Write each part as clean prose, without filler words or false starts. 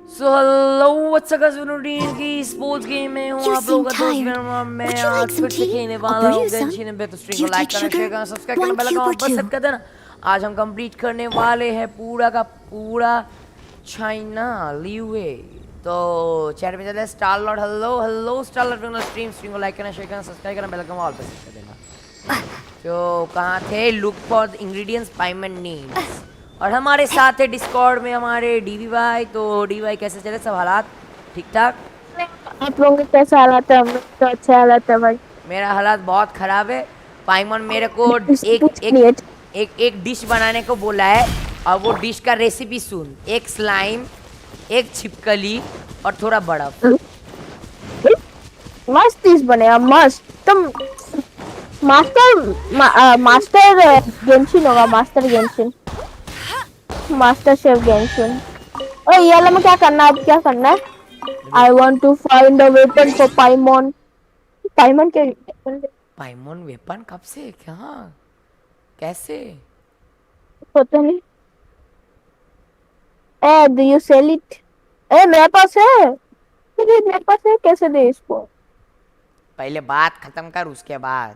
So hello what's up guys, DNK Esports Gaming में हूँ आप लोगों का दोस्त वेनम। मैं आज फिर से खेलने वाला हूँ Genshin Impact। तो स्ट्रीम को लाइक करना, शेयर करना, सब्सक्राइब करना, बेल आइकन बस सेट कर देना। आज हम कंप्लीट करने वाले हैं पूरा का पूरा चाइना लीवे। तो चैट में चले Star Lord. Hello hello Star Lord, stream को लाइक करना, शेयर करना, सब्सक्राइब करना, बेल आइकन ऑल पे सेट कर देना। तो कहाँ थे? Look for ingredients Paimon needs. और हमारे साथ है डिस्कॉर्ड में हमारे डीवी भाई। तो डीवी भाई कैसे चले सब हालात? ठीक ठाक? आप लोगों के कैसे हालात है? हम लोग तो अच्छे हालात है भाई। मेरा हालात बहुत खराब है। पाइमन मेरे को एक कुछ एक नहीं है। एक डिश बनाने को बोला है। और वो डिश का रेसिपी सुन, एक स्लाइम, एक छिपकली और थोड़ा बर्फ। मस्त डिश बनेगा, मस्त। तुम मास्टर गेंशिन होगा, master Genshin, master chef Genshin. और ये वाला में क्या करना है? अब क्या करना है? I want to find a weapon for Paimon. Paimon के पाइमन वेपन कब से? कहाँ? कैसे? पता नहीं। ए डू यू सेल इट? ए मेरे पास है, मेरे पास है, कैसे दे इसको? पहले बात खत्म कर उसके बाद।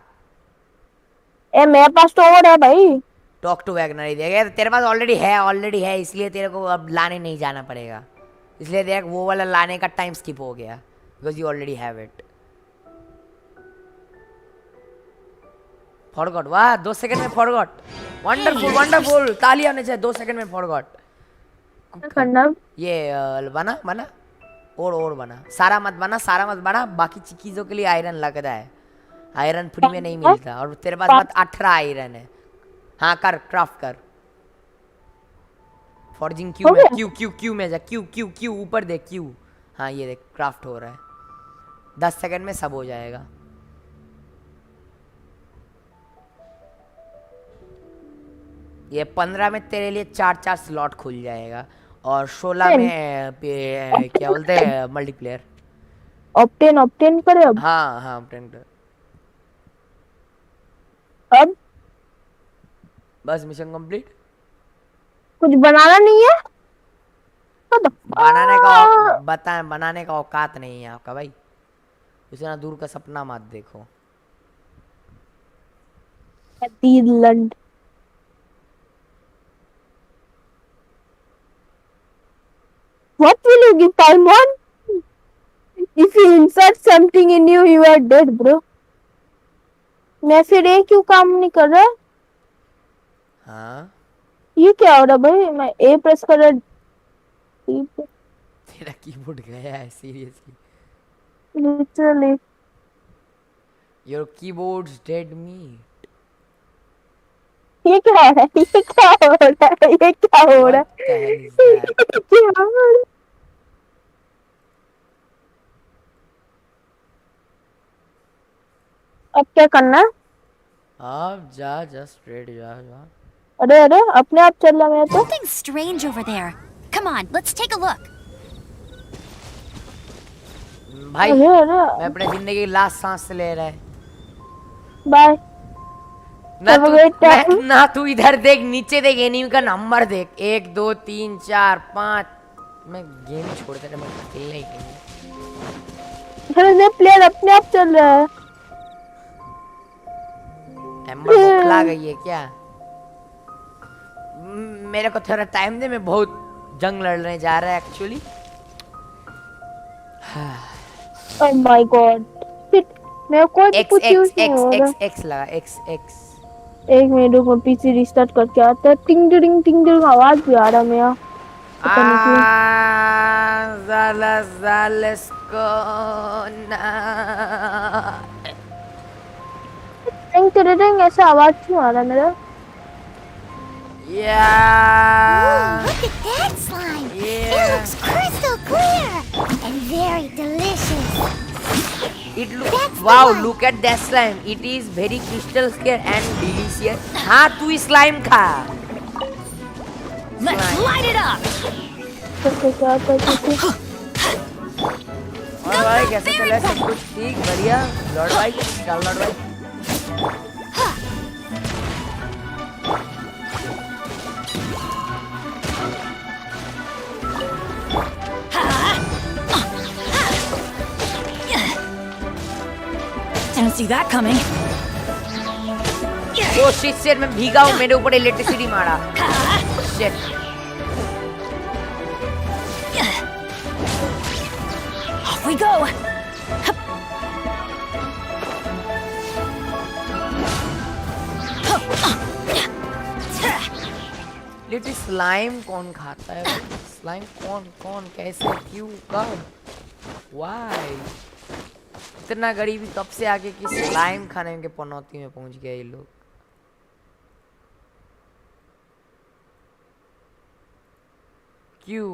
ए मेरे पास तो और है भाई। टॉक टू वैगनर ही देगा। तेरे पास ऑलरेडी है, इसलिए तेरे को अब लाने नहीं जाना पड़ेगा। इसलिए देख, वो वाला लाने का टाइम स्किप हो गया because you already have it. Forgot. वाह, 2 सेकंड में फॉरगॉट। वंडरफुल वंडरफुल, ताली आने चाहिए। 2 सेकंड में फॉरगॉट। करना ये बना बना और बना। सारा मत बना। बाकी चीजों के लिए आयरन लगता है। आयरन फ्री में नहीं मिलता। और तेरे पास बस 18 आयरन है। हाँ कर, क्राफ्ट कर। फॉर्जिंग क्यू में, क्यू में जा। क्यू ऊपर देख, क्यू। हाँ ये देख, क्राफ्ट हो रहा है। 10 सेकंड में सब हो जाएगा। ये 15 में तेरे लिए 4 स्लॉट खुल जाएगा। और 16 में क्या बोलते हैं, मल्टीप्लेयर। ऑप्टेन करे अब। हाँ हाँ, ऑप्टेन कर। अब बस मिशन कंप्लीट। कुछ बनाना नहीं है। बनाने का औकात नहीं है आपका भाई। इतना दूर का सपना मत देखो। लंड What will you give Paimon? If you insert something in you, you are dead, bro. मैं फिर ये क्यों काम नहीं कर रहा? हाँ, ये क्या हो रहा भाई? मैं ए प्रेस कर रहा। तेरा कीबोर्ड गया है seriously. Literally. Your keyboard's dead me. ये क्या हो रहा है? ये क्या हो रहा है? ये क्या हो रहा What the hell is that? है? क्या हो रहा है? अब क्या करना है? आप जा, जस्ट रेड जा। अरे अरे, अपने आप चल रहा है तो। Something strange over there. Come on, let's take a look. भाई अरे अरे, मैं अपने जिंदगी की लास्ट सांस ले रहा है। बाय। ना तू इधर देख, नीचे देख, एनिमी का नंबर देख। 1 2 3 4 5। मैं गेम ही छोड़ देता, मैं खेलना ही नहीं। अरे प्लेयर अपने आप चल रहा है। एम्बर भूख लग गई है क्या? मेरे को थोड़ा टाइम दे, मैं बहुत जंग लड़ने जा रहा है एक्चुअली। Oh my god. मेरे को कुछ यूज नहीं हो रहा। एक्स लगा, एक्स। एक मिनट रुको, पीसी रिस्टार्ट करके आता है। टिंग टिंग आवाज भी आ रहा है मेरा। पता नहीं क्यों। टिंग ऐसा आवाज क्यों आ रहा है मेरा? Yeah. Look at that slime. Yeah. It looks crystal clear and very delicious. Wow, look at that slime. It is very crystal clear and delicious. हाँ, तू स्लाइम खा। Let's light it up. और भाई कैसे चला सब कुछ? ठीक, बढ़िया। लॉर्ड भाई, चल लॉर्ड भाई। Didn't see that coming. Oh shit shit मैं भीगा हूँ मेरे ऊपर इलेक्ट्रिसिटी मारा shit Off we go. Little slime कौन खाता है स्लाइम कौन कौन कैसे क्यों कब व्हाई इतना गरीबी कब से आके कि स्लाइम खाने के पनौती में पहुंच गए ये लोग क्यों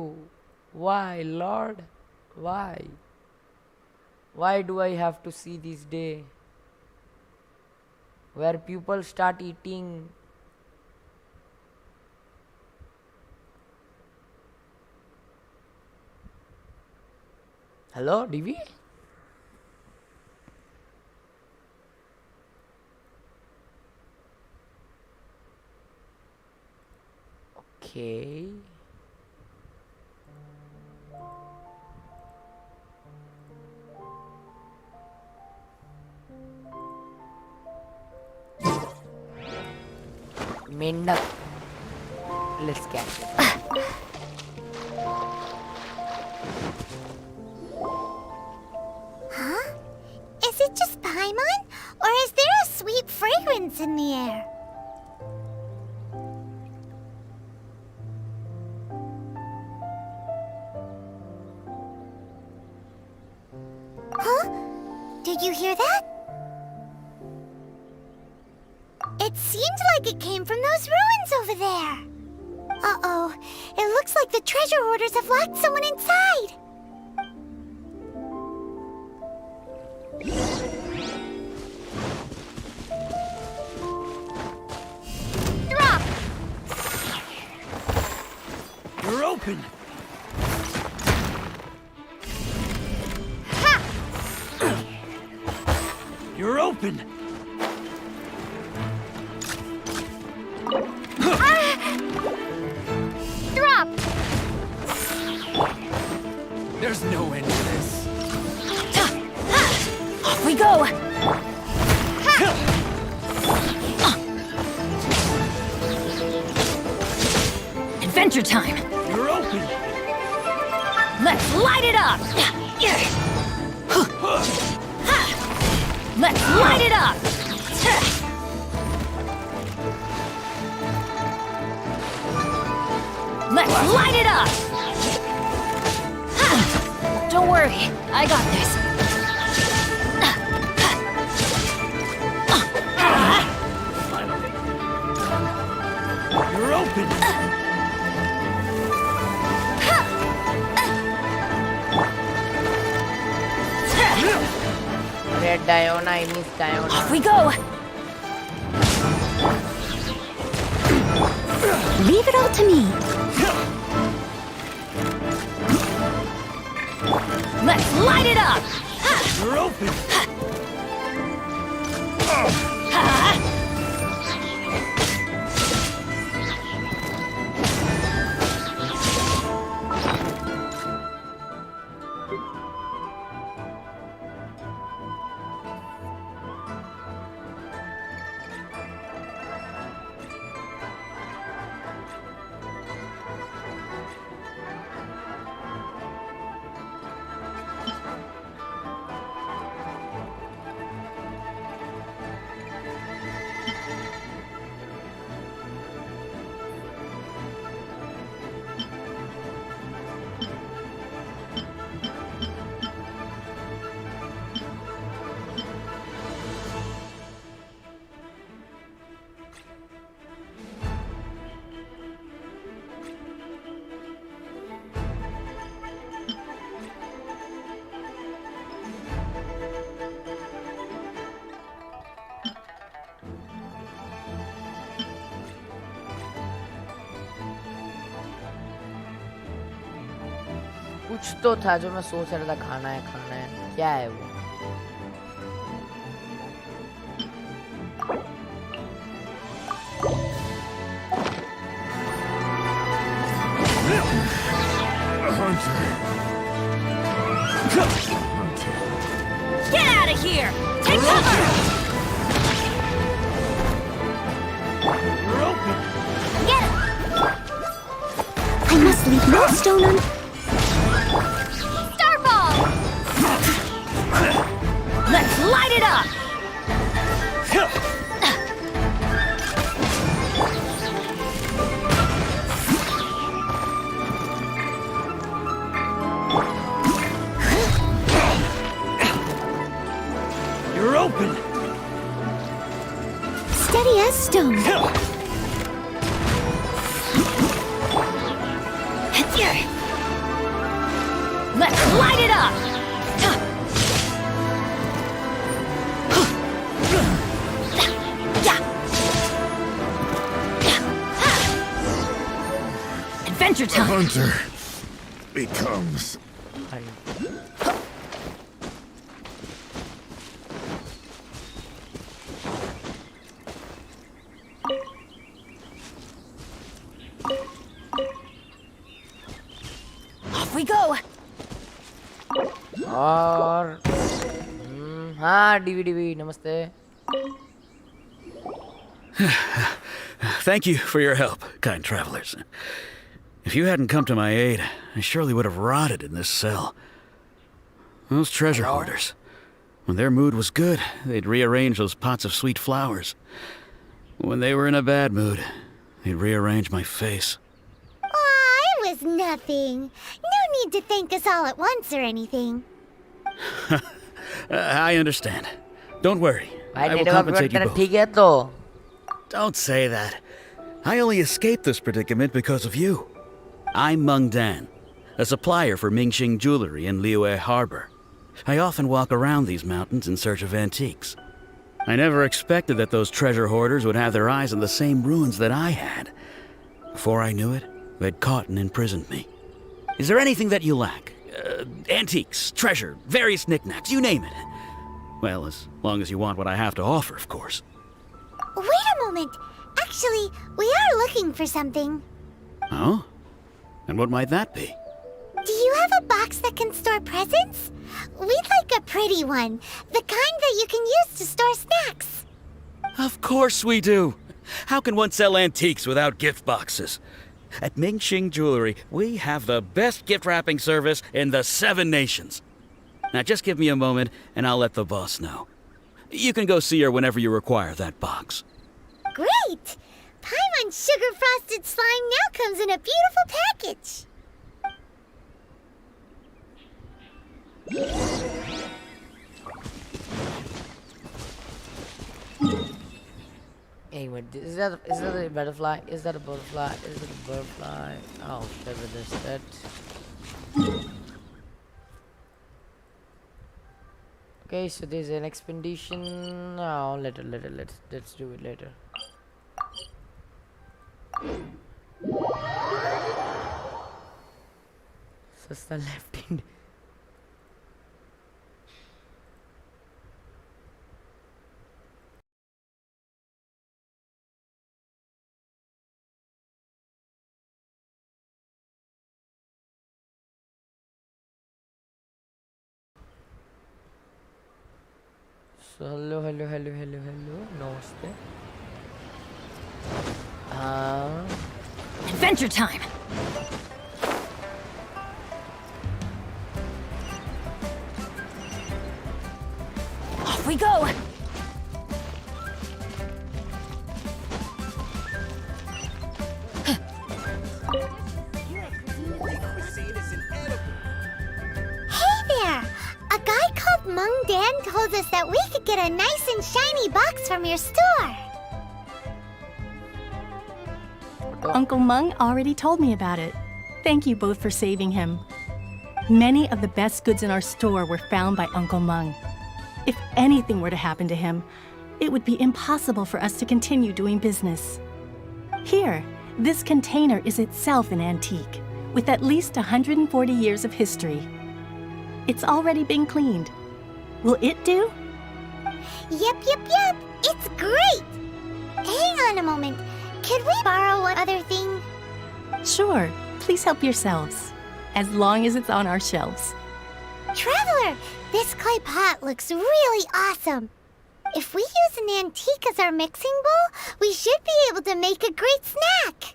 why Lord why do I have to see this day where people start eating hello DV okay मेंढक let's catch it Huh? Is it just Paimon? Or is there a sweet fragrance in the air? Huh? Did you hear that? It seemed like it came from those ruins over there. Uh-oh. It looks like the treasure hoarders have locked someone inside. Drop! You're open! Ha! You're open! Drop! There's no end to this. Off we go. Adventure time. You're open! Let's light it up. Let's light it up. Let's light it up. Don't worry, I got this. You're open! Red Diona I miss Diona Off we go. Leave it all to me. Let's light it up. You're open! कुछ तो था जो मैं सोच रहा था खाना है क्या है वो Get out of here. Take cover! You're open. Get him! I must leave no stone un... Starball! Let's light it up! You're open. Steady as stone. Let's light it up! Adventure time! Hunter becomes. Off we go! और हाँ DV नमस्ते. Thank you for your help, kind travelers. If you hadn't come to my aid, I surely would have rotted in this cell. Those treasure hoarders, when their mood was good, they'd rearrange those pots of sweet flowers. When they were in a bad mood, they'd rearrange my face. Aw, it was nothing. No need to thank us all at once or anything. I understand. Don't worry. भाई I will network compensate you तेरा both. ठीक है तो. Don't say that. I only escaped this predicament because of you. I'm Meng Dan, a supplier for Mingxing Jewelry in Liyue Harbor. I often walk around these mountains in search of antiques. I never expected that those treasure hoarders would have their eyes on the same ruins that I had. Before I knew it, they'd caught and imprisoned me. Is there anything that you lack? Antiques, treasure, various knickknacks, you name it. Well, as long as you want what I have to offer, of course. Wait a moment. Actually, we are looking for something. Oh? And what might that be? Do you have a box that can store presents? We'd like a pretty one. The kind that you can use to store snacks. Of course we do. How can one sell antiques without gift boxes? At Mingxing Jewelry, we have the best gift wrapping service in the 7 nations. Now just give me a moment and I'll let the boss know. You can go see her whenever you require that box. Great! Paimon sugar frosted slime now comes in a beautiful package. Hey, wait, is that a butterfly? Is that a butterfly? Is it a butterfly? Oh, whatever this that. Okay, so there's an expedition. Oh, let's do it later. Sasta left hand. So hello, namaste. Adventure time! Off we go! Hey there! A guy called Meng Dan told us that we could get a nice and shiny box from your store. Uncle Meng already told me about it. Thank you both for saving him. Many of the best goods in our store were found by Uncle Meng. If anything were to happen to him, it would be impossible for us to continue doing business. Here, this container is itself an antique, with at least 140 years of history. It's already been cleaned. Will it do? Yep. It's great! Hang on a moment. Could we borrow one other thing? Sure, please help yourselves, as long as it's on our shelves. Traveler, This clay pot looks really awesome. If we use an antique as our mixing bowl, we should be able to make a great snack.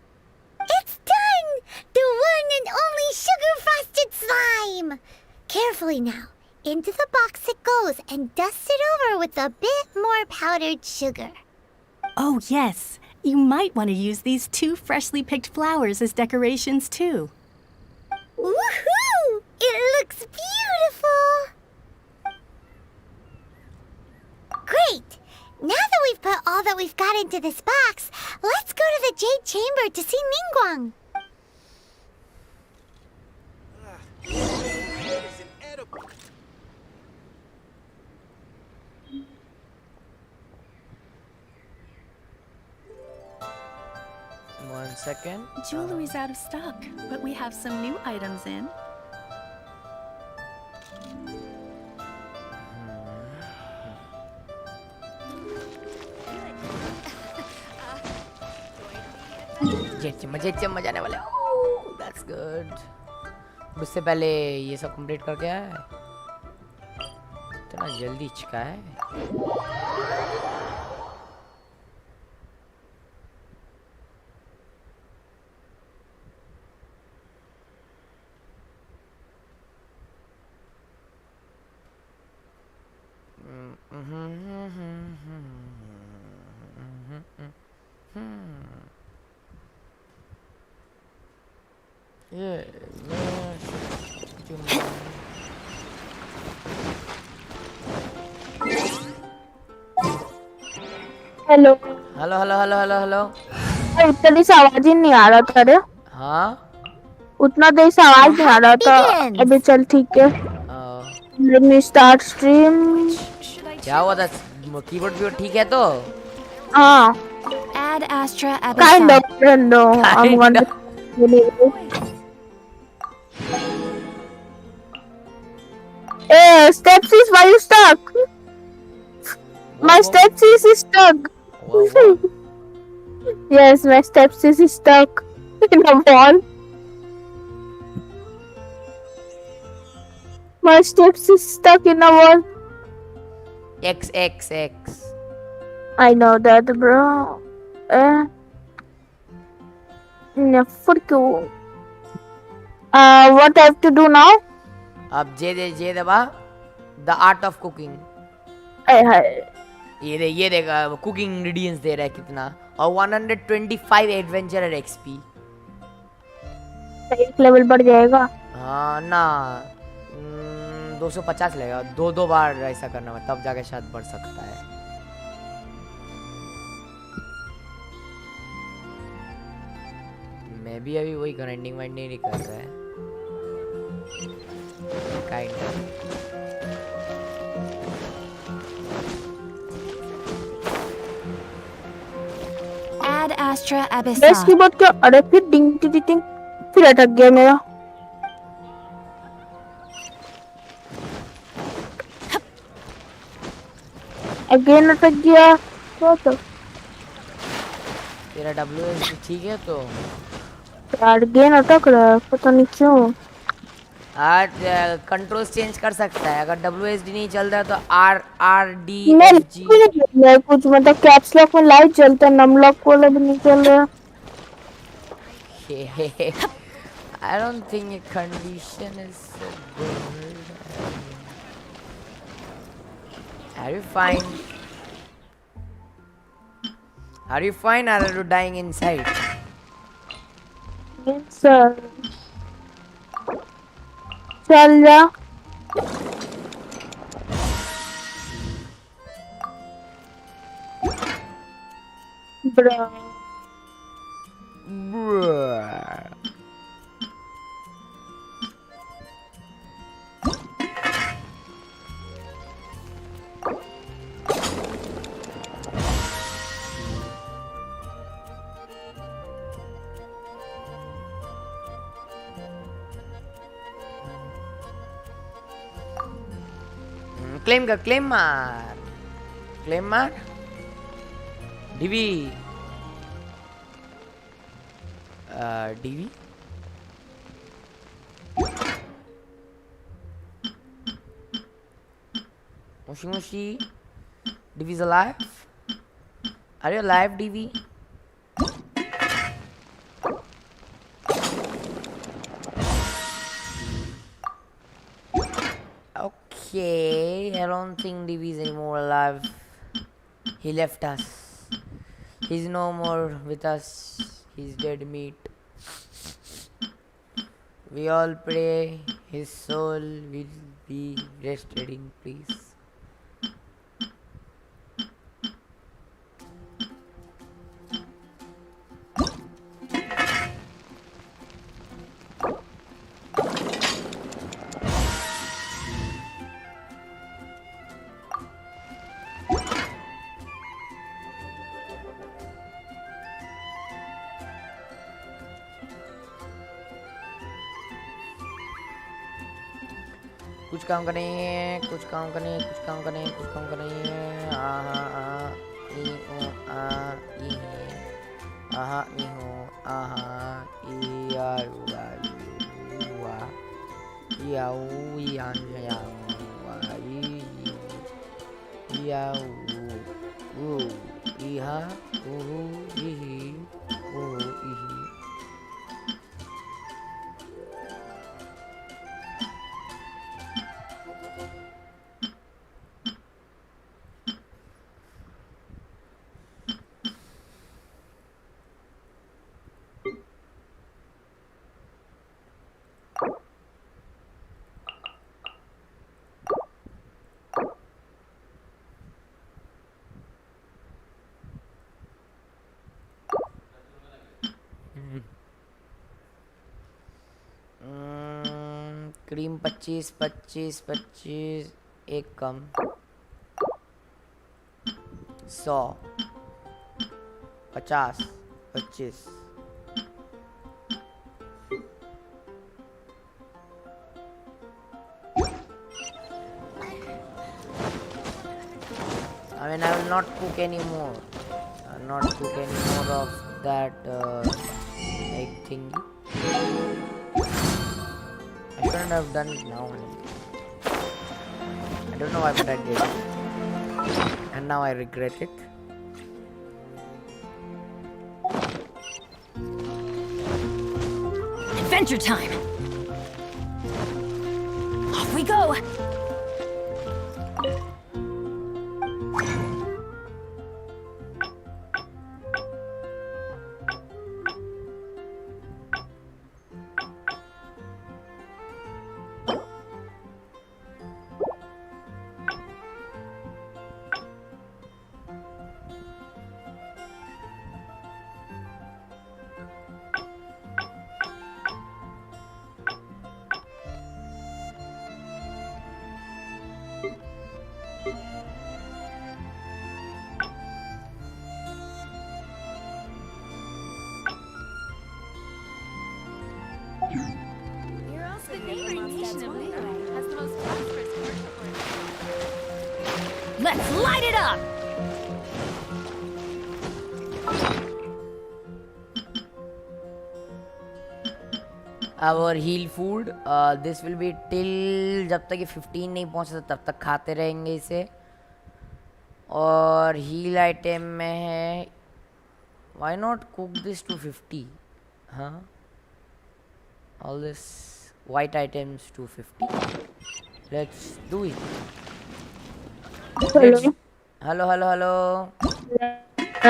It's done! The one and only sugar-frosted slime! Carefully now. Into the box it goes and dust it over with a bit more powdered sugar. Oh, yes. You might want to use these 2 freshly picked flowers as decorations, too. Woohoo! It looks beautiful! Great! Now that we've put all that we've got into this box, let's go to the Jade Chamber to see Ningguang. One second. Jewelry's out of stock, but we have some new items in. जेट चम्मा जाने वाले। That's good. उससे पहले ये सब complete करके आए। इतना जल्दी चिका है। Hello hello hello hello hello hello. उतना देर से आवाज ही नहीं आ रहा था रे। हाँ उतना देर से आवाज नहीं आ रहा था। अभी चल ठीक है। Let me start stream. क्या हुआ था? कीबोर्ड भी ठीक है तो? हाँ। Add Astra Kind Abyssal. of, no. I'm going to. Hey, Stepsis, why you stuck? My Stepsis is stuck. Yes, my Stepsis is stuck in the wall. My Stepsis is stuck in the wall. XXX. I know that, bro. Fuck you. What I have to do now? अब जे दबा। The art of cooking. ये देगा cooking ingredients दे रहा है कितना और 125 adventurer XP. एक level बढ़ जाएगा। हाँ ना 250 लेगा। दो बार ऐसा करना है तब जाके शायद बढ़ सकता है। मैं भी अभी वही ग्राइंडिंग वाइंडिंग नहीं कर रहा है। Kind Add Astra base Abyssal. Keyboard क्या? अरे फिर डिंग टिंग टिंग फिर अटक गया मेरा। अगेन अटक गया। तो तेरा WS ठीक है तो? यार अगेन अटक रहा है पता नहीं क्यों। आज कंट्रोल्स चेंज कर सकता है। अगर WSD नहीं चल रहा है तो RRD मैं कुछ मतलब कैप्स लॉक में लाइट जलता है, नम लॉक वाला भी नहीं चल रहा। I don't think your condition is so good. Are you fine? Are you fine or are you dying inside? Sir चल जा। ब्रो क्लेम कर, क्लेम मार, क्लेम मार। Divi Divi Mushi Mushi. Divi's alive? Are you alive, Divi? Okay, I don't think Divi's anymore alive. He left us. He's no more with us. He's dead meat. We all pray his soul will be rested in peace. कुछ काम करें, कुछ काम करें, कुछ काम करें, कुछ काम करें। आहा आ ई ओ आ ई आहा ई हो आहा ई आ उ आ उ आ ई आ उ ई आ या उ आ ई आ उ ई हा उ ई उ ई क्रीम 25 25 25 एक कम 100 50 25 I mean, I will not cook anymore. I will not cook any more of that egg thingy. I shouldn't have done it now. I don't know why, but I did it. And now I regret it. Adventure time! Off we go! Let's light it up! Our heal food, this will be till जब तक ये 15 नहीं पहुंचता तब तक खाते रहेंगे इसे। और heal item में है, why not cook this to 50? हाँ, all this white items to 50. Let's do it. Hello hello hello hello.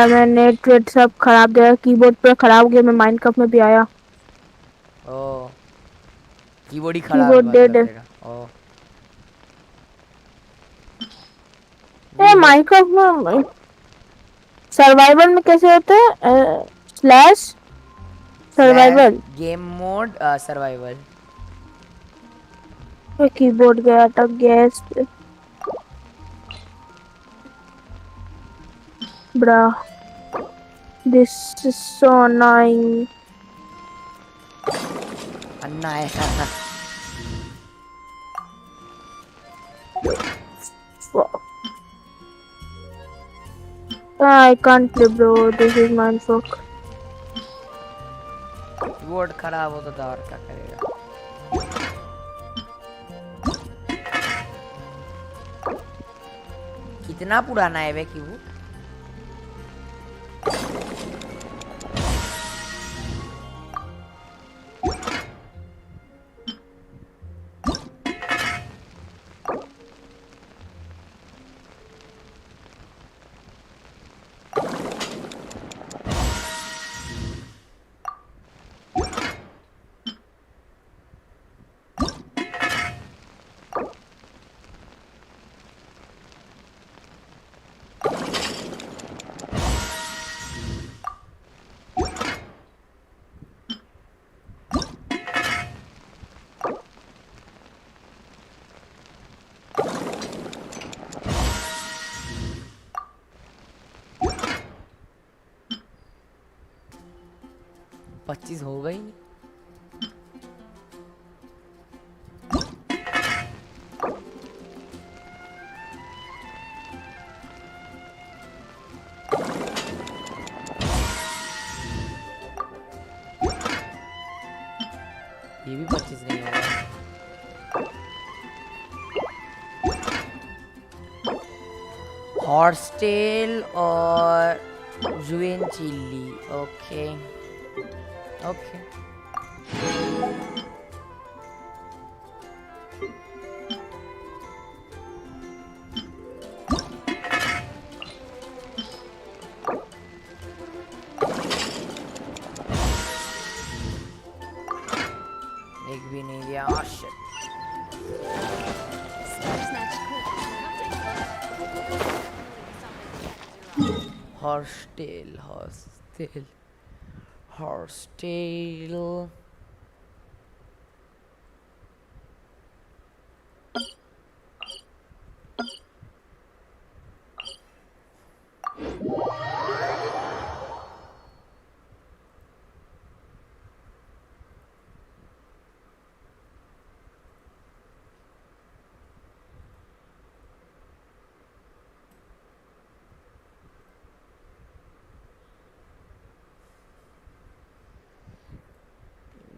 मैं नेट वेट सब खराब गया, कीबोर्ड पे खराब गया, मैं माइनक्राफ्ट में भी आया। ओ कीबोर्ड ही खराब है डेड है। ओ ये माइनक्राफ्ट में सर्वाइवल में कैसे होता है? Slash survival game mode survival. Keyboard गया, अटक गया इस पे। Bruh, this is so annoying. अन्ना है। I can't play, bro. This is mindfuck. Keyboard खराब होता था और क्या करेगा। इतना पुराना है वे कीबोर्ड। पच्चीस हो गई नहीं। ये भी 25 नहीं होगा। हॉर्स टेल और जुएन चिल्ली। ओके ओके एक भी नहीं दिया। Shit. Horse tail horse tail.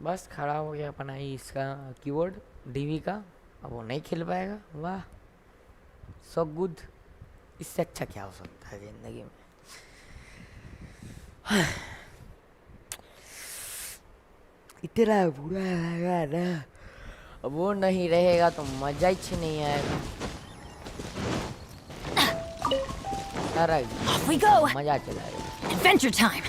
बस खड़ा हो गया अपना ही इसका कीबोर्ड डीवी का। अब वो नहीं खेल पाएगा। वाह, सो गुड। इससे अच्छा क्या हो सकता है जिंदगी में। इतना बुरा लगा ना, अब वो नहीं रहेगा तो मजा ही नहीं आएगा। सारा मजा चला जाएगा। Adventure time.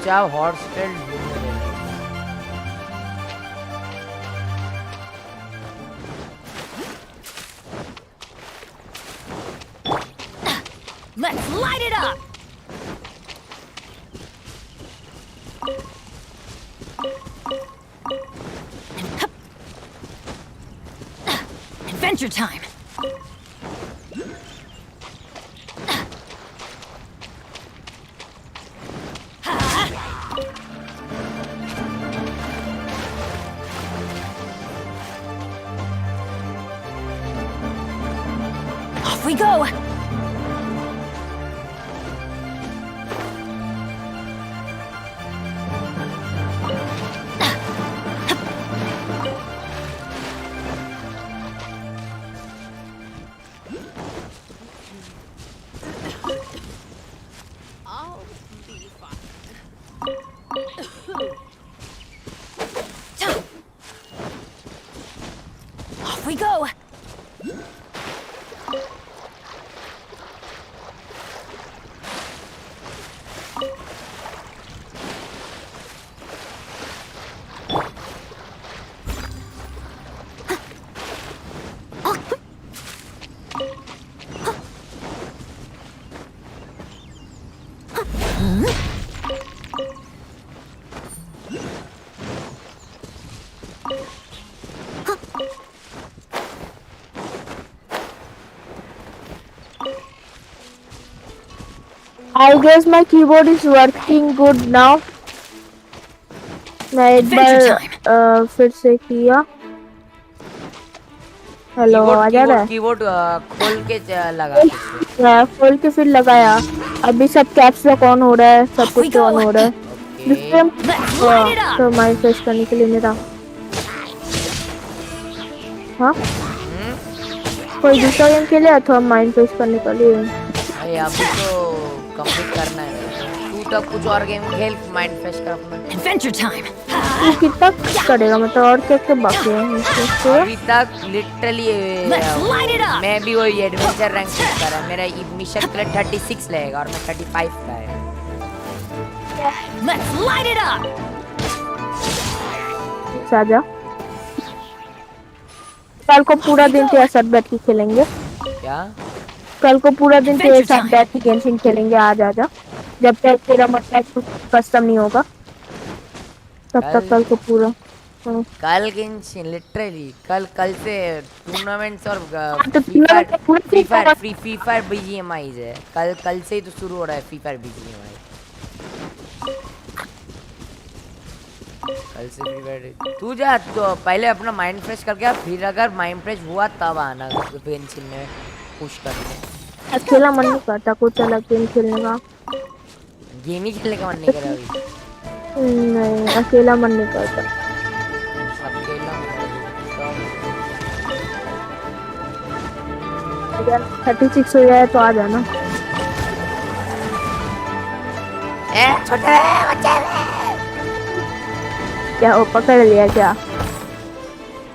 क्या horse tail Let's light it up. Adventure time. Off we go. Off we go. I guess my keyboard is working good now. मैं एक बार फिर से किया। हेलो आवाज आ रहा है? कीबोर्ड खोल के लगा के मैं खोल के फिर लगाया। अभी सब कैप्स लॉक ऑन हो रहा है, सब कुछ ऑन हो रहा है। ओके तो माइंड फ्रेश करने के लिए मेरा हाँ कोई दूसरा गेम खेले अथवा माइंड फ्रेश करने के लिए? भाई अभी तो कंप्लीट करना है। तू तब कुछ और गेम खेल, माइंड फ्रेश कर अपना। Adventure time. तू कितना करेगा मतलब और क्या क्या बाकी है? अभी तक literally Let's light it up. मैं भी वही एडवेंचर रैंक कर रहा है। मेरा मिशन के लिए 36 लगेगा और मैं 35 का है। Let's light it up. साजा कल को पूरा दिन तेरे साथ बैठ के खेलेंगे। क्या? कल को पूरा दिन तेरे साथ बैठ के गेंशिन खेलेंगे। आ जा जब तक तेरा मतलब कस्टम नहीं होगा तब तक कल को पूरा कल गेंशिन लिटरली कल से टूर्नामेंट्स और फ्री फायर बीजीएमआई है। कल से ही तो शुरू हो रहा है फ्री फायर बीजीएमआई। कल से फ्री फायर तू जा तो पहले अपना माइंड फ्रेश करके आ, फिर अगर माइंड फ्रेश हुआ तब आना गेंशिन में पुश करने। अकेला मन नहीं करता कुछ अलग गेम खेलने का। गेम ही खेलने का मन नहीं कर रहा अभी। नहीं अकेला मन नहीं करता। अकेला अगर 36 हो जाए तो आ जाना। छोटे बच्चे क्या वो पकड़ लिया क्या?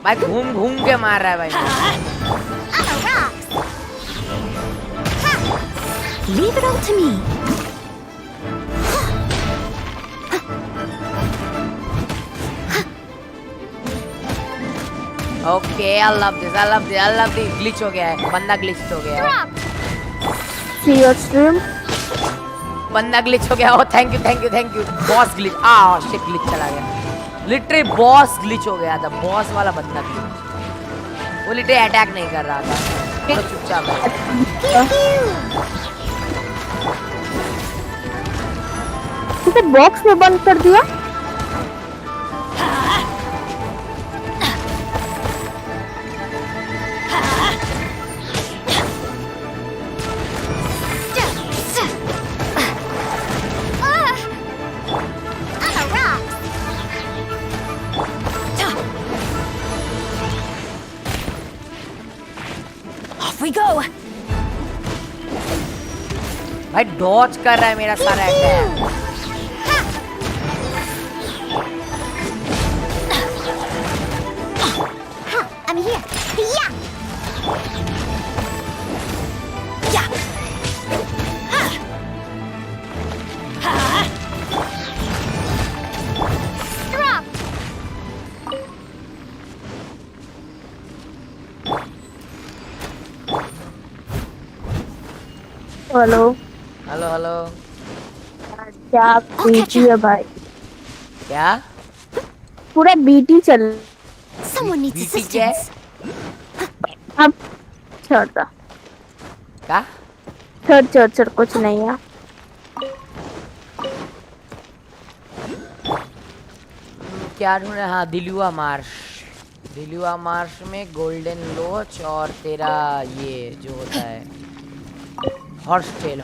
भाई घूम घूम के मार रहा है भाई। Leave it all to me. Okay I love this glitch हो गया है। बंदा ग्लिच हो गया है। See your stream. बंदा ग्लिच हो गया। Oh thank you boss glitch. Shit glitch चला गया। लिटरली बॉस ग्लिच हो गया था। बॉस वाला बंदा ग्लिच। वो लिटरली अटैक नहीं कर रहा था, तो चुपचाप इसे बॉक्स में बंद कर दिया। Off we go. भाई डॉज कर रहा है मेरा सारा attack. I'm here. Yeah. Drop. Hello क्या बीटी है भाई? क्या पूरा बीटी चल। Someone needs बीटी क्या है? assistance. अब छोड़ क्या छोड़ कुछ नहीं है। क्या ढूंढ रहा? हाँ दिलुआ मार्श में गोल्डन लोच और तेरा ये जो होता है हॉर्स टेल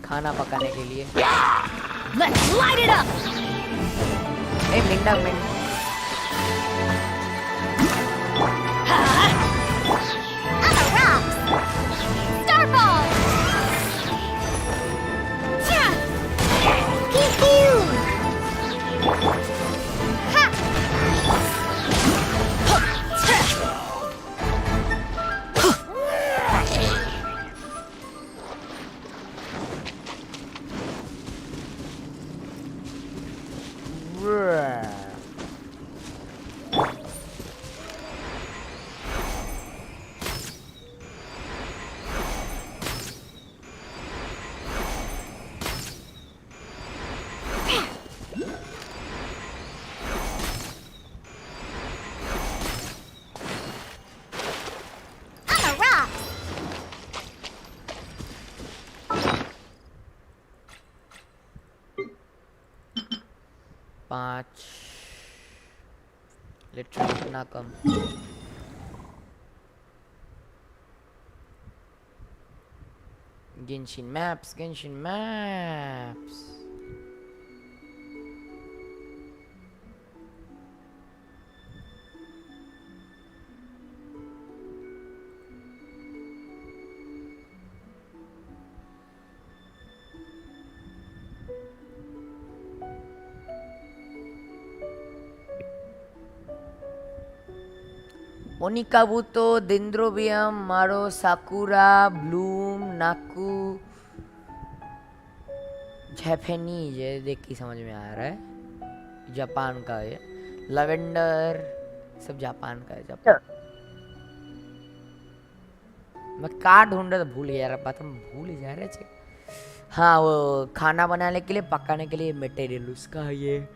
खाना पकाने के लिए। Let's light it up. Minda I'm a rock. Starball. Pew pew. Ha. 5 literally इतना कम। Genshin maps, Genshin maps. Onikabuto, Dendrobium, Maro, Sakura, Bloom, Naku, Japanese, ये देख के समझ में आ रहा है, जापान का है। लवेंडर सब जापान का है। जापान मैं कार ढूंढ रहा था, भूल गया यार, बात हम भूल ही जा रहे थे। हाँ वो खाना बनाने के लिए, पकाने के लिए मटेरियल उसका है ये।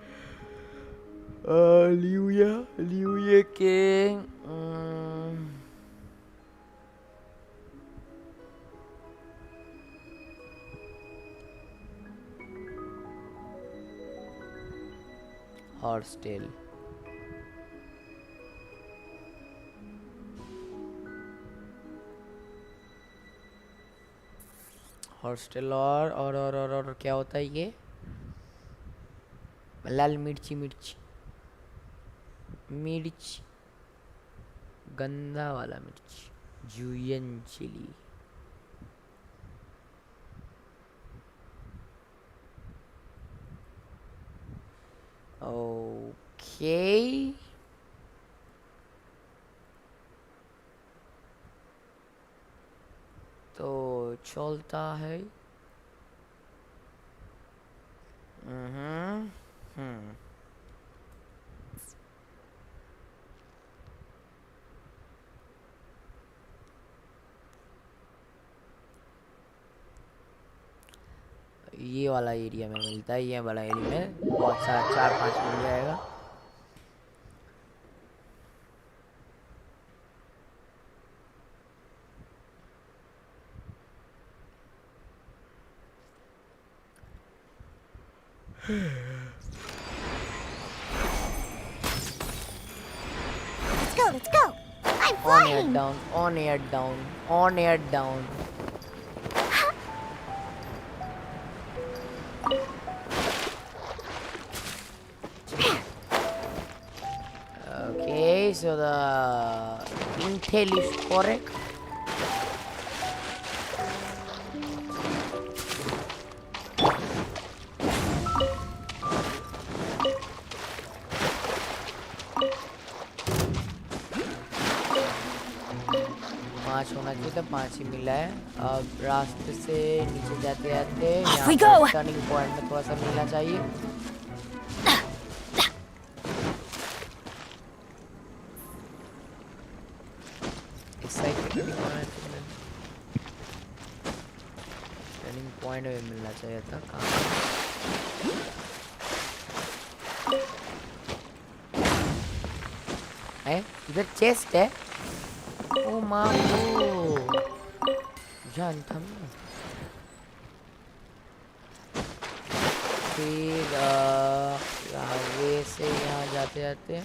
लियूया के हॉर्स टेल। हॉर्स टेल और क्या होता है ये? लाल मिर्ची गंदा वाला मिर्च, जुयन चिली। ओके तो चलता है। ये वाला एरिया में मिलता है, ये वाला एरिया में बहुत सारा 4-5 मिल जाएगा। Let's go. I'm flying. On air down. Okay, so the intel is correct. होना चाहिए था, 5 ही मिला है। अब रास्ते से नीचे जाते जाते यहाँ टर्निंग पॉइंट में थोड़ा सा मिलना चाहिए। इस साइड टर्निंग पॉइंट में मिलना चाहिए था। कहाँ है? इधर चेस्ट है। ओ मामू जानता हूँ। फिर वे से यहाँ जाते जाते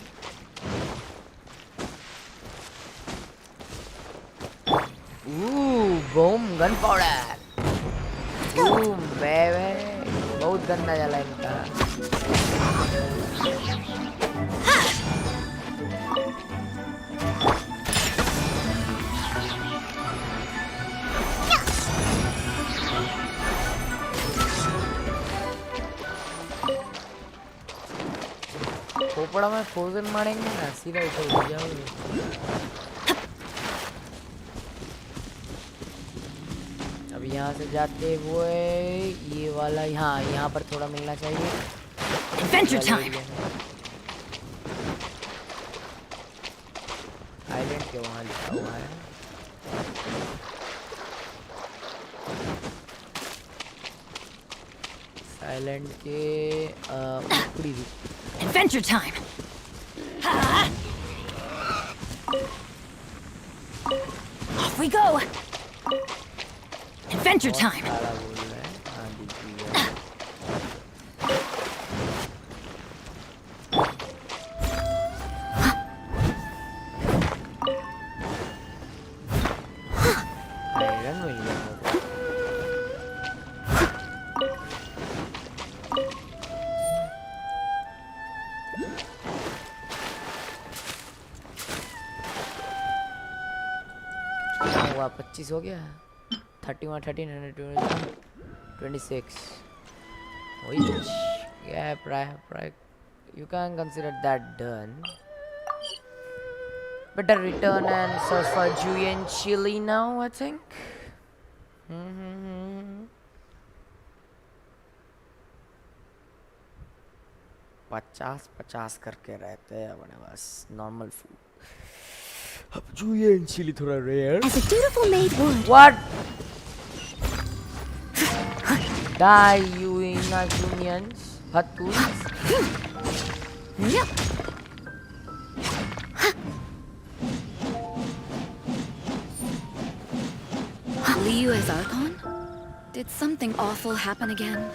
बूम गन पाउडर, बूम बेबे, बहुत गंदा जला इनका। खोपड़ा में फ्रोजन मारेंगे ना, सीधा ऊपर उड़ जाओगे। अब यहाँ से जाते हुए ये वाला यहाँ पर थोड़ा मिलना चाहिए। Adventure time. आइलैंड के वहाँ लिखा हुआ है। आइलैंड के ऊपरी Adventure time. Off we go. Adventure time. Iron मिल गया मुझे। हुआ 25 हो गया। 31, 13, 26. Which, yeah, you can consider that done. Better return and search for Julian Chili now, I think. 50 करके रहते हैं अपने पास नॉर्मल फूड। अब जुलियन चिली थोड़ा rare. As a dutiful maid would. What? Die, you inhumans, Hatuns. Liu as Archon? Did something awful happen again?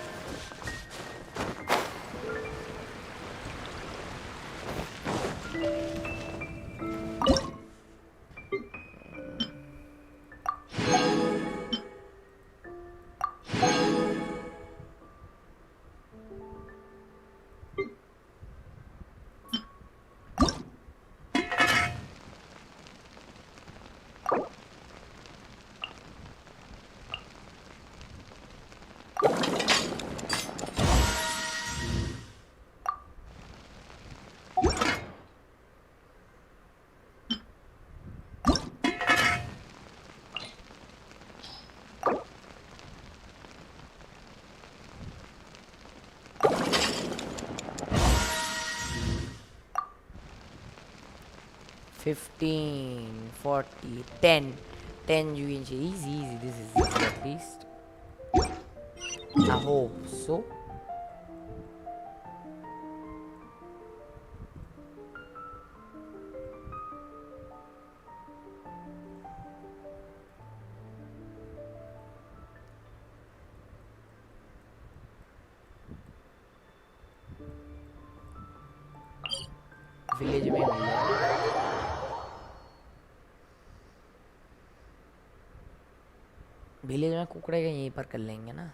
$15, $40, $10 you can see. Easy. This is easy at least. I hope so. Village में मिल जाएगा। Village में कुकड़े का यहीं पर कर लेंगे ना।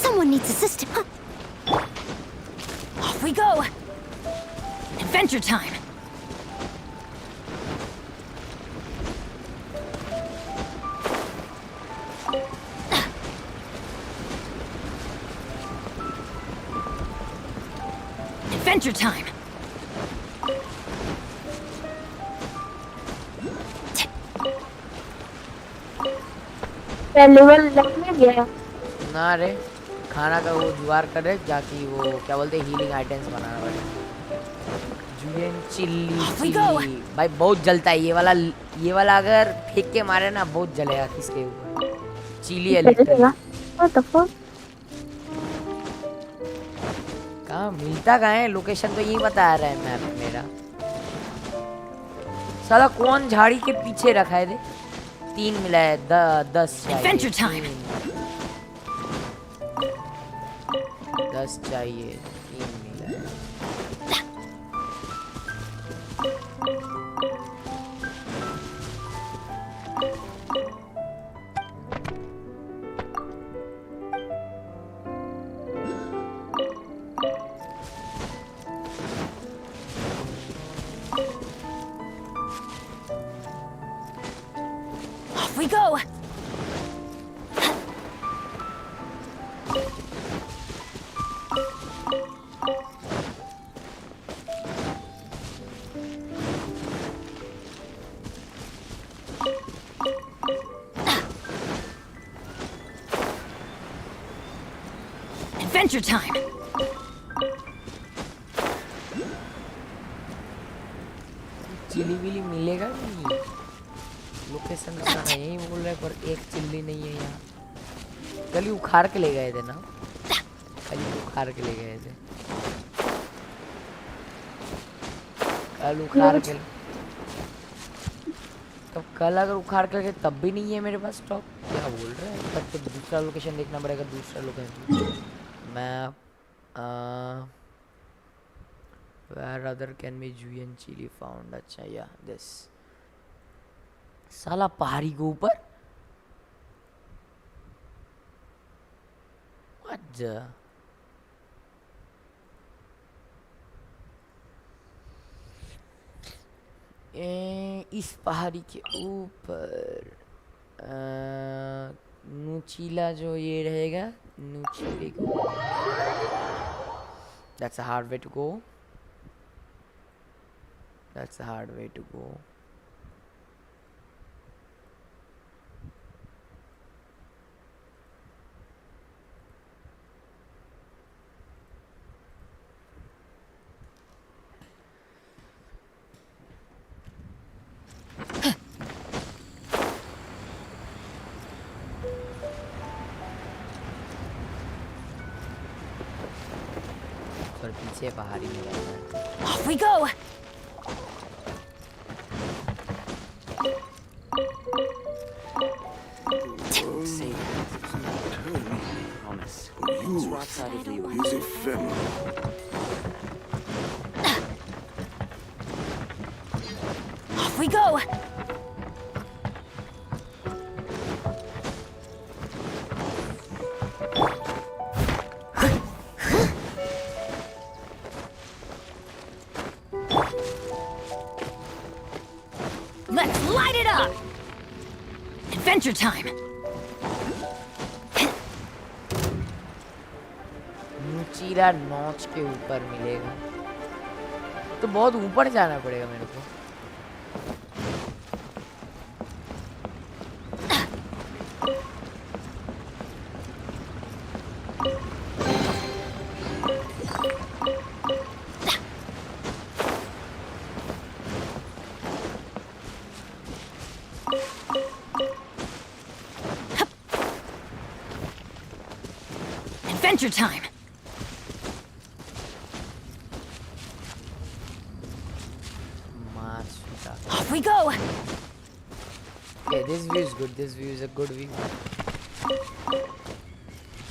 Someone needs assistance. Off we go! Adventure time! Adventure time! Level लगने गया ना रे, खाना का वो जुगाड़ कर रहे जाके वो क्या बोलते हैं हीलिंग आइटम्स बनाना पड़े। जुलियन चिल्ली भाई बहुत जलता है ये वाला अगर फेंक के मारे ना बहुत जलेगा किसके ऊपर। चिली है लिटरली। What the fuck? कहाँ मिलता कहाँ है? लोकेशन तो यही बता रहा है मैप मेरा। साला कौन झाड़ी के पीछे रखा है रे? 3 मिला है 10 Adventure time! 10 चाहिए 3 मिला है। Off we go! Adventure time! Chilly willy मिलेगा नहीं? लोकेशन का सारा यही बोल रहा है पर एक चिल्ली नहीं है यहाँ। कल ही उखाड़ के ले गए थे ना? कल ही उखाड़ के ले गए थे। कल उखाड़ के तो कल अगर उखाड़ करके तब भी नहीं है मेरे पास स्टॉक, क्या बोल रहे हैं? तब तो दूसरा लोकेशन देखना पड़ेगा, दूसरा location map. Where other can be Jueyun chili found. अच्छा या दिस साला पहाड़ी के ऊपर अच्छा इस पहाड़ी के ऊपर नुचीला जो ये रहेगा, नुचीले को that's a hard way to go, that's a hard way to go. और पीछे पहाड़ी में रहना है। Off we go! Promise. Use it, Venom. Off we go! Let's light it up! Adventure time! नुचीला नॉच के ऊपर मिलेगा तो बहुत ऊपर जाना पड़ेगा मेरे को। Adventure time! Off we go! Okay, this view is good. This view is a good view.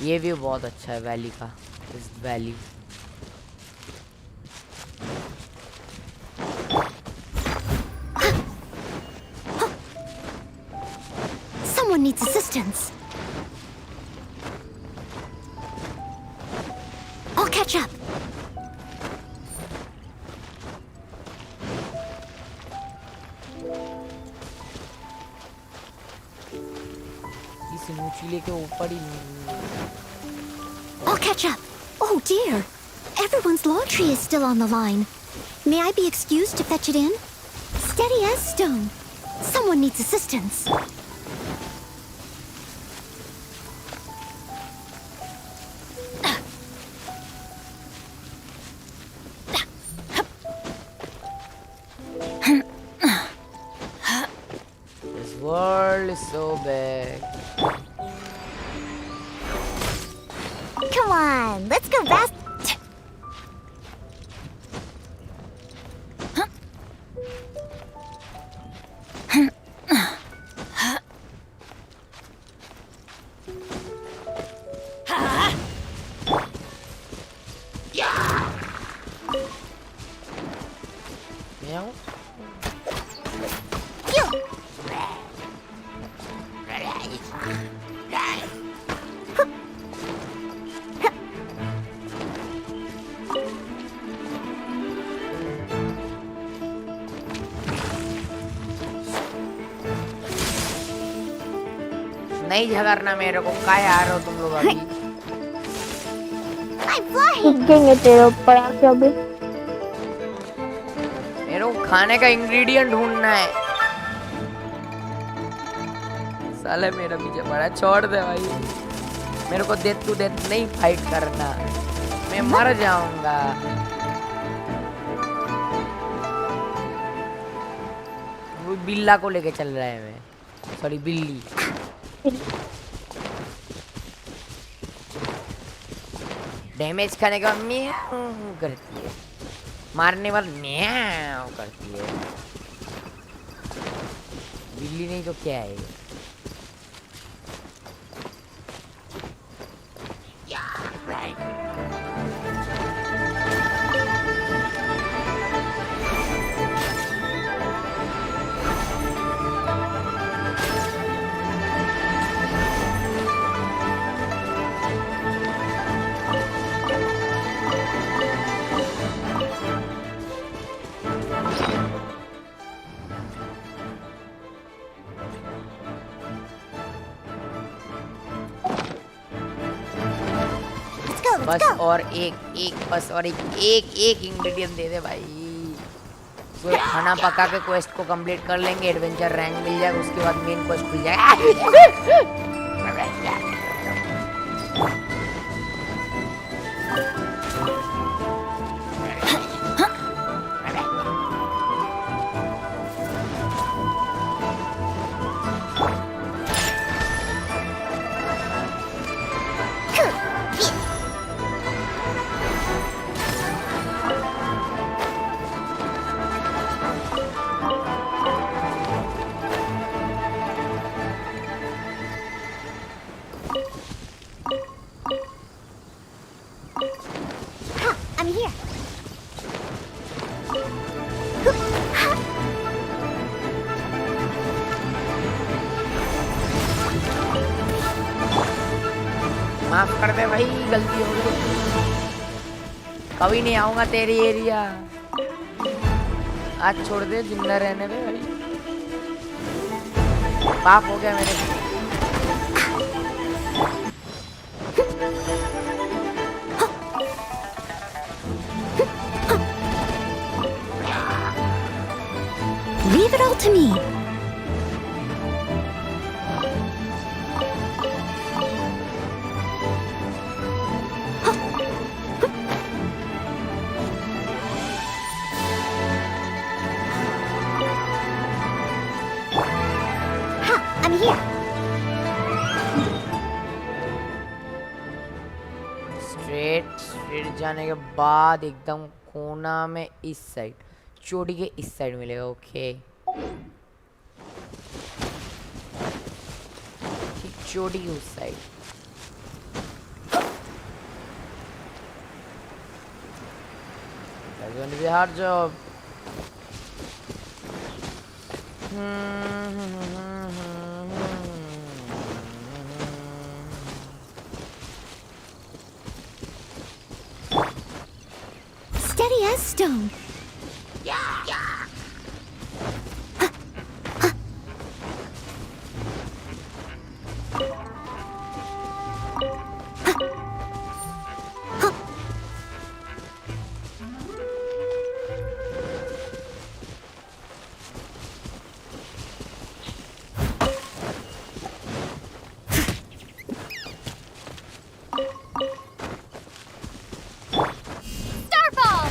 ये व्यू बहुत अच्छा है वैली का, इस valley. Someone needs assistance. I'll catch up. इस नुचीले के ऊपर ही I'll catch up. Oh dear. Everyone's laundry is still on the line. May I be excused to fetch it in? Steady as stone. Someone needs assistance. This world is so big. Come on, let's go fast. Meow. नहीं झगड़ना मेरे को, क्या आ रहे हो तुम लोग अभी? I'm flying. कूदेंगे तेरे ऊपर आके अभी। मेरे को खाने का इंग्रेडिएंट ढूंढना है। साले मेरा पीछे पड़ा, छोड़ दे भाई। मेरे को डेथ टू डेथ नहीं फाइट करना, मैं मर जाऊंगा। वो बिल्ला को लेके चल रहा है मैं, सॉरी बिल्ली। डैमेज खाने का म्याऊ करती है, मारने वाला म्याऊ करती है। बिल्ली नहीं तो क्या है? बस और एक बस और एक इंग्रेडिएंट दे दे भाई। तो खाना पका के क्वेस्ट को कंप्लीट कर लेंगे, एडवेंचर रैंक मिल जाएगा, उसके बाद मेन क्वेस्ट खुल जाएगा। I'm here. माफ कर दे भाई, गलती हो गई। कभी नहीं आऊंगा तेरी एरिया। आज छोड़ दे, जिंदा रहने दे भाई। पाप हो गया मेरे से। Leave it all to me. I'm here. Straight जाने के बाद एकदम कोना में इस साइड, चोटी के इस साइड मिलेगा। ओके, चोटी की उस side. That's going to be a hard job. Steady as stone. Starfall!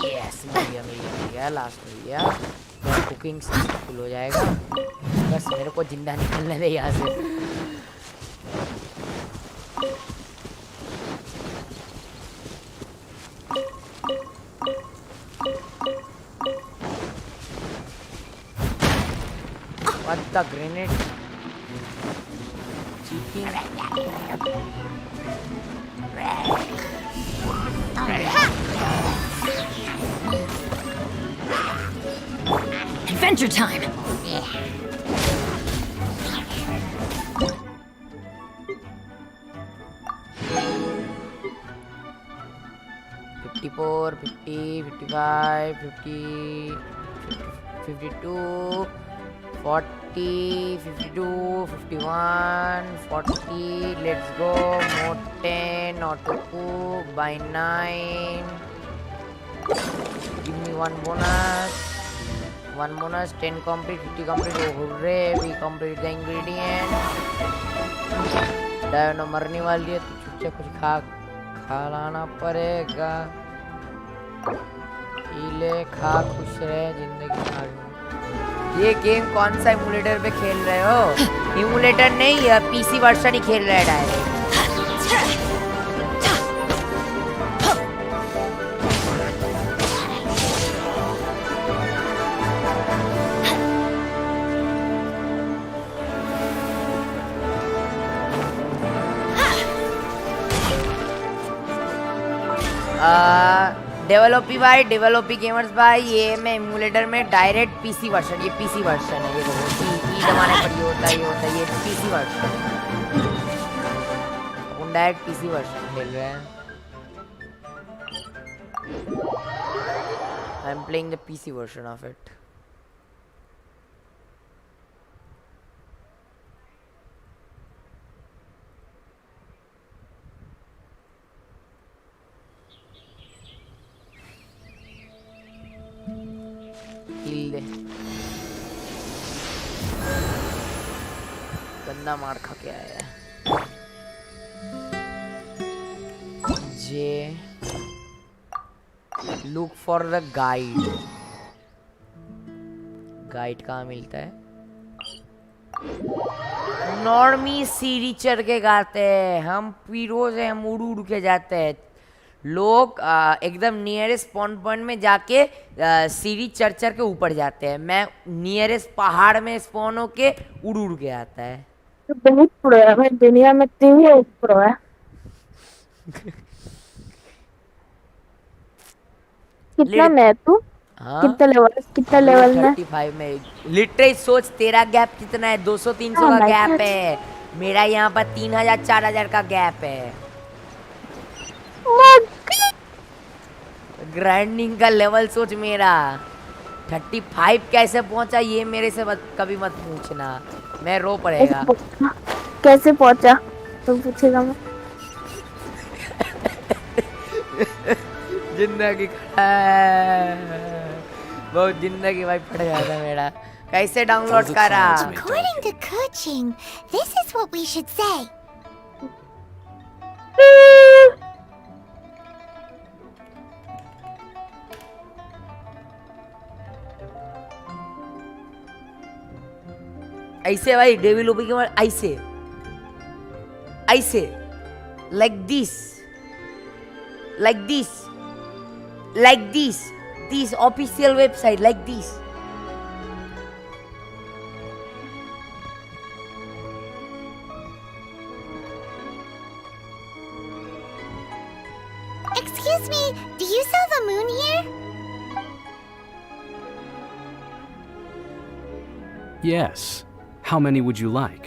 Yes, मिल गया लास्ट में गया। कुकिंग सक्सेसफुल हो जाएगा। बस मेरे को जिंदा निकलने दे यहाँ से। What the grenade? Cheating. Adventure time! 54, 50, 55, 50, 52, 40, 52, 51, 40. Let's go. More 10. Auto cook by 9. Give me one bonus. One bonus. 10 complete, 50 complete. Oh, hooray! We complete the ingredient. Dino मरने वाली है तो चुपचाप कुछ खा लाना पड़ेगा। ले खा, खुश रहे, जिंदगी खा। ये गेम कौन सा इमुलेटर पे खेल रहे हो? इमुलेटर नहीं है, पीसी वर्जन ही खेल रहा है डायरेक्ट। डेवलपी गेमर्स भाई, ये मैं एमुलेटर में डायरेक्ट पीसी वर्जन, ये पीसी वर्जन है, ये देखो ई दबाने पर ये होता है, ये पीसी वर्जन, अपन डायरेक्ट पीसी वर्जन खेल रहे हैं। I am playing the PC version of it. हिल दे, गंदा मार खा के आया है। जे look for the guide, guide कहाँ मिलता है? नॉर्मी सीढ़ी चढ़ के गाते हैं, हम पीरोज हैं, हम उड़ उड़ के जाते हैं। लोग एकदम नियरेस्ट स्पॉन पॉइंट में जाके सीढ़ी चढ़ चढ़ के ऊपर जाते हैं। मैं नियरेस्ट पहाड़ में स्पॉन होके उड़ उड़ के आता है। तो बहुत प्रो है भाई, दुनिया में तू ही प्रो है। कितना में तू? हाँ? कितना लेवल में? 35 में। लिटरली सोच, तेरा गैप कितना है? 200-300 का गैप है। मेरा यहाँ पर 3000-4000 का गैप है। ग्राइंडिंग का लेवल सोच मेरा। 35 कैसे पहुंचा ये मेरे से कभी मत पूछना, मैं रो पड़ेगा। कैसे पहुंचा तुम पूछेगा मैं। जिंदगी बहुत जिंदगी भाई पड़ गया था मेरा। कैसे डाउनलोड करा? According to coaching, this is what we should say. ऐसे भाई डेवलपिंग के बाद ऐसे like this official website like this. Excuse me, do you sell the moon here? Yes. How many would you like?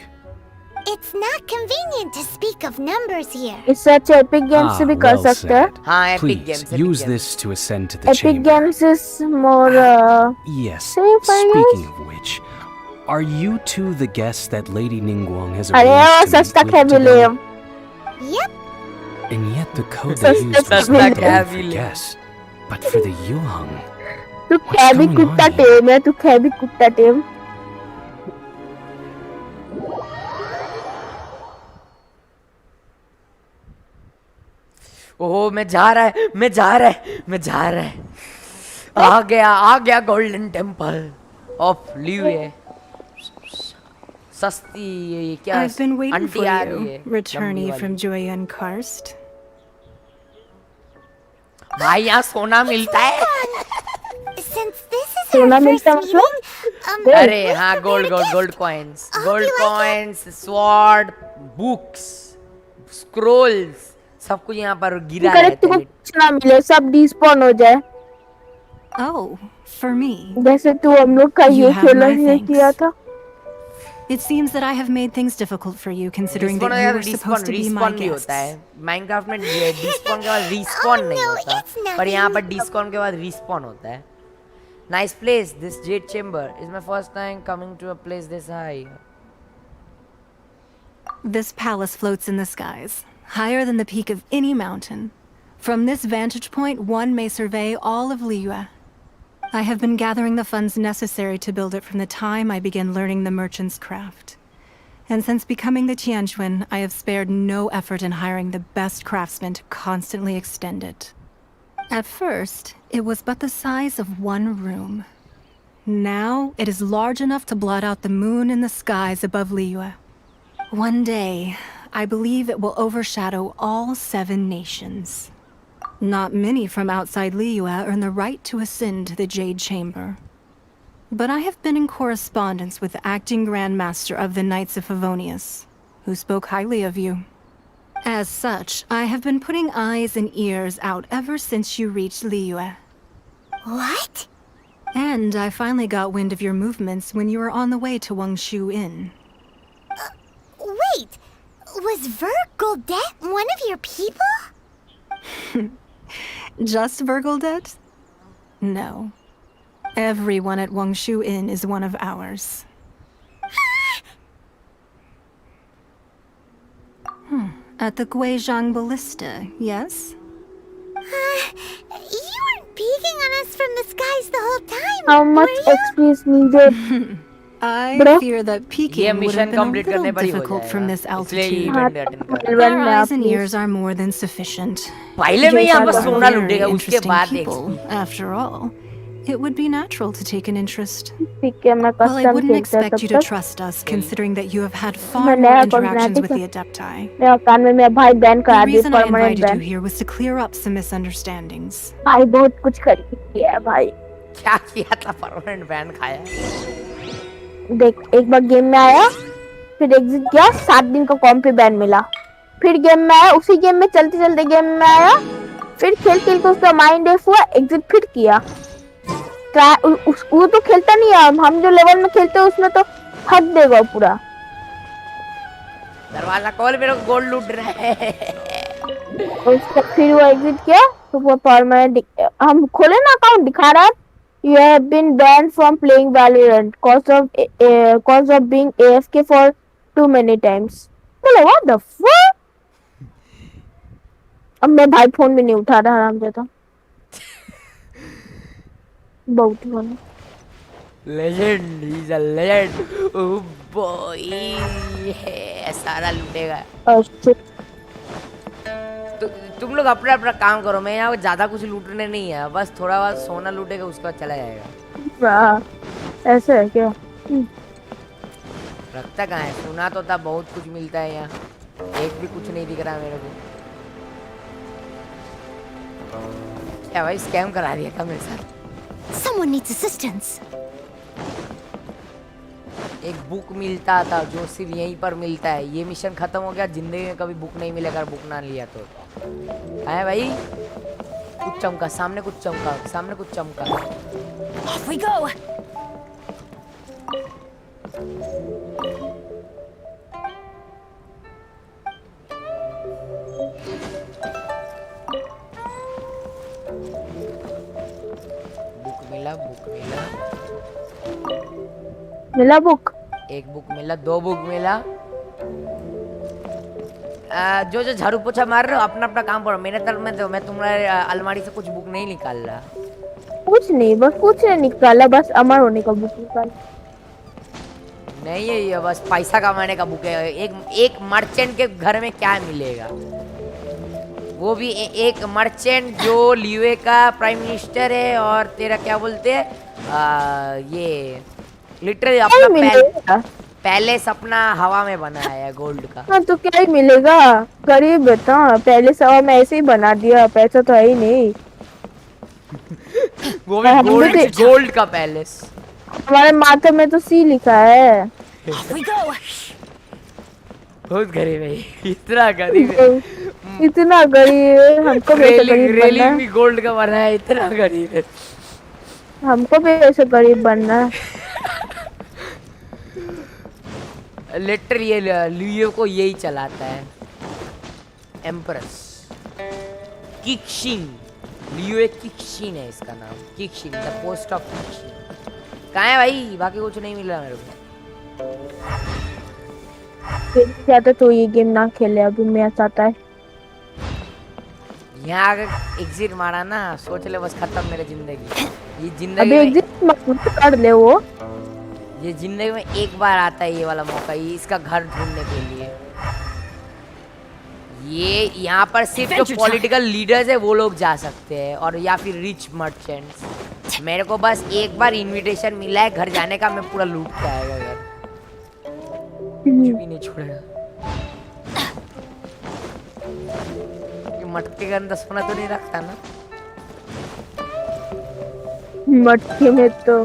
It's not convenient to speak of numbers here. इस सच epic games से भी कर सकते हैं। हाँ, epic Please games. use this to ascend to the Epic chamber. Games is more Yes. safe, I Speaking guess. of which, are you two the guests that Lady Ningguang has अरे वो arranged to सस्ता meet with कैबिले today? Yep. And yet the code they used was Sasta not only for Kavile. guests, but for the Yuhang. तू What's कैबी going कुत्ता on here? टेम है, तू कैबी कुत्ता टेम। ओह मैं जा रहा है। आ गया गोल्डन टेम्पल ऑफ ल्यूए। सस्ती ये क्या? I've been waiting aunty for आ रही you, है, returnee लंबी from वाली। Julian Karst. भाई यहाँ सोना मिलता है। Since this is सोना our first मिलता meeting, अरे हाँ, gold coins, sword, books, scrolls, सब कुछ यहाँ पर गिरा करेक्ट, रहता तुमको है। कुछ ना मिले, सब डिस्पॉन हो जाए। Oh, for me. जैसे तू हम लोग का You ये have खेला my ये thanks. किया था। It seems that I have made things difficult for you, considering Respawn that you यार, were supposed to be my respawn भी guests. होता है। माइनक्राफ्ट में डिस्पॉन के बाद रिस्पॉन Oh, नहीं no, होता, it's nothing. पर यहाँ पर डिस्पॉन के बाद रिस्पॉन होता है। Nice place, this jade chamber is my first time coming to a place this high. This palace floats in the skies, higher than the peak of any mountain. From this vantage point, one may survey all of Liyue. I have been gathering the funds necessary to build it from the time I began learning the merchant's craft. And since becoming the Tianquan, I have spared no effort in hiring the best craftsmen to constantly extend it. At first, it was but the size of one room. Now, it is large enough to blot out the moon in the skies above Liyue. One day, I believe it will overshadow all 7 nations. Not many from outside Liyue earn the right to ascend to the Jade Chamber. But I have been in correspondence with the acting Grand Master of the Knights of Favonius, who spoke highly of you. As such, I have been putting eyes and ears out ever since you reached Liyue. What? And I finally got wind of your movements when you were on the way to Wangshu Inn. Wait, was Vergoldet one of your people? Just Vergoldet? No. Everyone at Wangshu Inn is one of ours. At the Guizhang Ballista, yes? You weren't peeking on us from the skies the whole time, How much were you? XP is needed? I Bro. fear that ये peeking would mission have been a complete करने little पर ही हो difficult from this जाएगा इसलिए altitude. Event attend कर Elven Our में eyes and please. ears are more than sufficient. पहले में यहाँ बस Very सोना Very लूटेगा उसके interesting बाद people, after all. It would be natural to take an interest. ठीक है मैं Well, I कस्टम wouldn't खेलता expect you तब to तक trust us, considering that you have had far मैं more नया interactions with cosmetic the Adepti. मेरा कान में मेरा भाई बैन The करा दिया reason I permanent invited you ban here was to clear up some misunderstandings. भाई बहुत कुछ कर किया है भाई क्या किया था परमानेंट बैन खाया देख एक बार गेम में आया फिर एग्जिट किया 7 दिन का कॉम्प पे बैन मिला फिर गेम में आया उसी गेम में चलते चलते गेम में आया फिर खेल खेल के उसका माइंड ऑफ हुआ एग्जिट फिर किया वो तो खेलता नहीं है हम जो लेवल में खेलते हैं उसमें तो हक देगा पूरा दरवाजा खोल मेरे को गोल्ड लूट रहा है उसका फिर वो एग्जिट किया तो वो परमानेंट हम खोले ना अकाउंट दिखा रहा you have been banned from playing Valorant cause of being AFK for too many times बोले what the fuck अब मैं भाई फोन भी नहीं उठा रहा आराम से तो बहुत fun legend is a legend oh boy है सारा लूटेगा तुम लोग अपना अपना काम करो मैं यहाँ ज्यादा कुछ लूटने नहीं है बस थोड़ा बहुत सोना लूटेगा उसके बाद चला जाएगा ऐसे है क्या रखता कहाँ है सुना तो था बहुत कुछ मिलता है यहाँ एक भी कुछ नहीं दिख रहा मेरे को क्या भाई स्कैम करा दिया था मेरे साथ Someone needs assistance. एक बुक मिलता था जो सिर्फ यहीं पर मिलता है ये मिशन खत्म हो गया जिंदगी में कभी बुक नहीं मिलेगा अगर बुक ना लिया तो है भाई कुछ चमका सामने कुछ चमका Off we go. मिला बुक एक बुक मिला 2 बुक मिला जो झाड़ू पोछा मार रहे हो अपना अपना काम करो मेरे तरफ में तो मैं तुम्हारे अलमारी से कुछ बुक नहीं निकाल रहा कुछ नहीं बस कुछ नहीं निकाला बस अमर होने का बुक निकाल नहीं है ये बस पैसा कमाने का बुक है एक मर्चेंट के घर में क्या मिलेगा वो भी एक मर्चेंट जो लियुए का प्राइम मिनिस्टर है और तेरा क्या बोलते हैं ये लिटरली अपना पैलेस अपना हवा में बनाया है गोल्ड का हाँ तो क्या ही मिलेगा गरीब था पहले सवा में ऐसे ही बना दिया पैसा तो है ही नहीं वो भी गोल्ड का पैलेस हमारे माथे में तो सी लिखा है बहुत गरीब है इतना गरीब है इतना गरीब है हमको भी ऐसे गरीब बनना है भी गोल्ड का बना है इतना गरीब है हमको भी ऐसे गरीब बनना है लिटरली ये लियो को यही चलाता है एम्प्रेस किक्शिन लियो एक किक्शिन है इसका नाम किक्शिन द पोस्ट ऑफ किक्शिन कहाँ है भाई बाकी कुछ नहीं मिल रहा मेरे को ज्यादा तो ये गेम ना खेले अभी मेरा चाहता है यहाँ अगर एग्जिट मारा ना सोच ले बस खत्म मेरी जिंदगी ये अभी जिंदगी एग्जिट मत कर ले वो ये जिंदगी में एक बार आता है ये वाला मौका ये इसका घर ढूंढने के लिए ये यहाँ पर सिर्फ जो पॉलिटिकल लीडर्स है वो लोग जा सकते हैं और या फिर रिच मर्चेंट्स मेरे को बस एक बार इनविटेशन मिला है घर जाने का मैं पूरा लूट के आएगा घर कुछ भी नहीं छोड़ेगा ये मटके के अंदर सोना तो नहीं रखता ना मटके में तो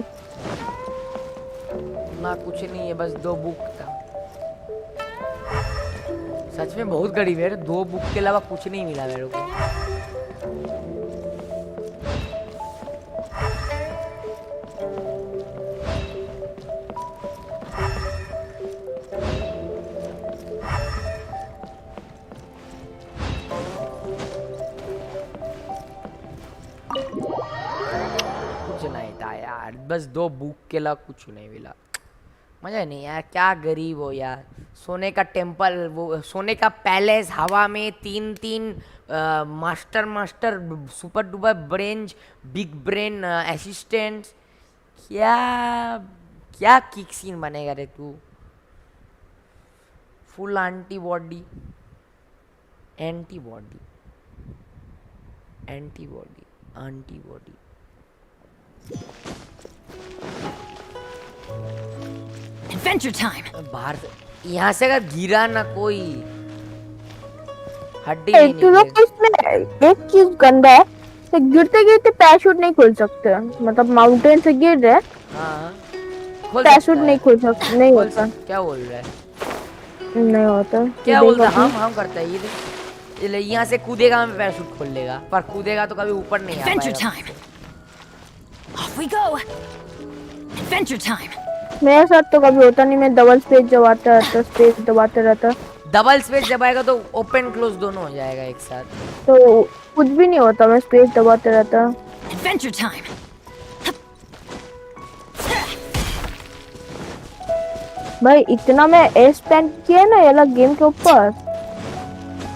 ना कुछ नहीं है बस 2 बुक था सच में बहुत गरीब है, 2 बुक के अलावा कुछ नहीं मिला मेरे को। कुछ नहीं था यार, बस 2 बुक के अलावा कुछ नहीं मिला। मजा नहीं यार, क्या गरीब हो यार। सोने का टेम्पल, वो सोने का पैलेस, हवा में 3 master super duper brain, big brain assistant. क्या क्या किक सीन बनेगा रे तू। Full antibody antibody antibody antibody. Adventure time. बाहर से, यहाँ से अगर गिरा ना कोई हड्डी ए, नहीं तू लोग निकलेगी। इसमें एक चीज गंदा है, तो गिरते गिरते पैराशूट नहीं खुल सकते। मतलब माउंटेन से गिर रहे हाँ खोल पैराशूट सकता नहीं है। खुल सकता, नहीं खोल होता, क्या बोल रहा है, नहीं होता। क्या तू बोल रहा देख है? अभी। हम करता है ये यहाँ से कूदेगा, मैं पैराशूट खोल लेगा, पर कूदेगा तो कभी ऊपर नहीं आ Adventure पाएगा। time. Off we go. Adventure time. मेरे साथ तो कभी होता नहीं, मैं डबल स्पेस दबाते रहता, डबल स्पेस दबाएगा तो ओपन क्लोज दोनों हो जाएगा एक साथ। तो कुछ भी नहीं होता, मैं स्पेस दबाते रहता। Adventure time. भाई इतना मैं एस स्पेंड किया ना ये अलग गेम के ऊपर,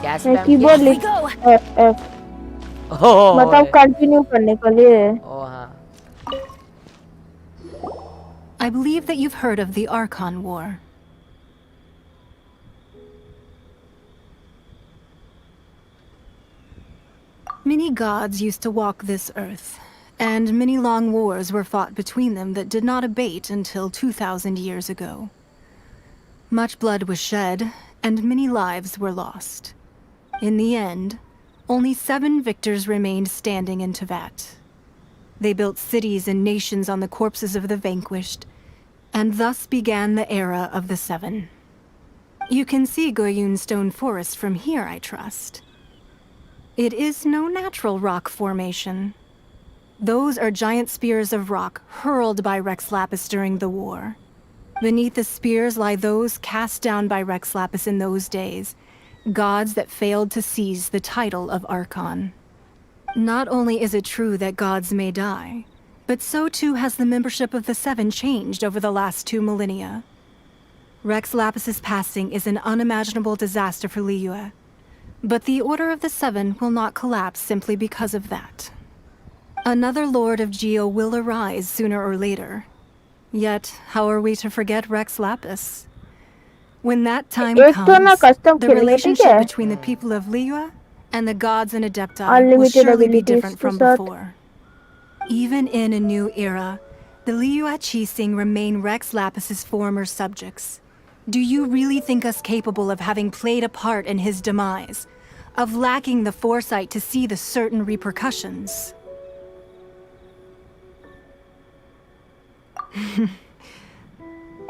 क्या मैं स्पैम कीबोर्ड Off we लिख go. एफ ओह मतलब कंटिन्यू करने के लिए। ओह हाँ। I believe that you've heard of the Archon War. Many gods used to walk this earth, and many long wars were fought between them that did not abate until 2,000 years ago. Much blood was shed, and many lives were lost. In the end, only 7 victors remained standing in Tevat. They built cities and nations on the corpses of the vanquished, and thus began the era of the 7. You can see Goyun Stone Forest from here, I trust. It is no natural rock formation. Those are giant spears of rock hurled by Rex Lapis during the war. Beneath the spears lie those cast down by Rex Lapis in those days, gods that failed to seize the title of Archon. Not only is it true that gods may die, but so too has the membership of the 7 changed over the last 2 millennia. Rex Lapis's passing is an unimaginable disaster for Liyue, but the Order of the 7 will not collapse simply because of that. Another Lord of Geo will arise sooner or later. Yet, how are we to forget Rex Lapis? When that time एक तो ना comes, custom the खेलेंगे, ठीक relationship है? between the people of Liyue and the gods and Adepti will Unlimited surely be abilities different के from साथ। before. Even in a new era, the Liyue Qixing remain Rex Lapis's former subjects. Do you really think us capable of having played a part in his demise? Of lacking the foresight to see the certain repercussions?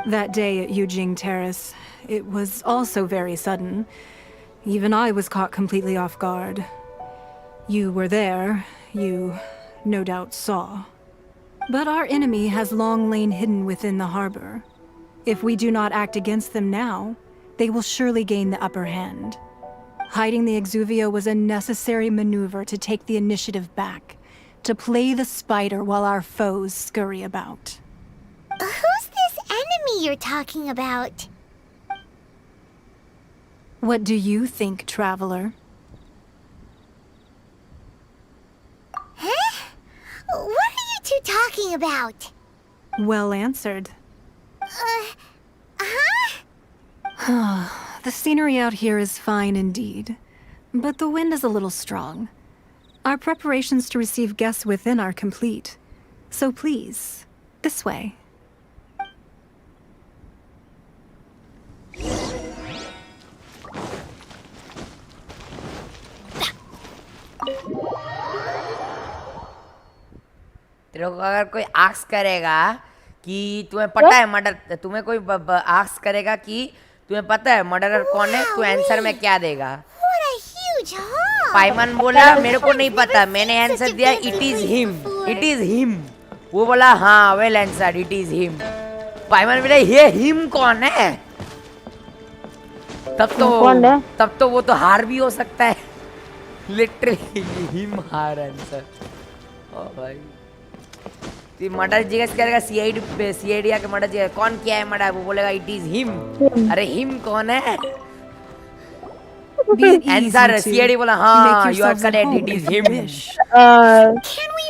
That day at Yujing Terrace, it was also very sudden. Even I was caught completely off guard. You were there, you no doubt saw. But our enemy has long lain hidden within the harbor. If we do not act against them now, they will surely gain the upper hand. Hiding the Exuvio was a necessary maneuver to take the initiative back, to play the spider while our foes scurry about. Who's this enemy you're talking about? What do you think, traveler? Huh? What are you two talking about? Well answered. The scenery out here is fine indeed, but the wind is a little strong. Our preparations to receive guests within are complete, so please, this way. तेरे को अगर कोई ask करेगा कि तुम्हें पता है murder, तुम्हें कोई आस्क करेगा कि तुम्हें पता है मर्डरर कौन है? तू आंसर में क्या देगा? What a huge hall! पाइमन बोला मेरे को नहीं पता, मैंने आंसर दिया it is him, it is him. वो बोला हाँ well answer, it is him. Paimon बोला ये हिम कौन है? तब तो वो तो हार भी हो सकता है। लिटरली हिम हार आंसर। ओ भाई तो मर्डर जिगेस करेगा सीआईडी आके मर्डर जिगेस कौन किया है मर्डर, वो बोलेगा इट इज हिम। अरे हिम कौन है? आंसर सीआईडी बोला हाँ you are correct, it is him.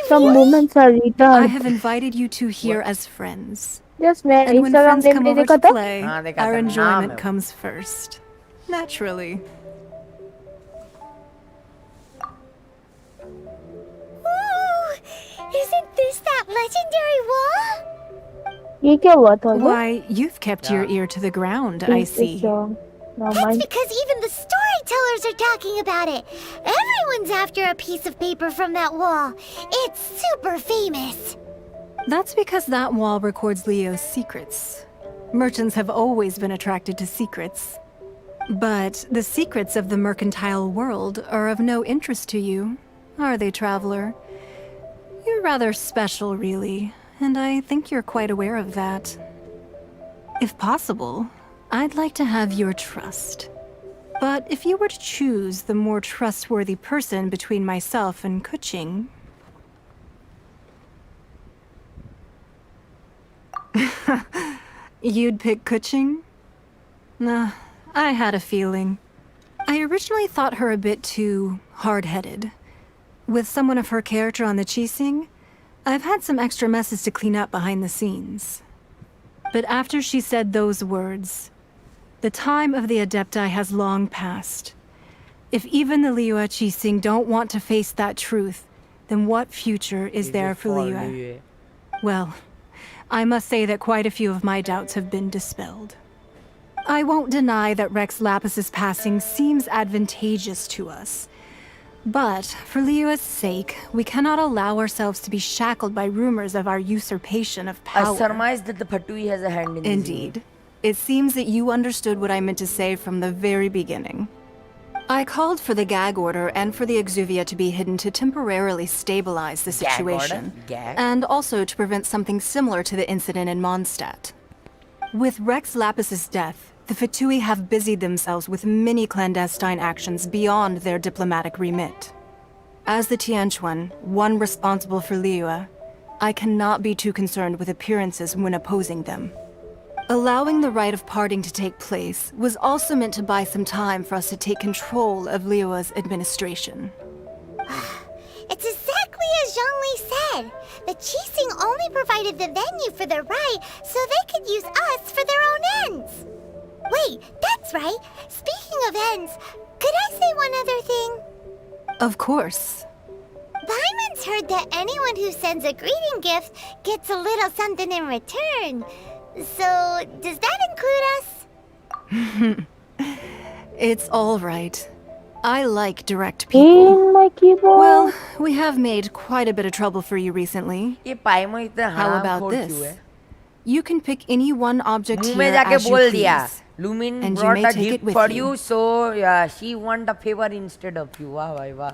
Some moments are retarded. I have invited you two here as friends. Yes, man. And when Instagram friends come पे over देखा to था? play, हाँ, देखा our था, नाम enjoyment है। comes first. Naturally. Ooh, isn't this that legendary wall? ये क्या हुआ था? Why, you've kept your ear to the ground, I see. No, That's mind. because even the storytellers are talking about it. Everyone's after a piece of paper from that wall. It's super famous. That's because that wall records Leo's secrets. Merchants have always been attracted to secrets. But the secrets of the mercantile world are of no interest to you, are they, traveler? You're rather special, really, and I think you're quite aware of that. If possible, I'd like to have your trust. But if you were to choose the more trustworthy person between myself and Kuching... You'd pick Kuching? Nah, I had a feeling. I originally thought her a bit too hard-headed. With someone of her character on the Qixing, I've had some extra messes to clean up behind the scenes. But after she said those words, the time of the Adepti has long passed. If even the Liyue Qixing don't want to face that truth, then what future is there for Liyue? Well, I must say that quite a few of my doubts have been dispelled. I won't deny that Rex Lapis's passing seems advantageous to us. But, for Liyue's sake, we cannot allow ourselves to be shackled by rumors of our usurpation of I power. surmise that the Phatui has a hand in this. Indeed. It seems that you understood what I meant to say from the very beginning. I called for the gag order and for the Exuvia to be hidden to temporarily stabilize the Gag order? situation. Gag? And also to prevent something similar to the incident in Mondstadt. With Rex Lapis's death, the Fatui have busied themselves with many clandestine actions beyond their diplomatic remit. As the Tianquan, one responsible for Liyue, I cannot be too concerned with appearances when opposing them. Allowing the rite of parting to take place was also meant to buy some time for us to take control of Liyue's administration. It's exactly as Zhongli said. The Qixing only provided the venue for the rite so they could use us for their own ends. Wait, that's right. Speaking of ends, could I say one other thing? Of course. Byman's heard that anyone who sends a greeting gift gets a little something in return. So, does that include us? It's all right. I like direct people. In my keyboard. Well, we have made quite a bit of trouble for you recently. ये पाइमो इतना How हराम about खोर क्यों है? this? You can pick any one object मुंह here में जाके as you बोल दिया. please. Lumin And you brought may a take it gift with for you. you, so yeah, she want a favor instead of you. वाह भाई वाह.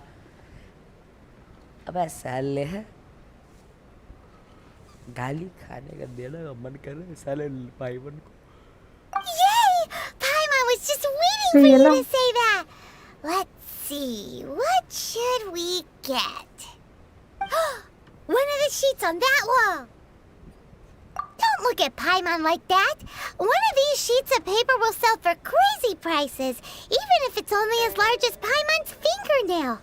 अबे साले है. गाली खाने का देना का मन कर रहा है साले पाइमन को. Yay! Paimon was just waiting So for you you know- to say that. Let's see, what should we get? One of the sheets on that wall. Don't look at Paimon like that. One of these sheets of paper will sell for crazy prices, even if it's only as large as Paimon's fingernail.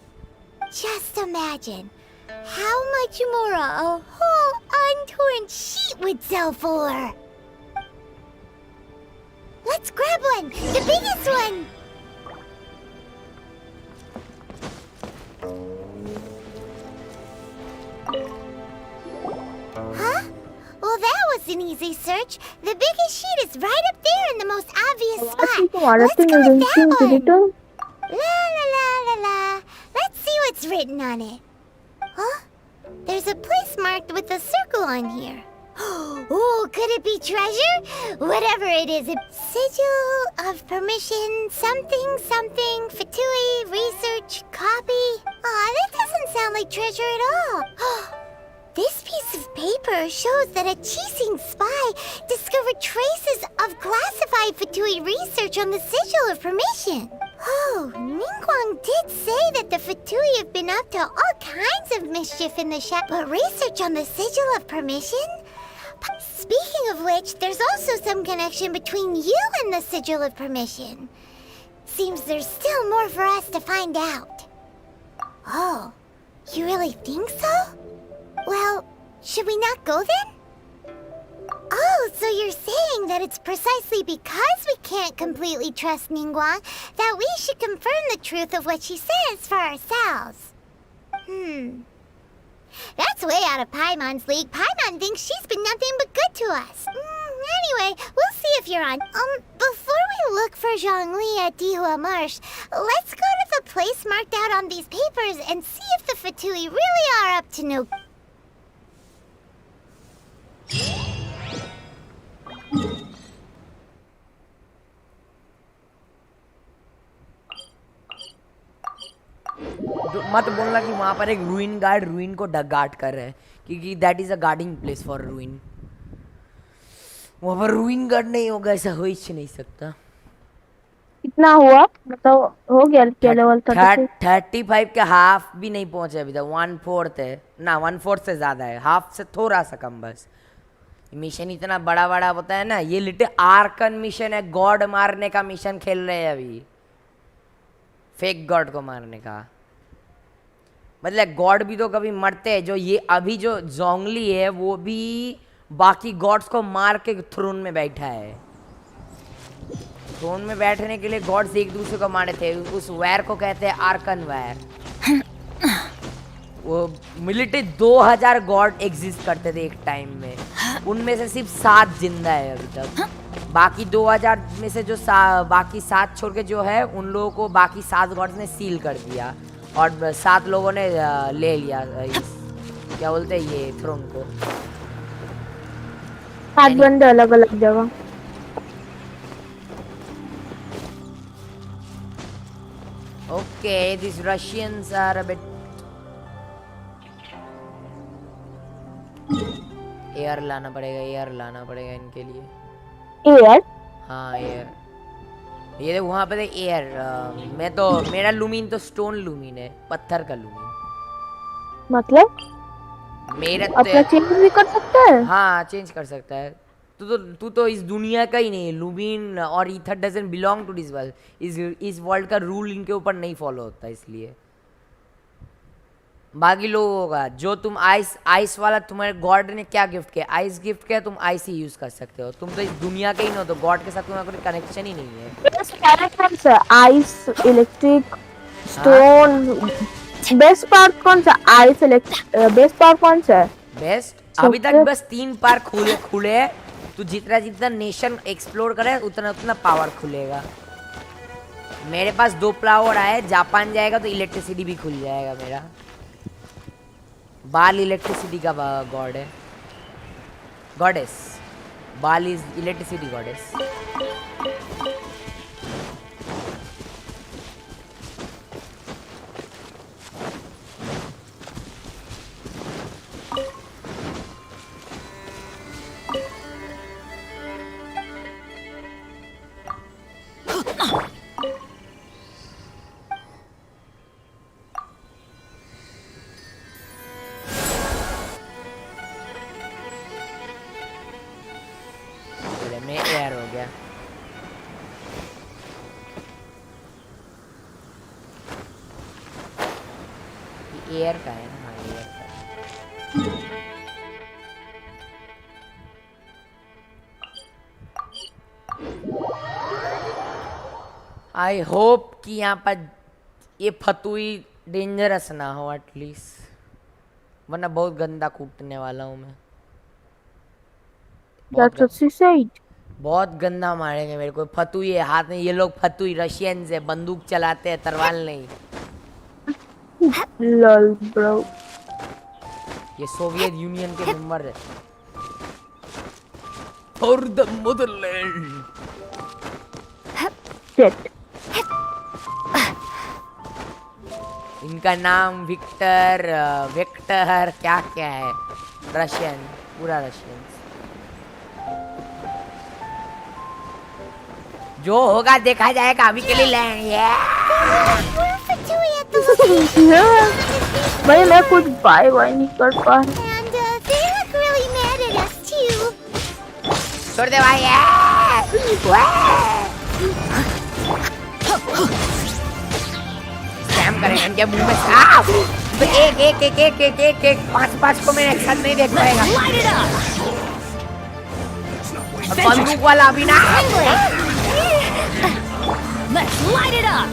Just imagine how much more a whole untorn sheet would sell for. Let's grab one, the biggest one. Huh? Well, that was an easy search. The biggest sheet is right up there in the most obvious spot. Let's go with that one. La la la la la. Let's see what's written on it. Huh? There's a place marked with a circle on here. Oh, could it be treasure? Whatever it is, sigil of permission, something, Fatui, research, copy. Aw, that doesn't sound like treasure at all. This piece of paper shows that a Chising spy discovered traces of classified Fatui research on the sigil of permission. Oh, Ningguang did say that the Fatui have been up to all kinds of mischief in the shadow, but research on the sigil of permission? Speaking of which, there's also some connection between you and the sigil of permission. Seems there's still more for us to find out. Oh, you really think so? Well, should we not go then? Oh, so you're saying that it's precisely because we can't completely trust Ningguang that we should confirm the truth of what she says for ourselves. That's way out of Paimon's league. Paimon thinks she's been nothing but good to us. Anyway, we'll see if you're on. Before we look for Zhongli at Dihua Marsh, let's go to the place marked out on these papers and see if the Fatui really are up to no... मत बोलना कि वहां पर एक रूइन guard रूइन को guard कर रहे हैं, क्योंकि that is a guarding place for ruin. वहां पर रूइन गार्ड नहीं होगा, ऐसा हो ही नहीं सकता. कितना हुआ मतलब? हो गया क्या लेवल 35 के हाफ भी नहीं पहुंचे अभी तक. 1/4 है ना, 1/4 से ज्यादा है, हाफ से थोड़ा सा कम बस. मिशन इतना बड़ा बड़ा होता है ना, ये लिटिल आर्कन मिशन है, गॉड मारने का मिशन खेल रहे हैं अभी, फेक गॉड को मारने का. मतलब गॉड भी तो कभी मरते हैं. जो ये अभी जो जोंगली है वो भी बाकी गॉड्स को मार के थ्रोन में बैठा है. थ्रोन में बैठने के लिए गॉड्स एक दूसरे को मारे थे. उस वैर को कहते हैं आर्कन वैर. वो मिलिट्री 2000 गॉड एग्जिस्ट करते थे एक टाइम में, उनमें से सिर्फ 7 जिंदा है अभी तक. बाकी 2000 में से जो बाकी 7 छोड़ के जो है उन लोगों को बाकी 7 गॉड्स ने सील कर दिया और 7 लोगों ने ले लिया क्या बोलते हैं ये थ्रोन को. 7 बंदे अलग अलग जगह. Okay, this Russians are a bit. Air लाना पड़ेगा इनके लिए. एयर? हाँ एयर. ये देख वहाँ पे देख एयर. मैं तो मेरा लूमिन तो स्टोन लूमिन है, पत्थर का लूमिन. मतलब मेरा अपना चेंज भी कर सकता है? हाँ चेंज कर सकता है. तू तो इस दुनिया का ही नहीं. लूमिन और Aether doesn't belong to this world. इस वर्ल्ड का रूल इनके ऊपर नहीं फॉलो होता, इसलिए. बाकी लोगों का जो तुम आइस वाला तुम्हारे गॉड ने क्या गिफ्ट किया, आइस गिफ्ट किया, तुम आइस ही यूज कर सकते हो. तुम तो इस दुनिया के ही नहीं हो, तो गॉड के साथ तुम्हारा कोई कनेक्शन ही नहीं है. Ice, electric, stone. Best part कौन सा? Ice, electric. बेस्ट पार्ट कौन सा है? बेस्ट अभी तक बस 3 पार खुले हैं. तू जितना नेशन एक्सप्लोर करे उतना पावर खुलेगा. मेरे पास 2 पावर आए. जापान जाएगा तो इलेक्ट्रिसिटी भी खुल जाएगा मेरा. बाल इलेक्ट्रिसिटी का गॉड है, गॉडेस. बाल इज इलेक्ट्रिसिटी गॉडेस. एयर का है ना. हाँ एयर का. आई होप कि यहाँ पर ये फतुई डेंजरस ना हो एटलीस्ट, वरना बहुत गंदा कूटने वाला हूँ मैं. बहुत गंदा मारेंगे मेरे को. फतुई है हाथ में. ये लोग फतुई रशियंस है, बंदूक चलाते हैं, तलवार नहीं. Lol bro. ये सोवियत यूनियन के मेंबर है. for the motherland. Shit. इनका नाम विक्टर क्या क्या है, रशियन, पूरा रशियन। जो होगा देखा जाएगा, अभी के लिए लैंड। भाई मैं कुछ बाय नहीं कर पा रहा। And they look really mad at us too. छोड़ दे भाई। स्कैम करेंगे इनके मुंह में। एक पांच को मैं एक साथ नहीं देख पाएगा। और बंदूक वाला भी ना। Let's light it up!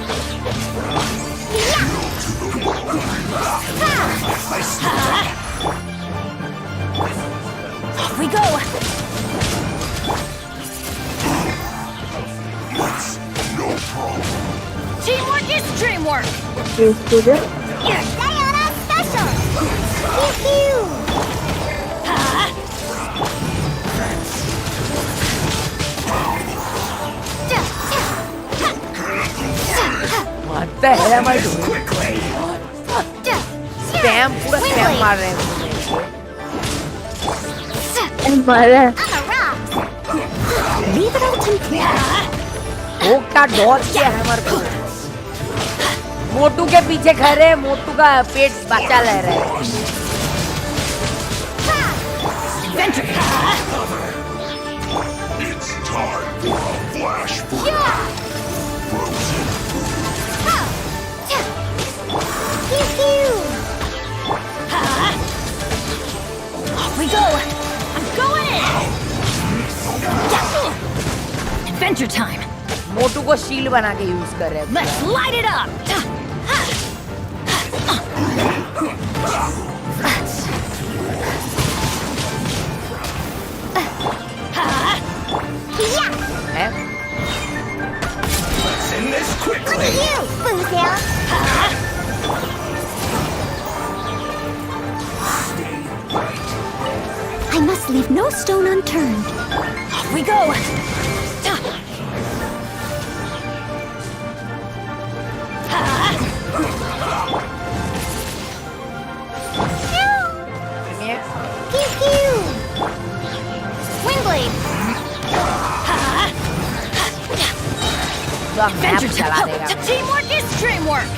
Off we go! Teamwork is dreamwork! Yes, student. Sayonara special. Pew pew. What the hell am I doing? Spam, पूरा spam मार रहे हैं। मारा। I'm a rock. Leave it all to me. वो क्या Dodge किया है हमारे को? मोटू के पीछे खड़े, मोटू का पेट बचा ले रहा है। It's time for a flash break. Pew pew. Off we go! I'm going in! Adventure time! मोटू को शील्ड बना के यूज कर रहे हैं। Let's light it up! हैं? Let's end this Look quickly. at you, Boozle. I must leave no stone unturned. Off we go! Pew pew. Windblade. जो map चला देगा। Teamwork is dreamwork!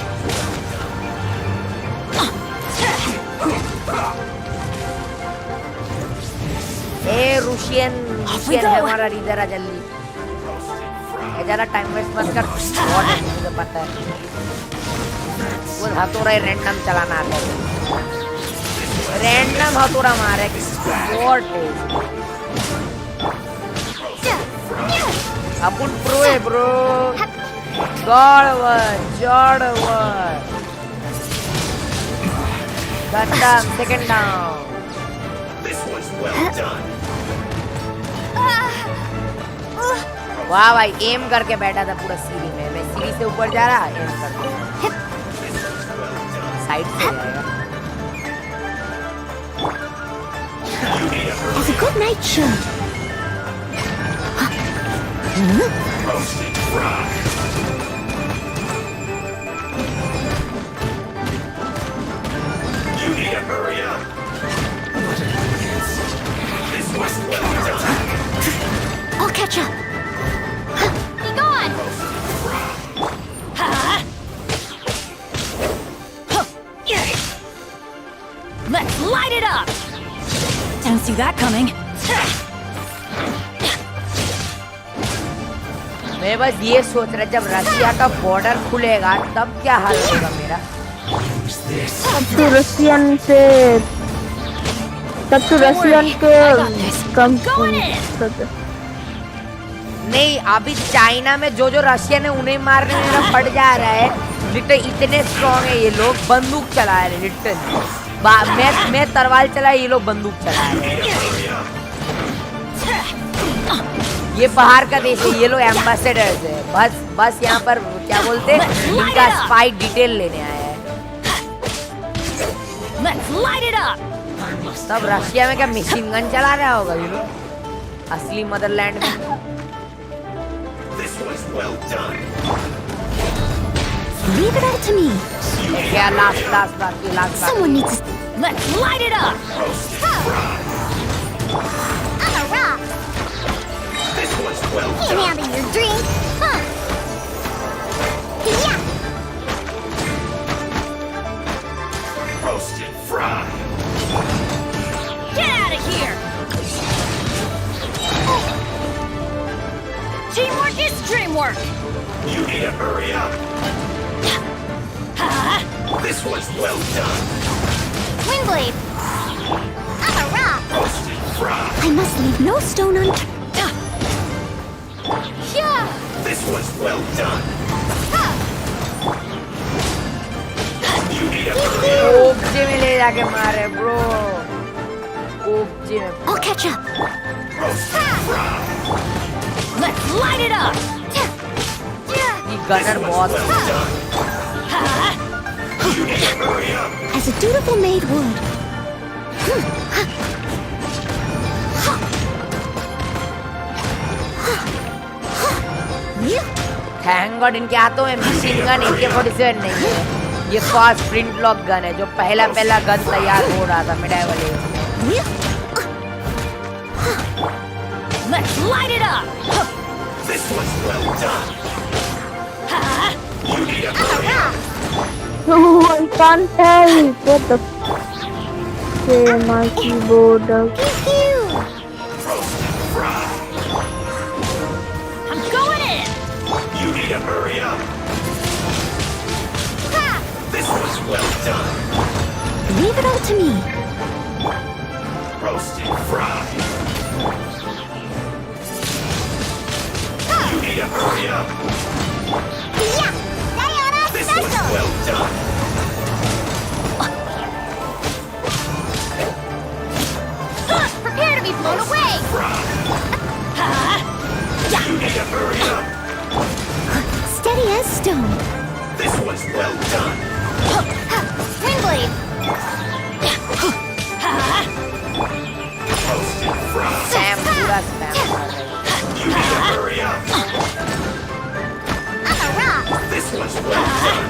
ए रुशियन we है go. हमारा leader, आ जल्दी। ये ज़्यादा टाइम वेस्ट मत कर। बहुत है, मुझे पता है। वो हथौड़ा ही रैंडम चलाना आता है। रैंडम हथौड़ा मारे। बहुत अपन प्रो है ब्रो। जॉर्डवर खत्म। Second down. This was well done. वाह भाई, एम करके बैठा था पूरा सीढ़ी में। मैं सीढ़ी से ऊपर जा रहा, एम करके साइड से जाएगा। It's a good night show. Roasted frog. You need to hurry up. This was well done. I'll catch up. Be gone. Let's light it up! Didn't see that coming. मैं बस ये सोच रहा, जब Russia का border खुलेगा तब क्या हाल होगा मेरा। तब तो रशियन के कम नहीं, अभी चाइना में जो रशियन है उन्हें मारने में मेरा फट जा रहा है। लिटरली इतने स्ट्रॉन्ग है ये लोग, बंदूक चला रहे लिटरली। मैं तलवार चला, ये लोग बंदूक चला रहे हैं। ये बाहर का देश है, ये लोग एम्बेसडर्स है। बस यहाँ पर क्या बोलते हैं, इनका स्पाई डिटेल लेने आया है। Let's light it up! तब रशिया में क्या मशीन गन चला रहा होगा ये लोग। असली मदरलैंड में This was well done. Leave it all to me. क्या लास्ट बाकी Someone needs to... Let's light it up! I'm a rock. This was well Can't done. handle your drink. Huh. Yeah. Roasted fried. Get out of here! Teamwork is dreamwork! You need to hurry up. This was well done. Windblade. I'm a rock. Roasted fried. I must leave no stone unturned. Yeah. This was well done. You need to hurry up. ओपजे में ले जाके मारे bro ओपजे में I'll catch up. Roasted fried. Let's light it up! ये gunner बहुत Well done. You need to hurry up. As a dutiful maid would. Thank God इनके हाथों में मशीन गन AK-47 नहीं है ये फास्ट प्रिंट लॉक गन है जो पहला गन तैयार हो रहा था मिडाइवल एज में Let's light it up! This was well done. You need to hurry up. No, I can't help. What the okay, my keyboard. Roasted fried. I'm going in! You need to hurry up. This was well done. Leave it all to me. Roasted fried. You need to hurry up. Yeah. Sayonara This was special. well done. Prepare to be blown away. Fried. You need to hurry up. Steady as stone. This was well done. Windblade. Roasted fried. Spam पूरा spam कर रहे हैं You need to hurry up. I'm a rock. This was well done.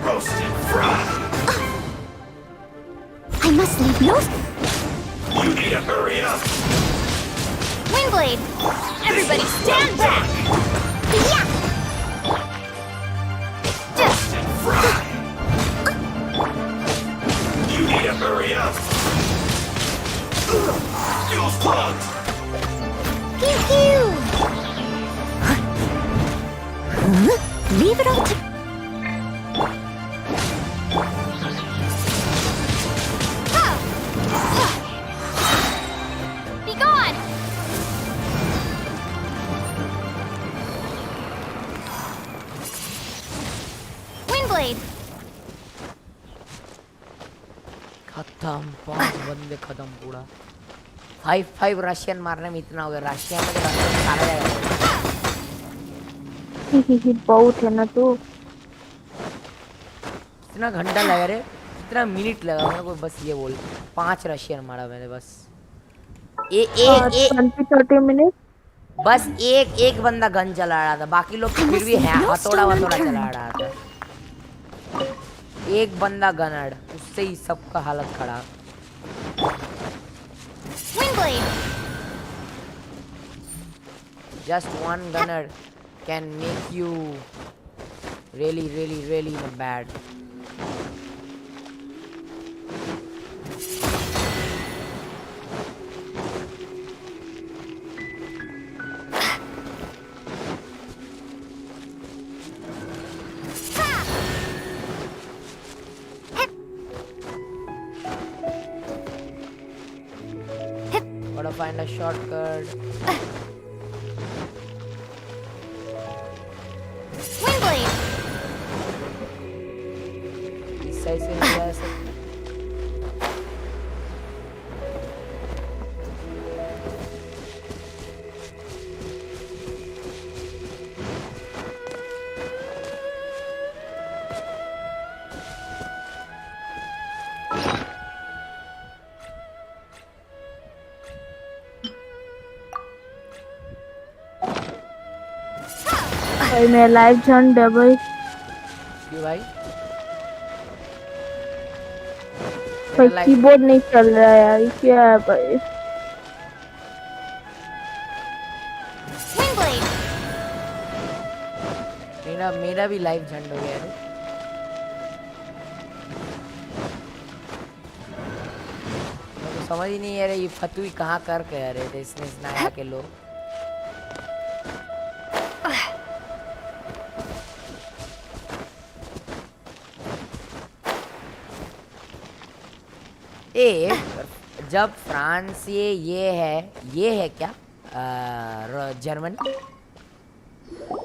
Roasted fried. I must leave no... You need to hurry up. Windblade. Everybody stand back. Yeah. Roasted fried. You need to hurry up. Fuse plugs. Pew pew. Leave it all to... Be gone. Windblade. खत्म 5 बंदे खत्म पूरा 5 Russian मारने में इतना हो गया Russia में तो रशियन सारा जाएगा बहुत है ना तू कितना घंटा लगा रे कितना मिनट लगा मेरे को बस ये बोल 5 रशियन मारा मैंने बस एक 20-30 मिनट बस एक बंदा गन चला रहा था बाकी लोग फिर भी है हथौड़ा चला रहा था एक बंदा गनर उससे ही सबका हालत खराब Windblade. just one gunner can make you really bad gotta find a shortcut Windblade. इस साइड से नहीं जा सकते भाई मेरा लाइव झंड है भाई। क्यों भाई? भाई मेरा कीबोर्ड नहीं चल रहा है यार, क्या है भाई? Swing blade. मेरा भी लाइव झंड हो गया है। मेरे को समझ ही नहीं आ रहा ये फतुई कहाँ कर के आ रहे थे इसने स्नाया के लोग। जब फ्रांस ये है क्या जर्मनी?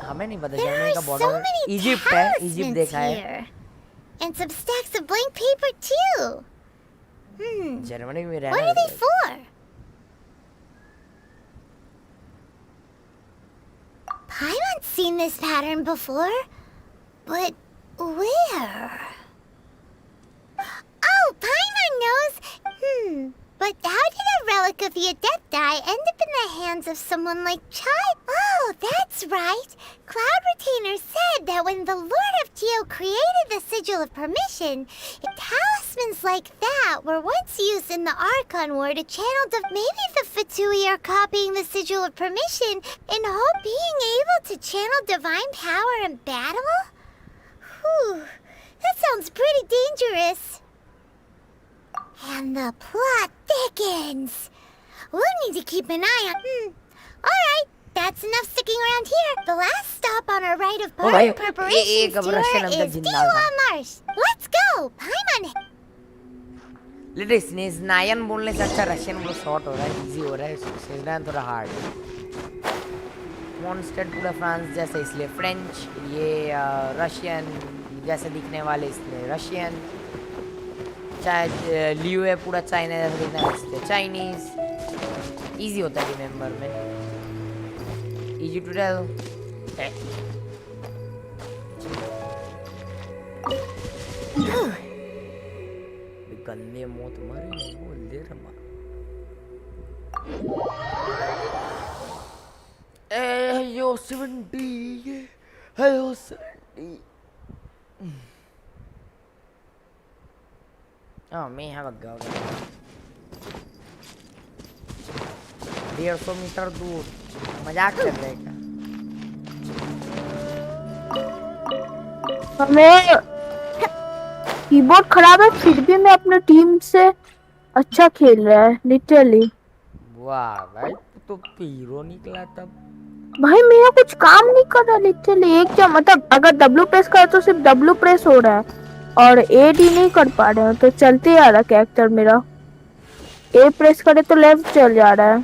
हमें नहीं पता There जर्मनी are का so बॉर्डर many इजिप्ट है, इजिप्ट talismans देखा है। here. And some stacks of blank paper too. Germany में What रहना are they for? Paimon's seen this pattern before, but where? Oh, Paimon knows. But how did a relic of the Adepti end up in the hands of someone like Chai? Oh, that's right. Cloud Retainer said that when the Lord of Geo created the Sigil of Permission, talismans like that were once used in the Archon War to channel maybe the Fatui are copying the Sigil of Permission in hope being able to channel divine power in battle? Whew, that sounds pretty dangerous. And the plot thickens. We'll need to keep an eye on. Alright, that's enough sticking around here. The last stop on our rite of party preparations tour is Diwa Marsh. Let's go! Paimon! Literally स्नेजनायन बोलने से अच्छा Russian वो short हो रहा है, easy हो रहा है। स्नेजनायन थोड़ा हार्ड है। मॉन्स्टर पूरा फ्रांस जैसे इसलिए फ्रेंच, ये रशियन जैसे दिखने वाले इसलिए रशियन, चाहे लियो है पूरा चाइना जैसा दिखना है इसलिए चाइनीज। इजी होता है रिमेंबर में, इजी टू टेल। गंदे मुंह तुम्हारे बोल दे रमा। Hello 70, hello 70। Oh, may have a go. 150 metre दूर मजाक कर रहे हैं क्या? हमें कीबोर्ड खराब है फिर भी मैं अपने टीम से अच्छा खेल रहा है लिटरली। वाह भाई तो हीरो निकला तब। भाई मेरा कुछ काम नहीं कर रहा लिटरली। एक क्या मतलब अगर W प्रेस करे तो सिर्फ W प्रेस हो रहा है और A D नहीं कर पा रहे हो तो चलते आ रहा कैरेक्टर मेरा। A प्रेस करे तो लेफ्ट चल जा रहा है,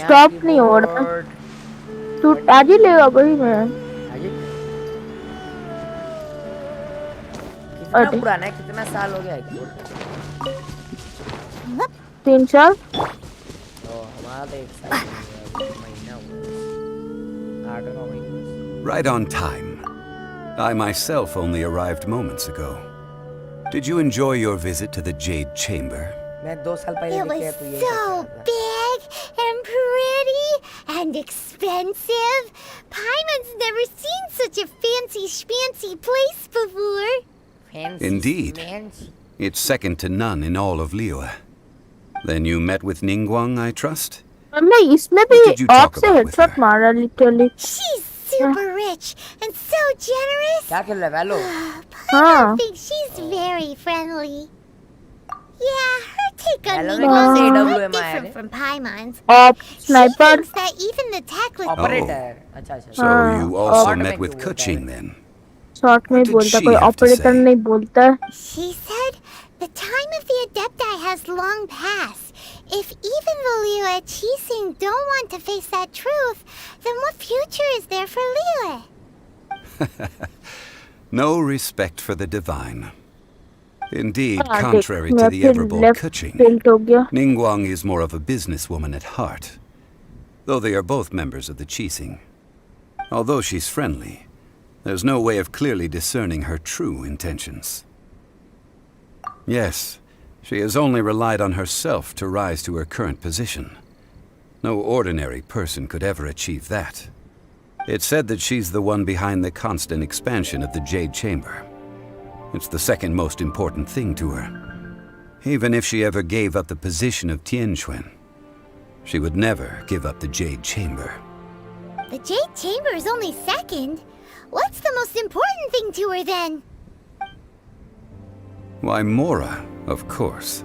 स्टॉप नहीं हो रहा। तू आज ही लेगा भाई मैं। कितना पुराना है, कितना साल हो गया है कीबोर्ड? 3 साल। हमारा तो 1 साल महीना हुआ। 8 महीने। Right on time. I myself only arrived moments ago. Did you enjoy your visit to the Jade Chamber? मैं 2 साल पहले It लेके आया was तो ये so big and pretty and expensive. Paimon's never seen such a fancy place before. Fancy Indeed. fancy. It's second to none in all of Liyue. Then you met with Ningguang, I trust? मैं इसमें भी What did you of talk से about with headshot her? मारा literally. She's super rich and so generous. क्या खेल रहा है वैलो? I think she's very friendly. Yeah, her take on Valorant Ningguang's से is AWM quite आया different है। from Paimon's. Of She sniper. thinks that even the tactless operator. अच्छा अच्छा। So you also Short met में with क्यों बोलता Kuching है? then? Short में What did बोलता, she कोई have to ऑपरेटर say? नहीं बोलता। She said the time of the Adepti has long passed. If even the Liyue Qixing don't want to face that truth, then what future is there for Liyue? No respect for the divine. Indeed, हाँ, contrary देख, to मैं the फिर ever-bold left Kuching, tilt हो गया। Ningguang is more of a businesswoman at heart, though they are both members of the Qixing. Although she's friendly, there's no way of clearly discerning her true intentions. Yes, she has only relied on herself to rise to her current position. No ordinary person could ever achieve that. It's said that she's the one behind the constant expansion of the Jade Chamber. It's the second most important thing to her. Even if she ever gave up the position of Tianquan, she would never give up the Jade Chamber. The Jade Chamber is only second. What's the most important thing to her then? Why, Mora, of course.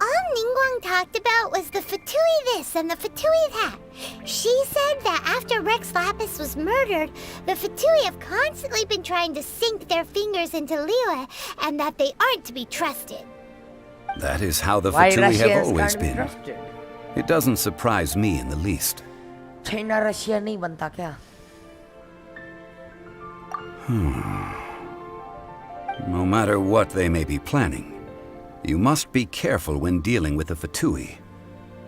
All Ningguang talked about was the Fatui this and the Fatui that. She said that after Rex Lapis was murdered, the Fatui have constantly been trying to sink their fingers into Liyue, and that they aren't to be trusted. That is how the Why Fatui have Russians always can't be been. trusted? It doesn't surprise me in the least. China Russia नहीं बनता क्या? No matter what they may be planning, you must be careful when dealing with the Fatui.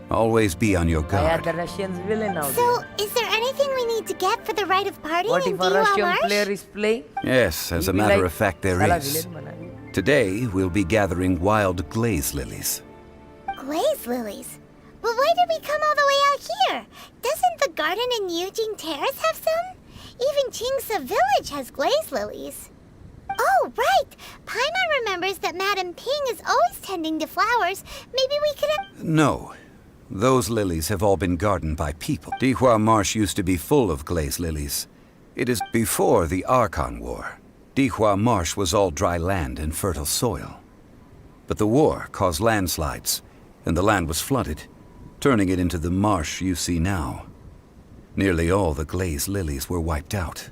Always be on your Yeah, guard. the Russians villain out So, is there anything we need to get for the rite of parting What in if a Diwa Russian Marsh? player is playing? Yes, as a He'll be matter like, of fact, there "Sala is. villain bana diya." Today, we'll be gathering wild glaze lilies. Glaze lilies? But why did we come all the way out here? Doesn't the garden in Yujing Terrace have some? Even Qingsa Village has glaze lilies. Oh, right! Paimon remembers that Madame Ping is always tending to flowers. Maybe we could have... No, those lilies have all been gardened by people. Dihua Marsh used to be full of glaze lilies. It is before the Archon War. Dihua Marsh was all dry land and fertile soil. But the war caused landslides, and the land was flooded, turning it into the marsh you see now. Nearly all the glaze lilies were wiped out.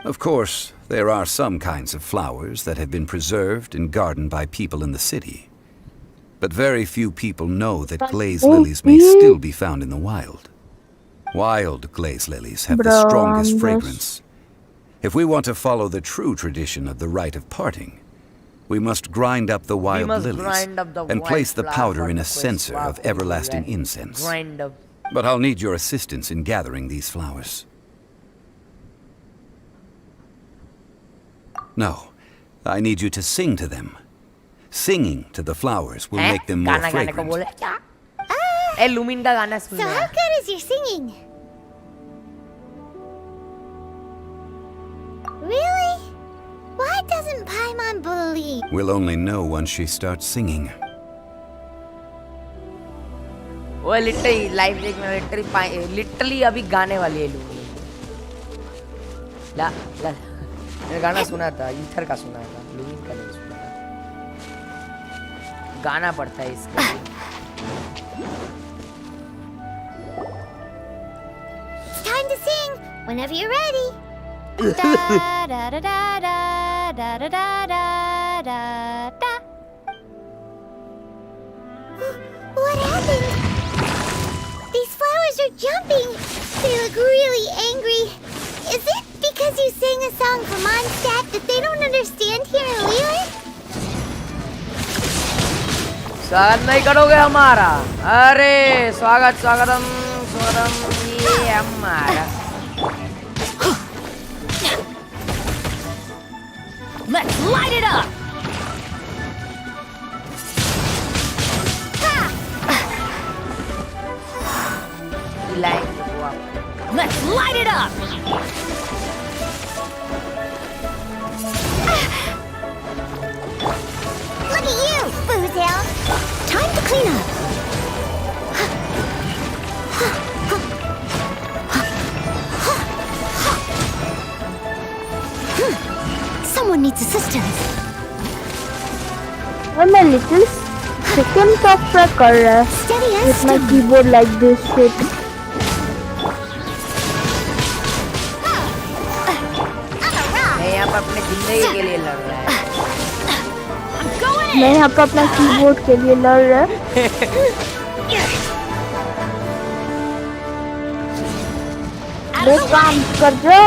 Of course, there are some kinds of flowers that have been preserved and gardened by people in the city. But very few people know that glaze lilies may still be found in the wild. Wild glaze lilies have the strongest fragrance. If we want to follow the true tradition of the rite of parting, we must grind up the wild lilies and place the powder in a censer of everlasting incense. Grind up. But I'll need your assistance in gathering these flowers. No, I need you to sing to them. Singing to the flowers will make them more गाना गाने को fragrant. बोले क्या? ए lumen का गाना So सुनना how है. good is your singing? Really? Why doesn't Paimon believe? We'll only know once she starts singing. वो लिटरली लाइव देख में लिटरली अभी गाने वाली है लुमिन. ला ला मैंने गाना सुना था, ईथर का सुना था, लुमिन का नहीं सुना था. गाना पड़ता है इसका. It's time to sing. Whenever you're ready. Da da da da da da da da da da da. What happened? These flowers are jumping. They look really angry. Is it because you sang a song for Mondstadt that they don't understand here in Liyue? स्वागत नहीं करोगे हमारा? अरे स्वागतम ये हमारा. Let's light it up! Let's light it up! Look at you, Boozle. Time to clean up. Someone needs assistance. I'm a little second software कर रहा है Steady as with my stone. keyboard like this shit. I'm a rock. मैं यहाँ पर अपने जिंदगी के लिए लड़ रहा है. मैं यहाँ पर अपना कीबोर्ड के लिए लड़ रहा है. वो काम कर जा.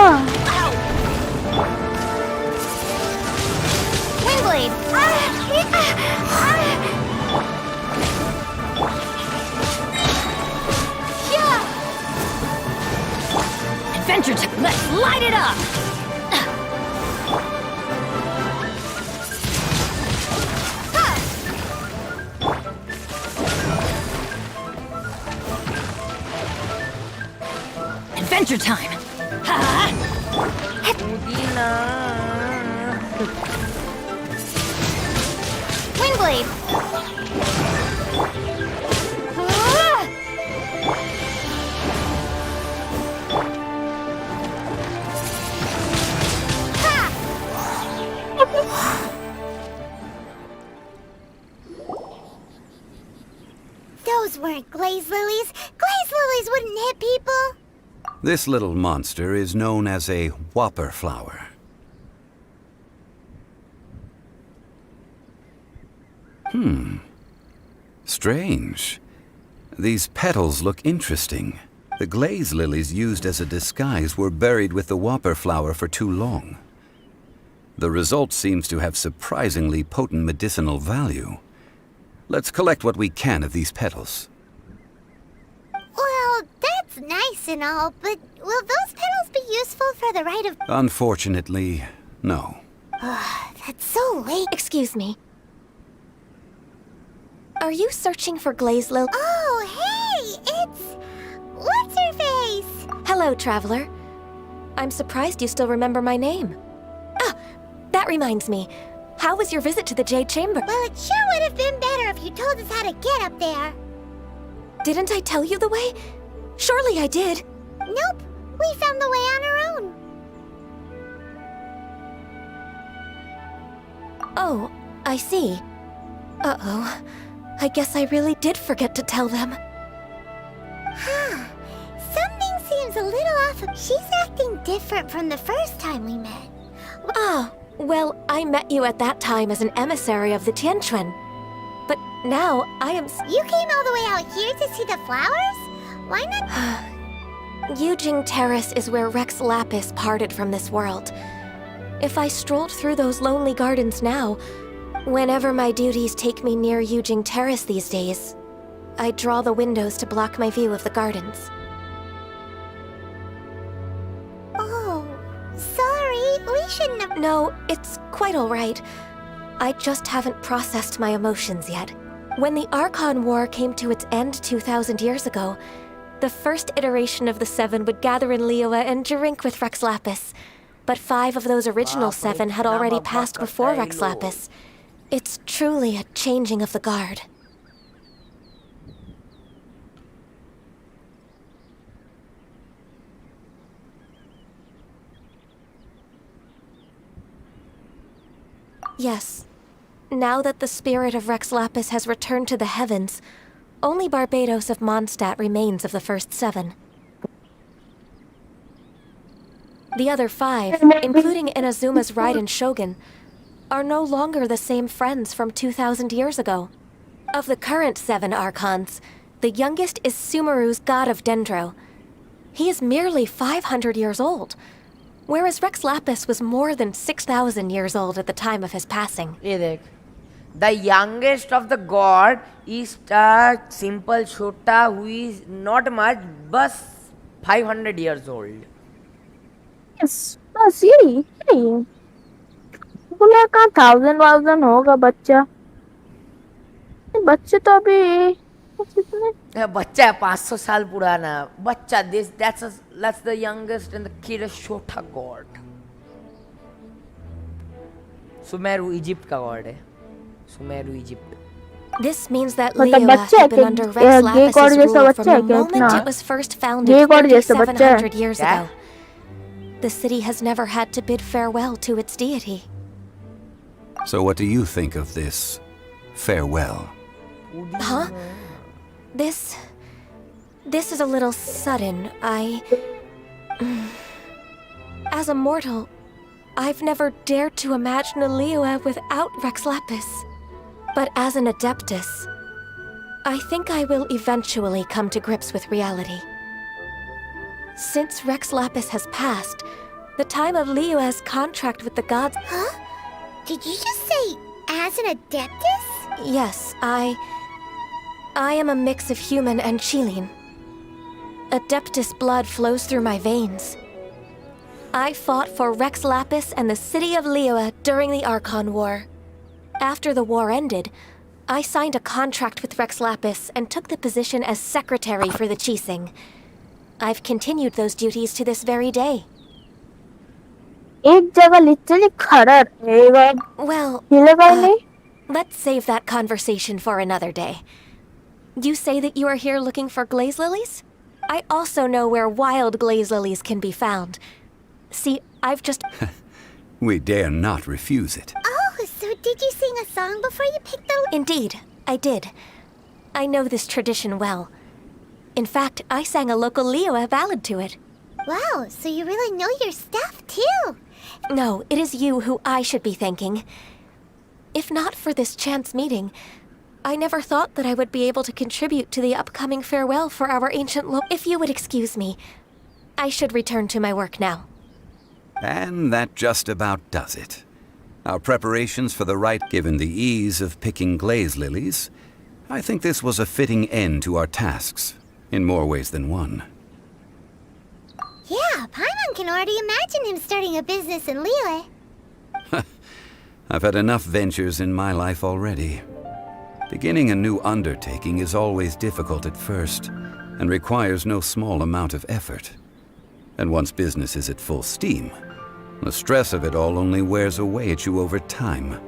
Windblade. Adventure time! Let's light it up! Adventure time! Udina. Windblade! Those weren't glaze lilies. Glaze lilies wouldn't hit people. This little monster is known as a whopper flower. Strange. These petals look interesting. The glaze lilies used as a disguise were buried with the whopper flower for too long. The result seems to have surprisingly potent medicinal value. Let's collect what we can of these petals. Well, that's nice and all, but will those petals be useful for the rite of... Unfortunately, no. That's so late. Excuse me. Are you searching for glaze lily? Oh, hey! It's... What's-her-face? Hello, traveler. I'm surprised you still remember my name. Ah, that reminds me. How was your visit to the Jade Chamber? Well, it sure would have been better if you told us how to get up there. Didn't I tell you the way? Surely I did. Nope. We found the way on our own. Oh, I see. Uh-oh. I guess I really did forget to tell them. Huh. Something seems a little off. She's acting different from the first time we met. Ah, well, I met you at that time as an emissary of the Tianquan. But now I am... You came all the way out here to see the flowers? Why not? Yujing Terrace is where Rex Lapis parted from this world. If I strolled through those lonely gardens now, whenever my duties take me near Yujing Terrace these days, I draw the windows to block my view of the gardens. Oh, sorry. We shouldn't have... No, it's quite all right. I just haven't processed my emotions yet. When the Archon War came to its end 2,000 years ago, the first iteration of the Seven would gather in Liyue and drink with Rex Lapis. But 5 of those original 7 had already passed before Rex Lapis. It's truly a changing of the guard. Yes. Now that the spirit of Rex Lapis has returned to the heavens, only Barbados of Mondstadt remains of the first 7. The other 5, including Inazuma's Raiden Shogun, are no longer the same friends from 2,000 years ago. Of the current 7 Archons, the youngest is Sumeru's god of Dendro. He is merely 500 years old, whereas Rex Lapis was more than 6,000 years old at the time of his passing. ये देख, the youngest of the god is a simple Shota who is not much, but 500 years old. Yes, बस यही बोला कहाँ 1,000 होगा बच्चा बच्चे तो अभी बच्चा है 500 साल पुराना बच्चा that's the youngest and the kid is Shota god. Sumeru Egypt का god है Sumeru Egypt. This means that Liyue had been under Rex Lapis's rule from the moment it was first founded 3,700 years ago. The city has never had to bid farewell to its deity. So what do you think of this farewell? Huh? This is a little sudden. As a mortal, I've never dared to imagine a Liyue without Rex Lapis. But as an Adeptus, I think I will eventually come to grips with reality. Since Rex Lapis has passed, the time of Liyue's contract with the gods... Huh? Did you just say, as an Adeptus? Yes, I am a mix of human and Qilin. Adeptus blood flows through my veins. I fought for Rex Lapis and the city of Liyue during the Archon War. After the war ended, I signed a contract with Rex Lapis and took the position as secretary for the Qixing. I've continued those duties to this very day. एक जगह literally खड़ा रहेगा Well, हिलेगा ही नहीं let's save that conversation for another day. You say that you are here looking for glaze lilies? I also know where wild glaze lilies can be found. See, I've just... We dare not refuse it. Oh, so did you sing a song before you picked the... Indeed, I did. I know this tradition well. In fact, I sang a local Liyue ballad to it. Wow, so you really know your stuff, too. No, it is you who I should be thanking. If not for this chance meeting, I never thought that I would be able to contribute to the upcoming farewell for our ancient If you would excuse me, I should return to my work now. And that just about does it. Our preparations for the rite, given the ease of picking glaze lilies, I think this was a fitting end to our tasks, in more ways than one. Yeah, Paimon can already imagine him starting a business in Liyue. I've had enough ventures in my life already. Beginning a new undertaking is always difficult at first, and requires no small amount of effort. And once business is at full steam, the stress of it all only wears away at you over time.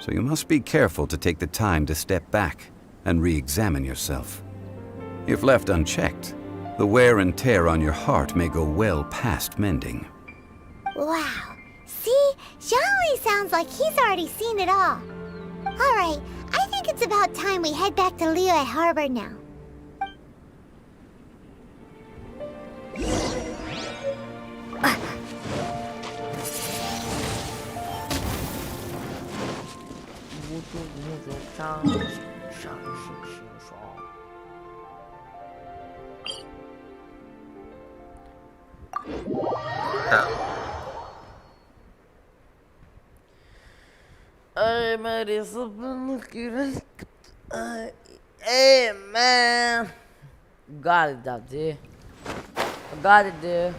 So you must be careful to take the time to step back and re-examine yourself. If left unchecked, the wear and tear on your heart may go well past mending. Wow. See? Zhongli sounds like he's already seen it all. Alright, I think it's about time we head back to Liyue Harbor now. Hey man, got it up there. I got it there.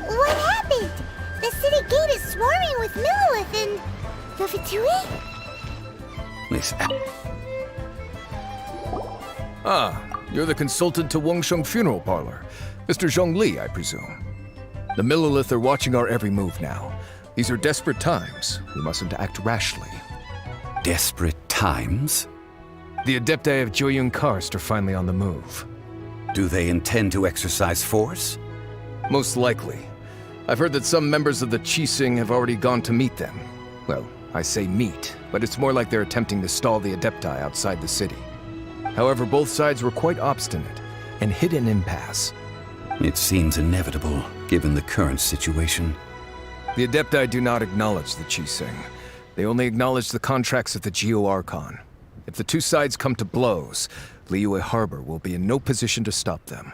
What happened? The city gate is swarming with Millilith and... the Fatui? Listen. Ah, you're the consultant to Wangsheng Funeral Parlor. Mr. Zhongli, I presume. The Millilith are watching our every move now. These are desperate times. We mustn't act rashly. Desperate times? The Adepti of Joyun Karst are finally on the move. Do they intend to exercise force? Most likely. I've heard that some members of the Qixing have already gone to meet them. Well, I say meet, but it's more like they're attempting to stall the Adepti outside the city. However, both sides were quite obstinate and hit an impasse. It seems inevitable, given the current situation. The Adepti do not acknowledge the Qixing. They only acknowledge the contracts of the Geo-Archon. If the two sides come to blows, Liyue Harbor will be in no position to stop them.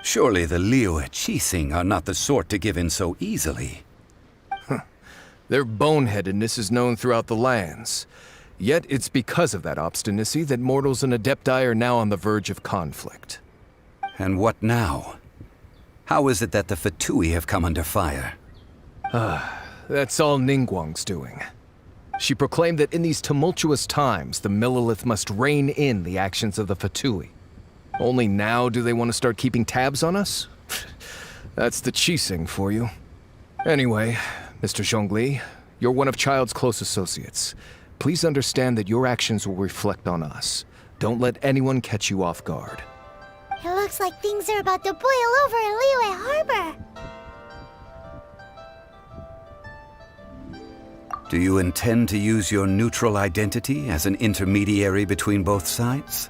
Surely the Liyue Qixing are not the sort to give in so easily. Their boneheadedness is known throughout the lands. Yet it's because of that obstinacy that mortals and Adepti are now on the verge of conflict. And what now? How is it that the Fatui have come under fire? That's all Ningguang's doing. She proclaimed that in these tumultuous times, the Millilith must rein in the actions of the Fatui. Only now do they want to start keeping tabs on us? That's the Qixing for you. Anyway, Mr. Zhongli, you're one of Child's close associates. Please understand that your actions will reflect on us. Don't let anyone catch you off guard. It looks like things are about to boil over in Liyue Harbor. Do you intend to use your neutral identity as an intermediary between both sides?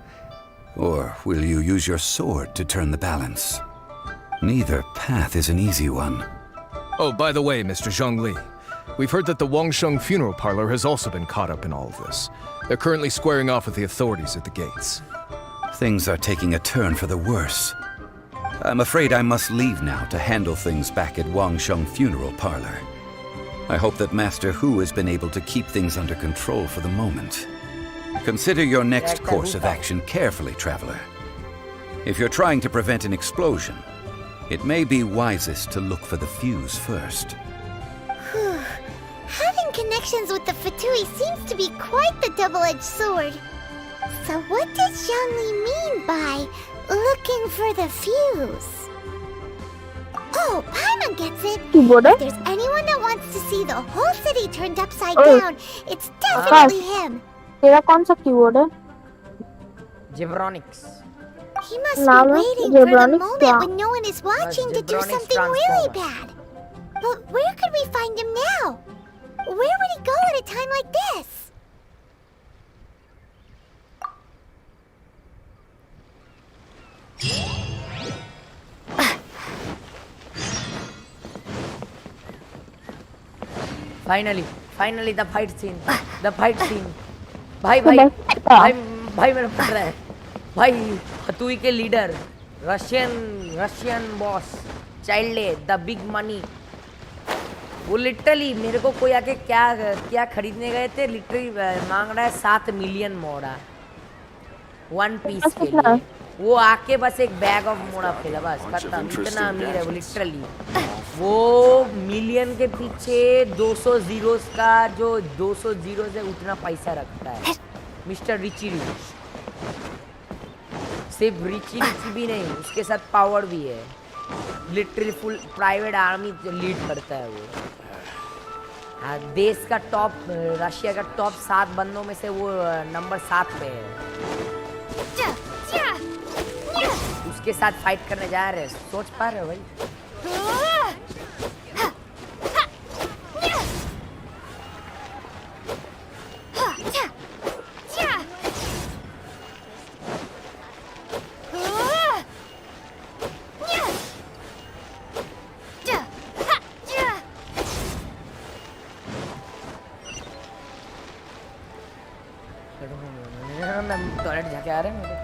Or will you use your sword to turn the balance? Neither path is an easy one. Oh, by the way, Mr. Zhongli, we've heard that the Wangsheng Funeral Parlor has also been caught up in all of this. They're currently squaring off with the authorities at the gates. Things are taking a turn for the worse. I'm afraid I must leave now to handle things back at Wangsheng Funeral Parlor. I hope that Master Hu has been able to keep things under control for the moment. Consider your next course of action carefully, traveler. If you're trying to prevent an explosion, it may be wisest to look for the fuse first. Having connections with the Fatui seems to be quite the double-edged sword. So what does Zhongli mean by looking for the fuse? Oh, Paimon gets it. If there's anyone that wants to see the whole city turned upside down, it's definitely him. तेरा कौन सा keyword है? Gibronics. He must be waiting for the moment when no one is watching to do Gibronics something really Transformers. bad. But where could we find him now? Where would he go at a time like this? Finally the fight scene. भाई मेरा पड़ रहा है भाई। हतुई के leader Russian boss child the big money, वो literally मेरे को कोई आके क्या खरीदने गए थे, लिटरली मांग रहा है 7 मिलियन मोड़ा 1 पीस के लिए। वो आके बस एक बैग ऑफ मोड़ा फेला बस, खत्म। इतना अमीर है वो लिटरली। वो मिलियन के पीछे 200 जीरोस का, जो 200 जीरोस है उतना पैसा रखता है मिस्टर रिची रिच। सिर्फ रिची भी नहीं, उसके साथ पावर भी है। Literally full private army lead करता है वो। हाँ, देश का टॉप, रशिया का टॉप 7 बंदों में से वो नंबर 7 पे है। उसके साथ फाइट करने जा रहे हैं, सोच पा रहे हो भाई? टॉयलेट जाके आ रहे हैं मेरे।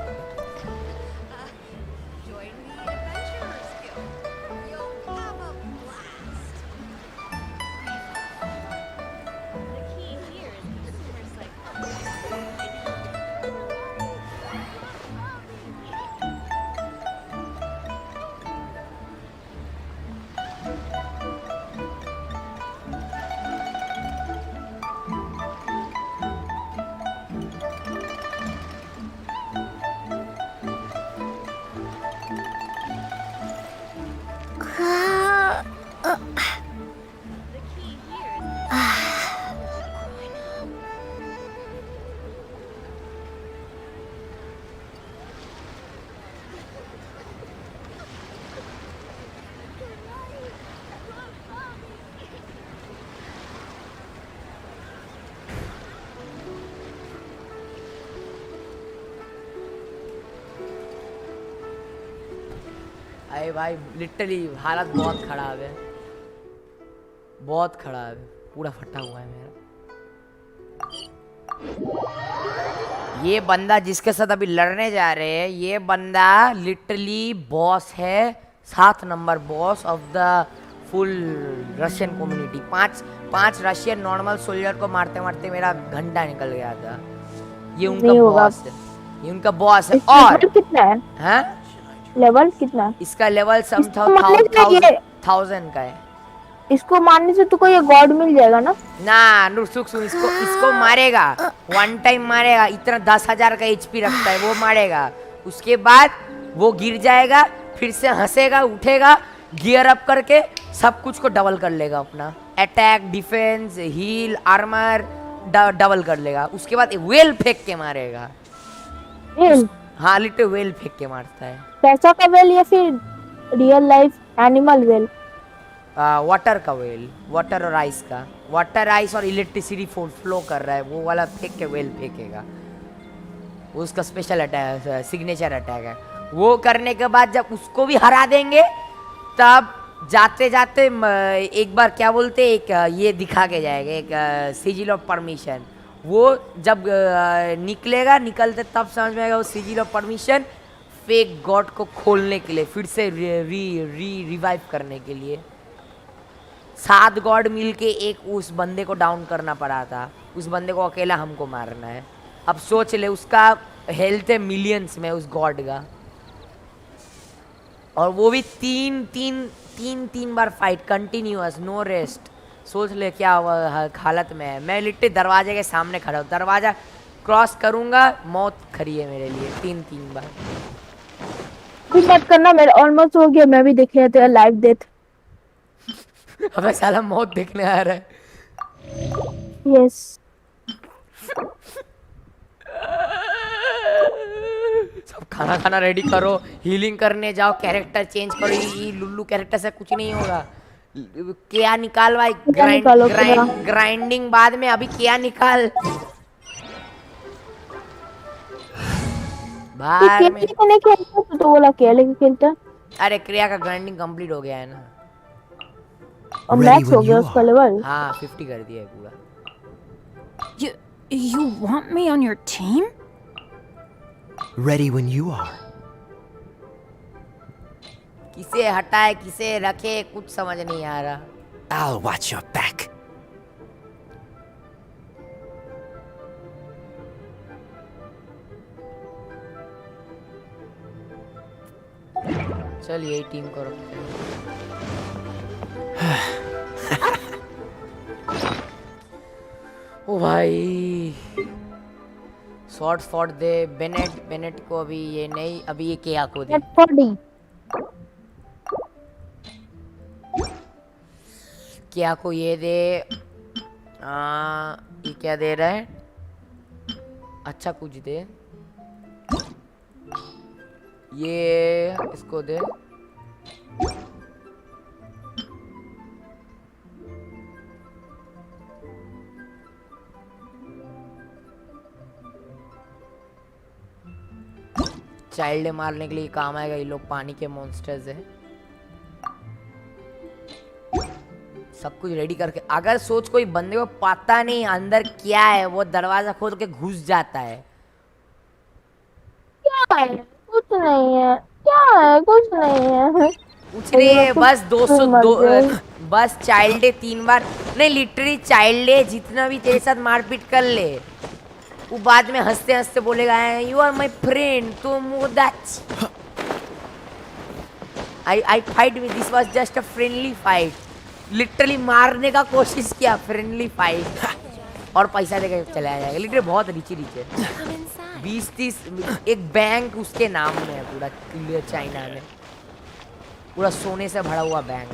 अरे भाई लिटरली हालत बहुत खराब है, बहुत खराब है, पूरा फटा हुआ है मेरा। ये बंदा जिसके साथ अभी लड़ने जा रहे हैं, ये बंदा लिटरली बॉस है, 7 number boss of the full Russian community. 5 Russian normal soldier को मारते मारते मेरा घंटा निकल गया था। ये उनका बॉस है, ये उनका बॉस है। और कितना है? हाँ? लेवल कितना? इसका लेवल सम 1000 का है। इसको मारने से तुमको ये गॉड मिल जाएगा ना? ना सुख इसको मारेगा, 1 टाइम मारेगा, इतना 10,000 का HP रखता है, वो मारेगा। उसके बाद वो गिर जाएगा, फिर से हंसेगा, उठेगा, गियर अप करके सब कुछ को डबल कर लेगा अपना। Attack, defence, heal, armour double कर लेगा। उसके बाद वेल फेंक के मारेगा। हाँ, लिटरली वेल फेंक के मारता है। पैसा का वेल या फिर real life animal well? Water का वेल, वाटर और आइस का। वाटर, आइस और इलेक्ट्रिसिटी फ्लो कर रहा है, वो वाला फेंक के वेल फेंकेगा। वो उसका स्पेशल अटैक, सिग्नेचर अटैक है। वो करने के बाद जब उसको भी हरा देंगे, तब जाते जाते एक बार क्या बोलते, एक ये दिखा के जाएगा, एक सिजिल ऑफ परमिशन। वो जब निकलेगा, निकलते तब समझ में आएगा वो सिजिल ऑफ परमिशन फेक गॉड को खोलने के लिए, फिर से रिवाइव करने के लिए। 7 गॉड मिलके एक उस बंदे को डाउन करना पड़ा था। उस बंदे को अकेला हमको मारना है। अब सोच ले, उसका हेल्थ है मिलियंस में उस गॉड का, और वो भी तीन बार फाइट कंटिन्यूअस, नो रेस्ट। सोच ले क्या हालत में है। मैं लिट्टे दरवाजे के सामने खड़ा हूँ, दरवाजा क्रॉस करूंगा, मौत खड़ी है मेरे लिए तीन बार। भी मत करना, मेरा ऑलमोस्ट हो गया, मैं भी देख रहा था लाइव डेथ। अबे साला मौत देखने आ रहा है। यस। सब खाना रेडी करो, हीलिंग करने जाओ, कैरेक्टर चेंज करो। ये लुल्लू कैरेक्टर से कुछ नहीं होगा। क्या निकाल भाई, ग्राइंडिंग बाद में, अभी क्या निकाल बाहर में। तो बोला क्या लेके खेलता। अरे क्रिया का ग्राइंडिंग कंप्लीट हो गया है ना, और मैक्स हो गया उसका लेवल। हाँ 50 कर दिया है पूरा। You want me on your team? Ready when you are. किसे हटाए किसे रखे कुछ समझ नहीं आ रहा। I'll watch your back. चल यही टीम को रखते हैं। ओ भाई शॉर्ट फॉट दे। बेनेट को अभी ये नहीं, अभी ये क्या को दे। क्या को ये दे। ये क्या दे रहा है, अच्छा कुछ दे। ये इसको दे। चाइल्ड मारने के लिए काम आएगा, ये लोग पानी के मॉन्स्टर्स है। सब कुछ रेडी करके, अगर सोच कोई बंदे को पता नहीं अंदर क्या है, वो दरवाजा खोल के घुस जाता है। क्या है? कुछ नहीं है। क्या है? कुछ नहीं है। कुछ नहीं है, बस 202 बस चाइल्ड है 3 बार नहीं, लिटरली चाइल्ड है। जितना भी तेरे साथ मारपीट कर ले, वो बाद में हंसते हंसते बोलेगा यू आर माई फ्रेंड, तुम आई fight with, this was just a friendly fight. Literally मारने का कोशिश किया, फ्रेंडली फाइट, और पैसा देकर चला जाएगा। लिटरली बहुत रिच है। 20-30 एक बैंक उसके नाम में है पूरा क्लियर, चाइना में पूरा सोने से भरा हुआ बैंक,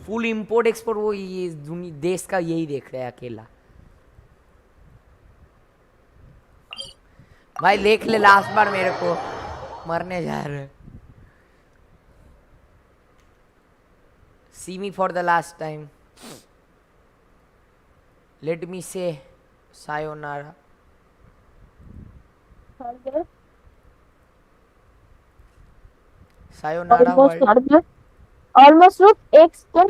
फुल इंपोर्ट एक्सपोर्ट। वो ये देश का यही देख रहा है अकेला। भाई देख ले, लास्ट बार मेरे को मरने जा रहे। See me for the last time. Let me say sayonara. Sayonara world. Almost look एक step.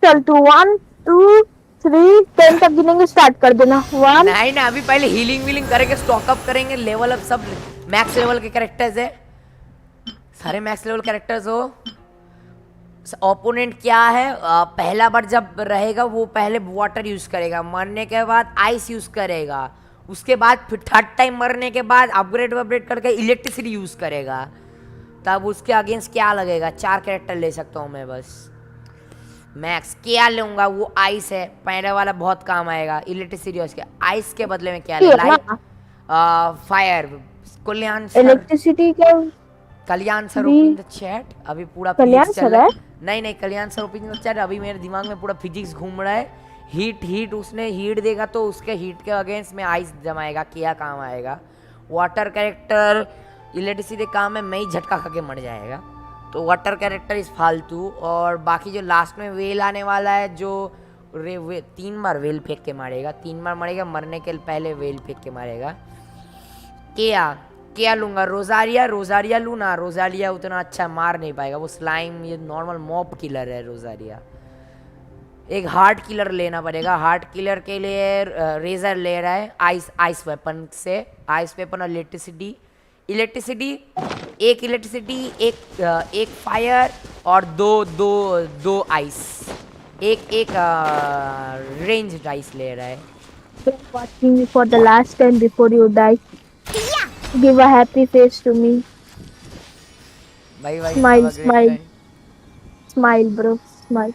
चल तू 1 2 3 10 तक गिनेंगे, स्टार्ट कर देना। 1 नहीं ना, अभी पहले हीलिंग करेंगे, स्टॉक अप करेंगे, लेवल अप। सब मैक्स लेवल के कैरेक्टर्स है, सारे मैक्स लेवल कैरेक्टर्स हो। ओपोनेंट क्या है, पहला बार जब रहेगा वो पहले वाटर यूज करेगा, मरने के बाद आइस यूज करेगा, उसके बाद फिर थर्ड टाइम मरने के बाद अपग्रेड करके इलेक्ट्रिसिटी यूज करेगा। तब उसके अगेंस्ट क्या लगेगा, 4 कैरेक्टर ले सकता हूँ मैं बस। मैक्स क्या लूंगा, वो आइस है, पहले वाला बहुत काम आएगा। इलेक्ट्रिसिटी उसके, आइस के बदले में क्या ले, लाइट फायर। कल्याण इलेक्ट्रिसिटी क्या? कल्याण सर ओपन द चैट। अभी पूरा फिजिक्स चल रहा है। नहीं कल्याण सर ओपन द चैट। अभी मेरे दिमाग में पूरा फिजिक्स घूम रहा है। हीट उसने हीट देगा तो उसके हीट के अगेंस्ट में आइस जमाएगा, क्या काम आएगा। वाटर कैरेक्टर इलेक्ट्रिसिटी काम है, मैं ही झटका खा के मर जाएगा। तो वाटर कैरेक्टर इस फालतू। और बाकी जो लास्ट में वेल आने वाला है, जो 3 बार वेल फेंक के मारेगा, 3 बार मरेगा, मरने के पहले वेल फेंक के मारेगा। क्या लूंगा, रोजारिया लूँ ना। रोजारिया उतना अच्छा मार नहीं पाएगा, वो स्लाइम, ये नॉर्मल मॉब किलर है रोजारिया। एक हार्ड किलर लेना पड़ेगा। हार्ड किलर के लिए रेजर ले रहा है, आइस वेपन से। आइस वेपन और इलेक्ट्रिसिटी एक इलेक्ट्रिसिटी, एक फायर और दो आइस। एक रेंज डाइस ले रहा है. Watching me for the last time before you die. Give a happy face to me. Bye bye. Smile, Have a great smile. time. Smile, bro. Smile.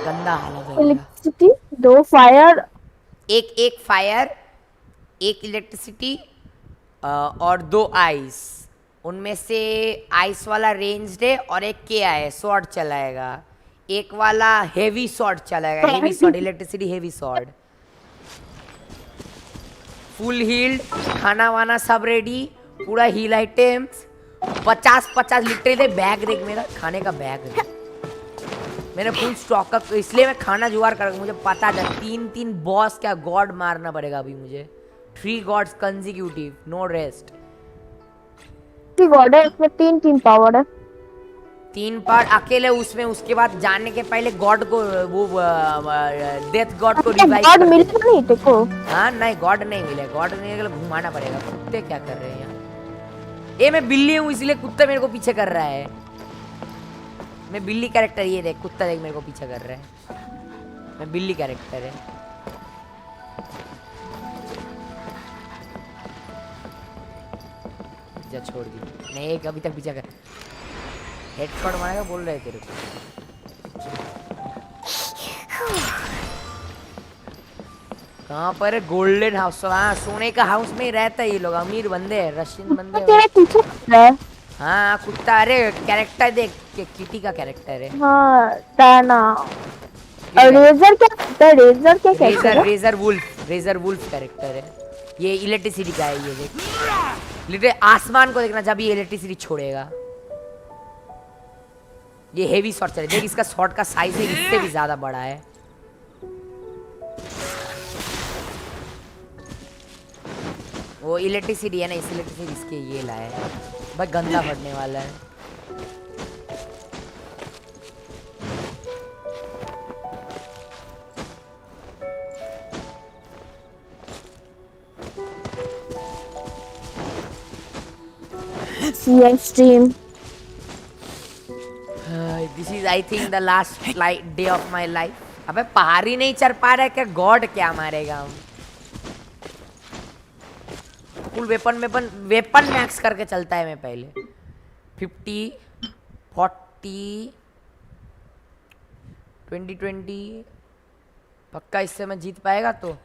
गंदा हालत है. Electricity, 2 fire. एक fire, एक electricity और 2 ice. उनमें से ice वाला ranged है और एक क्या है स्वॉर्ड चलाएगा. एक वाला हेवी स्वॉर्ड चलाएगा. Heavy sword electricity heavy sword. Full healed, खाना वाना सब रेडी, पूरा हील आइटम्स 50 लिटरली. बैग देख मेरा खाने का बैग है. मैंने फुल स्टॉक का, इसलिए मैं खाना जुगाड़ कर. मुझे पता था 3 बॉस क्या गॉड मारना पड़ेगा अभी मुझे. 3 gods consecutive, no rest. God है इसमें 3 पावर है. 3 पावर अकेले उसमें. उसके बाद जाने के पहले गॉड को वो डेथ गॉड को रिवाइव गॉड मिलेगा नहीं देखो. हाँ नहीं गॉड नहीं मिले. गॉड नहीं मिले घुमाना पड़ेगा. कुत्ते क्या कर रहे हैं यहाँ. ये मैं बिल्ली हूँ इसलिए कुत्ता मेरे को पीछे कर रहा है. मैं बिल्ली कैरेक्टर. ये देख कुत्ता देख मेरे को पीछे कर रहा है. मैं बिल्ली कैरेक्टर है. जा छोड़ दी. नहीं एक अभी तक पीछे कर. हेडशॉट मारेगा बोल रहे तेरे को. कहाँ पर है गोल्डन हाउस. हाँ सोने का हाउस में ही रहता है. ये लोग अमीर बंदे हैं, रशियन बंदे हैं. तेरे पीछे है. हाँ कुत्ता. अरे कैरेक्टर देख किटी का कैरेक्टर है. हाँ डाना. रेजर क्या कहता है. रेजर क्या कहता है. रेजर वुल्फ कैरेक्टर है. ये इलेक्ट्रिसिटी का है. ये देख लिटरली आसमान को देखना जब ये इलेक्ट्रिसिटी छोड़ेगा. ये हेवी शॉट चले. देख इसका शॉट का साइज है इससे भी ज्यादा बड़ा है. वो इलेक्ट्रिसिटी है ना. इस इलेक्ट्रिसिटी इसके ये लाया है. भाई गंदा फटने वाला है. CS team. This is I think the last day of my life. अबे पहाड़ी नहीं चढ़ पा रहा है क्या. गॉड क्या मारेगा हम. फुल वेपन मैक्स करके चलता है. मैं पहले 50 40 20 पक्का. इससे मैं जीत पाएगा तो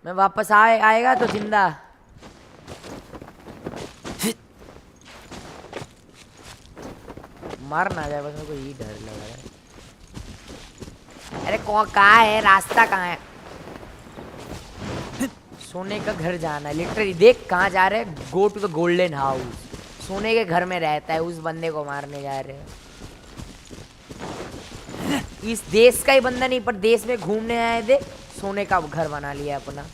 मैं वापस आएगा तो जिंदा. मर ना जाए बस. मेरे को यही डर लग रहा है. अरे कहाँ है रास्ता. कहाँ है. सोने का घर जाना है लिटरली. देख कहाँ जा रहे हैं. Go to the golden house. सोने के घर में रहता है. उस बंदे को मारने जा रहे हैं. इस देश का ही बंदा नहीं पर देश में घूमने आए. देख सोने का घर बना लिया अपना.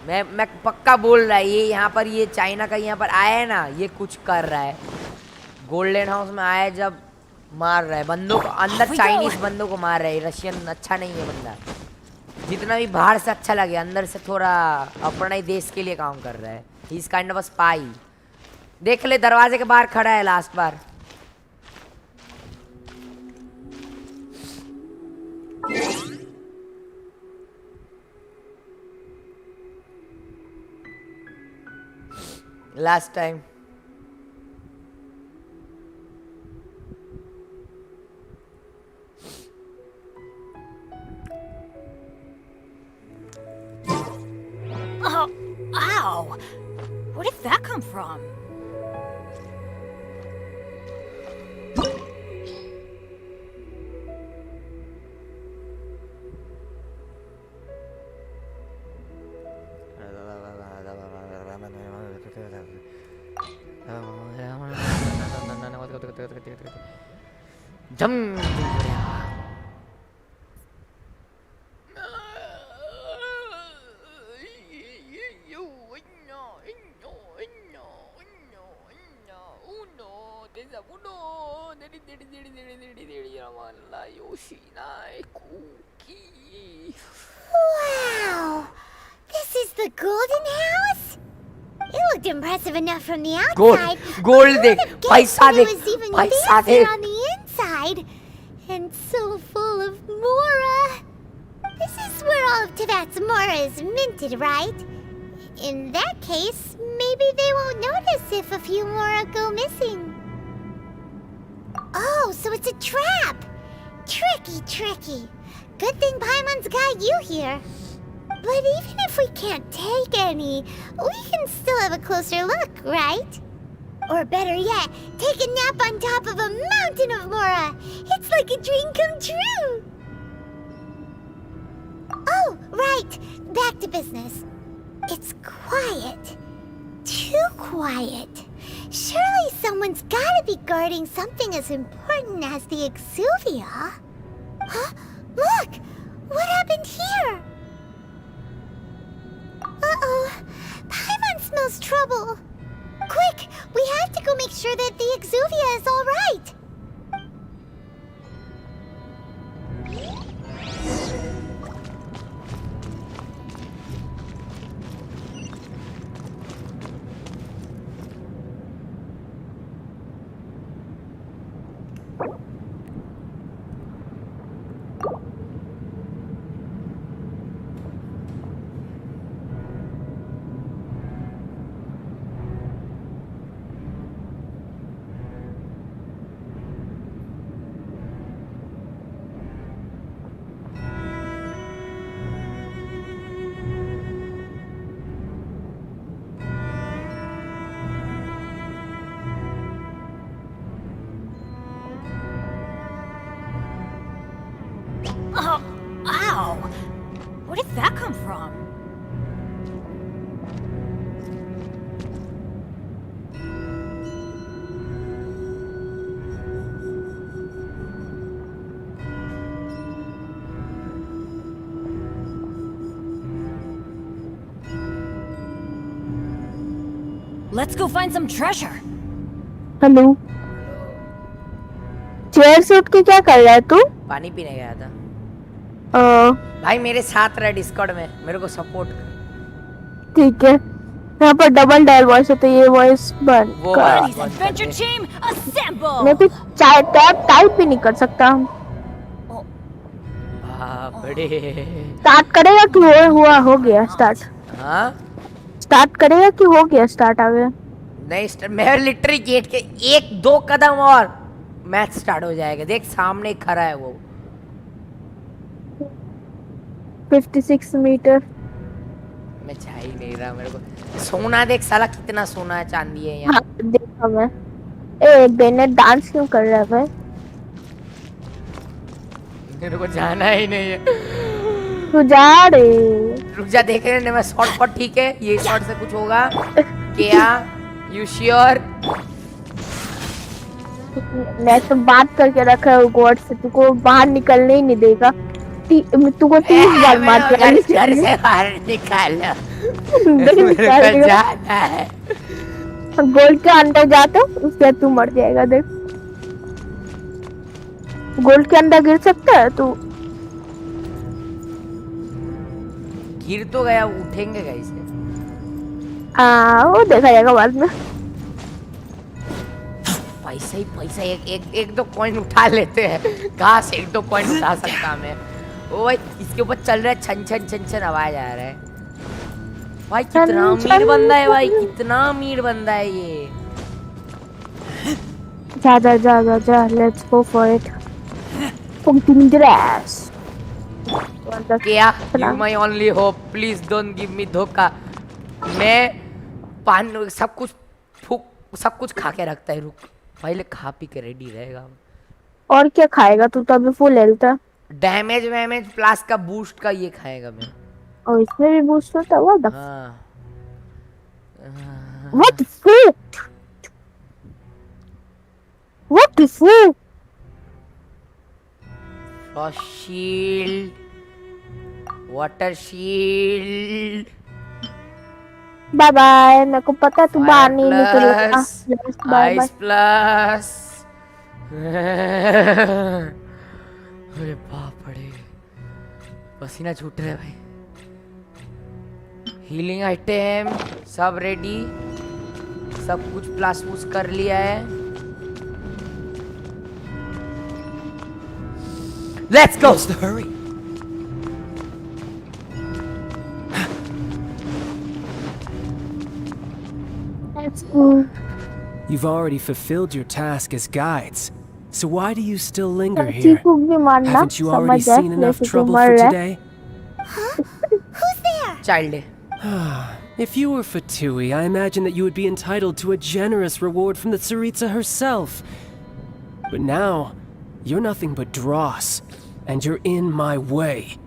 मैं पक्का बोल रहा है. ये यहाँ पर ये चाइना का यहाँ पर आया है ना. ये कुछ कर रहा है. गोल्डन हाउस में आया जब मार रहा है बंदों को. अंदर चाइनीज बंदों को मार रहा है. रशियन अच्छा नहीं है बंदा. जितना भी बाहर से अच्छा लगे अंदर से थोड़ा अपना ही देश के लिए काम कर रहा है. He is kind of a spy. देख ले दरवाजे के बाहर खड़ा है last bar. Last time. Oh, ow! Where did that come from? Jump. Wow! This is the golden house? It looked impressive enough from the Gold, outside. gold देख, पैसा It देख, was even पैसा fancier देख. on the inside. And so full of Mora. This is where all of Tivat's Mora is minted, right? In that case, maybe they won't notice if a few Mora go missing. Oh, so it's a trap! Tricky, tricky. Good thing Paimon's got you here. But even if we can't take any, we can still have a closer look, right? Or better yet, take a nap on top of a mountain of Mora. It's like a dream come true. Oh, right. Back to business. It's quiet. Too quiet. Surely someone's gotta be guarding something as important as the Exuvia. Huh? Look! What happened here? Uh-oh. Paimon smells trouble. Quick! We have to go make sure that the Exuvia is all right. Oh, ow! Where did that come from? Let's go find some treasure. Hello chair से उठ के क्या कर रहा है तू? पानी पीने गया था. अ, भाई मेरे साथ रह डिस्कॉर्ड में, मेरे को सपोर्ट कर. ठीक है. यहाँ पर डबल डायल वॉइस है तो ये वॉइस बंद वो कर. बंद कर Adventure दे. team, assemble! मैं तो टैब टाइप भी नहीं कर सकता. बड़े. स्टार्ट करेगा कि हो गया स्टार्ट? हाँ? स्टार्ट करेगा कि हो गया स्टार्ट आ गया? नहीं, मैं लिटरली गेट के 1-2 कदम और मैच स्टार्ट हो जाएगा. देख सामने खड़ा है वो. 56 मीटर. मैं जा ही नहीं रहा. मेरे को सोना देख साला कितना सोना है, चांदी है यहाँ. हाँ देखा मैं. ए बेनेट डांस क्यों कर रहा है भाई? मेरे को जाना ही नहीं है. तू जा रे. रुक जा, देख रहे मैं शॉट पर. ठीक है, ये शॉट से कुछ होगा क्या? You sure? मैं तो बात करके रखा है गॉड से, तुझको बाहर निकलने ही नहीं देगा. तुझको 30 बार बात घर से बाहर निकालो. मेरे को जाना है. गोल्ड के अंदर जाते उसके बाद तू मर जाएगा. देख गोल्ड के अंदर गिर सकता है तू. गिर तो गया, उठेंगे कैसे? वो देखा जाएगा बाद में. पैसा ही पैसा. एक दो कॉइन उठा लेते हैं. कहाँ से 1-2 कॉइन उठा सकता मैं? ओ भाई इसके ऊपर चल रहा है छन छन छन छन आवाज आ रहा है. भाई कितना अमीर बंदा है भाई, कितना अमीर बंदा है ये. जा let's go for it. Pumping grass. क्या? You my only hope, please don't give me धोखा. मैं पान सब कुछ खा के रखता है. रुक पहले खा पी के रेडी रहेगा. और क्या खाएगा तू? तो अभी फुल हेल्थ है. डैमेज प्लस का बूस्ट का ये खाएगा मैं. और इसमें भी बूस्ट होता है. व्हाट द हाँ. What the fuck? What the fuck? Frost shield, water shield. Bye bye. मेरे को पता तू बाहर नहीं निकलेगा. Ice plus. अरे बाप रे, पसीना छूट रहा है भाई। हीलिंग आइटम सब रेडी, सब कुछ प्लस पुश कर लिया है। Let's go. What's the hurry? Let's go. You've already fulfilled your task as guides, so why do you still linger Chiku here? भी मारना, Haven't you already समझ है, seen enough जैसे तू trouble मर for रहा है। today? Who's there? Child. If you were Fatui, I imagine that you would be entitled to a generous reward from the Tsaritsa herself. But now, you're nothing but dross, and you're in my way.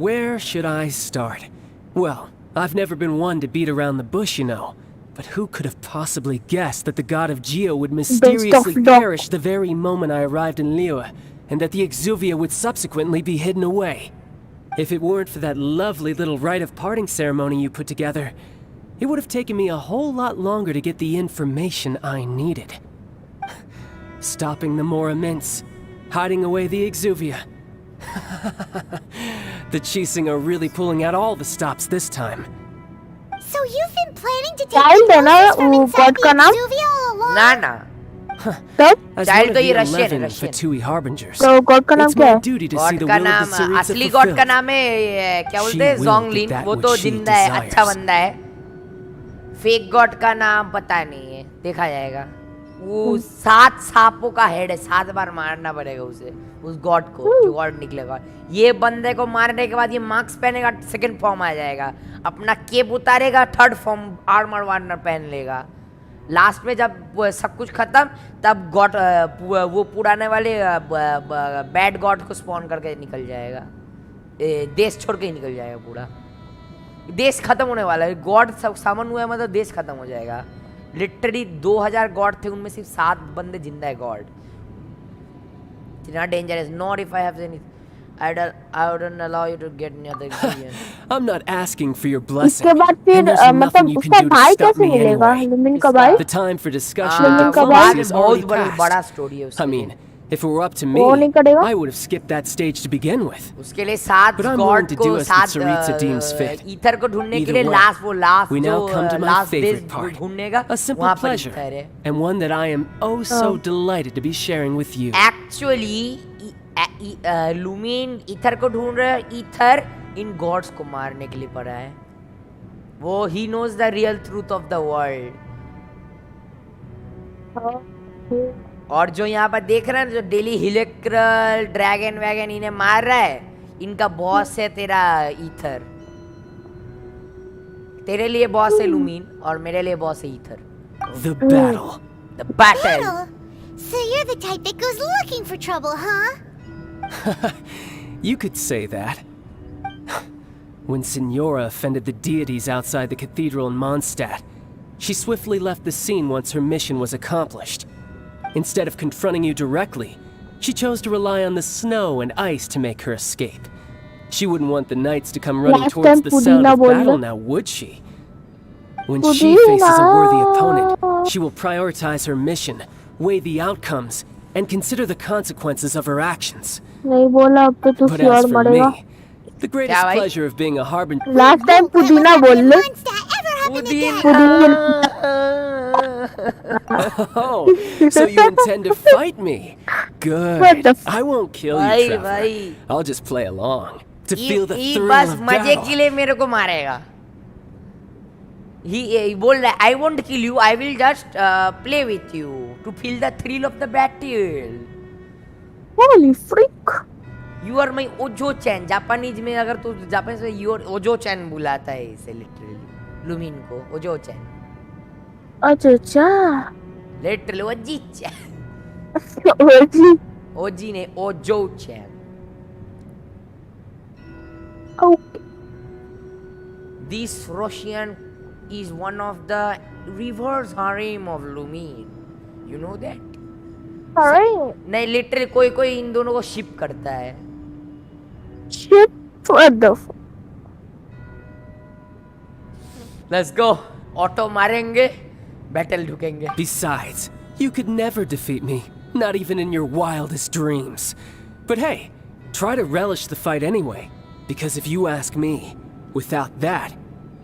Where should I start? Well, I've never been one to beat around the bush, you know. But who could have possibly guessed that the god of Geo would mysteriously perish the very moment I arrived in Liyue, and that the Exuvia would subsequently be hidden away? If it weren't for that lovely little rite of parting ceremony you put together, it would have taken me a whole lot longer to get the information I needed. Stopping the Mora Mints, hiding away the Exuvia. The Chising are really pulling out all the stops this time. So you've been planning to take Child है ना, resources from वो inside god का the नाम? Exuvia all along? ना ना, तब As Child one of तो the ये Russian है, 11 Russian। Fatui harbingers, तो god का नाम it's क्या my है? duty to see God the का will of नाम, the Tsaritsa असली गॉड का fulfilled. नाम है क्या She बोलते हैं, will जोंगलिन। get that वो तो what she जिंदा है, desires. अच्छा बंदा है। फेक गॉड का नाम पता नहीं है, देखा जाएगा। वो 7 सांपों का हेड है, 7 बार मारना पड़ेगा उसे, उस गॉड को, जो गॉड निकलेगा। ये बंदे को मारने के बाद ये मार्क्स पहनेगा, सेकंड फॉर्म आ जाएगा, अपना केप उतारेगा, थर्ड फॉर्म आर्मर वार्मर पहन लेगा। लास्ट में जब सब कुछ खत्म, तब गॉड वो पुराने वाले बैड गॉड को स्पॉन करके निकल जाएगा, देश छोड़ के ही निकल जाएगा। पूरा देश खत्म होने वाला है, गॉड सब सामान हुआ है, मतलब देश खत्म हो जाएगा। लिटरली 2000 गॉड थे, उनमें सिर्फ 7 बंदे जिंदा है गॉड। इतना dangerous. Not if I have any I wouldn't allow you to get near the experience. I'm not asking for your blessing. इसके बाद फिर and there's nothing मतलब you can उसका do to भाई stop कैसे me मिलेगा? anyway. Lumen का भाई? The time for discussion Lumin and का भाई? diplomacy has already बहुत बड़ा passed. स्टोरी है उसके I लिए। mean, if it were up to me, वो नहीं करेगा? I would have skipped that stage to begin with. उसके लिए 7 But I'm God willing to को do as the 7 Tsaritsa deems fit. Ether को ढूंढने के Either लिए way, last we now come to my last favorite देश part. ढूंढेगा, A simple वहाँ पर pleasure, ईथर है। and one that I am oh so delighted to be sharing with you. Actually lumen ether को ढूंढ रहा है। Ether in God's को मारने के लिए पड़ा है। वो ही knows the real truth of the world. और जो यहाँ पर देख रहे हैं, जो डेली हिलेक्रल ड्रैगन वैगन इन्हें मार रहा है, इनका बॉस है तेरा ईथर। तेरे लिए बॉस है लुमिन और मेरे लिए बॉस है ether. The battle. The battle. So you're the type that goes looking for trouble, huh? You could say that. When Signora offended the deities outside the cathedral in Mondstadt, she swiftly left the scene once her mission was accomplished. Instead of confronting you directly, she chose to rely on the snow and ice to make her escape. She wouldn't want the knights to come running Last towards time the sound Pudina of बोल battle रहा। now, would she? When she faces a worthy opponent, she will prioritize her mission, weigh the outcomes, and consider the consequences of her actions. नहीं बोला, अब तो तू But sure as for मरेगा। me, the greatest pleasure of being a harbinger. Last time पुदीना बोल ले। Oh, so you intend to fight me? Good. What the I won't kill भाई, you, Traveler. भाई। I'll just play along to feel the ये thrill बस of मजे battle. के लिए मेरे को मारेगा। ही बोल रहा है, I won't kill you, I will just play with you to feel the thrill of the battle. Holy freak! You are my Ojo-chan. Japanese में अगर तू जापानीज में your Ojo-chan बुलाता है इसे लिटरली लुमिन को Ojo-chan. अच्छा अच्छा। Literally Oji-chan. ओजी। ओजी ने Ojo-chan. Okay. This Russian is one of the reverse harem of Lumin. You know that? Alright. नहीं लिटरली कोई कोई इन दोनों को शिप करता है। Shit, what the fuck? Let's go. Auto मारेंगे, battle ढुकेंगे। Besides, You could never defeat me, not even in your wildest dreams. But hey, try to relish the fight anyway, because if you ask me, without that,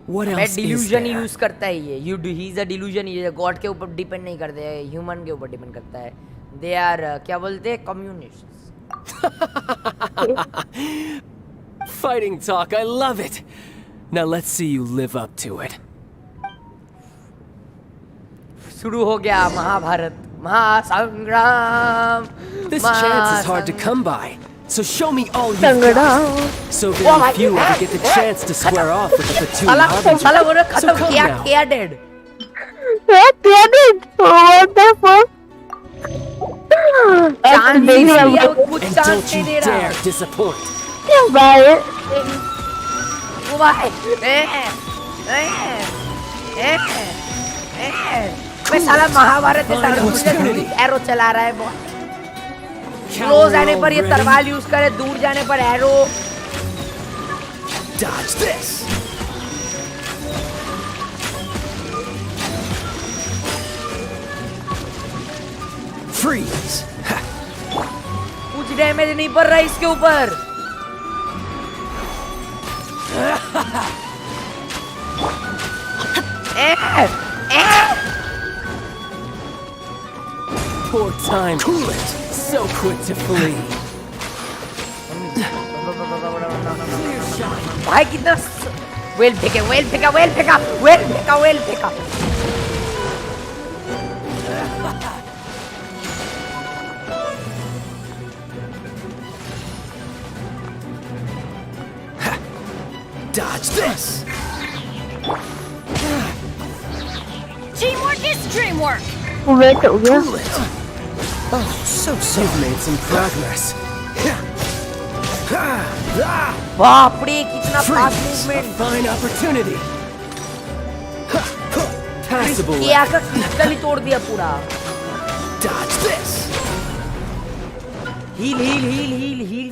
what else is delusion there? use करता है ये. He's a delusion. ये God के ऊपर depend नहीं करते हैं, human के ऊपर depend करता है. They are क्या बोलते हैं, communists. Fighting talk, I love it. Now let's see you live up to it. शुरू हो गया Mahabharat, महासंग्राम. This chance is hard to come by, so show me all you've got. So very few ever get the chance to square off with the Fatui Harbinger. साला बोले So खत्म come किया, now. किया dead. What the fuck? Chance नहीं दिया, कुछ And chance don't नहीं you दे रहा. dare disappoint. Bye. ओ भाई, मैं साला महाभारत के एरो चला रहा है बहुत. क्लोज आने पर ये तलवार यूज करे, दूर जाने पर एरो. Dodge this. Freeze. कुछ डैमेज नहीं पड़ रहा इसके ऊपर. Poor time. Cool it. So quick to flee. भाई कितना वेल फेंका. Dodge this. Teamwork is dreamwork. Wait हो गया. Cool it. Oh, so you've made some progress. बाप रे कितना fast Freeze. A movement. fine opportunity. Passable. किया का क्रिटिकली तोड़ दिया पूरा. Dodge this. हील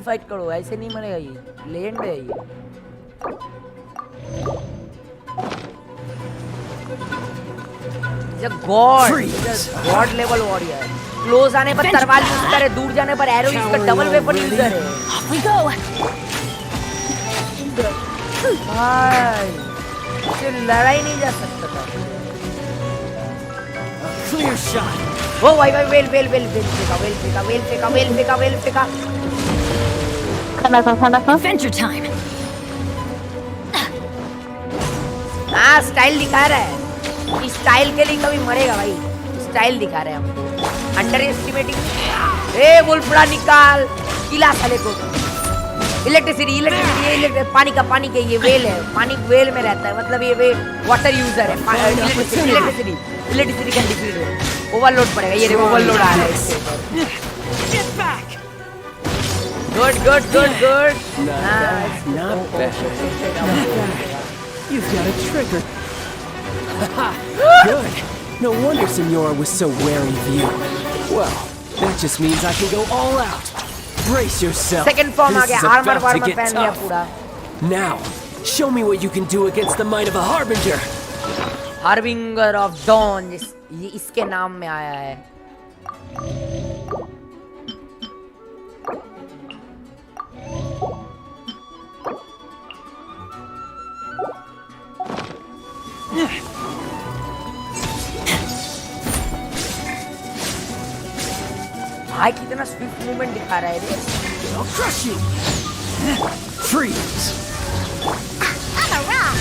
फाइट करो, ऐसे नहीं मरेगा ये. लेजेंड है ये. God level warrior. क्लोज आने पर तलवार यूज करे, दूर जाने पर एरो यूज कर, डबल वेपन यूजर है. Off we go. भाई इससे लड़ाई नहीं जा सकता था. Clear shot. ओ भाई वेल फेंका. खाना खा. Adventure time. हाँ स्टाइल दिखा रहा है. इस स्टाइल के लिए कभी मरेगा भाई. स्टाइल दिखा रहे हैं हमको. Under estimating. बुलबुला निकाल. किला साले को. इलेक्ट्रिसिटी पानी के ये वेल है. पानी वेल में रहता है, मतलब ये वेल वाटर यूजर है. Electricity can defeat. ओवरलोड पड़ेगा. ये देखो ओवरलोड आ रहा है इसके ऊपर. Good. Not bad. You've got a trigger. Good. No wonder Senora was so wary of you. Well, that just means I can go all out. Brace yourself. Second form आ This गया. is armour about to warmer get पहन लिया tough. पूरा. Now, show me what you can do against the might of a Harbinger. Harbinger of Dawn, ये इसके नाम में आया है. भाई कितना स्विफ्ट मूवमेंट दिखा रहा है रे. I'll crush you. Freeze. I'm a rock.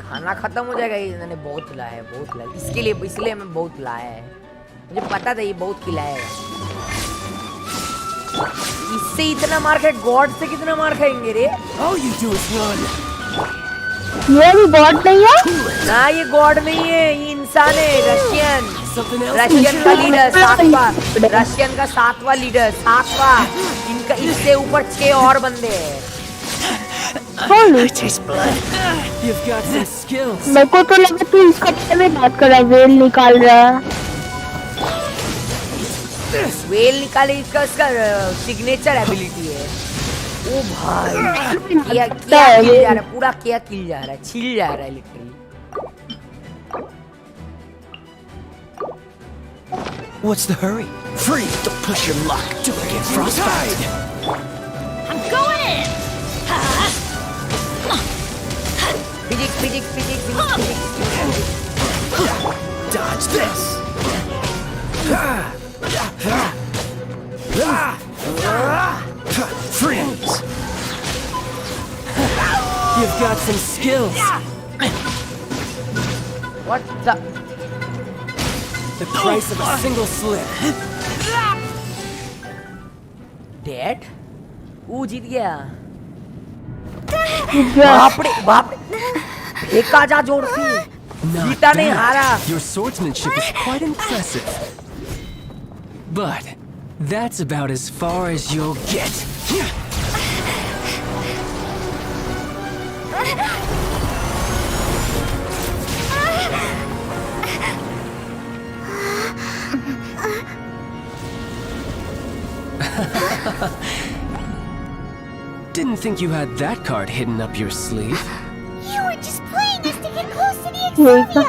खाना खत्म हो जाएगा. इन्होंने बहुत खिलाया है. इसलिए मैं बहुत लाया है. मुझे पता था ये बहुत खिलाएगा. इससे इतना मार खाए, गॉड से कितना मार खाएंगे रे. All you do is run. ये भी गॉड नहीं है. ना ये गॉड नहीं है, ये इंसान है. Russian Something else. का लीडर. रशियन का 7वां लीडर. 7वां. इनका इससे ऊपर 6 और बंदे हैं. Holy. You've got some skills. मेरे को तो लगा तू इसका बारे में बात कर रहा है. वेल निकाल रहा है. वेल निकाले इसका सिग्नेचर एबिलिटी है. ओ भाई किया किल जा रहा है. पूरा किल जा रहा है. छिल जा रहा है literally. What's the hurry? Freeze! Don't push your luck. Don't get frostbite. I'm going in! Physics. Dodge this. Freeze! You've got some skills. What the? The price of a single slip. Dead? वो जीत गया। Yes. बाप रे फेंका जा जोर से। Not जीता नहीं bad. हारा। Your swordsmanship is quite impressive. But that's about as far as you'll get. Didn't think you had that card hidden up your sleeve. You were just playing us to get close to the Exodia!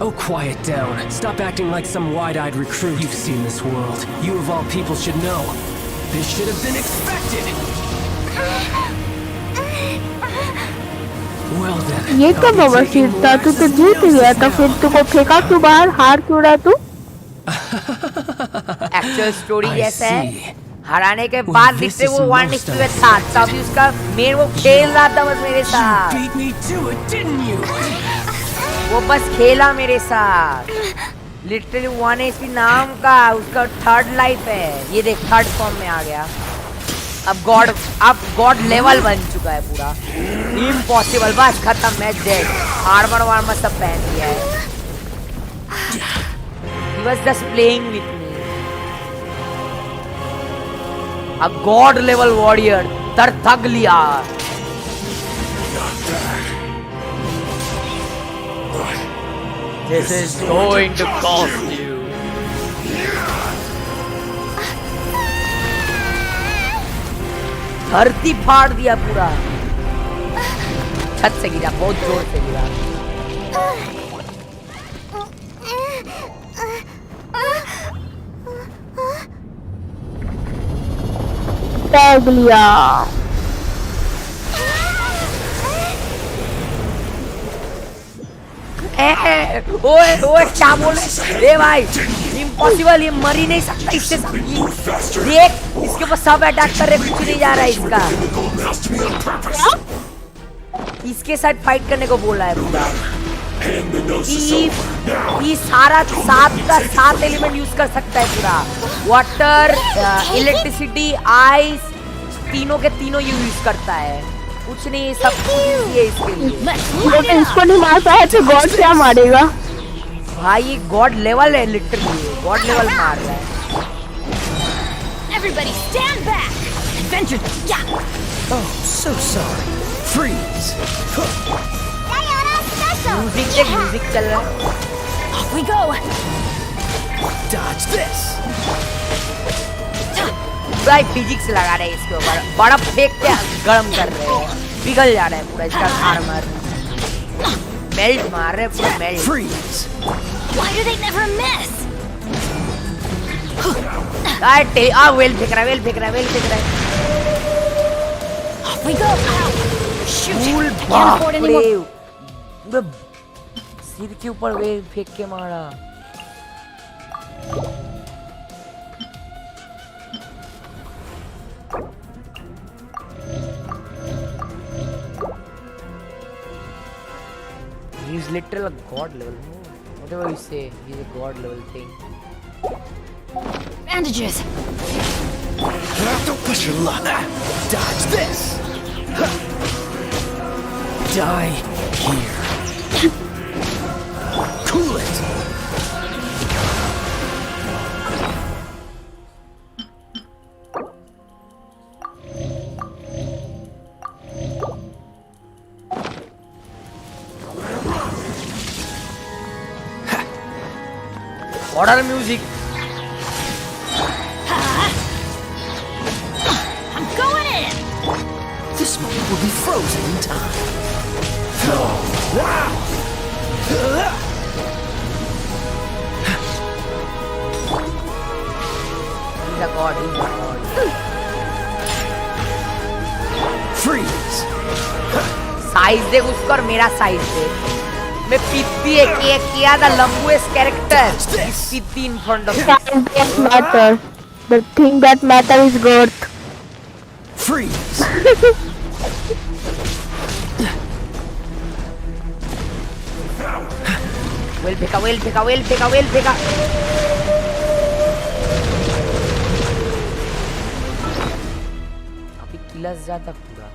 Oh, quiet down. Stop acting like some wide-eyed recruit. You've seen this world. You of all people should know. This should have been expected. Well then. ये कब अवश्य था? तू तो जीत गया था, फिर तुमको फेंका क्यों बाहर? हार क्यों रहा तू? एक्चुअल स्टोरी I ऐसा है see. हराने के बाद Well, this लिखते is वो most 1:2 था तभी उसका मेन वो खेल रहा था बस मेरे साथ Beat me to it, didn't you? वो बस खेला मेरे साथ लिटरली 1 HP नाम का उसका थर्ड लाइफ है ये देख थर्ड फॉर्म में आ गया अब गॉड लेवल बन चुका है पूरा इम्पॉसिबल बस खत्म मैच डेड आर्मर वार्मर सब पहन लिया है he was just playing with me a god level warrior तर थक लिया this is going to cost you धरती फाड़ दिया पूरा छत से गिरा बहुत जोर से गिरा टैग लिया ओए ओए क्या बोल रहे भाई इम्पॉसिबल ये मर ही नहीं सकता इससे देख इसके ऊपर सब अटैक कर रहे कुछ नहीं जा रहा है इसके साथ फाइट करने को बोला है पूरा ये सारा सात एलिमेंट यूज कर सकता है पूरा वाटर इलेक्ट्रिसिटी आइस तीनों के तीनों ये यूज करता है कुछ नहीं सब ये इसके लिए इसको नहीं मार पाया तो गॉड क्या मारेगा भाई ये गॉड लेवल है लिटरली गॉड लेवल मार रहा है Everybody stand back! Adventure! Yeah! Oh, so sorry. Freeze. Music चल रहा है Off we go! Dodge this. भाई फिजिक्स लगा रहे हैं इसके ऊपर बर्फ फेंक के गर्म कर रहे हैं पिघल जा रहा है पूरा इसका आर्मर मेल्ट मार रहे हैं पूरा melt Freeze. Why do they never miss? Well फेंक रहा है Off we go! Ow. Shoot! Fool I can't बाप afford रे any more. पूरा सिर के ऊपर वेल फेंक के मारा He's literal a god level. Whatever you say, he's a god level thing. Bandages! Don't push your luck. Dodge this. Die here. Cool it. Order music. I'm going in! This moment will be frozen in time. Size देख उसका और मेरा size देख। मैं पित्ती एक किया था लंबुएस्ट character इस पित्ती in front of Size doesn't matter. The thing that matters is girth. Freeze! Well फेंका। अभी किलस जाता पूरा।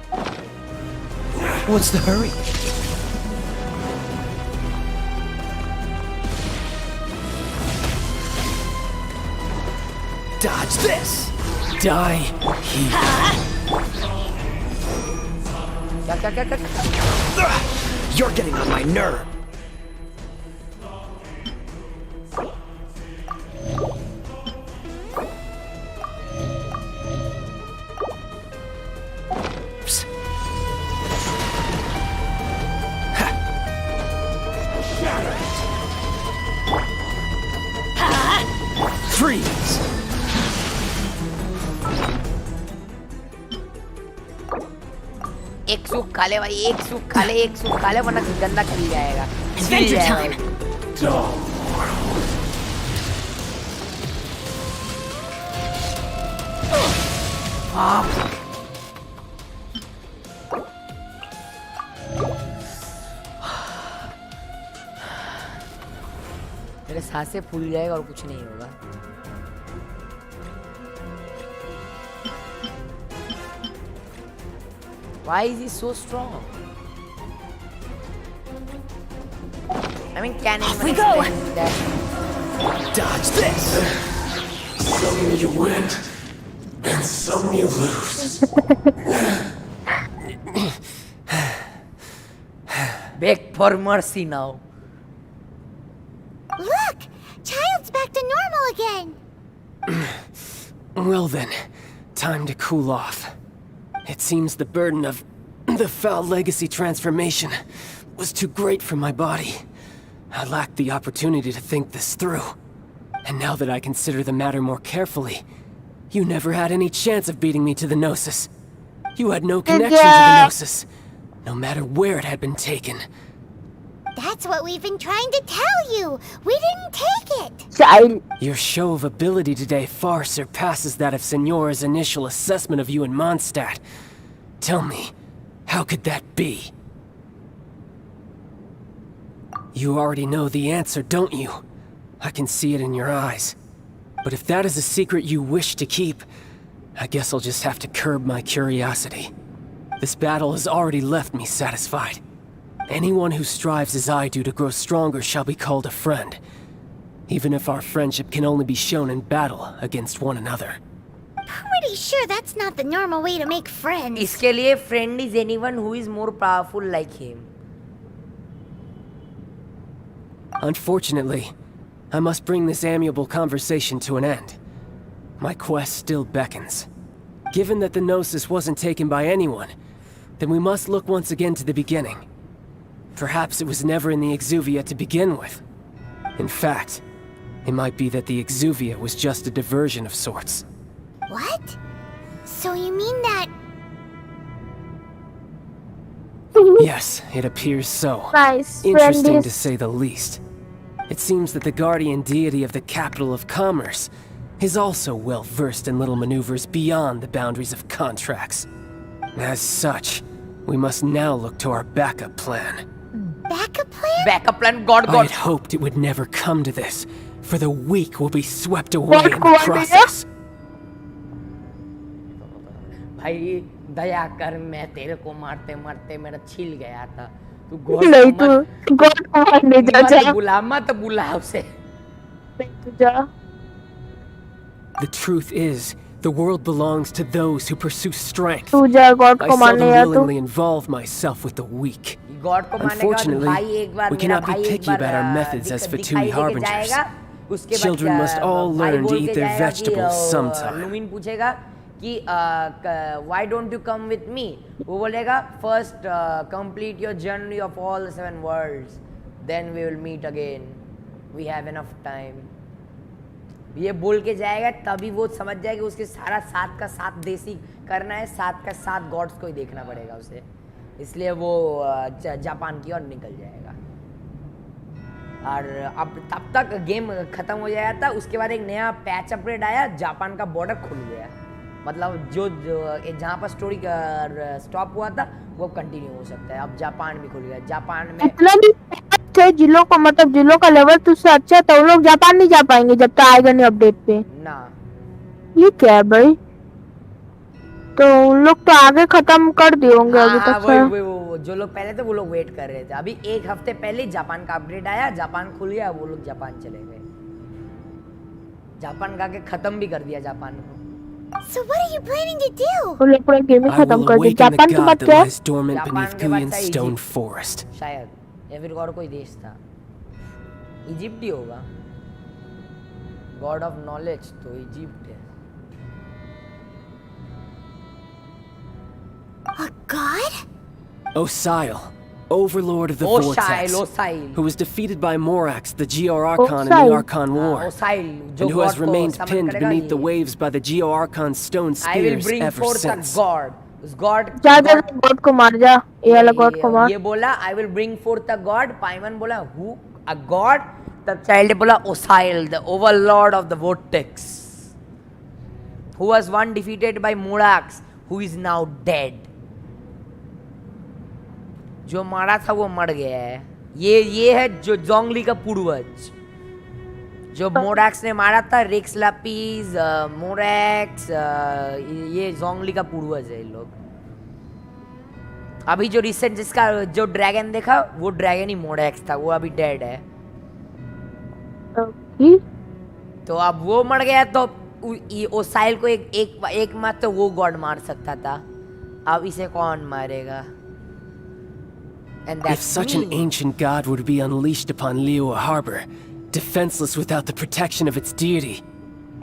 What's the hurry? Dodge this! Die here. क्या? You're getting on my nerve. Freeze! एक सूख खा ले भाई, एक सूख खा ले वरना गंदा खिल जाएगा। Adventure time. मेरे सांसें फूल जाएगा और कुछ नहीं होगा। Why is he so strong? I mean, can anyone we go. explain that? Dodge this! Some you win, and some you lose. Beg for mercy now. Look! Child's back to normal again! Well then, time to cool off. It seems the burden of the foul legacy transformation was too great for my body. I lacked the opportunity to think this through. And now that I consider the matter more carefully, you never had any chance of beating me to the Gnosis. You had no connection to the Gnosis, no matter where it had been taken. That's what we've been trying to tell you! We didn't take it! Child. Your show of ability today far surpasses that of Signora's initial assessment of you in Mondstadt. Tell me, how could that be? You already know the answer, don't you? I can see it in your eyes. But if that is a secret you wish to keep, I guess I'll just have to curb my curiosity. This battle has already left me satisfied. Anyone who strives as I do to grow stronger shall be called a friend, even if our friendship can only be shown in battle against one another. Pretty sure that's not the normal way to make friends. इसके लिए friend is anyone who is more powerful like him. Unfortunately, I must bring this amiable conversation to an end. My quest still beckons. Given that the Gnosis wasn't taken by anyone, then we must look once again to the beginning. Perhaps it was never in the Exuvia to begin with. In fact, it might be that the Exuvia was just a diversion of sorts. What? So you mean that... Yes, it appears so. Nice. Interesting Friend to is- say the least. It seems that the guardian deity of the capital of commerce is also well versed in little maneuvers beyond the boundaries of contracts. As such, we must now look to our backup plan. Backup plan? Backup plan, God. I had hoped it would never come to this, for the weak will be swept away in the process. भाई दया कर, मैं तेरे को मारते मारते मेरा छिल गया था। तू नहीं तू गॉड को मारने जा जा। बुला उसे। The truth is, the world belongs to those who pursue strength. तू जा गॉड I को मारने seldom या तू। willingly involve myself with the weak. God को मारने के बाद Unfortunately, भाई एक बार we मेरा cannot be भाई एक picky bar about our methods as दिखाई Fatui देके harbingers. जाएगा। उसके बाद Children must all भाई learn to बोल eat के their जाएगा vegetables कि, sometime. लुमिन पूछेगा कि why don't you come with me? वो बोलेगा first complete your journey of all the 7 worlds, then we will meet again. We have enough time. ये बोल के जाएगा तभी वो समझ जाएगा कि उसके सारा 7 का 7 देसी करना है, 7 का 7 गॉड्स को ही देखना पड़ेगा उसे। इसलिए वो जापान की ओर निकल जाएगा। और अब तब तक गेम खत्म हो जाया था। उसके बाद एक नया पैच अपडेट आया, जापान का बॉर्डर खुल गया। मतलब जो जहाँ पर स्टोरी स्टॉप हुआ था वो कंटिन्यू हो सकता है। अब जापान भी खुल गया। जापान में इतना भी थे जिलों का, मतलब जिलों का लेवल तुझसे अच्छा तो वो लोग जापान नहीं जा पाएंगे जब तक आएगा नहीं अपडेट पे ना। ये क्या है भाई? तो उन लोग तो आगे खत्म कर दिए होंगे अभी हाँ, तक। वो जो लोग पहले थे वो लोग वेट कर रहे थे। अभी एक हफ्ते पहले जापान का अपडेट आया, जापान खुल गया, वो लोग जापान चले गए। जापान का के खत्म भी कर दिया जापान को। So what are you planning to do? वो लोग पूरा गेम ही I खत्म will कर दिया। awaken the जापान के god बाद that क्या? lies dormant जापान beneath के बाद Guyon's था stone इजिप्ट। forest. शायद या फिर और कोई देश था। इजिप्ट ही होगा। गॉड ऑफ नॉलेज तो इजिप्ट है। A god? Osial, overlord of the Osial, Vortex, Osial. who was defeated by Morax, the Geo-Archon in the Archon War, Osial, जो and who has God को remained summon pinned करेगा beneath the ये। waves by the Geo-Archon's stone I will spears bring ever forth a since. god. उस God जा God को मार जा। ये वाला गॉड को मार। ये बोला I will bring forth a god. Paimon बोला हु अ गॉड। तब चाइल्ड बोला Osial the overlord of the vortex who was one defeated by Morax who is now dead. जो मारा था वो मर गया है। ये है जो जोंगली का पूर्वज जो मोरैक्स ने मारा था। रेक्स लापीज मोरैक्स ये जोंगली का पूर्वज है ये लोग। अभी जो रिसेंट जिसका जो ड्रैगन देखा वो ड्रैगन ही मोरैक्स था। वो अभी डेड है। तो अब वो मर गया तो ओसाइल को एक मार तो वो गॉड मार सकता था। अब इसे कौन मारेगा? If such an ancient god were to be unleashed upon Liyue Harbor, defenseless without the protection of its deity,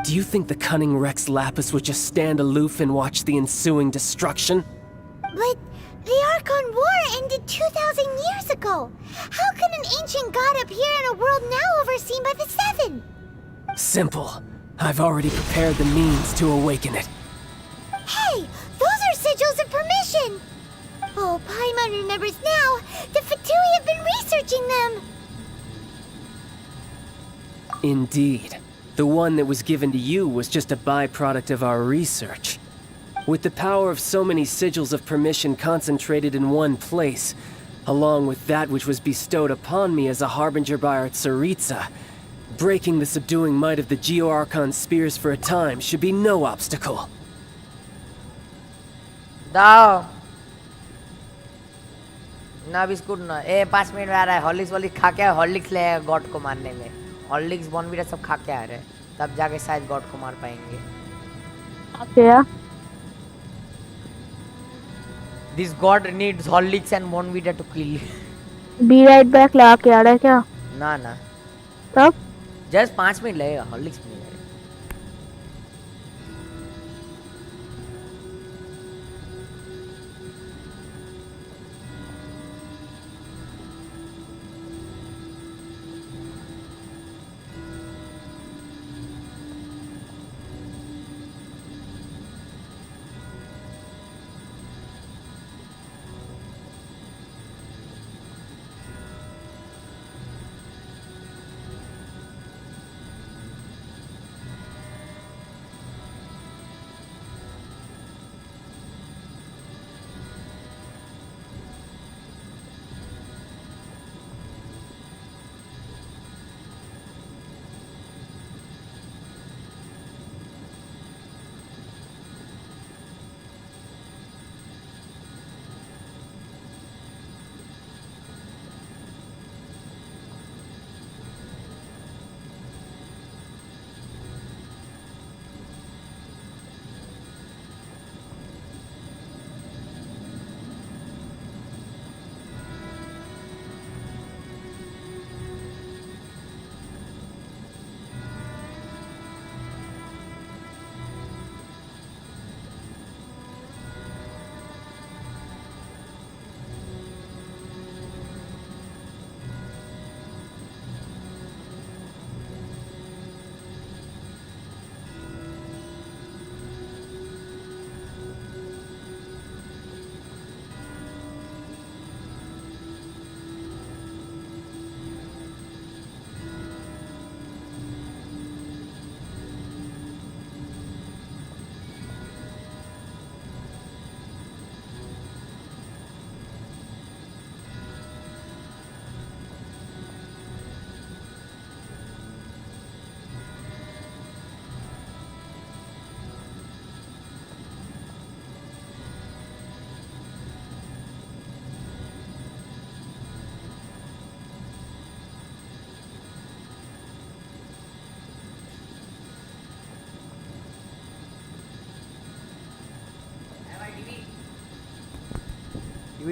do you think the cunning Rex Lapis would just stand aloof and watch the ensuing destruction? But the Archon War ended 2,000 years ago. How can an ancient god appear in a world now overseen by the Seven? Simple. I've already prepared the means to awaken it. Hey, those are sigils of permission. Oh, Paimon remembers now. The Fatui have been researching them. Indeed. The one that was given to you was just a byproduct of our research. With the power of so many sigils of permission concentrated in one place, along with that which was bestowed upon me as a harbinger by our Tsaritsa, breaking the subduing might of the Geo-Archon spears for a time should be no obstacle. दाओ ना biscuit ना। 5 minute में आ रहा है। Horlicks वॉलिक्स खा के Horlicks ले God को मारने में। हॉर्लिक्स बॉर्नवीटा सब खा के आ रहे हैं। तब जाके शायद गॉड को मार पाएंगे। क्या? This god needs Horlicks and Bournvita to kill. Be right back ला के आ रहा है क्या? ना तब जस्ट 5 मिनट लगेगा। हॉर्लिक्स मिलेगा।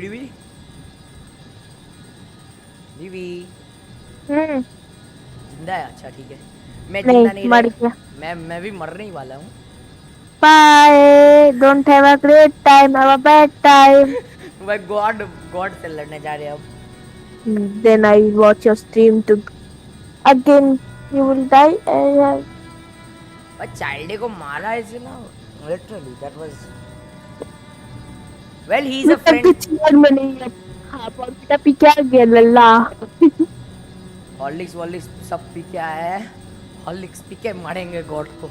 बीवी बीवी जिंदा है अच्छा ठीक है मैं जिंदा नहीं मर रहा गया मैं भी मरने ही वाला हूँ Bye. Don't have a great time. Have a bad time. भाई गॉड से लड़ने जा रहे हैं अब Then I will watch your stream to again. You will die. भाई चाइल्डे को मारा ऐसे ना literally that was well he is a friend हाँ पर बेटा पी क्या गया लल्ला हॉर्लिक्स सब पी के आया है हॉर्लिक्स पी के मारेंगे गॉड को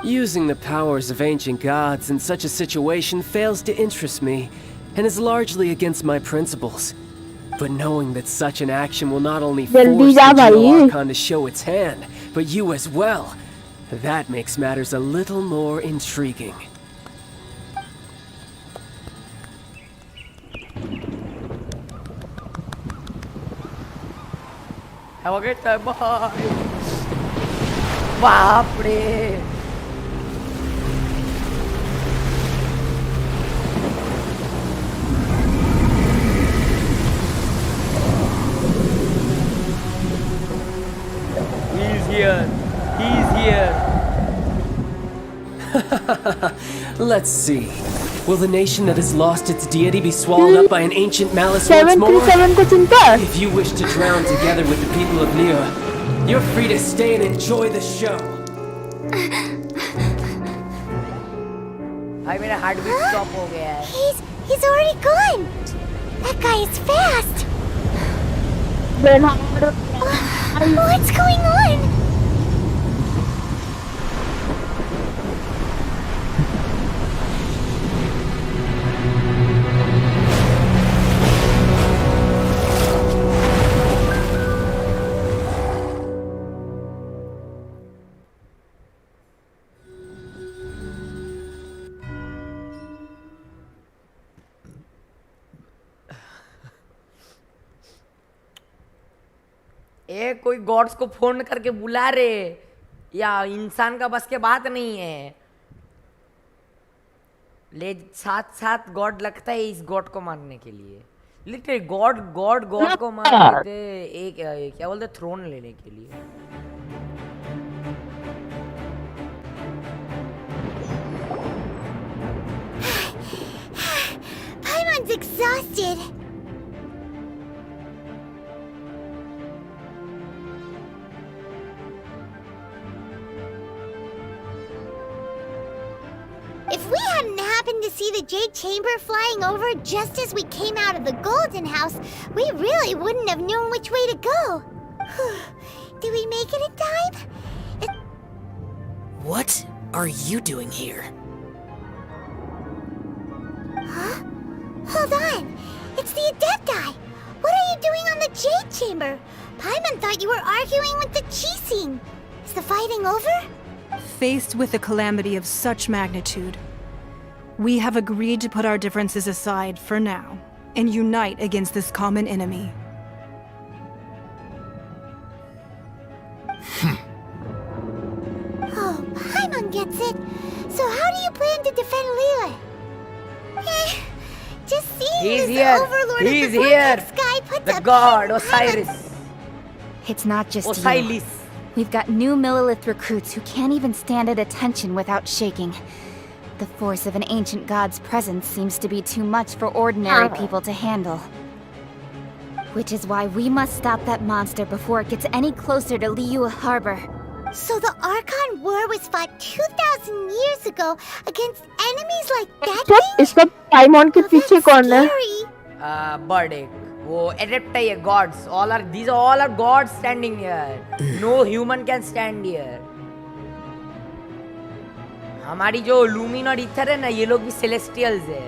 Using the powers of ancient gods in such a situation fails to interest me, and is largely against my principles. But knowing that such an action will not only force the Geo Archon to show its hand, but you as well, that makes matters a little more intriguing. Have a great time, bye! बाप रे He's here. Let's see. Will the nation that has lost its deity be swallowed up by an ancient malice once more? 737 If you wish to drown together with the people of Liyue, you're free to stay and enjoy the show. भाई मेरा heart beat stop हो गया है He's already gone. That guy is fast. What's going on? कोई God's को phone करके बुला रहे या इंसान का बस के बात नहीं है ले साथ गॉड लगता है इस गॉड को मारने के लिए लिटरली गॉड को मार देते एक क्या बोलते थ्रोन लेने के लिए Paimon's exhausted. If we hadn't happened to see the Jade Chamber flying over just as we came out of the Golden House, we really wouldn't have known which way to go. Did we make it in time? What are you doing here? Huh? Hold on. It's the Adepti. What are you doing on the Jade Chamber? Paimon thought you were arguing with the Chising. Is the fighting over? Faced with a calamity of such magnitude, we have agreed to put our differences aside for now and unite against this common enemy. Oh, Paimon gets it. So how do you plan to defend Liyue? Just seeing He's as here. the Overlord He's of the here. Vortex Sky puts The up god Paimon. Osiris. It's not just Osiris. you. We've got new Millilith recruits who can't even stand at attention without shaking. The force of an ancient god's presence seems to be too much for ordinary people to handle. Which is why we must stop that monster before it gets any closer to Liyue Harbor. So the Archon War was fought 2,000 years ago against enemies like that thing? इसका पाइमॉन के पीछे कौन है? Bird एक वो adapt है God's these all are gods standing here. No human can stand here. हमारी जो लूमिन और ईथर है ना ये लोग भी सेलेस्टियल्स है.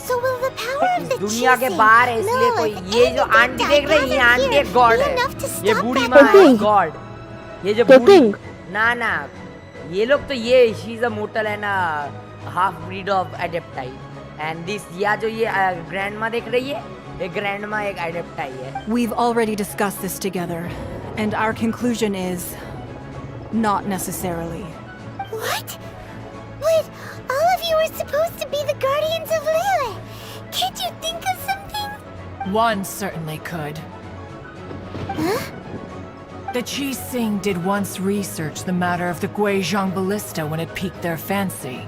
So will the power of the दुनिया के बाहर है इसलिए कोई ये जो आंटी देख रहे हैं ये आंटी एक गॉड है. ये बूढ़ी माँ है गॉड. ये जो बूढ़ी ना ये लोग तो ये she is a mortal and half breed of adepti and this या जो ये ग्रैंडमा देख रही है ये ग्रैंडमा एक एडेप्टाई है. We've already discussed this together, and our conclusion is not necessarily. What? Wait, all of you were supposed to be the guardians of Liyue. Can't you think of something? One certainly could. Huh? The Chi Sing did once research the matter of the Guizhong ballista when it piqued their fancy.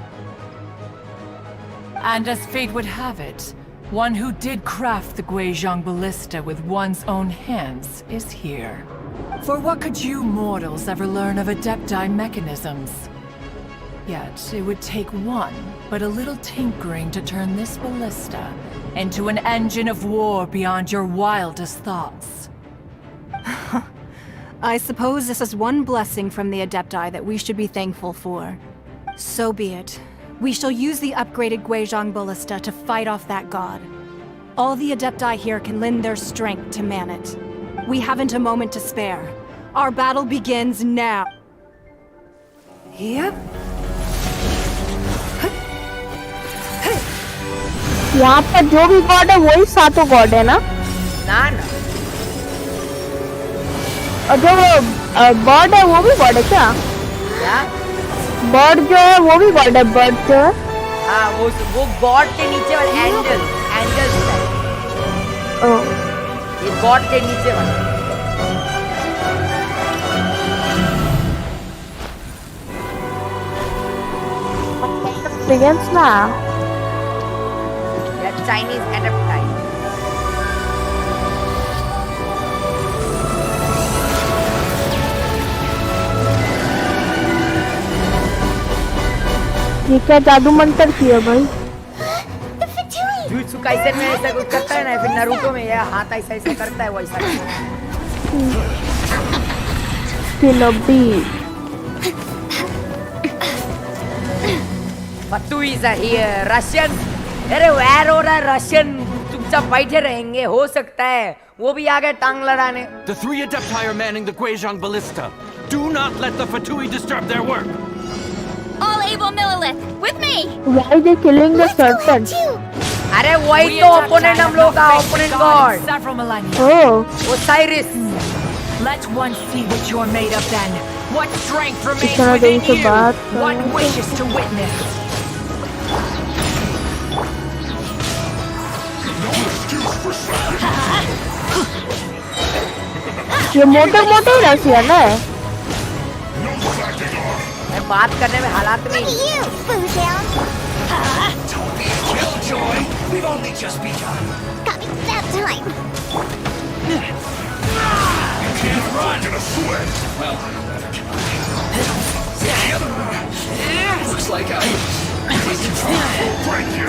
And as fate would have it, one who did craft the Guizhong ballista with one's own hands is here. For what could you mortals ever learn of Adepti mechanisms? Yet, it would take one, but a little tinkering to turn this ballista into an engine of war beyond your wildest thoughts. I suppose this is one blessing from the Adepti that we should be thankful for. So be it. We shall use the upgraded Guizhong ballista to fight off that god. All the Adepti here can lend their strength to man it. We haven't a moment to spare. Our battle begins now. Yep. यहाँ पर जो भी God है वही सातों God है ना? ना ना। और जो बर्ड है वो भी गॉड है क्या? क्या? बर्ड जो है वो भी गॉड है, बर्ड जो है? हाँ वो गॉड के नीचे वाले एंजल है। ये गॉड के नीचे वाले। Begins now. Yeah, Chinese Adepti. ये क्या जादू मंत्र किया भाई? जुत्सु काइसेन में ऐसा कुछ करता है ना, फिर नारुतो में ये हाथ ऐसा ऐसा करता है वैसा। Shinobi. Fatuis are here. Russian. अरे वैर हो रहा है रशियन, चुपचाप बैठे रहेंगे, हो सकता है वो भी आ गए टांग लड़ाने। The three Adepti are manning the Guizhong ballista. Do not let the Fatui disturb their work. All able Millilith, with me! Why they killing the serpent? अरे वही तो ओपोनेंट हम लोग का opponent God. Oh. Osiris. Let one see what you're made of then. What strength remains इतना within देर से you. बात What wishes to witness. ये मोटे मोटे रशियन है। मैं बात करने में हालात में। Don't be a killjoy. We've only just begun. Got me that time. You can't run in a sweat. Well, looks like I take control. Break you.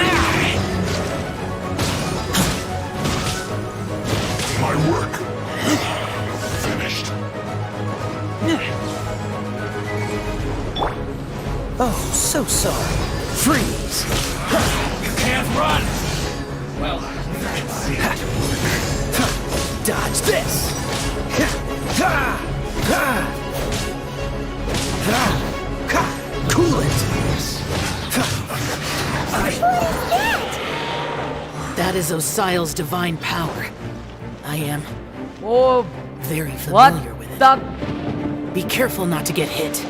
My work finished. Oh, so sorry. Freeze! You can't run. Well, dodge this! Cool it! That is Osial's divine power. I am very familiar with it. Be careful not to get hit.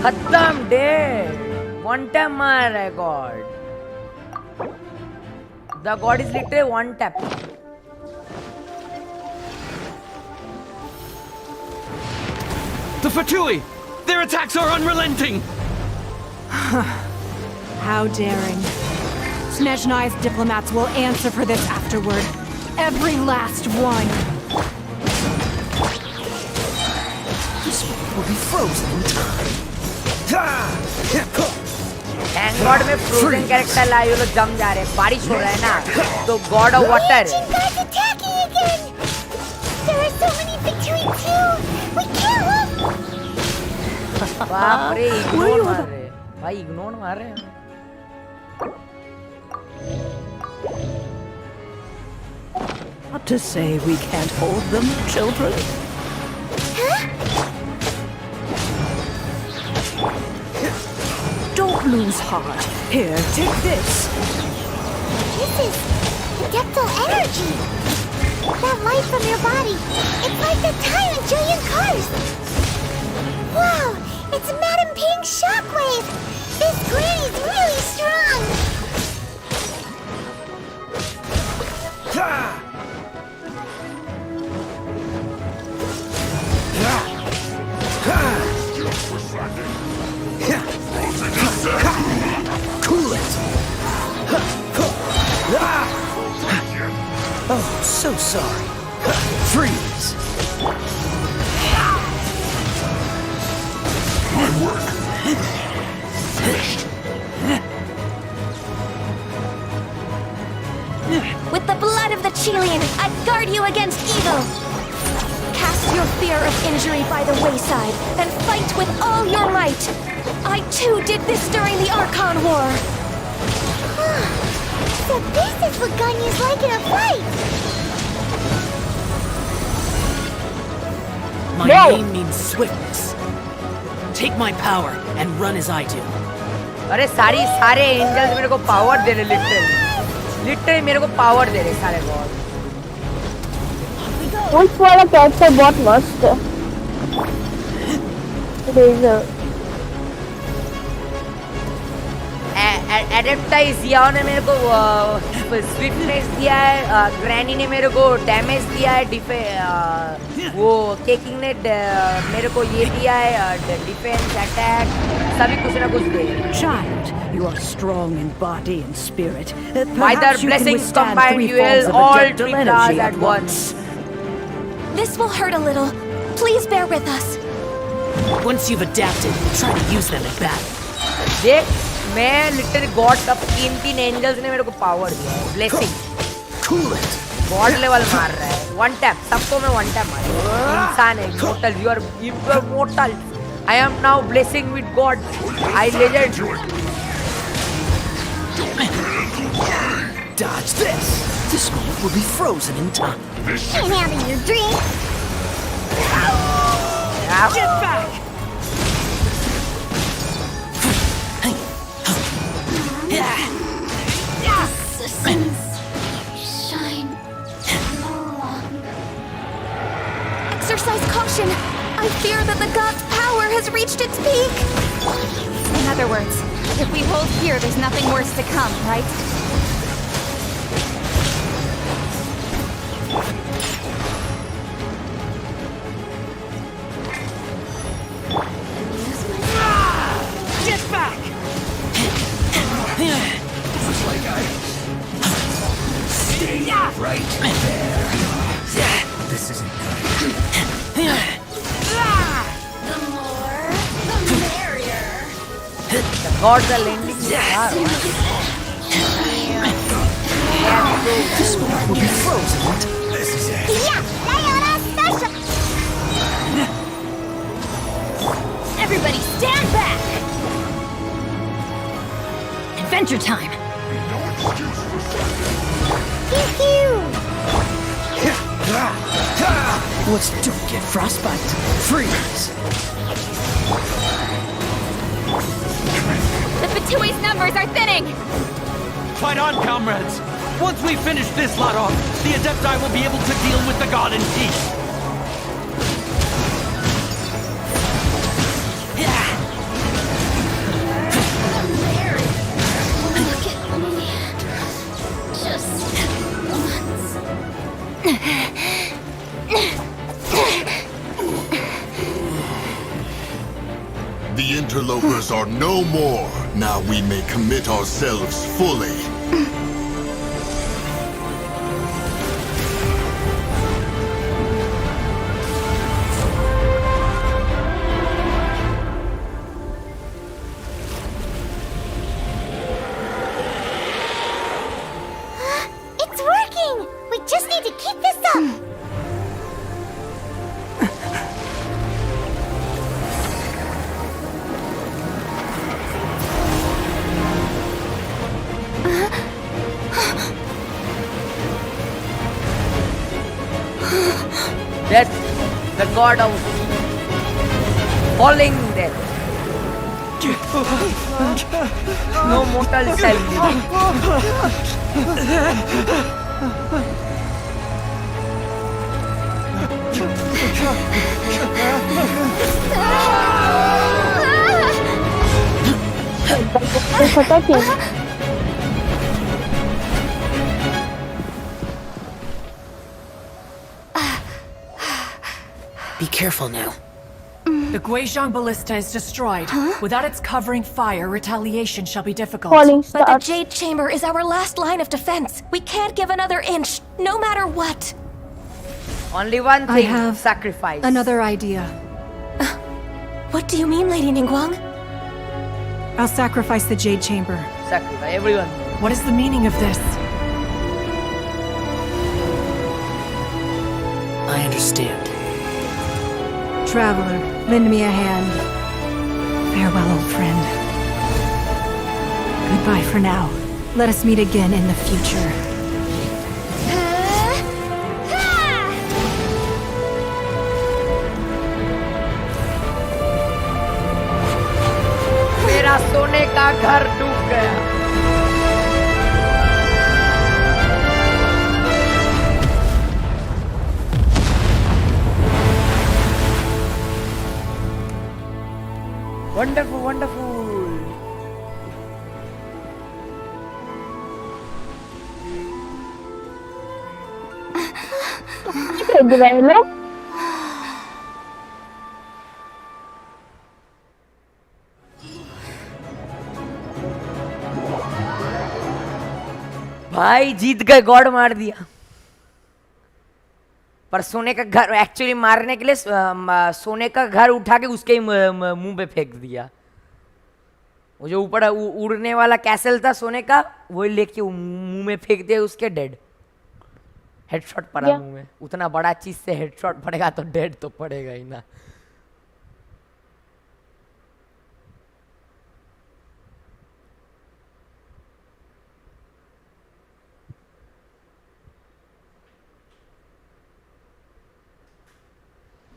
खत्म dead. One tap मार रहा है God. The God is literally one tap. The Fatui! Their attacks are unrelenting! How daring. Snezhnai's diplomats will answer for this afterward. Every last one. This will be frozen in time. Thank God में frozen character लाए ये लोग जम जा रहे हैं, बारिश हो रहा है ना, तो God of Water. God's attacking again. There are so many between two. We can't look. बाप रे ignore मार रहे हैं, भाई ignore मार रहे हैं. Not to say we can't hold them, children. Don't lose heart. Here, take this. This is Adeptal energy. That light from your body. It's like the time in Julian Cars. Wow, it's Madame Ping's shockwave. This granny's really strong. Cool it. Oh, so sorry. Freeze. My work. Finished. With the blood of the Chilean, I guard you against evil. Cast your fear of injury by the wayside and fight with all your might. I too did this during the Archon War. So this is what Ganyu's like in a fight! My name means swiftness. Take my power and run as I do. अरे सारे angels मेरे को power दे रहे literally मेरे को power दे रहे सारे God Which वाला कैरेक्टर बहुत मस्त है रेजर एडेप्टाइजिया ने मेरे को स्विफ्टनेस दिया है ग्रैनी ने मेरे को डैमेज दिया है वो केकिंग ने मेरे को ये दिया है डिफेंस अटैक सभी कुछ ना कुछ दे Child, you are strong in body and spirit. Either blessings combined you will all three stars at once. This will hurt a little. Please bear with us. Once you've adapted, try to use them in battle. देख मैं literally God तब तीन angels ने मेरे को power दिया है blessing God level मार रहा है वन टैप सबको मैं वन टैप मार इंसान है immortal you are immortal I am now blessing with god I legend Dodge this. This moment will be frozen in time. Ain't having your drink! Get back! Shine no longer. Exercise caution. I fear that the god's power has reached its peak. In other words, if we hold here, there's nothing worse to come, right? Get back! Looks like I... Stay right there. This isn't good. The more, the merrier. the gods are lending me power This moment will be frozen. This is it. Yeah, Leona special! Everybody stand back! Adventure time! What's don't get frostbite? Freeze! The Fatui's numbers are thinning! Fight on, comrades! Once we finish this lot off, the Adepti will be able to deal with the god in peace. Look at me. Just once. The interlopers are no more. Now we may commit ourselves fully. It's working! We just need to keep this up! Death, the god of falling death. No mortal shall पता क्यों Be careful now. The Guizhong Ballista is destroyed. Without its covering fire, retaliation shall be difficult. Falling But the stars. Jade Chamber is our last line of defense. We can't give another inch, no matter what. Only one I thing, have sacrifice. another idea. What do you mean, Lady Ningguang? I'll sacrifice the Jade Chamber. Sacrifice, everyone. What is the meaning of this? I understand. Traveler, lend me a hand. Farewell, old friend. Goodbye for now. Let us meet again in the future. मेरा सोने का घर डूब गया. Wonderful, wonderful. खेल रहे हैं लोग. भाई जीत गए, गॉड मार दिया. पर सोने का घर एक्चुअली मारने के लिए सोने का घर उठा के उसके ही मुंह पे फेंक दिया. वो जो ऊपर उड़ने वाला कैसल था सोने का, वो लेके मुंह में फेंक दिया, उसके डेड. हेडशॉट पड़ा मुंह में. उतना बड़ा चीज से हेडशॉट पड़ेगा तो डेड तो पड़ेगा ही ना.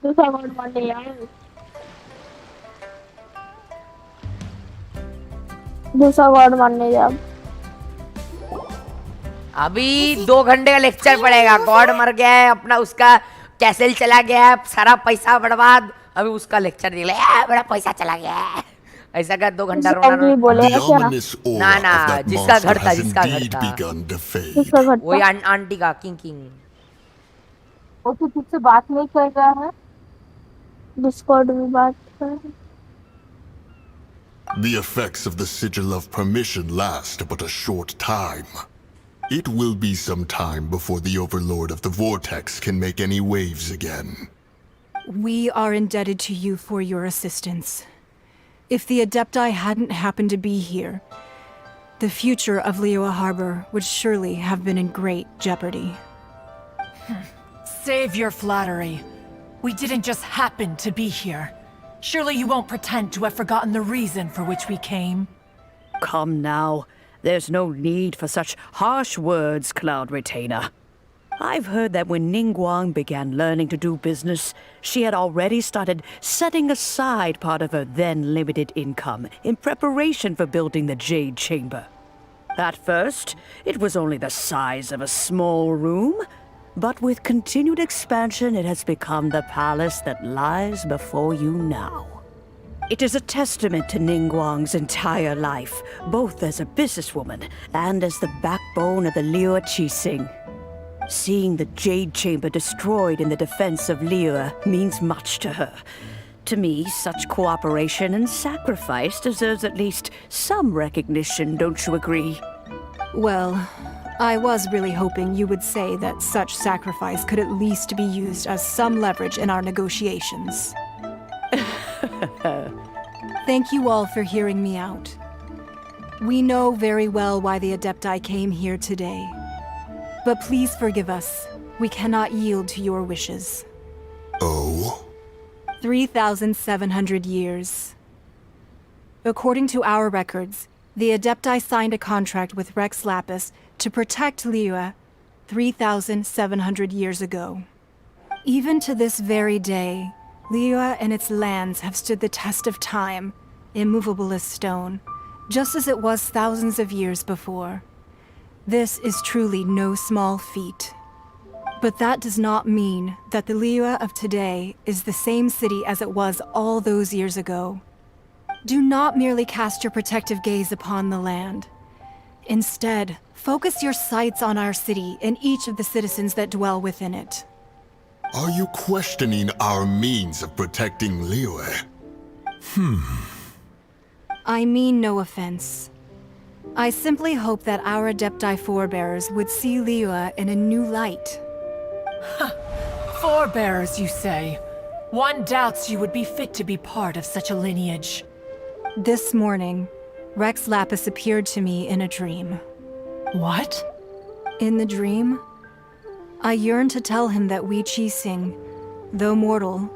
दूसरा गॉड मारने यार. दूसरा गॉड मारने जा. अभी 2 घंटे का लेक्चर पड़ेगा. गॉड मर गया है, अपना उसका कैसल चला गया है, सारा पैसा बर्बाद. अभी उसका लेक्चर दे ले, बड़ा पैसा चला गया है. ऐसा का 2 घंटा रोना. ना ना, जिसका घर था, जिसका घर था, वही आंटी का किंग. वो तो तुझसे बात नहीं कर रहा है. डिस्कॉर्ड में बात कर. The effects of the sigil of permission last but a short time. It will be some time before the overlord of the vortex can make any waves again. We are indebted to you for your assistance. If the Adepti hadn't happened to be here, the future of Liyue Harbor would surely have been in great jeopardy. Save your flattery. We didn't just happen to be here. Surely you won't pretend to have forgotten the reason for which we came. Come now. There's no need for such harsh words, Cloud Retainer. I've heard that when Ningguang began learning to do business, she had already started setting aside part of her then limited income in preparation for building the Jade Chamber. At first, it was only the size of a small room, but with continued expansion, it has become the palace that lies before you now. It is a testament to Ningguang's entire life, both as a businesswoman and as the backbone of the Liyue Qixing. Seeing the Jade Chamber destroyed in the defense of Liyue means much to her. To me, such cooperation and sacrifice deserves at least some recognition, don't you agree? Well, I was really hoping you would say that such sacrifice could at least be used as some leverage in our negotiations. Thank you all for hearing me out. We know very well why the Adepti came here today. But please forgive us. We cannot yield to your wishes. Oh? 3,700 years. According to our records, the Adepti signed a contract with Rex Lapis to protect Liyue 3,700 years ago. Even to this very day, Liyue and its lands have stood the test of time, immovable as stone, just as it was thousands of years before. This is truly no small feat. But that does not mean that the Liyue of today is the same city as it was all those years ago. Do not merely cast your protective gaze upon the land. Instead, focus your sights on our city and each of the citizens that dwell within it. Are you questioning our means of protecting Liyue? I mean no offense. I simply hope that our Adepti forebears would see Liyue in a new light. Forebearers, you say? One doubts you would be fit to be part of such a lineage. This morning, Rex Lapis appeared to me in a dream. What? In the dream, I yearned to tell him that we Qixing, though mortal,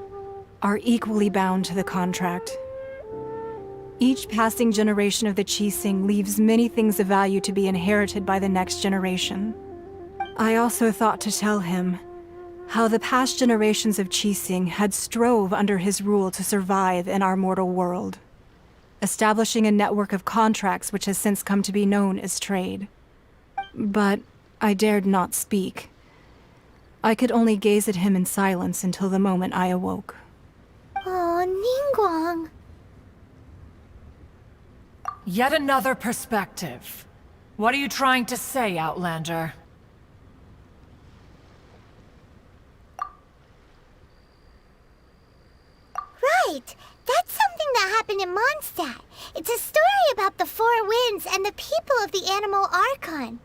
are equally bound to the contract. Each passing generation of the Qixing leaves many things of value to be inherited by the next generation. I also thought to tell him how the past generations of Qixing had strove under his rule to survive in our mortal world, establishing a network of contracts which has since come to be known as trade. But I dared not speak. I could only gaze at him in silence until the moment I awoke. Oh, Ningguang. Yet another perspective. What are you trying to say, Outlander? Right! That's something that happened in Mondstadt. It's a story about the Four Winds and the people of the Animal Archon.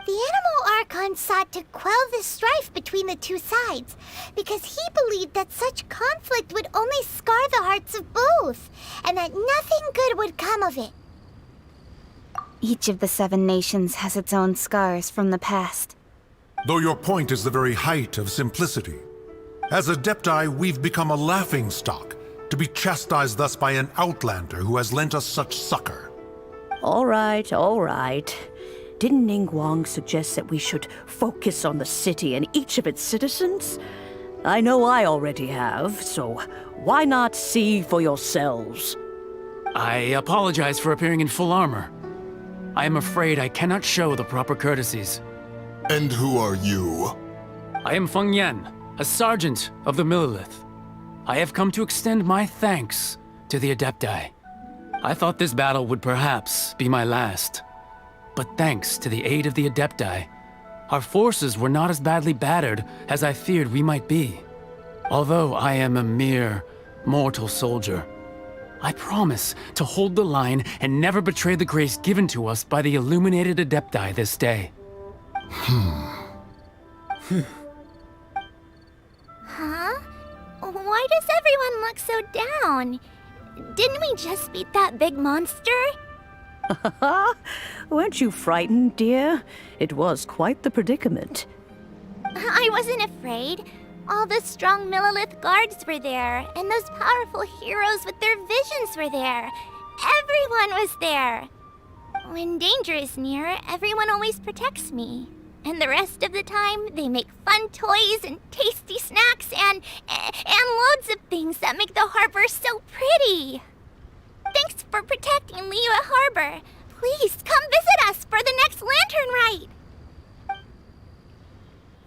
The Animal Archon sought to quell the strife between the two sides, because he believed that such conflict would only scar the hearts of both, and that nothing good would come of it. Each of the 7 nations has its own scars from the past. Though your point is the very height of simplicity. As Adepti, we've become a laughingstock, to be chastised thus by an outlander who has lent us such succor. All right, all right. Didn't Ningguang suggest that we should focus on the city and each of its citizens? I know I already have, so why not see for yourselves? I apologize for appearing in full armor. I am afraid I cannot show the proper courtesies. And who are you? I am Feng Yan, a sergeant of the Millilith. I have come to extend my thanks to the Adepti. I thought this battle would perhaps be my last. But thanks to the aid of the Adepti, our forces were not as badly battered as I feared we might be. Although I am a mere mortal soldier, I promise to hold the line and never betray the grace given to us by the illuminated Adepti this day. Huh? Why does everyone look so down? Didn't we just beat that big monster? Weren't you frightened, dear? It was quite the predicament. I wasn't afraid. All the strong Millilith guards were there, and those powerful heroes with their visions were there. Everyone was there. When danger is near, everyone always protects me. And the rest of the time, they make fun toys and tasty snacks and loads of things that make the harbor so pretty. Thanks for protecting Liyue Harbor. Please come visit us for the next lantern rite.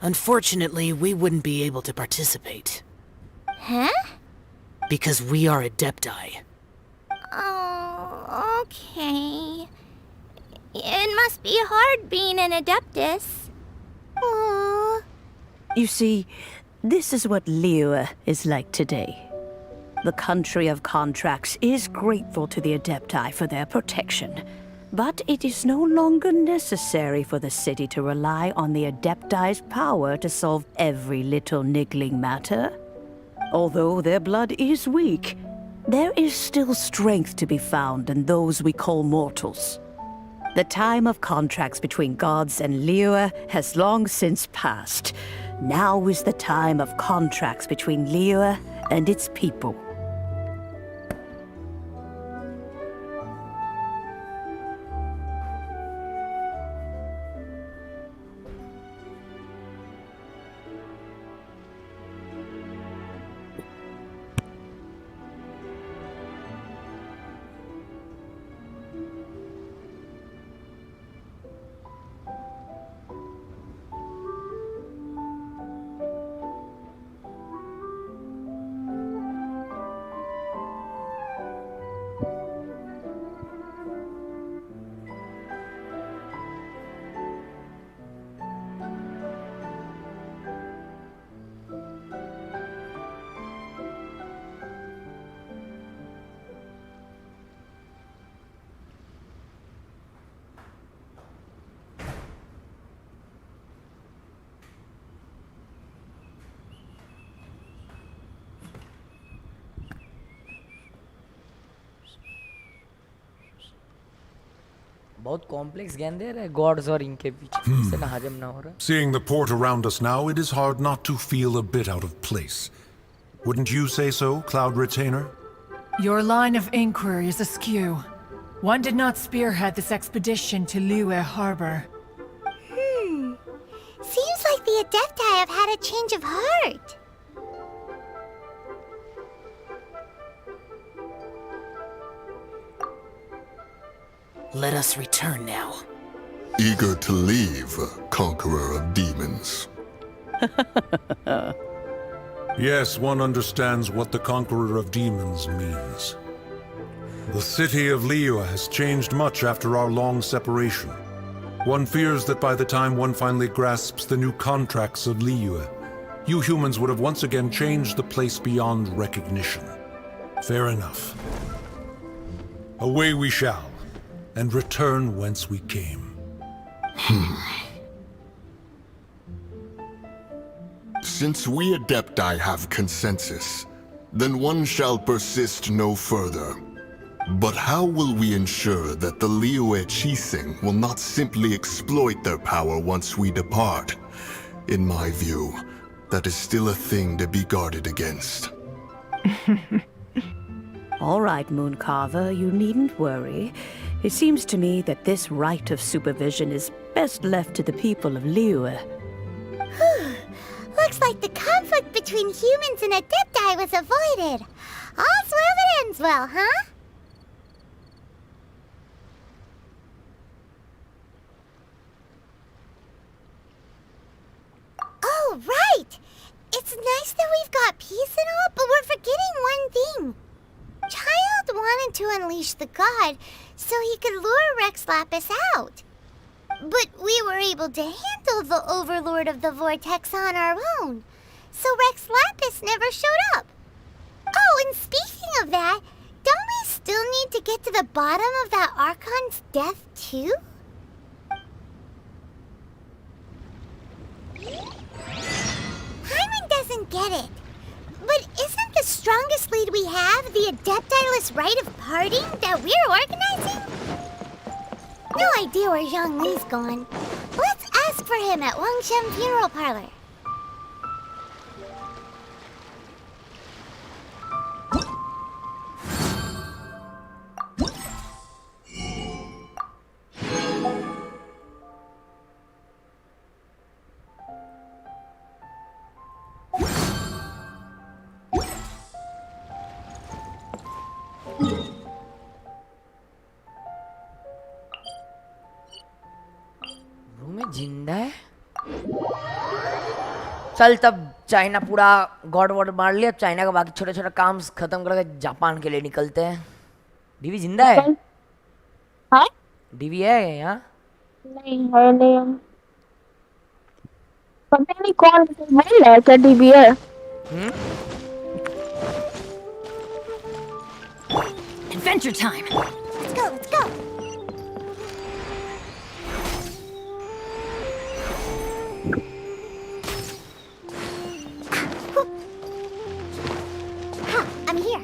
Unfortunately, we wouldn't be able to participate. Huh? Because we are Adepti. Oh, okay. It must be hard being an Adeptus. Aww. You see, this is what Liyue is like today. The country of contracts is grateful to the Adepti for their protection, but it is no longer necessary for the city to rely on the Adepti's power to solve every little niggling matter. Although their blood is weak, there is still strength to be found in those we call mortals. The time of contracts between gods and Liyue has long since passed. Now is the time of contracts between Liyue and its people. बहुत complex game दे रहे God's और इनके बीच से ना हजम ना हो रहा. Seeing the port around us now, it is hard not to feel a bit out of place. Wouldn't you say so, Cloud Retainer? Your line of inquiry is askew. One did not spearhead this expedition to Liyue Harbor. Seems like the Adepti have had a change of heart. Let us return now. Eager to leave, conqueror of demons. Yes, one understands what the Conqueror of Demons means. The city of Liyue has changed much after our long separation. One fears that by the time one finally grasps the new contracts of Liyue, you humans would have once again changed the place beyond recognition. Fair enough. Away we shall, and return whence we came. Since we Adepti have consensus, then one shall persist no further. But how will we ensure that the Liyue Chising will not simply exploit their power once we depart? In my view, that is still a thing to be guarded against. All right, Mooncarver, you needn't worry. It seems to me that this right of supervision is best left to the people of Liyue. Looks like the conflict between humans and Adepti was avoided. All's well that ends well, huh? Oh, right! It's nice that we've got peace and all, but we're forgetting one thing. Child wanted to unleash the god so he could lure Rex Lapis out. But we were able to handle the Overlord of the Vortex on our own, so Rex Lapis never showed up. Oh, and speaking of that, don't we still need to get to the bottom of that Archon's death, too? Hyman doesn't get it. But isn't the strongest lead we have the Adepti-less rite of parting that we're organizing? No idea where Zhongli's gone. Let's ask for him at Wangshen Funeral Parlor. जिंदा है चल तब China पूरा God ward मार लिया China का बाकी छोटे छोटे काम खत्म करके जापान के लिए निकलते हैं डीवी जिंदा है हाँ डीवी है यहाँ नहीं है नहीं हम पता नहीं कौन बोल रहा है क्या डीवी है Adventure time. Let's go, let's go. I'm here.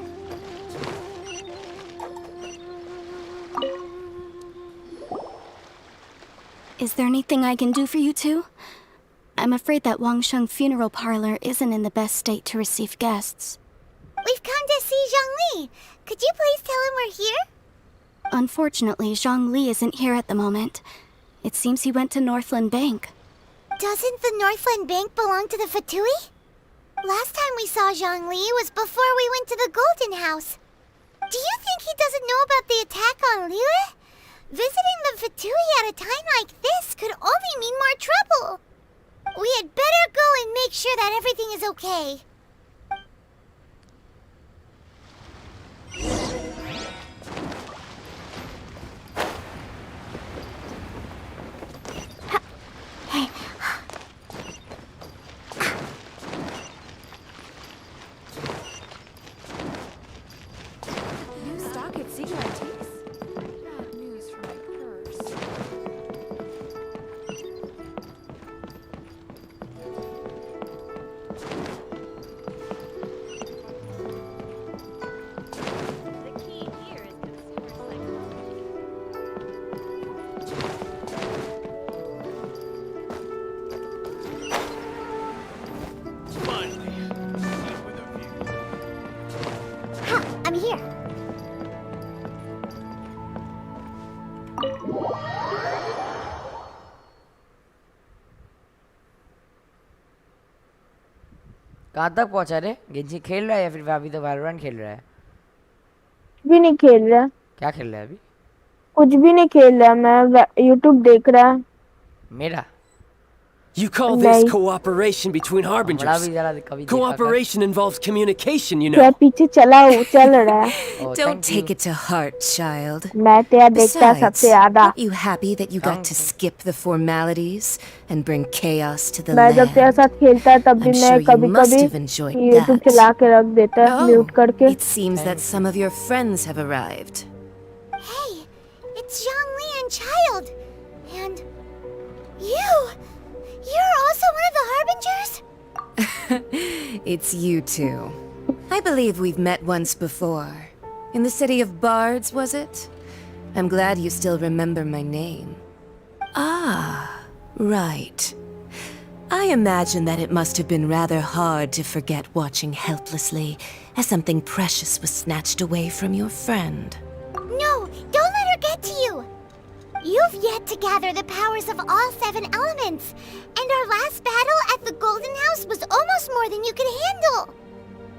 Is there anything I can do for you two? I'm afraid that Wangsheng Funeral Parlor isn't in the best state to receive guests. We've come to see Zhongli. Could you please tell him we're here? Unfortunately, Zhongli isn't here at the moment. It seems he went to Northland Bank. Doesn't the Northland Bank belong to the Fatui? Last time we saw Zhongli was before we went to the Golden House. Do you think he doesn't know about the attack on Liyue? Visiting the Fatui at a time like this could only mean more trouble. We had better go and make sure that everything is okay. कहाँ तक पहुंचा रे? Genshin खेल रहा है या फिर अभी तो वैलोरेंट खेल रहा है? भी नहीं खेल रहा। क्या खेल रहा है अभी? कुछ भी नहीं खेल रहा, मैं YouTube देख रहा। मेरा? You call this cooperation between harbingers? Cooperation involves communication, you know. क्या पीछे चल रहा है? Don't take it to heart, child. मैं तेरा देखता सबसे ज्यादा। Aren't you happy that you got to skip the formalities and bring chaos to the मैं land? जब तेरे साथ खेलता है तब भी मैं कभी-कभी YouTube चला के रख देता है म्यूट करके। It seems that some of your friends have arrived. Hey, it's Zhongli and Child. And you. You're also one of the Harbingers? It's you two. I believe we've met once before. In the city of Bards, was it? I'm glad you still remember my name. Ah, right. I imagine that it must have been rather hard to forget watching helplessly as something precious was snatched away from your friend. No, don't let her get to you. You've yet to gather the powers of all 7 elements, and our last battle at the Golden House was almost more than you could handle.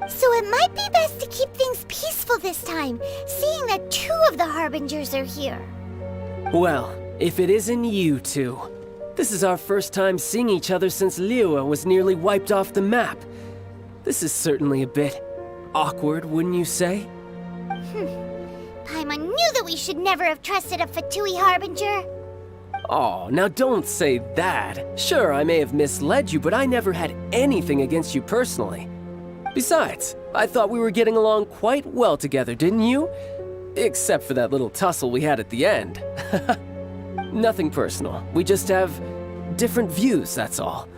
So it might be best to keep things peaceful this time, seeing that 2 of the Harbingers are here. Well, if it isn't you two. This is our first time seeing each other since Liyue was nearly wiped off the map. This is certainly a bit awkward, wouldn't you say? Paimon knew that we should never have trusted a Fatui Harbinger. Oh, now don't say that. Sure, I may have misled you, but I never had anything against you personally. Besides, I thought we were getting along quite well together, didn't you? Except for that little tussle we had at the end. Nothing personal. We just have different views, that's all.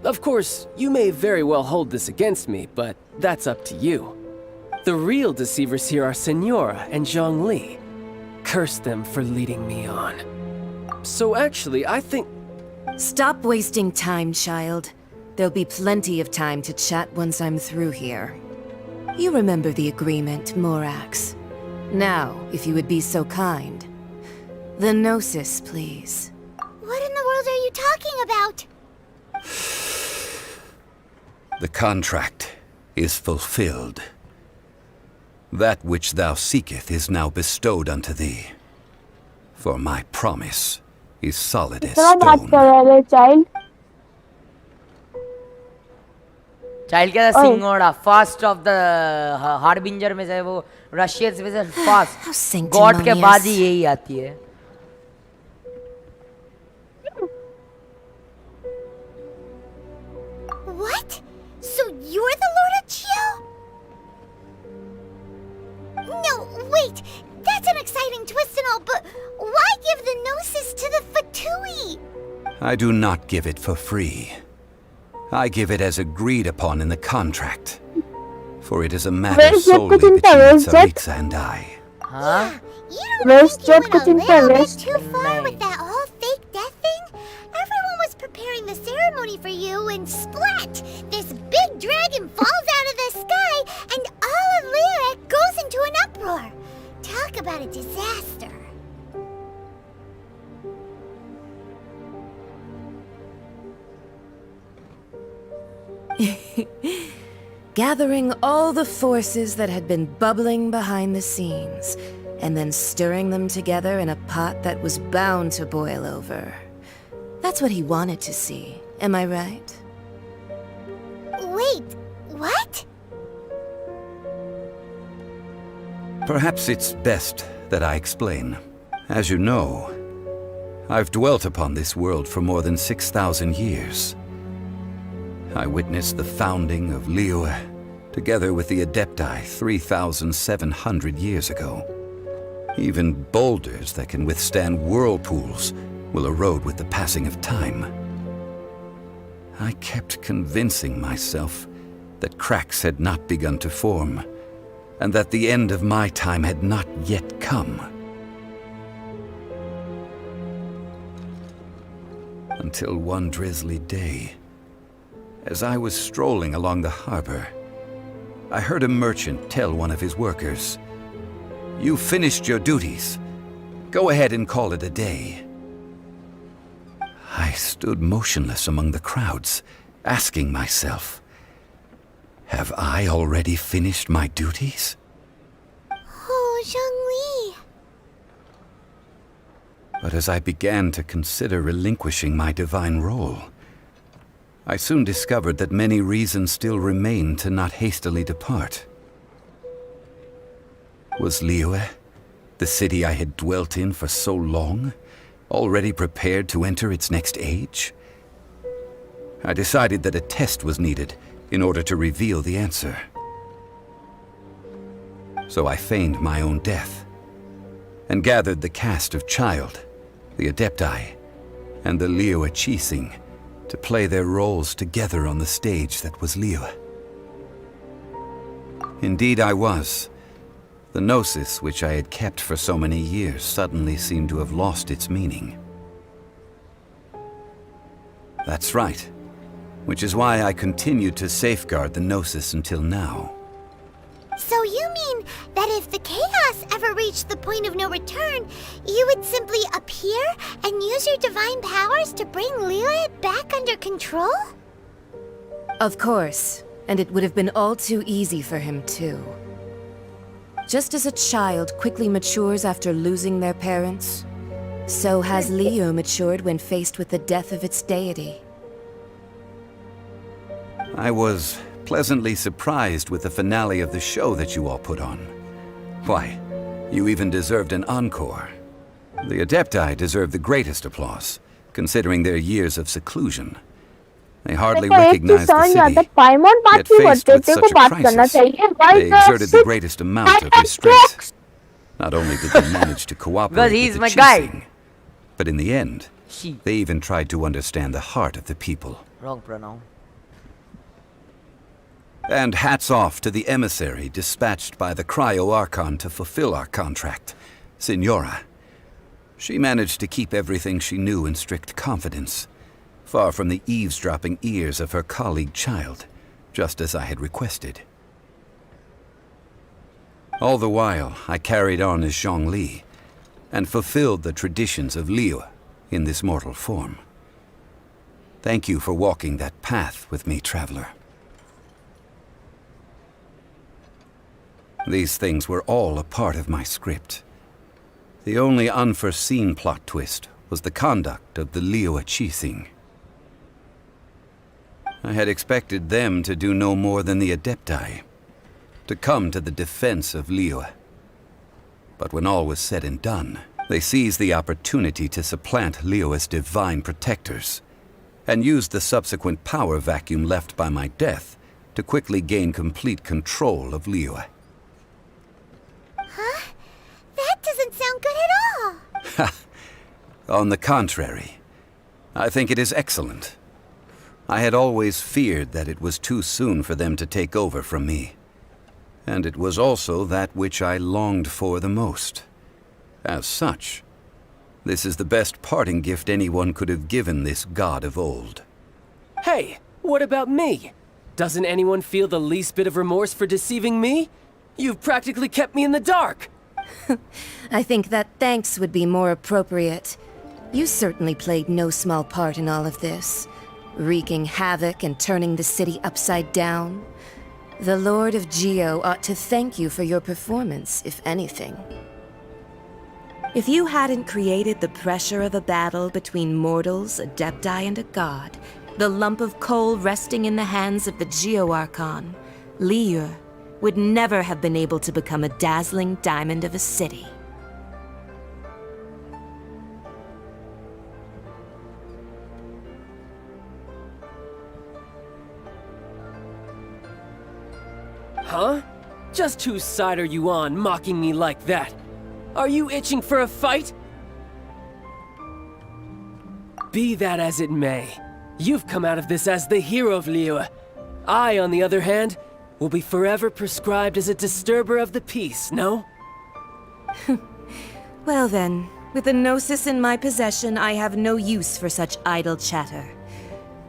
Of course, you may very well hold this against me, but that's up to you. The real deceivers here are Senora and Zhongli. Curse them for leading me on. So actually, I think... Stop wasting time, child. There'll be plenty of time to chat once I'm through here. You remember the agreement, Morax. Now, if you would be so kind. The Gnosis, please. What in the world are you talking about? The contract is fulfilled. That which thou seeketh is now bestowed unto thee. For my promise is solid as stone. child. Child क्या था? सिंगोड़ा, fast of the Harbinger में से वो Russians में से fast. God के बाद ही यही आती है. What? So you're the Lord of Chio? No, wait! That's an exciting twist and all, but why give the Gnosis to the Fatui? I do not give it for free. I give it as agreed upon in the contract. For it is a matter solely between Tsaritsa and I. Huh? You don't think you went a little bit too far with that whole fake death thing? Everyone was preparing the ceremony for you, and splat! This big dragon falls out of the sky, and all of Liyue goes into an uproar. Talk about a disaster. Gathering all the forces that had been bubbling behind the scenes, and then stirring them together in a pot that was bound to boil over. That's what he wanted to see, am I right? Wait, what? Perhaps it's best that I explain. As you know, I've dwelt upon this world for more than 6,000 years. I witnessed the founding of Liyue, together with the Adepti 3,700 years ago. Even boulders that can withstand whirlpools will erode with the passing of time. I kept convincing myself that cracks had not begun to form, and that the end of my time had not yet come. Until one drizzly day, as I was strolling along the harbor, I heard a merchant tell one of his workers, "You finished your duties. Go ahead and call it a day." I stood motionless among the crowds, asking myself, Have I already finished my duties? Oh, Zhongli. But as I began to consider relinquishing my divine role, I soon discovered that many reasons still remained to not hastily depart. Was Liyue, the city I had dwelt in for so long, already prepared to enter its next age? I decided that a test was needed in order to reveal the answer. So I feigned my own death, and gathered the cast of Child, the Adepti, and the Liyue Qixing to play their roles together on the stage that was Liyue. Indeed I was. The gnosis which I had kept for so many years suddenly seemed to have lost its meaning. That's right. Which is why I continued to safeguard the gnosis until now. So you mean that if the chaos ever reached the point of no return, you would simply appear and use your divine powers to bring Liyue back under control? Of course, and it would have been all too easy for him too. Just as a child quickly matures after losing their parents, so has Liyue matured when faced with the death of its deity. I was pleasantly surprised with the finale of the show that you all put on. Why, you even deserved an encore. The Adepti deserve the greatest applause, considering their years of seclusion. They hardly recognized the city, yet faced with such a crisis, they exerted the greatest amount of restraint. Not only did they manage to cooperate with the Qixing, but in the end, they even tried to understand the heart of the people. Wrong pronoun. And hats off to the emissary dispatched by the Cryo-Archon to fulfill our contract, Signora. She managed to keep everything she knew in strict confidence, far from the eavesdropping ears of her colleague Child, just as I had requested. All the while, I carried on as Zhongli, and fulfilled the traditions of Liyue in this mortal form. Thank you for walking that path with me, traveler. These things were all a part of my script. The only unforeseen plot twist was the conduct of the Liyue Qixing. I had expected them to do no more than the Adepti, to come to the defense of Liyue. But when all was said and done, they seized the opportunity to supplant Liyue's divine protectors, and used the subsequent power vacuum left by my death to quickly gain complete control of Liyue. Huh? That doesn't sound good at all! On the contrary, I think it is excellent. I had always feared that it was too soon for them to take over from me. And it was also that which I longed for the most. As such, this is the best parting gift anyone could have given this god of old. Hey, what about me? Doesn't anyone feel the least bit of remorse for deceiving me? You've practically kept me in the dark! I think that thanks would be more appropriate. You certainly played no small part in all of this, wreaking havoc and turning the city upside down. The Lord of Geo ought to thank you for your performance, if anything. If you hadn't created the pressure of a battle between mortals, Adepti, and a god, the lump of coal resting in the hands of the Geo-Archon, Liyue, would never have been able to become a dazzling diamond of a city. Huh? Just whose side are you on, mocking me like that? Are you itching for a fight? Be that as it may, you've come out of this as the hero of Liyue. I, on the other hand, will be forever prescribed as a disturber of the peace, no? Well then, with the Gnosis in my possession, I have no use for such idle chatter.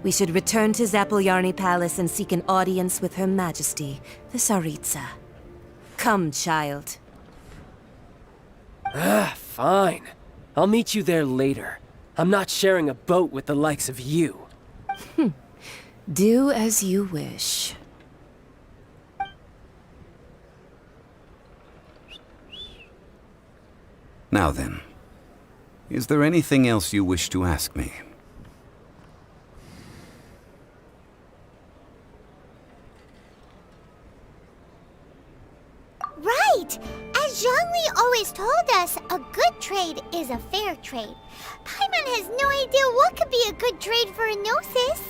We should return to Zapolyarny Palace and seek an audience with Her Majesty, the Tsaritsa. Come, child. Fine. I'll meet you there later. I'm not sharing a boat with the likes of you. Do as you wish. Now then, is there anything else you wish to ask me? Right! As Zhongli always told us, a good trade is a fair trade. Paimon has no idea what could be a good trade for a Gnosis.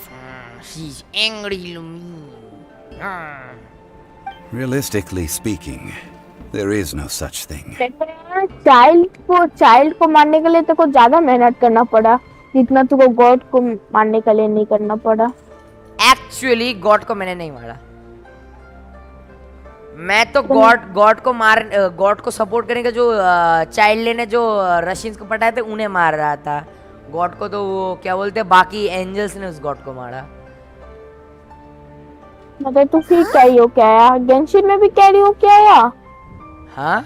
She's angry, Lumi. Realistically speaking, there is no such thing. Child को मारने के लिए तो को ज्यादा मेहनत करना पड़ा जितना तुमको गॉड को मारने के लिए नहीं करना पड़ा. एक्चुअली गॉड को मैंने नहीं मारा. मैं तो गॉड को सपोर्ट करने का जो चाइल्ड ने जो रशियंस को पटाए थे उन्हें मार रहा था. गॉड को तो वो क्या बोलते हैं बाकी एंजल्स ने उस गॉड को मारा. मतलब तू फिर कैरी हो क्या आया? गेंशिन में भी कैरी हो क्या आया? हाँ?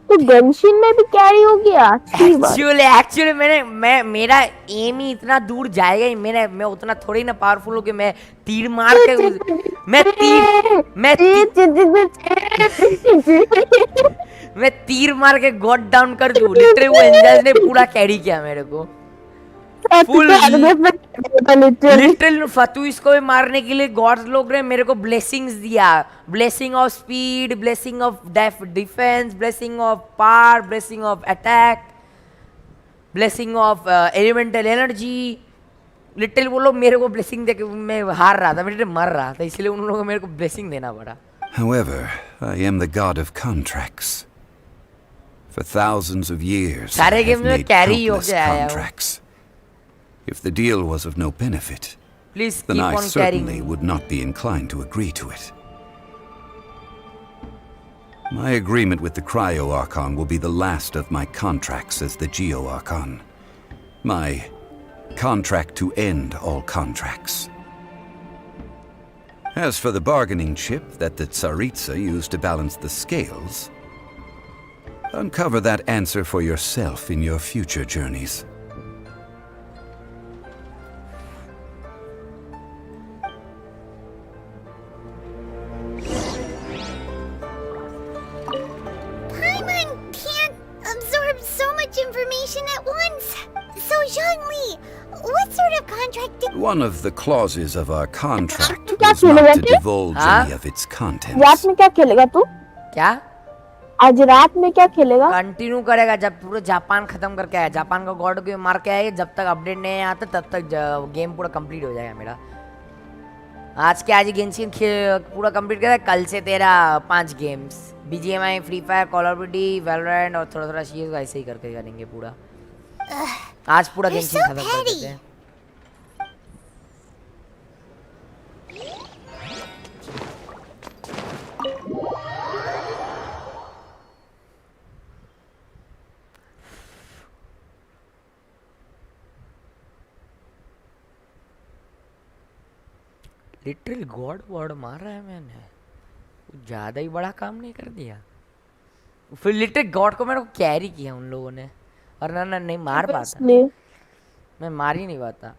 तो गेंशिन में भी कैरी हो गया? एक्चुअली मेरा एम ही इतना दूर जाएगा ही. मैं उतना थोड़ी ना पावरफुल हूँ कि मैं तीर मार के मैं तीर मार के गॉड डाउन कर दूं. लिटरली वो एंजल्स ने पूरा कैरी किया मेरे को. लिटरली फतू इसको भी मारने के लिए गॉड्स लोग ने मेरे को ब्लेसिंग्स दिया. Blessing of speed, blessing of defence, blessing of power, blessing of attack, blessing of elemental energy. Literally वो लोग मेरे को ब्लेसिंग देके मैं हार रहा था, मैं मर रहा था, इसलिए उन लोगों को मेरे को ब्लेसिंग देना पड़ा. However, I am the god of contracts. For thousands of years, I have made countless contracts. If the deal was of no benefit, then I certainly would not be inclined to agree to it. My agreement with the Cryo Archon will be the last of my contracts as the Geo Archon. My contract to end all contracts. As for the bargaining chip that the Tsaritsa used to balance the scales, uncover that answer for yourself in your future journeys. One of the clauses of our contract was not to divulge any of its contents. रात में क्या खेलेगा तू? क्या? आज रात में क्या खेलेगा? कंटिन्यू करेगा जब पूरा जापान खत्म करके आया. जापान का गॉड को मार के आएगा. जब तक अपडेट नहीं आता तब तक गेम पूरा कंप्लीट हो जाएगा मेरा. आज के आज ही गेंशिन पूरा कंप्लीट करेगा. कल से तेरा 5 games, BGMI, free fire, call of duty, Valorant और थोड़ा CS ऐसे ही करके करेंगे पूरा. आज पूरा गेंशिन खत्म कर देते हैं. लिटरली गॉड मार रहा है. मैंने ज्यादा ही बड़ा काम नहीं कर दिया. फिर लिटरली गॉड को मेरे को कैरी किया उन लोगों ने. और ना नहीं मार पाता. मैं मार ही नहीं पाता.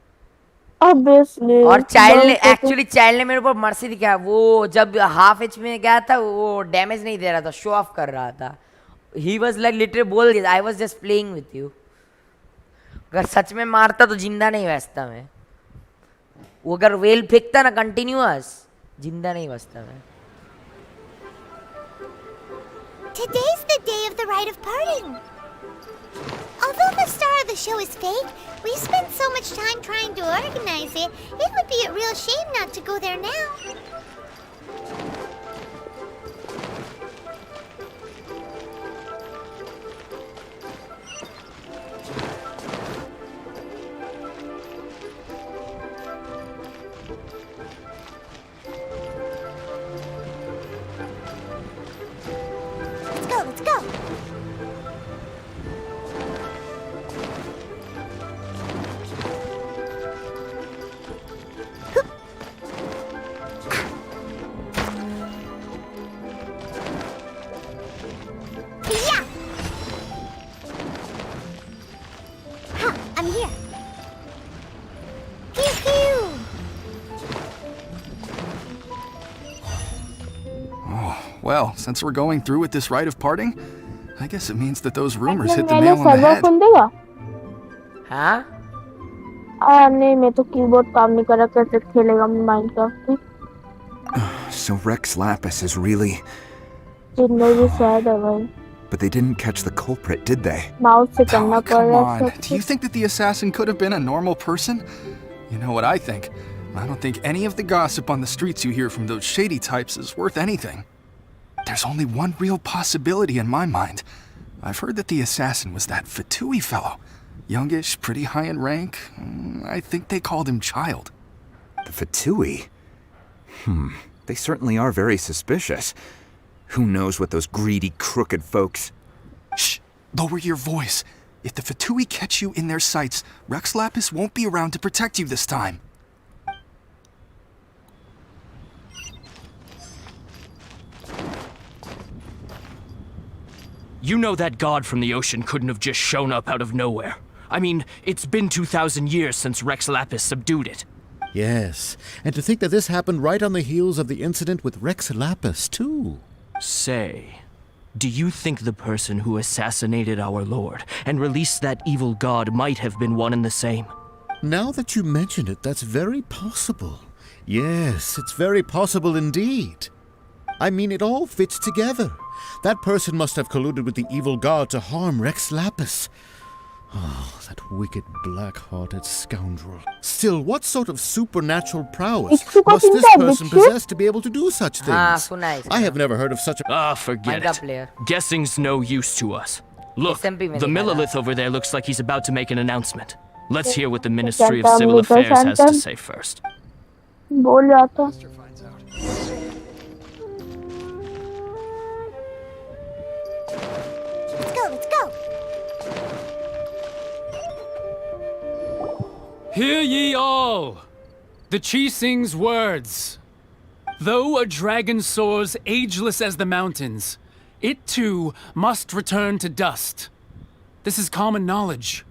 और चाइल्ड ने मेरे ऊपर मर्सी दिखाया. वो जब हाफ एच में गया था वो डैमेज नहीं दे रहा था, शो ऑफ कर रहा था. ही वाज लाइक लिटरली बोल दिया, I was just playing with you. अगर सच में मारता तो जिंदा नहीं बचता मैं. वो अगर वेल फेंकता ना कंटिन्यूअस, जिंदा नहीं बचता मैं. Today's the day of the rite of parting. Although the star of the show is fake, we spent so much time trying to organize it, it would be a real shame not to go there now. Let's go. I'm here. Pew pew. Oh, well, since we're going through with this rite of parting, I guess it means that those rumors hit the मैंने nail on the server head. खोल देगा हाँ नहीं मैं तो keyboard काम नहीं कर रहा कैसे खेलेगा Minecraft So Rex Lapis is really... जिंदगी भी सैड है भाई But they didn't catch the culprit, did they? Mouse से करना पड़ Come रहा है on. Do you think that the assassin could have been a normal person? You know what I think? I don't think any of the gossip on the streets you hear from those shady types is worth anything. There's only one real possibility in my mind. I've heard that the assassin was that Fatui fellow. Youngish, pretty high in rank. I think they called him Child. The Fatui? They certainly are very suspicious. Who knows what those greedy, crooked folks... Shh! Lower your voice. If the Fatui catch you in their sights, Rex Lapis won't be around to protect you this time. You know that god from the ocean couldn't have just shown up out of nowhere. I mean, it's been 2,000 years since Rex Lapis subdued it. Yes, and to think that this happened right on the heels of the incident with Rex Lapis, too. Say, do you think the person who assassinated our lord and released that evil god might have been one and the same? Now that you mention it, that's very possible. Yes, it's very possible indeed. I mean, it all fits together. That person must have colluded with the evil god to harm Rex Lapis. Oh, that wicked, black-hearted scoundrel. Still, what sort of supernatural prowess must this person possess to be able to do such things? I have never heard of such a... forget it. Guessing's no use to us. Look, the Millilith over there looks like he's about to make an announcement. Let's hear what the Ministry of Civil Affairs has to say first. बोल रहा था Let's go. Hear ye all! The Chising's words. Though a dragon soars ageless as the mountains, it too must return to dust. This is common knowledge.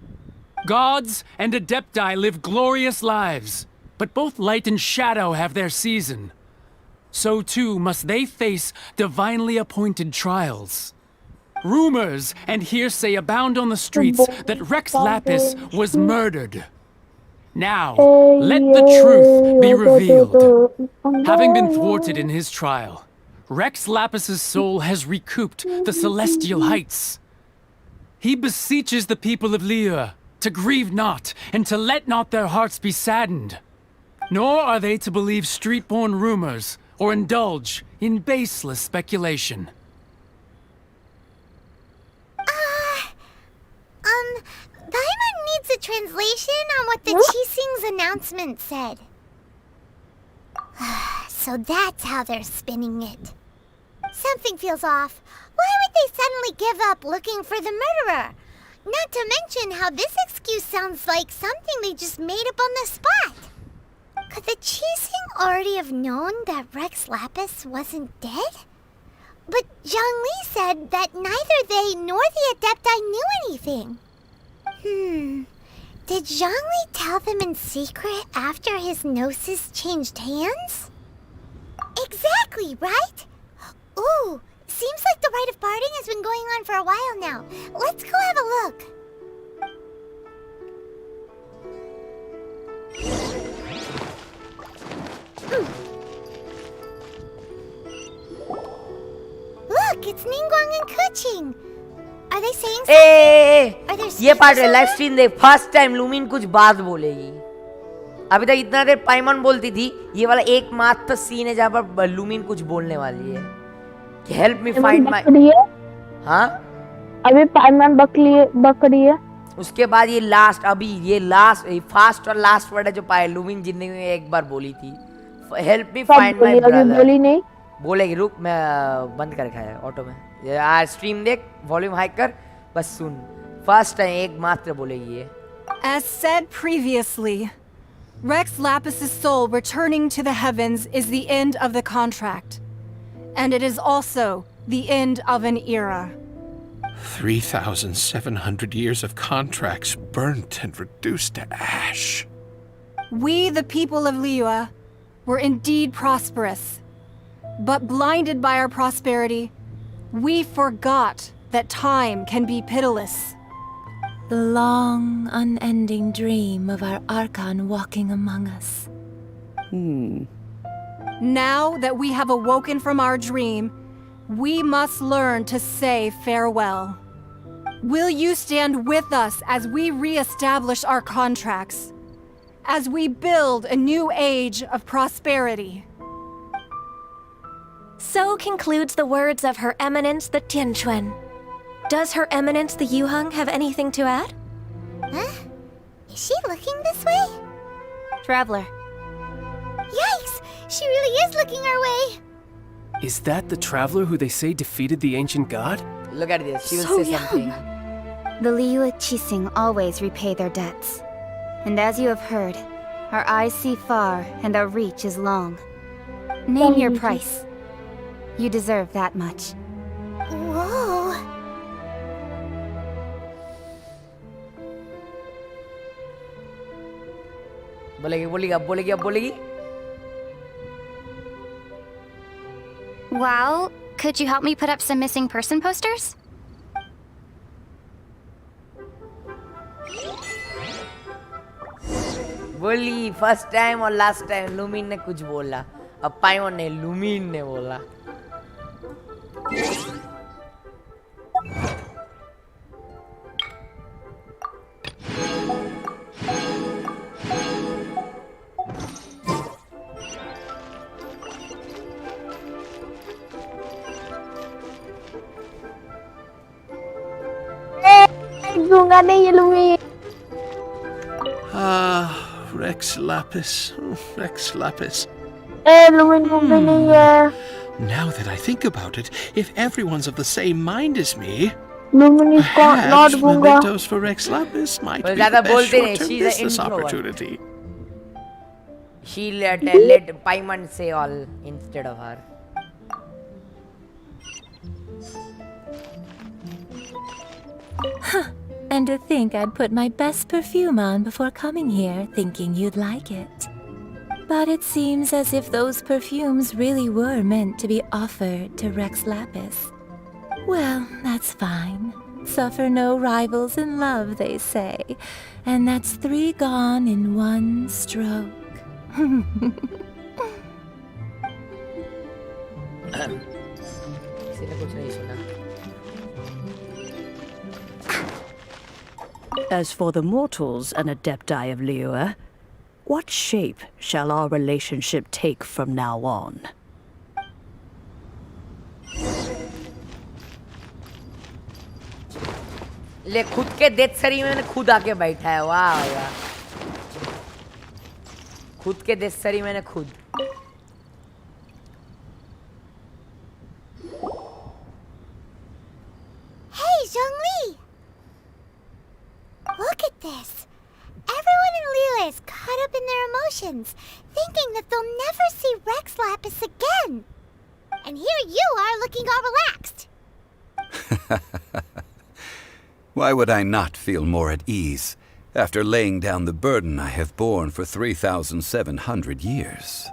Gods and Adepti live glorious lives, but both light and shadow have their season. So too must they face divinely appointed trials. Rumors and hearsay abound on the streets that Rex Lapis was murdered. Now, let the truth be revealed. Having been thwarted in his trial, Rex Lapis's soul has recouped the celestial heights. He beseeches the people of Liyue to grieve not and to let not their hearts be saddened. Nor are they to believe street-born rumors or indulge in baseless speculation. Paimon needs a translation on what the Chising's announcement said. So that's how they're spinning it. Something feels off. Why would they suddenly give up looking for the murderer? Not to mention how this excuse sounds like something they just made up on the spot. Could the Chising already have known that Rex Lapis wasn't dead? But Zhongli said that neither they nor the Adepti knew anything. Did Zhongli tell them in secret after his gnosis changed hands? Exactly, right? Ooh, seems like the rite of parting has been going on for a while now. Let's go have a look. Look, it's Ningguang and Keqing. Are they saying something? Are there ये part live stream देख first time लूमिन कुछ बात बोलेगी अभी तक इतना देर पाइमन बोलती थी ये वाला एकमात्र सीन है जहाँ पर लूमिन कुछ बोलने वाली है कि हेल्प मी फाइंड माय हाँ अभी पाइमन बकरी है उसके बाद ये लास्ट अभी ये लास्ट फास्ट और लास्ट वर्ड है जो पाए लूमिन जिंदगी में एक बार बोली थी help me find my brother बोली नहीं बोलेगी रुक मैं बंद कर रखा है ऑटो में यार स्ट्रीम देख वॉल्यूम हाई कर बस सुन फर्स्ट टाइम एक मात्र बोलेगी ये As said previously, Rex Lapis's soul returning to the heavens is the end of the contract. And it is also the end of an era. 3,700 years of contracts burnt and reduced to ash. We, the people of Liyue, were indeed prosperous. But blinded by our prosperity, we forgot that time can be pitiless. The long, unending dream of our Archon walking among us. Now that we have awoken from our dream, we must learn to say farewell. Will you stand with us as we re-establish our contracts? As we build a new age of prosperity? So concludes the words of Her Eminence the Tianquan. Does Her Eminence the Yuheng have anything to add? Huh? Is she looking this way? Traveler. Yikes! She really is looking our way! Is that the traveler who they say defeated the ancient god? Look at this, she will say something. The Liyue Qixing always repay their debts. And as you have heard, our eyes see far and our reach is long. Name your price. You deserve that much. Whoa! बोलेगी. Well, could you help me put up some missing person posters? बोली first time और last time लूमिन ने कुछ बोला, अब पाइमन ने लूमिन ने बोला. दूंगा नहीं ये लूंगी. Rex Lapis. Rex Lapis. Now that I think about it, if everyone's of the same mind as me, perhaps mementos for Rex Lapis might be the best short-term business opportunity. She let Paimon say all instead of her. And to think I'd put my best perfume on before coming here, thinking you'd like it. But it seems as if those perfumes really were meant to be offered to Rex Lapis. Well, that's fine. Suffer no rivals in love, they say. And that's 3 gone in 1 stroke. As for the mortals and adepti of Liyue, what shape shall our relationship take from now on? ले खुद के death ceremony में खुद आके बैठा है. वाह यार, खुद के डेथ सेरेमनी में खुद. Hey, Zhongli! Look at this. Everyone in Liyue is caught up in their emotions, thinking that they'll never see Rex Lapis again. And here you are looking all relaxed. Why would I not feel more at ease after laying down the burden I have borne for 3,700 years?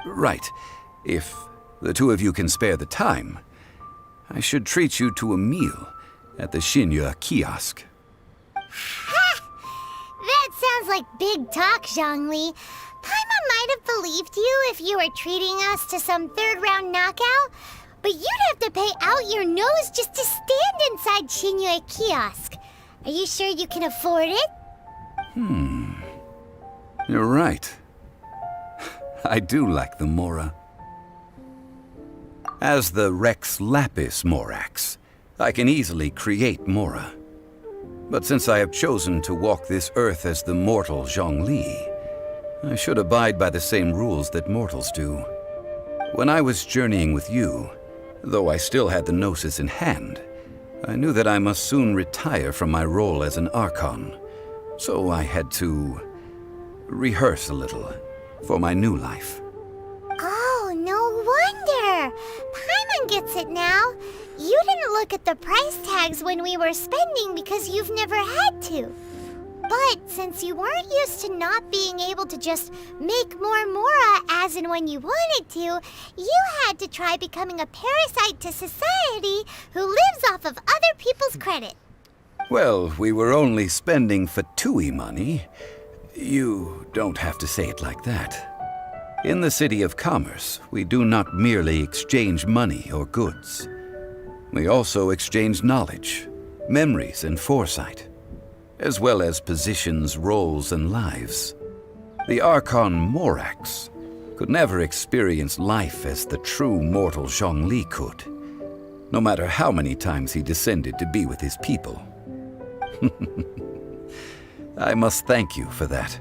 Right. If the 2 of you can spare the time, I should treat you to a meal at the Xinyue kiosk. That sounds like big talk, Zhongli. Paimon might have believed you if you were treating us to some 3rd-round knockout, but you'd have to pay out your nose just to stand inside Xinyue kiosk. Are you sure you can afford it? You're right. I do like the Mora. As the Rex Lapis Morax, I can easily create Mora. But since I have chosen to walk this earth as the mortal Zhongli, I should abide by the same rules that mortals do. When I was journeying with you, though I still had the Gnosis in hand, I knew that I must soon retire from my role as an Archon, so I had to rehearse a little for my new life. Oh, no wonder. Paimon gets it now. You didn't look at the price tags when we were spending because you've never had to. But since you weren't used to not being able to just make more Mora as and when you wanted to, you had to try becoming a parasite to society who lives off of other people's credit. Well, we were only spending Fatui money. You don't have to say it like that. In the City of Commerce, we do not merely exchange money or goods. We also exchange knowledge, memories, and foresight, as well as positions, roles, and lives. The Archon Morax could never experience life as the true mortal Zhongli could, no matter how many times he descended to be with his people. I must thank you for that.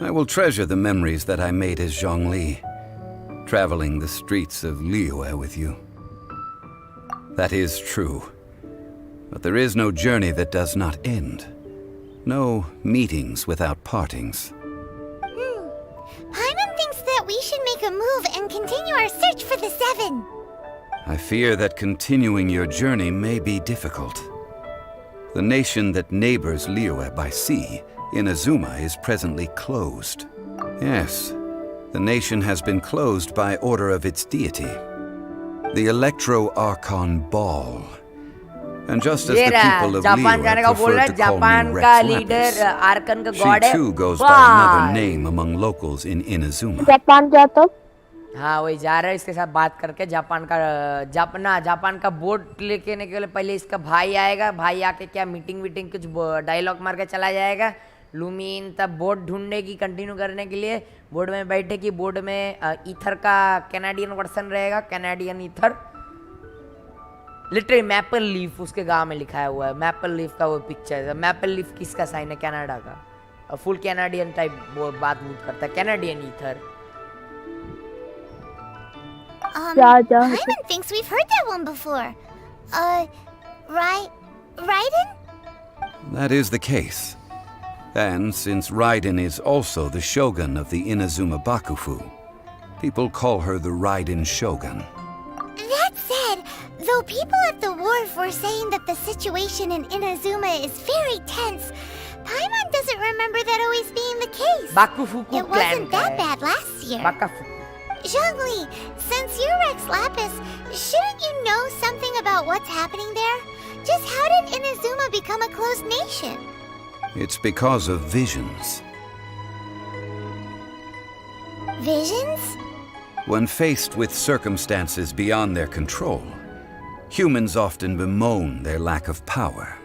I will treasure the memories that I made as Zhongli, traveling the streets of Liyue with you. That is true. But there is no journey that does not end. No meetings without partings. Paimon thinks that we should make a move and continue our search for the Seven. I fear that continuing your journey may be difficult. The nation that neighbors Liyue by sea, Inazuma, is presently closed. Yes, the nation has been closed by order of its deity, the Electro-Archon Ball. And just as the people of Liyue prefer to call me Rex Lapis, she too goes by another name among locals in Inazuma. Japan जाता हाँ वही जा रहा है इसके साथ बात करके जापान का बोट लेके आने के लिए पहले इसका भाई आएगा, भाई आके क्या मीटिंग कुछ डायलॉग मार के चला जाएगा। लूमीन तब बोट ढूंढेगी कंटिन्यू करने के लिए, बोर्ड में बैठेगी, बोर्ड में ईथर का कैनेडियन वर्सन रहेगा, Canadian ether, literally maple leaf उसके गांव में लिखाया हुआ है, मैपल लीफ का वो पिक्चर है। मैपल लीफ किसका साइन है? कनाडा का, फुल कैनेडियन टाइप बात करता है, Canadian ether. Paimon thinks we've heard that one before. Raiden? That is the case. And since Raiden is also the shogun of the Inazuma Bakufu, people call her the Raiden Shogun. That said, though people at the wharf were saying that the situation in Inazuma is very tense, Paimon doesn't remember that always being the case. Bakufuku it wasn't that bad last year. Bakafuku. Zhongli, since you're Rex Lapis, shouldn't you know something about what's happening there? Just how did Inazuma become a closed nation? It's because of visions. Visions? When faced with circumstances beyond their control, humans often bemoan their lack of power.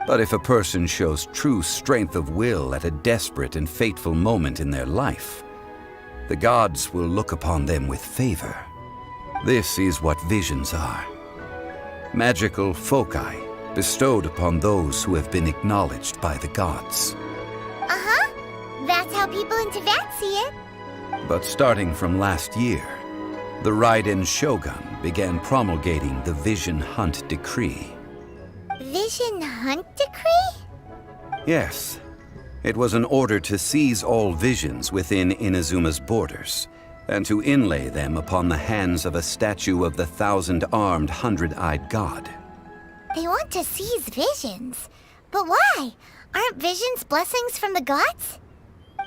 But if a person shows true strength of will at a desperate and fateful moment in their life, the gods will look upon them with favor. This is what visions are. Magical foci bestowed upon those who have been acknowledged by the gods. Uh-huh. That's how people in Teyvat see it. But starting from last year, the Raiden Shogun began promulgating the Vision Hunt Decree. Vision Hunt Decree? Yes. It was an order to seize all visions within Inazuma's borders, and to inlay them upon the hands of a statue of the 1,000-armed, 100-eyed god. They want to seize visions. But why? Aren't visions blessings from the gods?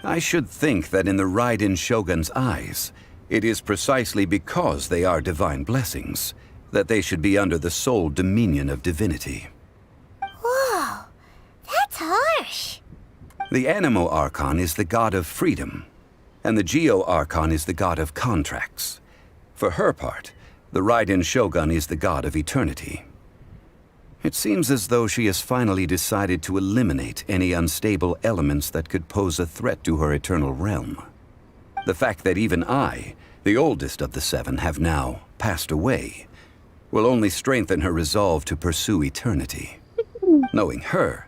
I should think that in the Raiden Shogun's eyes, it is precisely because they are divine blessings that they should be under the sole dominion of divinity. Whoa, that's harsh. The Anemo Archon is the god of freedom, and the Geo Archon is the god of contracts. For her part, the Raiden Shogun is the god of eternity. It seems as though she has finally decided to eliminate any unstable elements that could pose a threat to her eternal realm. The fact that even I, the oldest of the seven, have now passed away, will only strengthen her resolve to pursue eternity. Knowing her,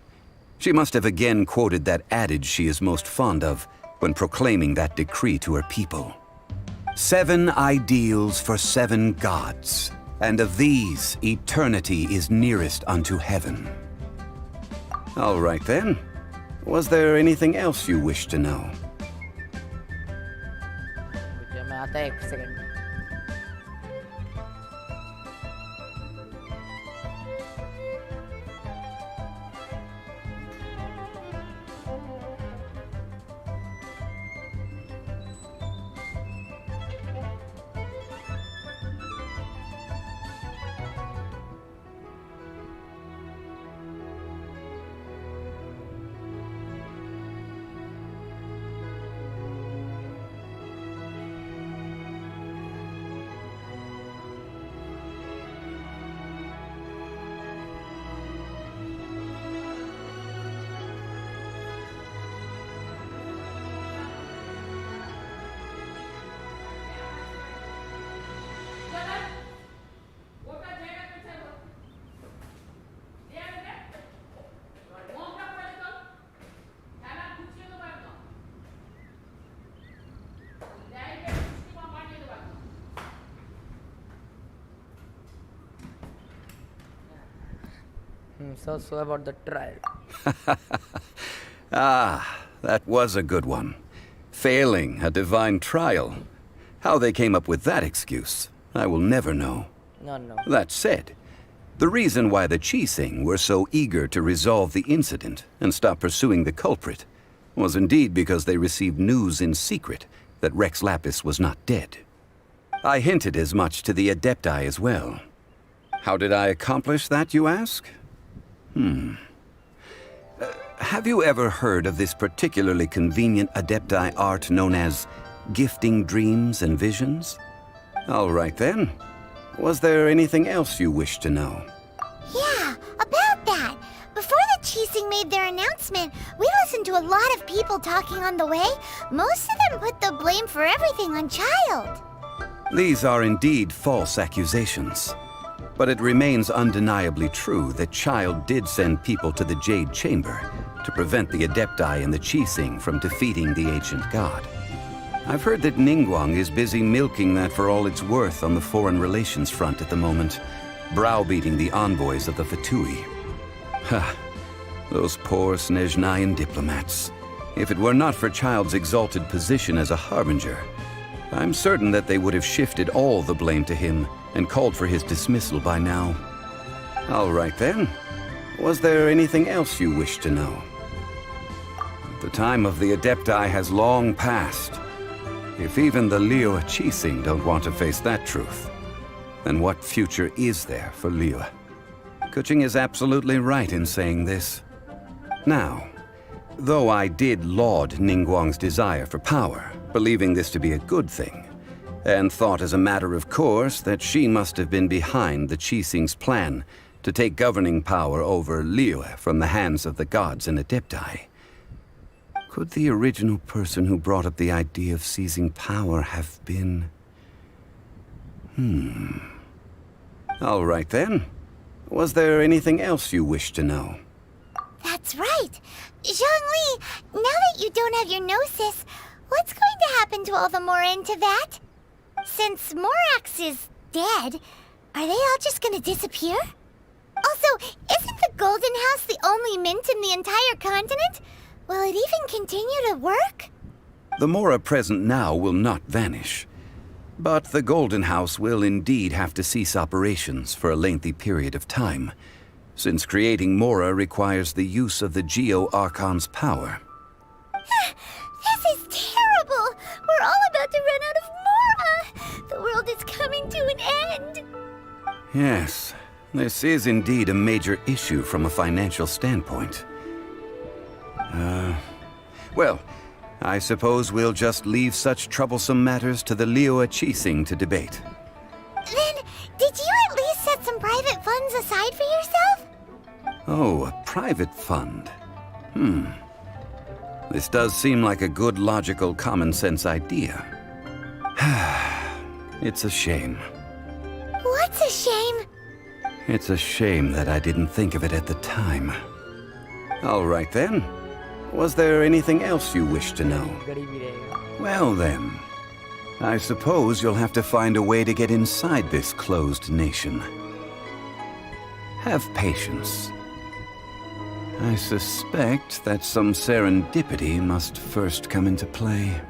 she must have again quoted that adage she is most fond of when proclaiming that decree to her people. 7 ideals for 7 gods, and of these, eternity is nearest unto heaven. All right then. Was there anything else you wish to know? So about the trial. Ah, that was a good one. Failing a divine trial. How they came up with that excuse, I will never know. No. That said, the reason why the Qixing were so eager to resolve the incident and stop pursuing the culprit was indeed because they received news in secret that Rex Lapis was not dead. I hinted as much to the Adepti as well. How did I accomplish that, you ask? Have you ever heard of this particularly convenient Adepti art known as gifting dreams and visions? All right then. Was there anything else you wish to know? Yeah, about that. Before the Qixing made their announcement, we listened to a lot of people talking on the way. Most of them put the blame for everything on Child. These are indeed false accusations. But it remains undeniably true that Child did send people to the Jade Chamber to prevent the Adepti and the Qixing from defeating the ancient god. I've heard that Ningguang is busy milking that for all it's worth on the foreign relations front at the moment, browbeating the envoys of the Fatui. Ha! Those poor Snezhnayan diplomats. If it were not for Child's exalted position as a harbinger, I'm certain that they would have shifted all the blame to him and called for his dismissal by now. All right then. Was there anything else you wish to know? The time of the Adepti has long passed. If even the Liyue Qixing don't want to face that truth, then what future is there for Liyue? Kuching is absolutely right in saying this. Now, though I did laud Ningguang's desire for power, believing this to be a good thing, and thought as a matter of course that she must have been behind the Qixing's plan to take governing power over Liyue from the hands of the gods and Adepti, could the original person who brought up the idea of seizing power have been... All right then. Was there anything else you wish to know? That's right. Zhongli, now that you don't have your gnosis, what's going to happen to all the Mora in Teyvat? Since Morax is dead, are they all just gonna disappear? Also, isn't the Golden House the only mint in the entire continent? Will it even continue to work? The Mora present now will not vanish. But the Golden House will indeed have to cease operations for a lengthy period of time, since creating Mora requires the use of the Geo-Archon's power. This is terrible! We're all about to run out of Mora! The world is coming to an end! Yes, this is indeed a major issue from a financial standpoint. Well, I suppose we'll just leave such troublesome matters to the Liyue Qixing to debate. Then, did you at least set some private funds aside for yourself? Oh, a private fund. This does seem like a good, logical, common-sense idea. It's a shame. What's a shame? It's a shame that I didn't think of it at the time. All right then. Was there anything else you wish to know? Well then, I suppose you'll have to find a way to get inside this closed nation. Have patience. I suspect that some serendipity must first come into play.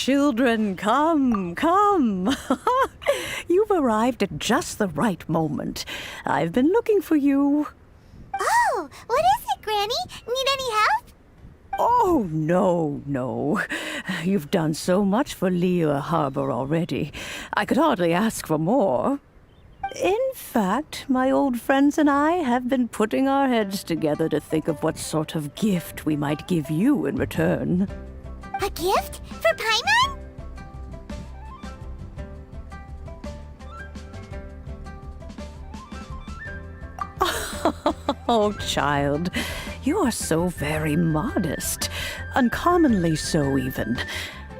children, come, come. You've arrived at just the right moment. I've been looking for you. Oh, what is it, Granny? Need any help? Oh, no. You've done so much for Liyue Harbor already. I could hardly ask for more. In fact, my old friends and I have been putting our heads together to think of what sort of gift we might give you in return. A gift? For Paimon? Oh, child, you are so very modest. Uncommonly so, even.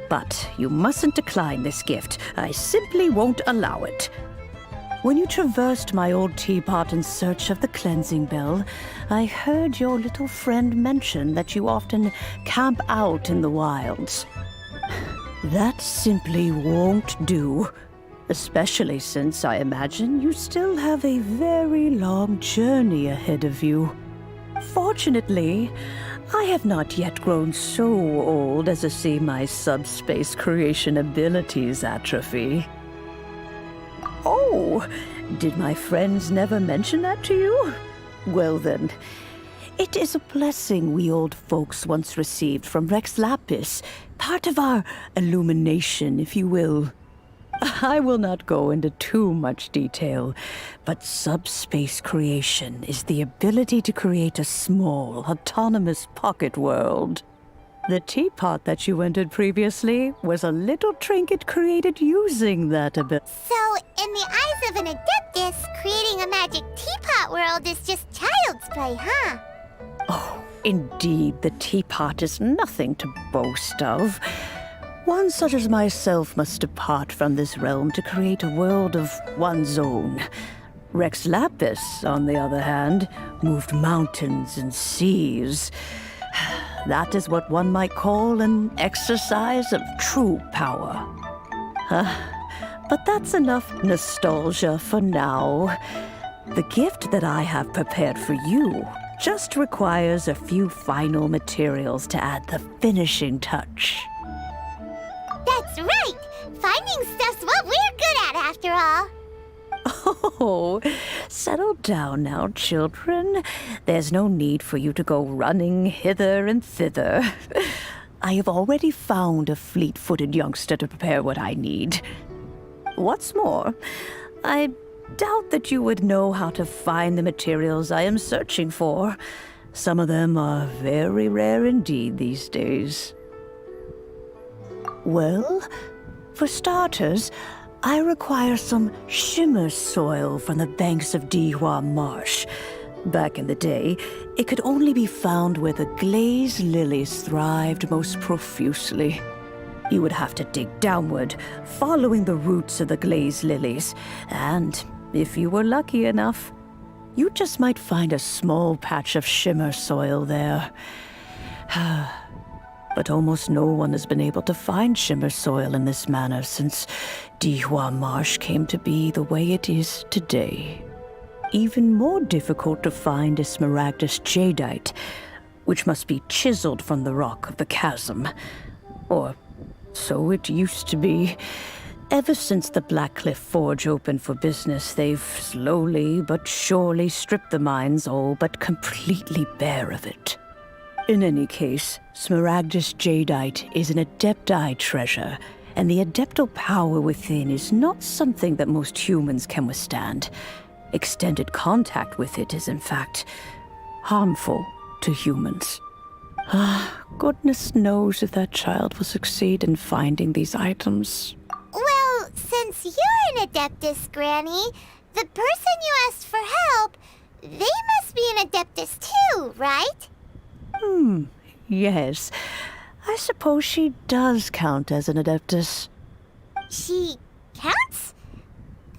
But you mustn't decline this gift. I simply won't allow it. When you traversed my old teapot in search of the cleansing bell, I heard your little friend mention that you often camp out in the wilds. That simply won't do. Especially since I imagine you still have a very long journey ahead of you. Fortunately, I have not yet grown so old as to see my subspace creation abilities atrophy. Oh, did my friends never mention that to you? Well then, it is a blessing we old folks once received from Rex Lapis, part of our illumination, if you will. I will not go into too much detail, but subspace creation is the ability to create a small, autonomous pocket world. The teapot that you entered previously was a little trinket created using that ability. So, in the eyes of an Adeptus, creating a magic teapot world is just child's play, huh? Oh, indeed, the teapot is nothing to boast of. One such as myself must depart from this realm to create a world of one's own. Rex Lapis, on the other hand, moved mountains and seas. That is what one might call an exercise of true power. But that's enough nostalgia for now. The gift that I have prepared for you just requires a few final materials to add the finishing touch. That's right! Finding stuff's what we're good at, after all. Oh, settle down now, children. There's no need for you to go running hither and thither. I have already found a fleet-footed youngster to prepare what I need. What's more, I doubt that you would know how to find the materials I am searching for. Some of them are very rare indeed these days. Well, for starters, I require some shimmer soil from the banks of Dihua Marsh. Back in the day, it could only be found where the glazed lilies thrived most profusely. You would have to dig downward, following the roots of the glazed lilies, and if you were lucky enough, you just might find a small patch of shimmer soil there. But almost no one has been able to find shimmer soil in this manner since Dihua Marsh came to be the way it is today. Even more difficult to find is smaragdus jadeite, which must be chiseled from the rock of the chasm. Or so it used to be. Ever since the Blackcliff Forge opened for business, they've slowly but surely stripped the mines all but completely bare of it. In any case, smaragdus jadeite is an adepti treasure, and the adeptal power within is not something that most humans can withstand. Extended contact with it is, in fact, harmful to humans. Goodness knows if that child will succeed in finding these items. Well, since you're an Adeptus, Granny, the person you asked for help, they must be an Adeptus too, right? Yes. I suppose she does count as an Adeptus. She counts?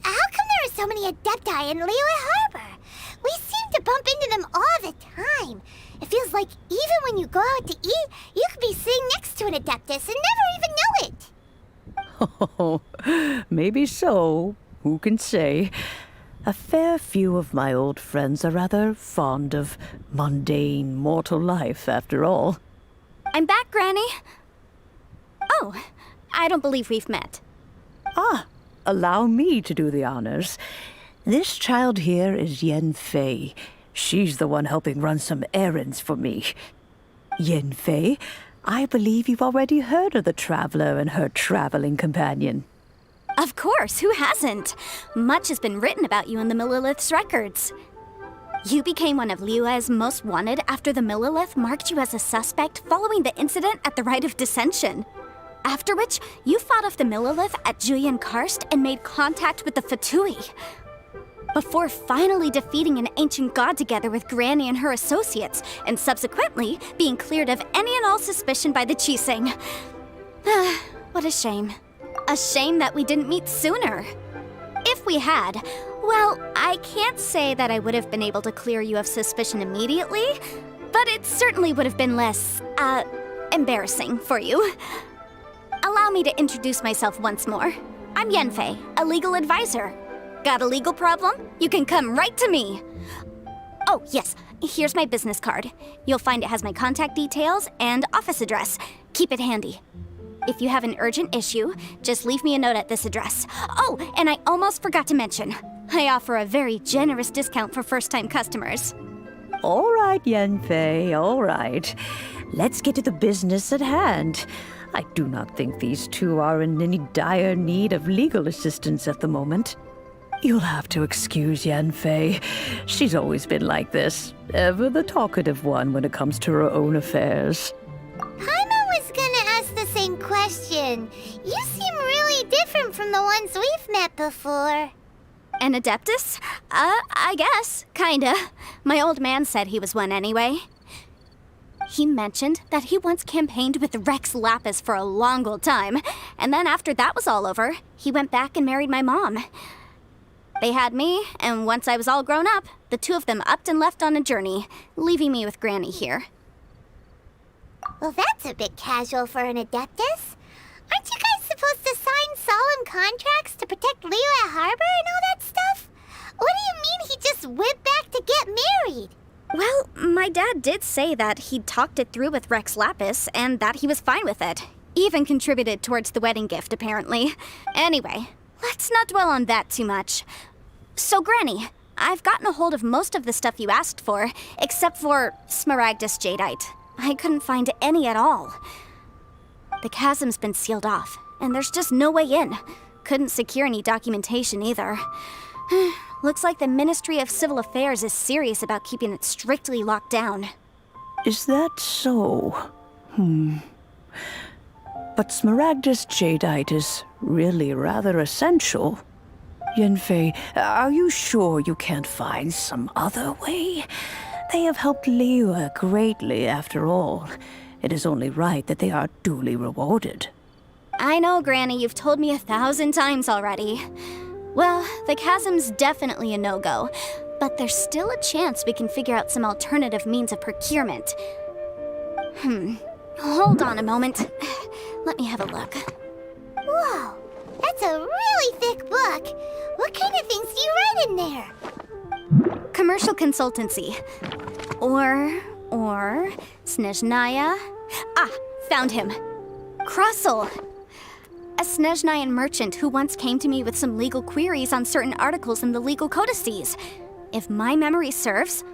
How come there are so many Adepti in Liyue Harbor? We seem to bump into them all the time. It feels like even when you go out to eat, you could be sitting next to an Adeptus and never even know it. Oh, maybe so. Who can say? A fair few of my old friends are rather fond of mundane mortal life, after all. I'm back, Granny. Oh, I don't believe we've met. Ah, allow me to do the honors. This child here is Yen Fei. She's the one helping run some errands for me. Yen Fei, I believe you've already heard of the Traveler and her traveling companion. Of course, who hasn't? Much has been written about you in the Millilith's records. You became one of Liyue's most wanted after the Millilith marked you as a suspect following the incident at the Rite of Dissension. After which, you fought off the Millilith at Julian Karst and made contact with the Fatui. Before finally defeating an ancient god together with Granny and her associates, and subsequently being cleared of any and all suspicion by the Qixing. What a shame. A shame that we didn't meet sooner. If we had, well, I can't say that I would have been able to clear you of suspicion immediately, but it certainly would have been less, embarrassing for you. Allow me to introduce myself once more. I'm Yenfei, a legal advisor. Got a legal problem? You can come right to me. Oh, yes, here's my business card. You'll find it has my contact details and office address. Keep it handy. If you have an urgent issue, just leave me a note at this address. Oh, and I almost forgot to mention, I offer a very generous discount for first-time customers. All right, Yenfei, all right. Let's get to the business at hand. I do not think these two are in any dire need of legal assistance at the moment. You'll have to excuse Yenfei. She's always been like this, ever the talkative one when it comes to her own affairs. Paimon was gonna ask the same question. You seem really different from the ones we've met before. An Adeptus? I guess, kinda. My old man said he was one anyway. He mentioned that he once campaigned with Rex Lapis for a long old time, and then after that was all over, he went back and married my mom. They had me, and once I was all grown up, the two of them upped and left on a journey, leaving me with Granny here. Well, that's a bit casual for an Adeptus. Aren't you guys supposed to sign solemn contracts to protect Liyue Harbor and all that stuff? What do you mean he just went back to get married? Well, my dad did say that he'd talked it through with Rex Lapis, and that he was fine with it. Even contributed towards the wedding gift, apparently. Anyway, let's not dwell on that too much. So, Granny, I've gotten a hold of most of the stuff you asked for, except for Smaragdus Jadeite. I couldn't find any at all. The chasm's been sealed off, and there's just no way in. Couldn't secure any documentation either. Looks like the Ministry of Civil Affairs is serious about keeping it strictly locked down. Is that so? But Smaragdus Jadeite is really rather essential. Yenfei, are you sure you can't find some other way? They have helped Liyue greatly, after all. It is only right that they are duly rewarded. I know, Granny, you've told me 1,000 times already. Well, the chasm's definitely a no-go, but there's still a chance we can figure out some alternative means of procurement. Hold on a moment. Let me have a look. Whoa, that's a really thick book. What kind of things do you write in there? Commercial consultancy. Or Snezhnaya. Ah, found him. Krusel. A Snezhnayan merchant who once came to me with some legal queries on certain articles in the legal codices. If my memory serves,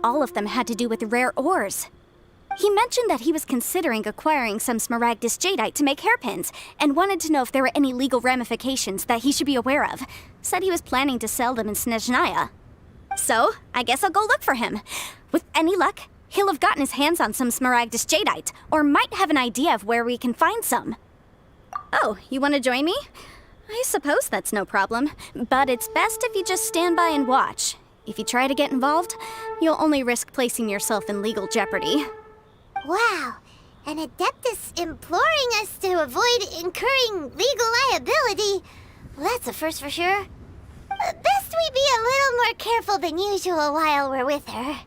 all of them had to do with rare ores. He mentioned that he was considering acquiring some Smaragdus Jadeite to make hairpins, and wanted to know if there were any legal ramifications that he should be aware of. Said he was planning to sell them in Snezhnaya. So, I guess I'll go look for him. With any luck, he'll have gotten his hands on some Smaragdus Jadeite, or might have an idea of where we can find some. Oh, you want to join me? I suppose that's no problem, but it's best if you just stand by and watch. If you try to get involved, you'll only risk placing yourself in legal jeopardy. Wow, an Adeptus imploring us to avoid incurring legal liability. Well, that's a first for sure. Best we be a little more careful than usual while we're with her.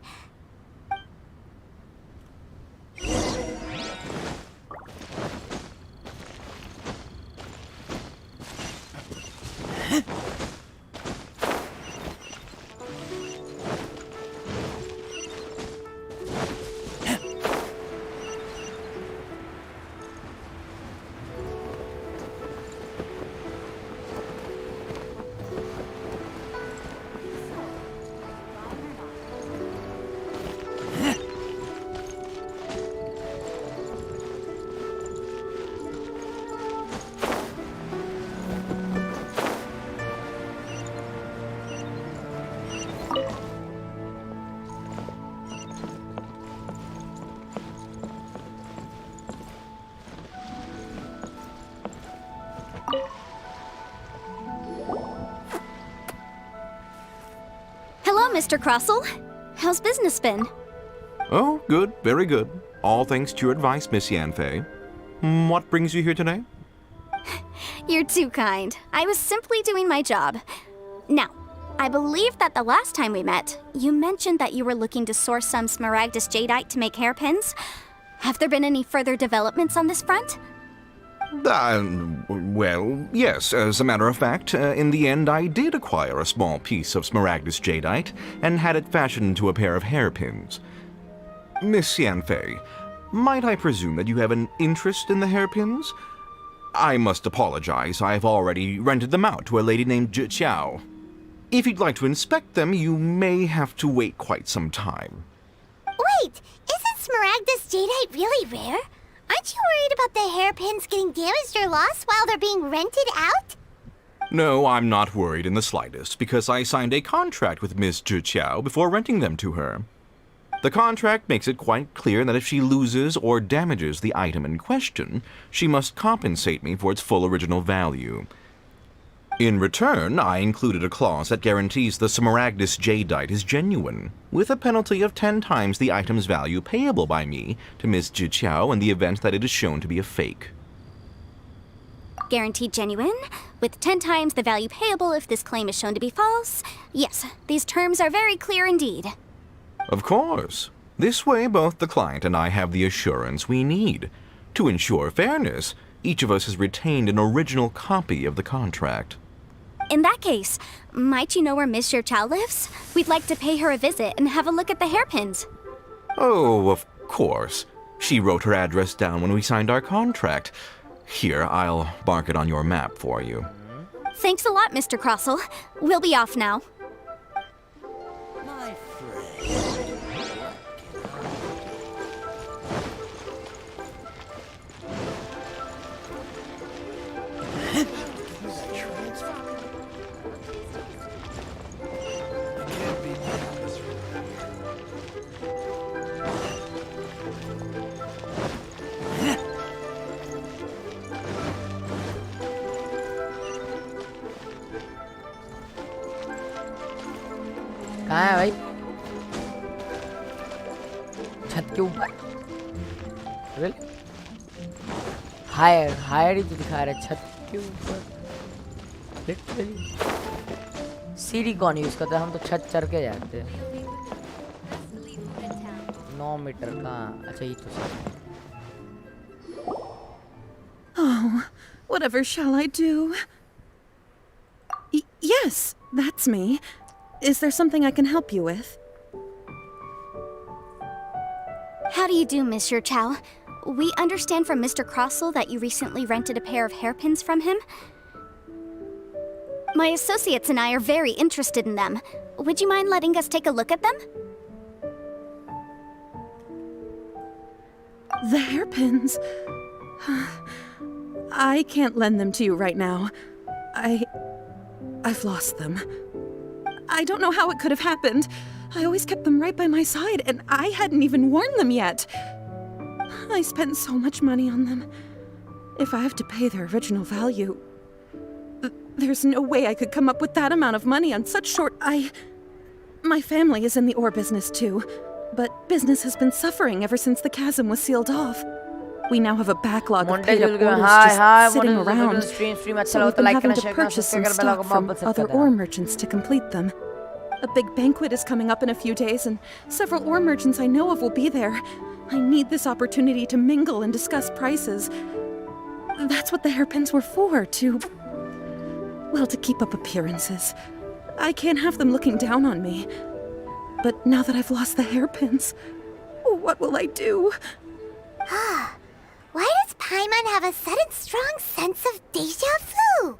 Mr. Crossell. How's business been? Oh, good, very good. All thanks to your advice, Miss Yanfei. What brings you here today? You're too kind. I was simply doing my job. Now, I believe that the last time we met, you mentioned that you were looking to source some smaragdus jadeite to make hairpins. Have there been any further developments on this front? Well, yes. As a matter of fact, in the end, I did acquire a small piece of smaragdus jadeite and had it fashioned into a pair of hairpins. Miss Yanfei, might I presume that you have an interest in the hairpins? I must apologize. I've already rented them out to a lady named Zhi Qiao. If you'd like to inspect them, you may have to wait quite some time. Wait, isn't smaragdus jadeite really rare? Aren't you worried about the hairpins getting damaged or lost while they're being rented out? No, I'm not worried in the slightest, because I signed a contract with Miss Zhi Qiao before renting them to her. The contract makes it quite clear that if she loses or damages the item in question, she must compensate me for its full original value. In return, I included a clause that guarantees the smaragdus jadeite is genuine, with a penalty of 10 times the item's value payable by me to Miss Zhi Qiao in the event that it is shown to be a fake. Guaranteed genuine, with 10 times the value payable if this claim is shown to be false. Yes, these terms are very clear indeed. Of course. This way, both the client and I have the assurance we need. To ensure fairness, each of us has retained an original copy of the contract. In that case, might you know where Miss Zhi Qiao lives? We'd like to pay her a visit and have a look at the hairpins. Oh, of course. She wrote her address down when we signed our contract. Here, I'll mark it on your map for you. Thanks a lot, Mr. Crossell. We'll be off now. कहाँ है भाई? छत के ऊपर? Really? Higher ही तो दिखा रहा है छत के ऊपर. Literally. सीढ़ी कौन यूज करता है? हम तो छत चढ़ के जाते हैं. 9 मीटर का. अच्छा ये तो सही. Oh, whatever shall I do? Yes, that's me. Is there something I can help you with? How do you do, Miss Zhi Qiao? We understand from Mr. Crossell that you recently rented a pair of hairpins from him. My associates and I are very interested in them. Would you mind letting us take a look at them? The hairpins. I can't lend them to you right now. I've lost them. I don't know how it could have happened. I always kept them right by my side, and I hadn't even worn them yet. I spent so much money on them. If I have to pay their original value, there's no way I could come up with that amount of money on such short... My family is in the ore business too, but business has been suffering ever since the chasm was sealed off. We now have a backlog of paid-up orders just sitting around, so we've been having to purchase some stock from other ore merchants to complete them. A big banquet is coming up in a few days, and several ore merchants I know of will be there. I need this opportunity to mingle and discuss prices. That's what the hairpins were for, to keep up appearances. I can't have them looking down on me. But now that I've lost the hairpins, what will I do? Why does Paimon have a sudden strong sense of deja vu?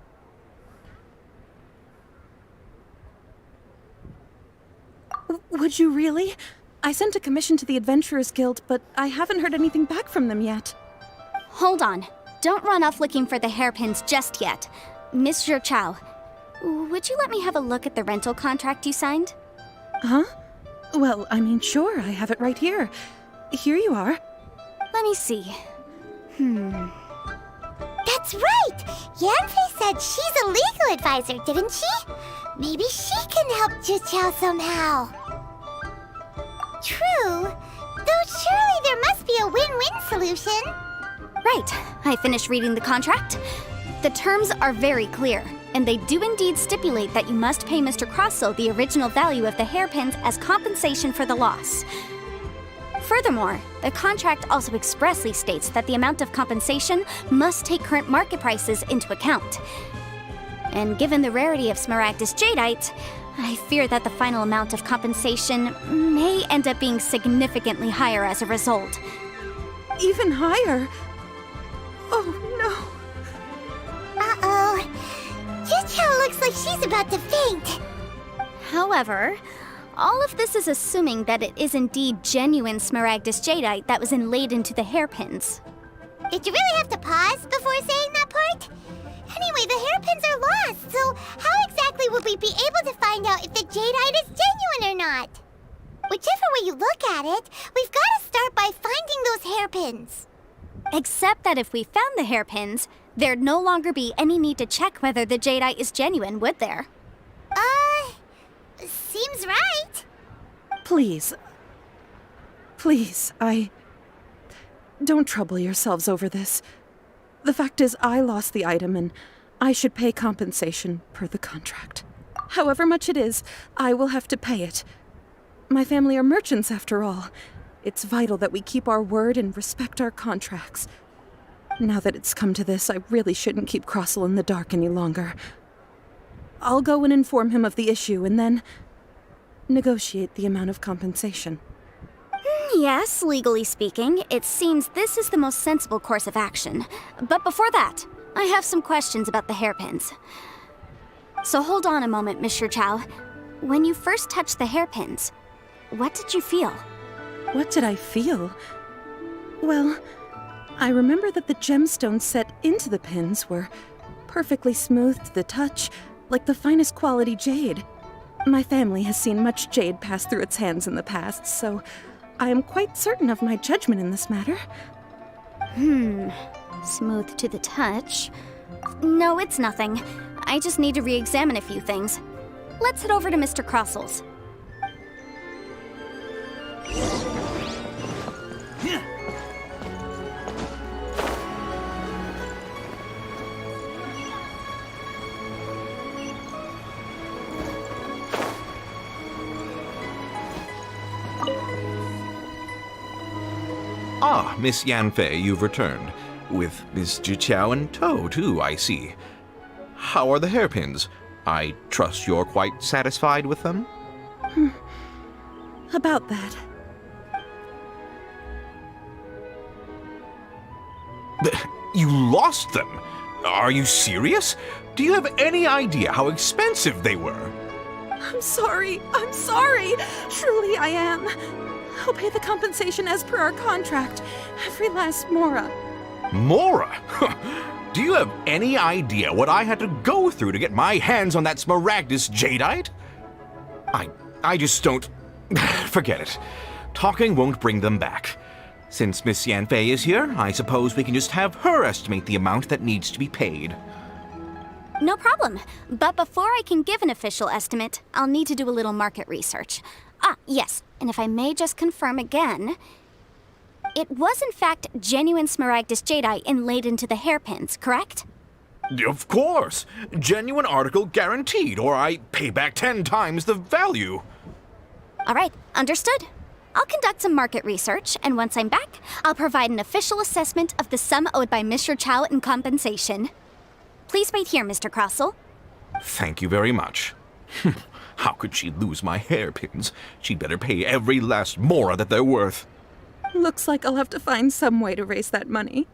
Would you really? I sent a commission to the Adventurers Guild, but I haven't heard anything back from them yet. Hold on. Don't run off looking for the hairpins just yet. Miss Zhi Qiao, would you let me have a look at the rental contract you signed? Huh? Well, I mean, sure, I have it right here. Here you are. Let me see. That's right! Yanfei said she's a legal advisor, didn't she? Maybe she can help Juqiao somehow. True, though surely there must be a win-win solution. Right. I finished reading the contract. The terms are very clear, and they do indeed stipulate that you must pay Mr. Crossel the original value of the hairpins as compensation for the loss. Furthermore, the contract also expressly states that the amount of compensation must take current market prices into account. And given the rarity of Smaragdus Jadeite, I fear that the final amount of compensation may end up being significantly higher as a result. Even higher? Oh, no. Uh-oh. Juqiao looks like she's about to faint. However, all of this is assuming that it is indeed genuine Smaragdus Jadeite that was inlaid into the hairpins. Did you really have to pause before saying that part? Anyway, the hairpins are lost, so how exactly would we be able to find out if the Jadeite is genuine or not? Whichever way you look at it, we've got to start by finding those hairpins. Except that if we found the hairpins, there'd no longer be any need to check whether the Jadeite is genuine, would there? Seems right. Please. Please, Don't trouble yourselves over this. The fact is, I lost the item and I should pay compensation per the contract. However much it is, I will have to pay it. My family are merchants, after all. It's vital that we keep our word and respect our contracts. Now that it's come to this, I really shouldn't keep Crossel in the dark any longer. I'll go and inform him of the issue and then negotiate the amount of compensation. Yes, legally speaking, it seems this is the most sensible course of action. But before that, I have some questions about the hairpins. So hold on a moment, Monsieur Chow. When you first touched the hairpins, what did you feel? What did I feel? Well, I remember that the gemstones set into the pins were perfectly smooth to the touch, like the finest quality jade. My family has seen much jade pass through its hands in the past, so I am quite certain of my judgment in this matter. Smooth to the touch. No, it's nothing. I just need to re-examine a few things. Let's head over to Mr. Crossel's. Ah, Miss Yanfei, you've returned. With Miss Juqiao in tow, too, I see. How are the hairpins? I trust you're quite satisfied with them? About that. You lost them? Are you serious? Do you have any idea how expensive they were? I'm sorry. Truly I am. I'll pay the compensation as per our contract. Every last mora. Mora? Do you have any idea what I had to go through to get my hands on that Smaragdus Jadeite? I just don't... Forget it. Talking won't bring them back. Since Miss Yanfei is here, I suppose we can just have her estimate the amount that needs to be paid. No problem. But before I can give an official estimate, I'll need to do a little market research. Ah, yes, and if I may just confirm again, it was in fact genuine Smaragdus Jadeite inlaid into the hairpins, correct? Of course! Genuine article guaranteed, or I pay back 10 times the value. All right, understood. I'll conduct some market research, and once I'm back, I'll provide an official assessment of the sum owed by Mr. Chow in compensation. Please wait here, Mr. Crossel. Thank you very much. How could she lose my hairpins? She'd better pay every last mora that they're worth. Looks like I'll have to find some way to raise that money.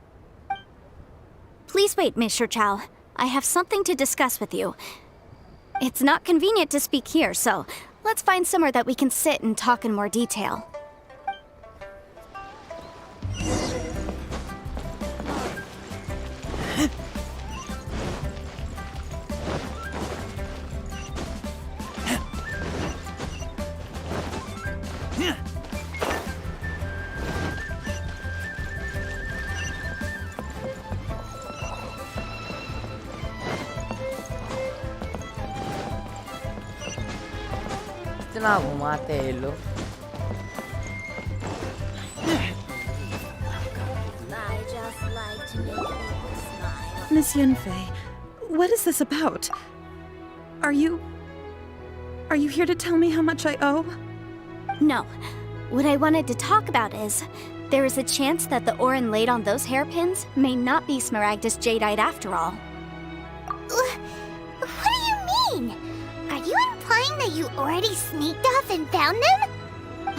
Please wait, Mr. Chow. I have something to discuss with you. It's not convenient to speak here, so let's find somewhere that we can sit and talk in more detail. कहाँ घुमाते हैं ये लोग? Miss Yunfei, what is this about? Are you here to tell me how much I owe? No. What I wanted to talk about is, there is a chance that the Orin laid on those hairpins may not be Smaragdus Jadeite after all. What do you mean? Are you implying that you already sneaked off and found them?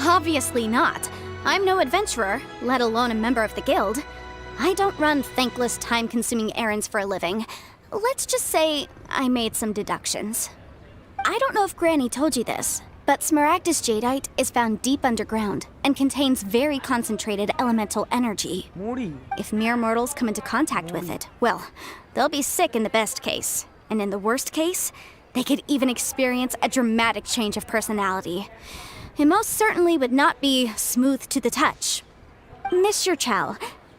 Obviously not. I'm no adventurer, let alone a member of the guild. I don't run thankless, time-consuming errands for a living. Let's just say I made some deductions. I don't know if Granny told you this, but Smaragdus Jadeite is found deep underground and contains very concentrated elemental energy. If mere mortals come into contact with it, well, they'll be sick in the best case. And in the worst case, they could even experience a dramatic change of personality. It most certainly would not be smooth to the touch. Mr. Chow,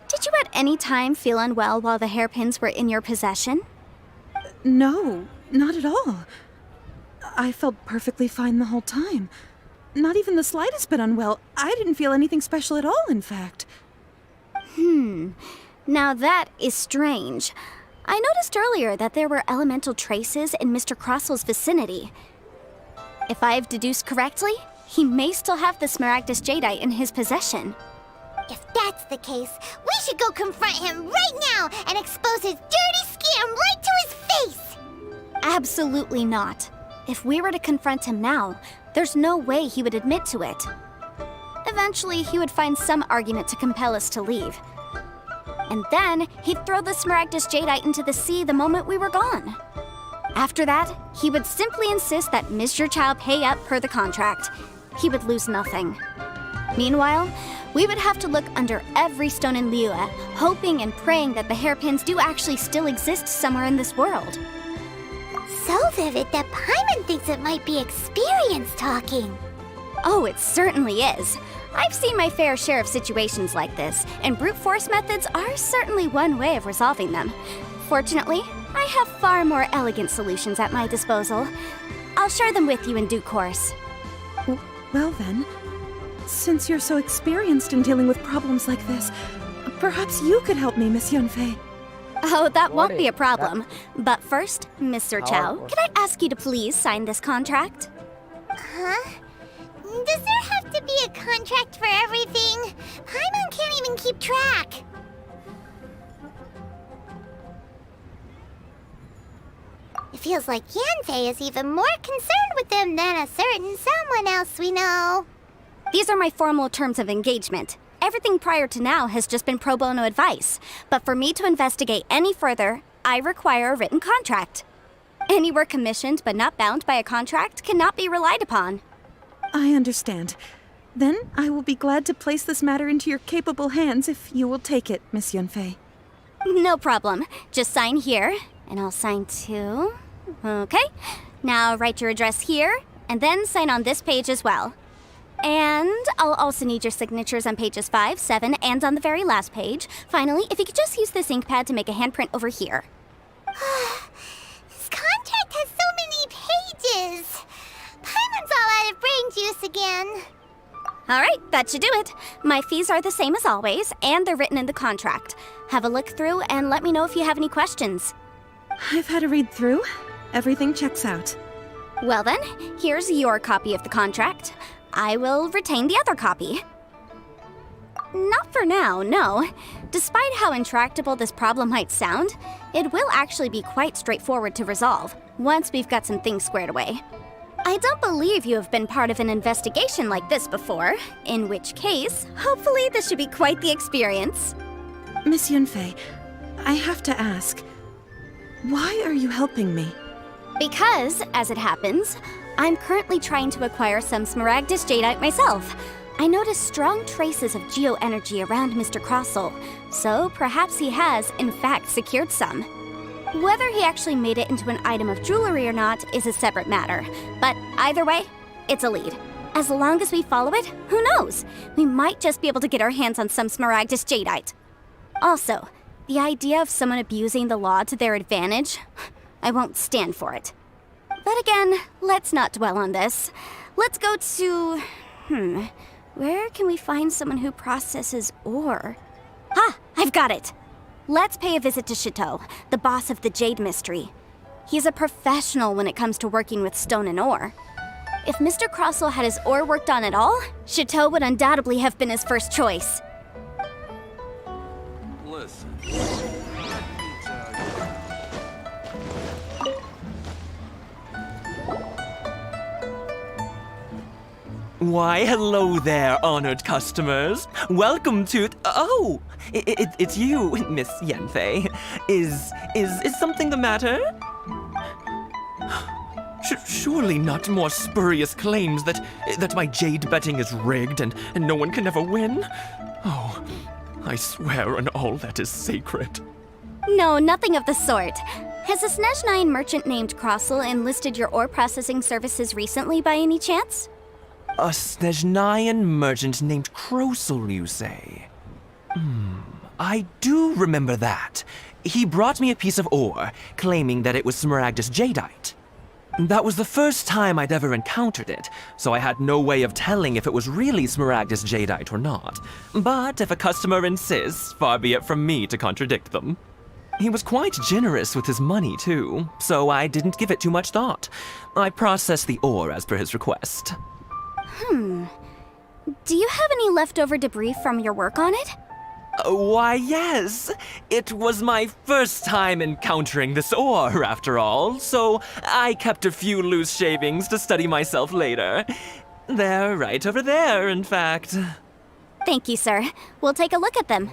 did you at any time feel unwell while the hairpins were in your possession? No, not at all. I felt perfectly fine the whole time. Not even the slightest bit unwell. I didn't feel anything special at all, in fact. Now that is strange. I noticed earlier that there were elemental traces in Mr. Crossel's vicinity. If I've deduced correctly, he may still have the Smaragdus Jadeite in his possession. If that's the case, we should go confront him right now and expose his dirty scam right to his face! Absolutely not. If we were to confront him now, there's no way he would admit to it. Eventually, he would find some argument to compel us to leave. And then, he'd throw the Smaragdus Jadeite into the sea the moment we were gone. After that, he would simply insist that Mr. Chow pay up per the contract. He would lose nothing. Meanwhile, we would have to look under every stone in Liyue, hoping and praying that the hairpins do actually still exist somewhere in this world. So vivid that Paimon thinks it might be experience talking. Oh, it certainly is. I've seen my fair share of situations like this, and brute force methods are certainly one way of resolving them. Fortunately, I have far more elegant solutions at my disposal. I'll share them with you in due course. Well then, since you're so experienced in dealing with problems like this, perhaps you could help me, Miss Yunfei. Oh, that won't be a problem. But first, Mr. Chow, could I ask you to please sign this contract? Huh? Does there have to be a contract for everything? Paimon can't even keep track. It feels like Yanfei is even more concerned with them than a certain someone else we know. These are my formal terms of engagement. Everything prior to now has just been pro bono advice. But for me to investigate any further, I require a written contract. Any work commissioned but not bound by a contract cannot be relied upon. I understand. Then I will be glad to place this matter into your capable hands if you will take it, Miss Yunfei. No problem. Just sign here, and I'll sign too. Okay. Now write your address here, and then sign on this page as well. And I'll also need your signatures on pages 5, 7, and on the very last page. Finally, if you could just use this ink pad to make a handprint over here. This contract has so many pages. Paimon's all out of brain juice again. All right, that should do it. My fees are the same as always, and they're written in the contract. Have a look through and let me know if you have any questions. I've had a read through. Everything checks out. Well then, here's your copy of the contract. I will retain the other copy. Not for now, no. Despite how intractable this problem might sound, it will actually be quite straightforward to resolve, once we've got some things squared away. I don't believe you have been part of an investigation like this before, in which case, hopefully this should be quite the experience. Miss Yunfei, I have to ask, why are you helping me? Because, as it happens, I'm currently trying to acquire some Smaragdus Jadeite myself. I noticed strong traces of geo-energy around Mr. Crossel, so perhaps he has, in fact, secured some. Whether he actually made it into an item of jewelry or not is a separate matter, but either way, it's a lead. As long as we follow it, who knows? We might just be able to get our hands on some Smaragdus Jadeite. Also, the idea of someone abusing the law to their advantage, I won't stand for it. But again, let's not dwell on this. Let's go to... Where can we find someone who processes ore? Ah, I've got it! Let's pay a visit to Chateau, the boss of the Jade Mystery. He's a professional when it comes to working with stone and ore. If Mr. Crossell had his ore worked on at all, Chateau would undoubtedly have been his first choice. Listen. Why, hello there, honored customers. Welcome to... Oh, it's you, Miss Yanfei. Is something the matter? Surely not more spurious claims that my jade betting is rigged and no one can ever win? Oh, I swear on all that is sacred. No, nothing of the sort. Has a Snezhnine merchant named Crossell enlisted your ore processing services recently by any chance? A Snezhnine merchant named Crossell, you say? I do remember that. He brought me a piece of ore, claiming that it was Smaragdus jadeite. That was the first time I'd ever encountered it, so I had no way of telling if it was really Smaragdus jadeite or not. But if a customer insists, far be it from me to contradict them. He was quite generous with his money, too, so I didn't give it too much thought. I processed the ore as per his request. Do you have any leftover debris from your work on it? Why, yes. It was my first time encountering this ore, after all, so I kept a few loose shavings to study myself later. They're right over there, in fact. Thank you, sir. We'll take a look at them.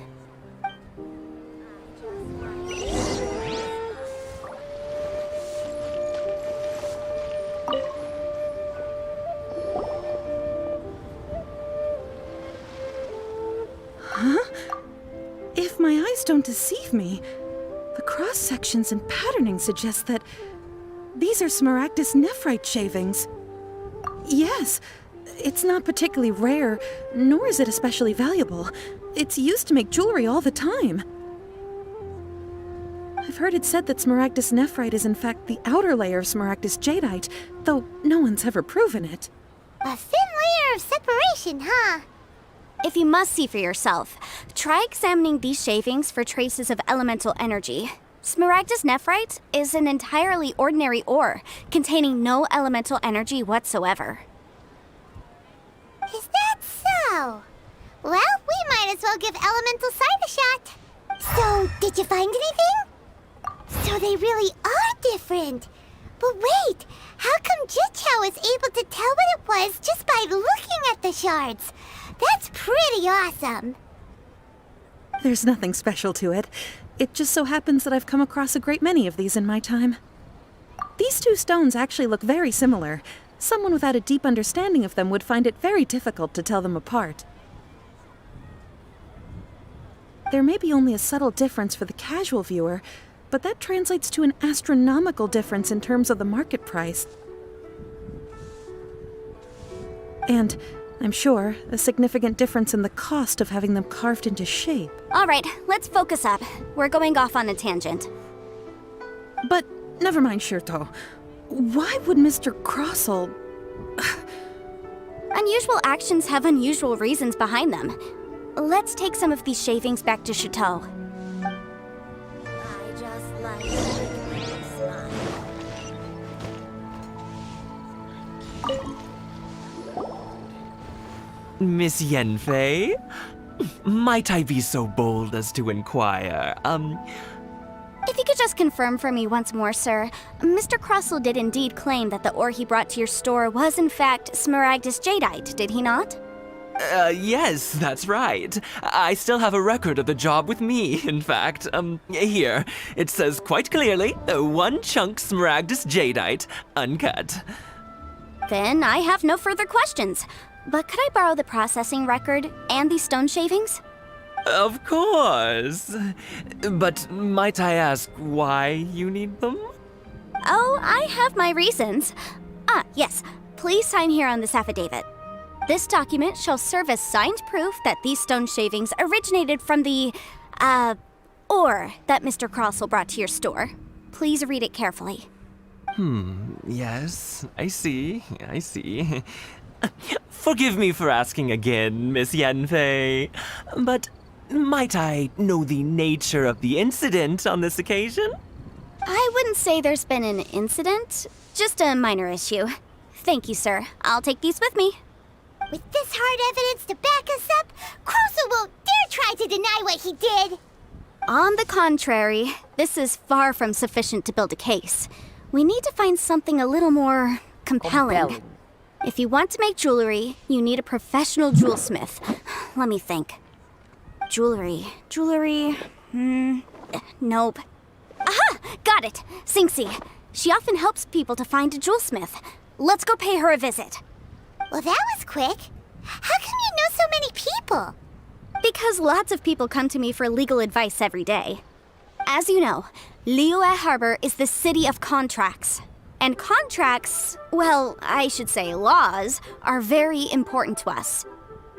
Huh? If my eyes don't deceive me, the cross-sections and patterning suggest that these are Smaragdus nephrite shavings. Yes, it's not particularly rare, nor is it especially valuable. It's used to make jewelry all the time. I've heard it said that Smaragdus nephrite is in fact the outer layer of Smaragdus jadeite, though no one's ever proven it. A thin layer of separation, huh? If you must see for yourself, try examining these shavings for traces of elemental energy. Smaragdus nephrite is an entirely ordinary ore, containing no elemental energy whatsoever. Is that so? Well, we might as well give elemental sight a shot. So, did you find anything? So they really are different. But wait, how come Jichao is able to tell what it was just by looking at the shards? That's pretty awesome. There's nothing special to it. It just so happens that I've come across a great many of these in my time. These two stones actually look very similar. Someone without a deep understanding of them would find it very difficult to tell them apart. There may be only a subtle difference for the casual viewer, but that translates to an astronomical difference in terms of the market price. And I'm sure a significant difference in the cost of having them carved into shape. All right, let's focus up. We're going off on a tangent. But never mind, Shirto. Why would Mr. Crossell... Unusual actions have unusual reasons behind them. Let's take some of these shavings back to Chateau. I just like Miss Yanfei? Might I be so bold as to inquire, If you could just confirm for me once more, sir. Mr. Crossell did indeed claim that the ore he brought to your store was in fact Smaragdus jadeite, did he not? Yes, that's right. I still have a record of the job with me, in fact. Here. It says quite clearly, 1 chunk Smaragdus jadeite, uncut. Then I have no further questions. But could I borrow the processing record and these stone shavings? Of course. But might I ask why you need them? Oh, I have my reasons. Ah, yes. Please sign here on this affidavit. This document shall serve as signed proof that these stone shavings originated from the, ore that Mr. Crossell brought to your store. Please read it carefully. Yes, I see. Forgive me for asking again, Miss Yanfei, but might I know the nature of the incident on this occasion? I wouldn't say there's been an incident, just a minor issue. Thank you, sir. I'll take these with me. With this hard evidence to back us up, Krousel won't dare try to deny what he did. On the contrary, this is far from sufficient to build a case. We need to find something a little more compelling. If you want to make jewelry, you need a professional jewelsmith. Let me think. Jewelry. Nope. Aha! Got it! Singxi. She often helps people to find a jewelsmith. Let's go pay her a visit. Well, that was quick. How come you know so many people? Because lots of people come to me for legal advice every day. As you know, Liyue Harbor is the city of contracts. And contracts, well, I should say laws, are very important to us.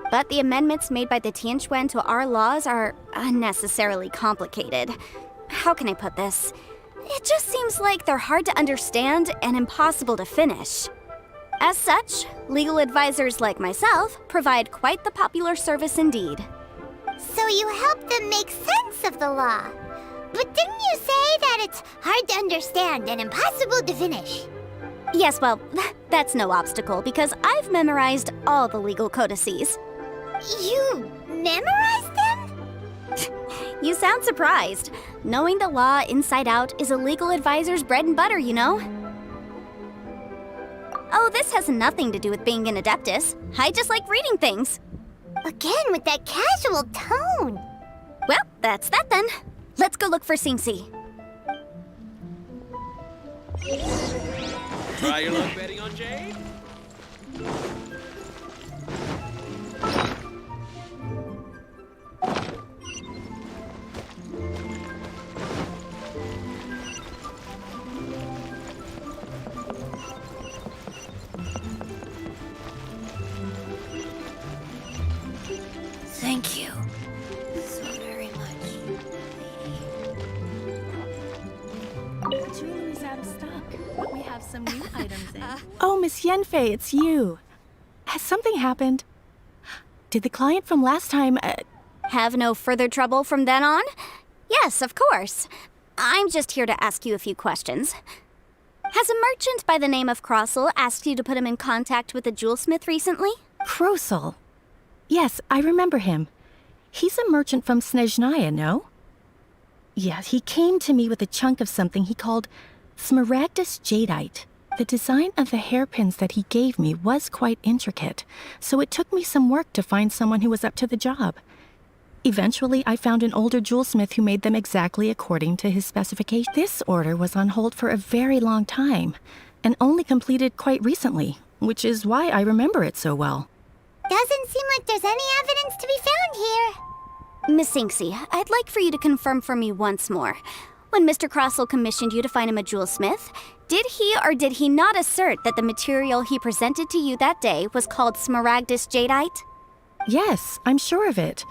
But the amendments made by the Tianquan to our laws are unnecessarily complicated. How can I put this? It just seems like they're hard to understand and impossible to finish. As such, legal advisors like myself provide quite the popular service indeed. So you help them make sense of the law. But didn't you say that it's hard to understand and impossible to finish? Yes, well, that's no obstacle because I've memorized all the legal codices. You memorized them? You sound surprised. Knowing the law inside out is a legal advisor's bread and butter, you know? Oh, this has nothing to do with being an adeptus. I just like reading things. Again, with that casual tone. Well, that's that then. Let's go look for Singxi. Try your luck betting on Jade? Thank you so very much. The jewelry's out of stock, but we have some new items in. Oh, Miss Yanfei, it's you. Has something happened? Did the client from last time, Have no further trouble from then on? Yes, of course. I'm just here to ask you a few questions. Has a merchant by the name of Krousel asked you to put him in contact with a jewelsmith recently? Krousel? Yes, I remember him. He's a merchant from Snezhnaya, no? Yeah, he came to me with a chunk of something he called smaragdus jadeite. The design of the hairpins that he gave me was quite intricate, so it took me some work to find someone who was up to the job. Eventually, I found an older jewelsmith who made them exactly according to his specifications. This order was on hold for a very long time, and only completed quite recently, which is why I remember it so well. Doesn't seem like there's any evidence to be found here. Miss Singxi, I'd like for you to confirm for me once more. When Mr. Krousel commissioned you to find him a jewelsmith, did he or did he not assert that the material he presented to you that day was called smaragdus jadeite? Yes, I'm sure of it.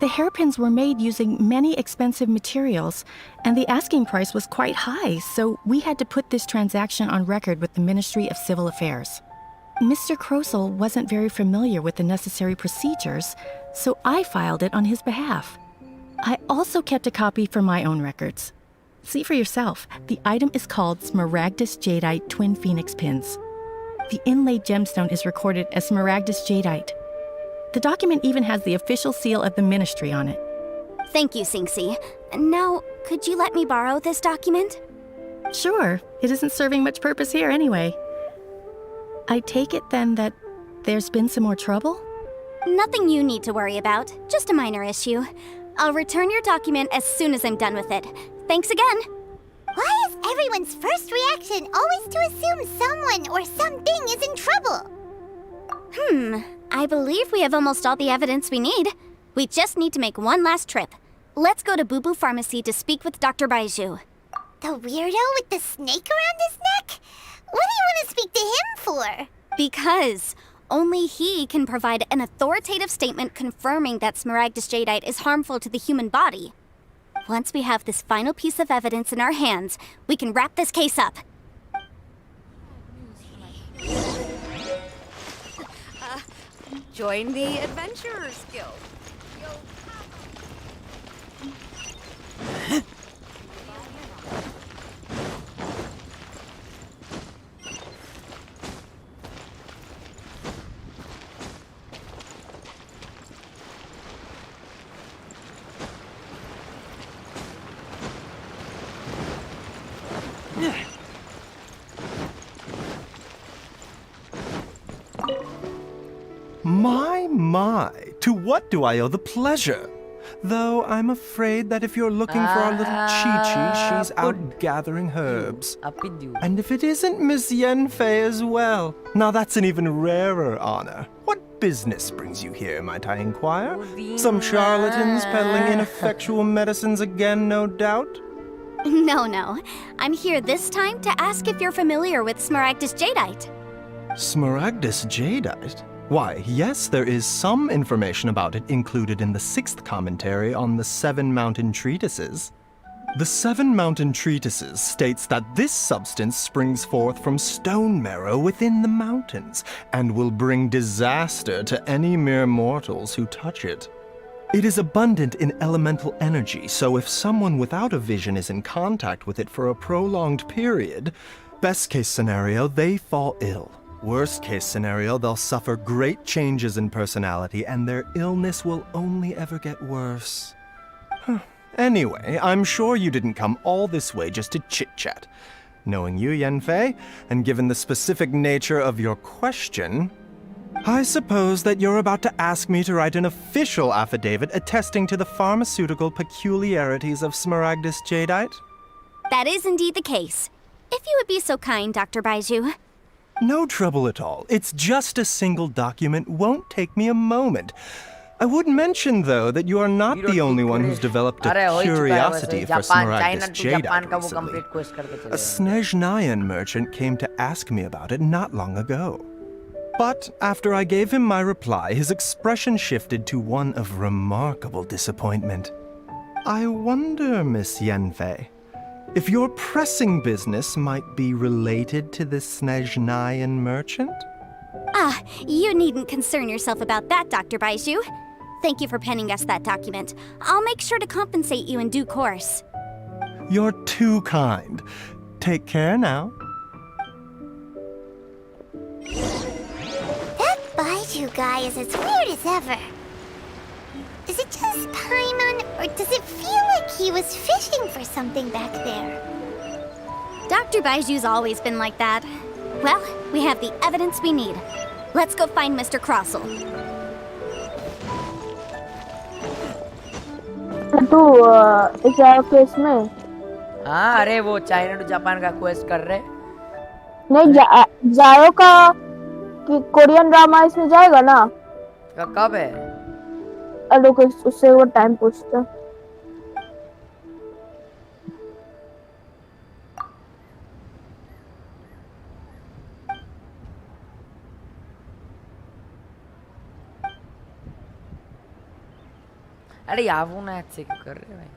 The hairpins were made using many expensive materials, and the asking price was quite high, so we had to put this transaction on record with the Ministry of Civil Affairs. Mr. Krousel wasn't very familiar with the necessary procedures, so I filed it on his behalf. I also kept a copy for my own records. See for yourself, the item is called Smaragdus Jadeite Twin Phoenix Pins. The inlaid gemstone is recorded as Smaragdus Jadeite. The document even has the official seal of the ministry on it. Thank you, Singxi. Now, could you let me borrow this document? Sure, it isn't serving much purpose here anyway. I take it then that there's been some more trouble? Nothing you need to worry about, just a minor issue. I'll return your document as soon as I'm done with it. Thanks again! Why is everyone's first reaction always to assume someone or something is in trouble? I believe we have almost all the evidence we need. We just need to make one last trip. Let's go to Boo Boo Pharmacy to speak with Dr. Baizhu. The weirdo with the snake around his neck? What do you want to speak to him for? Because only he can provide an authoritative statement confirming that smaragdus jadeite is harmful to the human body. Once we have this final piece of evidence in our hands, we can wrap this case up. Join the Adventurers Guild. My, to what do I owe the pleasure? Though I'm afraid that if you're looking for our little Chi-Chi, she's out gathering herbs. And if it isn't Miss Yenfei as well, now that's an even rarer honor. What business brings you here, might I inquire? Some charlatans peddling ineffectual medicines again, no doubt? No. I'm here this time to ask if you're familiar with Smaragdus Jadeite. Smaragdus Jadeite? Why, yes, there is some information about it included in the 6th commentary on the 7 Mountain Treatises. The 7 Mountain Treatises states that this substance springs forth from stone marrow within the mountains, and will bring disaster to any mere mortals who touch it. It is abundant in elemental energy, so if someone without a vision is in contact with it for a prolonged period, best case scenario, they fall ill. Worst case scenario, they'll suffer great changes in personality and their illness will only ever get worse. Anyway, I'm sure you didn't come all this way just to chit-chat. Knowing you, Yenfei, and given the specific nature of your question, I suppose that you're about to ask me to write an official affidavit attesting to the pharmaceutical peculiarities of Smaragdus Jadeite? That is indeed the case. If you would be so kind, Dr. Baiju. No trouble at all. It's just a single document. Won't take me a moment. I would mention, though, that you are not the only one who's developed a curiosity for Smaragdus Jadeite recently. A Snezhnayan merchant came to ask me about it not long ago. But after I gave him my reply, his expression shifted to one of remarkable disappointment. I wonder, Miss Yenfei, if your pressing business might be related to this Snezhnayan merchant? You needn't concern yourself about that, Dr. Baiju. Thank you for penning us that document. I'll make sure to compensate you in due course. You're too kind. Take care now. That Baiju guy is as weird as ever. Is it just Paimon, or does it feel like he was fishing for something back there? Dr. Baiju's always been like that. Well, we have the evidence we need. Let's go find Mr. Crossell. इस case में हाँ अरे वो China to Japan का quest कर रहे नहीं जायो का कि कोरियन ड्रामा इसमें जाएगा ना कब है अरे उससे वो टाइम पूछता अरे यार वो ना ऐसे क्यों कर रहे भाई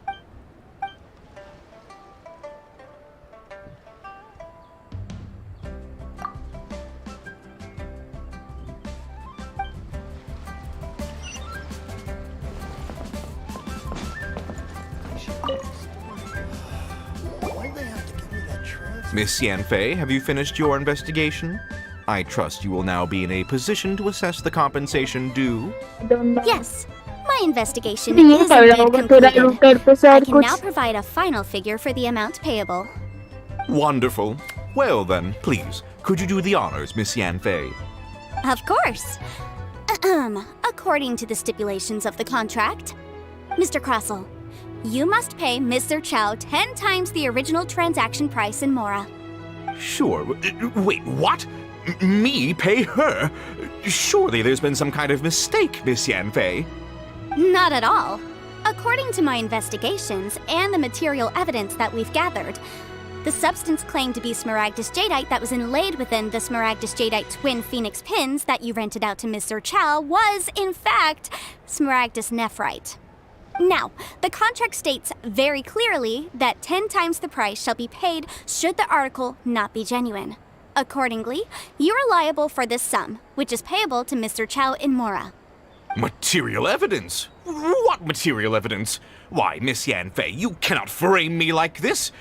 Miss Yanfei, have you finished your investigation? I trust you will now be in a position to assess the compensation due. Yes, my investigation is indeed completed. I can now provide a final figure for the amount payable. Wonderful. Well then, please, could you do the honors, Miss Yanfei? Of course. According to the stipulations of the contract, Mr. Crossell, you must pay Mr. Chow 10 times the original transaction price in Mora. Sure. Wait, what? Me pay her? Surely there's been some kind of mistake, Miss Yanfei. Not at all. According to my investigations and the material evidence that we've gathered, the substance claimed to be Smaragdus Jadeite that was inlaid within the Smaragdus Jadeite twin phoenix pins that you rented out to Mr. Chow was, in fact, Smaragdus Nephrite. Now, the contract states very clearly that 10 times the price shall be paid should the article not be genuine. Accordingly, you are liable for this sum, which is payable to Mr. Chow in Mora. Material evidence? What material evidence? Why, Miss Yanfei, you cannot frame me like this.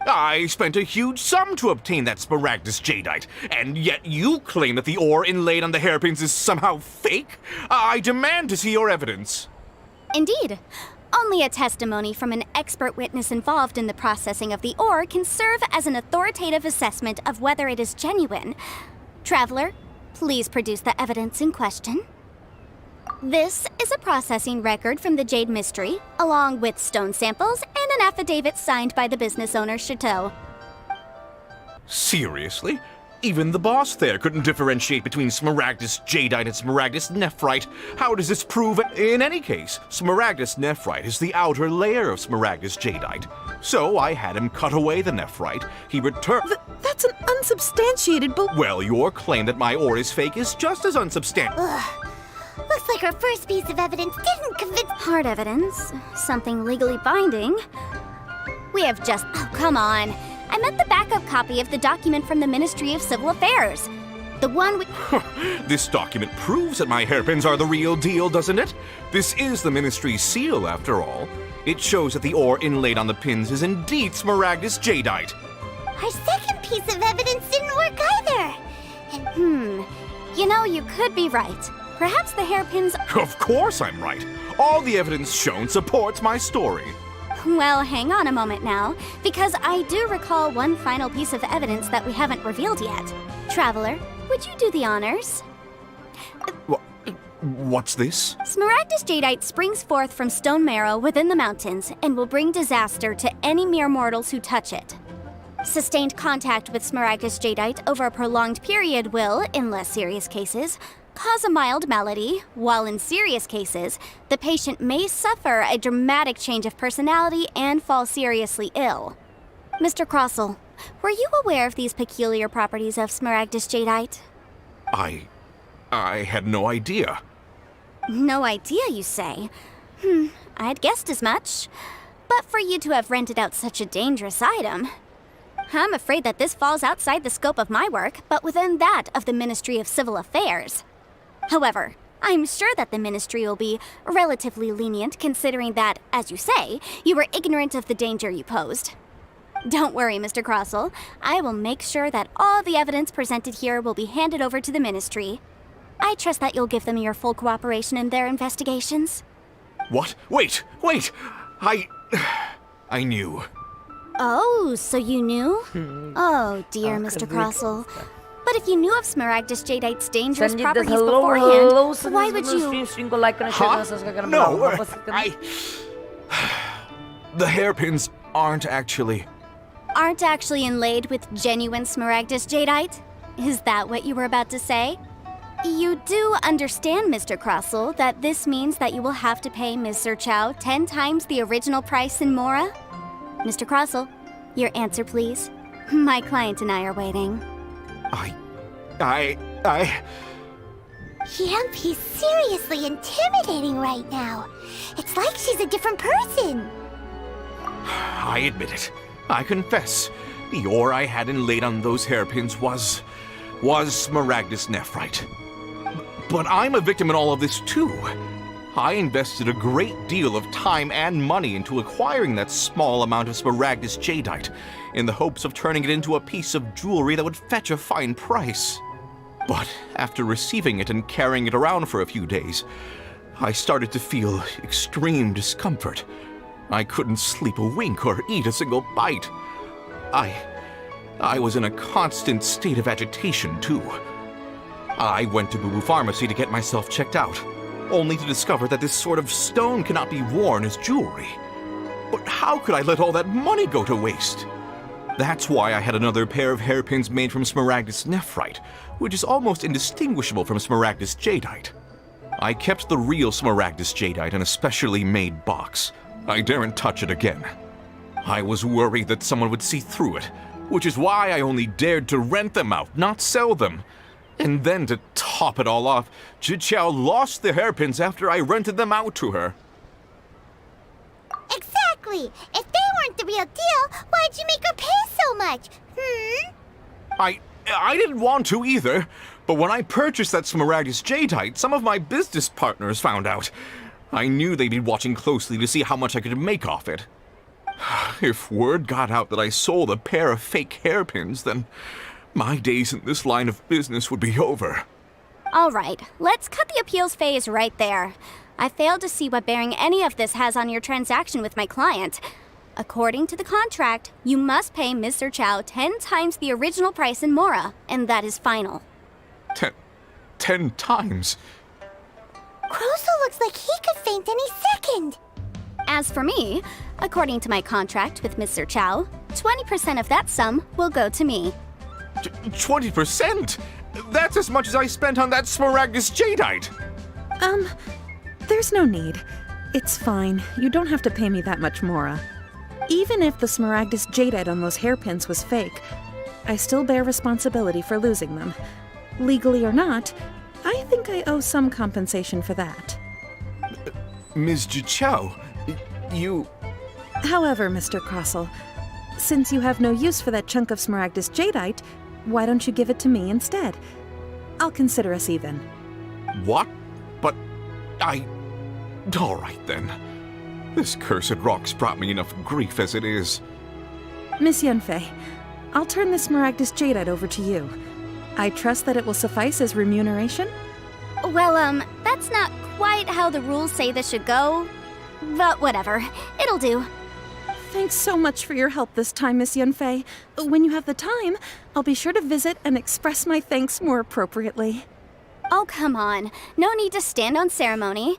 I spent a huge sum to obtain that Smaragdus Jadeite, and yet you claim that the ore inlaid on the hairpins is somehow fake? I demand to see your evidence. Indeed. Only a testimony from an expert witness involved in the processing of the ore can serve as an authoritative assessment of whether it is genuine. Traveler, please produce the evidence in question. This is a processing record from the Jade Mystery, along with stone samples and an affidavit signed by the business owner, Chateau. Seriously? Even the boss there couldn't differentiate between Smaragdus Jadeite and Smaragdus Nephrite. How does this prove? In any case, Smaragdus Nephrite is the outer layer of Smaragdus Jadeite. So I had him cut away the Nephrite. He returned. That's an unsubstantiated Well, your claim that my ore is fake is just as unsubstantiated. Looks like our first piece of evidence didn't convince— Hard evidence? Something legally binding? We have just— Oh, come on. I meant the backup copy of the document from the Ministry of Civil Affairs. The one we— This document proves that my hairpins are the real deal, doesn't it? This is the Ministry's seal, after all. It shows that the ore inlaid on the pins is indeed Smaragdus Jadeite. Our second piece of evidence didn't work either. And you know, you could be right. Perhaps the hairpins— Of course I'm right. All the evidence shown supports my story. Well, hang on a moment now, because I do recall one final piece of evidence that we haven't revealed yet. Traveler, would you do the honors? What's this? Smaragdus Jadeite springs forth from stone marrow within the mountains and will bring disaster to any mere mortals who touch it. Sustained contact with Smaragdus Jadeite over a prolonged period will, in less serious cases, cause a mild malady, while in serious cases, the patient may suffer a dramatic change of personality and fall seriously ill. Mr. Crossell, were you aware of these peculiar properties of Smaragdus Jadeite? I had no idea. No idea, you say? I'd guessed as much. But for you to have rented out such a dangerous item, I'm afraid that this falls outside the scope of my work, but within that of the Ministry of Civil Affairs. However, I'm sure that the Ministry will be relatively lenient considering that, as you say, you were ignorant of the danger you posed. Don't worry, Mr. Crossell. I will make sure that all the evidence presented here will be handed over to the Ministry. I trust that you'll give them your full cooperation in their investigations. What? Wait! I knew. Oh, so you knew? Oh, dear Mr. Crossell. But if you knew of Smaragdus Jadeite's dangerous properties beforehand, why would you— No, the hairpins aren't actually inlaid with genuine Smaragdus Jadeite? Is that what you were about to say? You do understand, Mr. Crossell, that this means that you will have to pay Ms. Sir Chow 10 times the original price in Mora? Mr. Crossell, your answer, please. My client and I are waiting. Yanfei's seriously intimidating right now. It's like she's a different person. I admit it. I confess. The ore I had inlaid on those hairpins was Smaragdus Nephrite. But I'm a victim in all of this too. I invested a great deal of time and money into acquiring that small amount of Smaragdus Jadeite in the hopes of turning it into a piece of jewelry that would fetch a fine price. But after receiving it and carrying it around for a few days, I started to feel extreme discomfort. I couldn't sleep a wink or eat a single bite. I was in a constant state of agitation too. I went to Boo Boo Pharmacy to get myself checked out, only to discover that this sort of stone cannot be worn as jewelry. But how could I let all that money go to waste? That's why I had another pair of hairpins made from Smaragdus Nephrite, which is almost indistinguishable from Smaragdus Jadeite. I kept the real Smaragdus Jadeite in a specially made box. I daren't touch it again. I was worried that someone would see through it, which is why I only dared to rent them out, not sell them. And then to top it all off, Zhiqiao lost the hairpins after I rented them out to her. Exactly! If they weren't the real deal, why'd you make her pay so much? I didn't want to either, but when I purchased that Smaragdus Jadeite, some of my business partners found out. I knew they'd be watching closely to see how much I could make off it. If word got out that I sold a pair of fake hairpins, then my days in this line of business would be over. All right, let's cut the appeals phase right there. I failed to see what bearing any of this has on your transaction with my client. According to the contract, you must pay Mr. Chow 10 times the original price in Mora, and that is final. 10 times? Crosel looks like he could faint any second. As for me, according to my contract with Mr. Chow, 20% of that sum will go to me. 20%? That's as much as I spent on that Smaragdus Jadeite! There's no need. It's fine. You don't have to pay me that much, Mora. Even if the Smaragdus Jadeite on those hairpins was fake, I still bear responsibility for losing them. Legally or not, I think I owe some compensation for that. Ms. Jichao, you... However, Mr. Crosel, since you have no use for that chunk of Smaragdus Jadeite, why don't you give it to me instead? I'll consider us even. What? But all right then. This cursed rock's brought me enough grief as it is. Miss Yunfei, I'll turn this Smaragdus Jadeite over to you. I trust that it will suffice as remuneration? Well, that's not quite how the rules say this should go. But whatever, it'll do. Thanks so much for your help this time, Miss Yunfei. When you have the time, I'll be sure to visit and express my thanks more appropriately. Oh, come on. No need to stand on ceremony.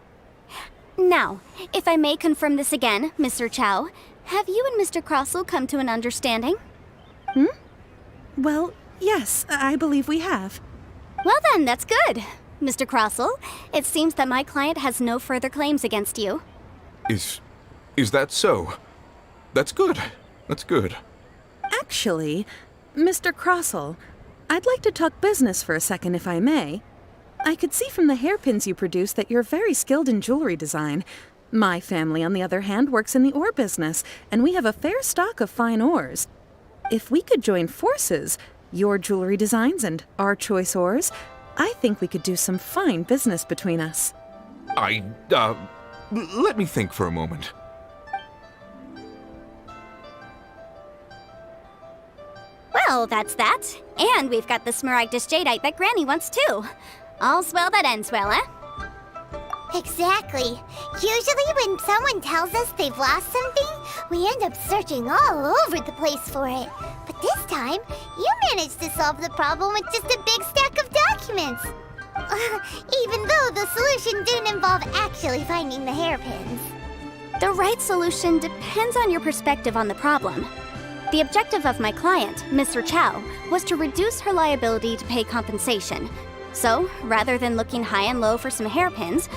Now, if I may confirm this again, Mr. Chow, have you and Mr. Crosel come to an understanding? Well, yes, I believe we have. Well then, that's good. Mr. Crosel, it seems that my client has no further claims against you. Is that so? That's good. That's good. Actually, Mr. Crosel, I'd like to talk business for a second if I may. I could see from the hairpins you produce that you're very skilled in jewelry design. My family, on the other hand, works in the ore business, and we have a fair stock of fine ores. If we could join forces, your jewelry designs and our choice ores, I think we could do some fine business between us. Let me think for a moment. Well, that's that. And we've got the Smaragdus Jadeite that Granny wants too. All's well that ends well, eh? Exactly. Usually when someone tells us they've lost something, we end up searching all over the place for it. But this time, you managed to solve the problem with just a big stack of documents. Even though the solution didn't involve actually finding the hairpins. The right solution depends on your perspective on the problem. The objective of my client, Mr. Chow, was to reduce her liability to pay compensation. So, rather than looking high and low for some hairpins,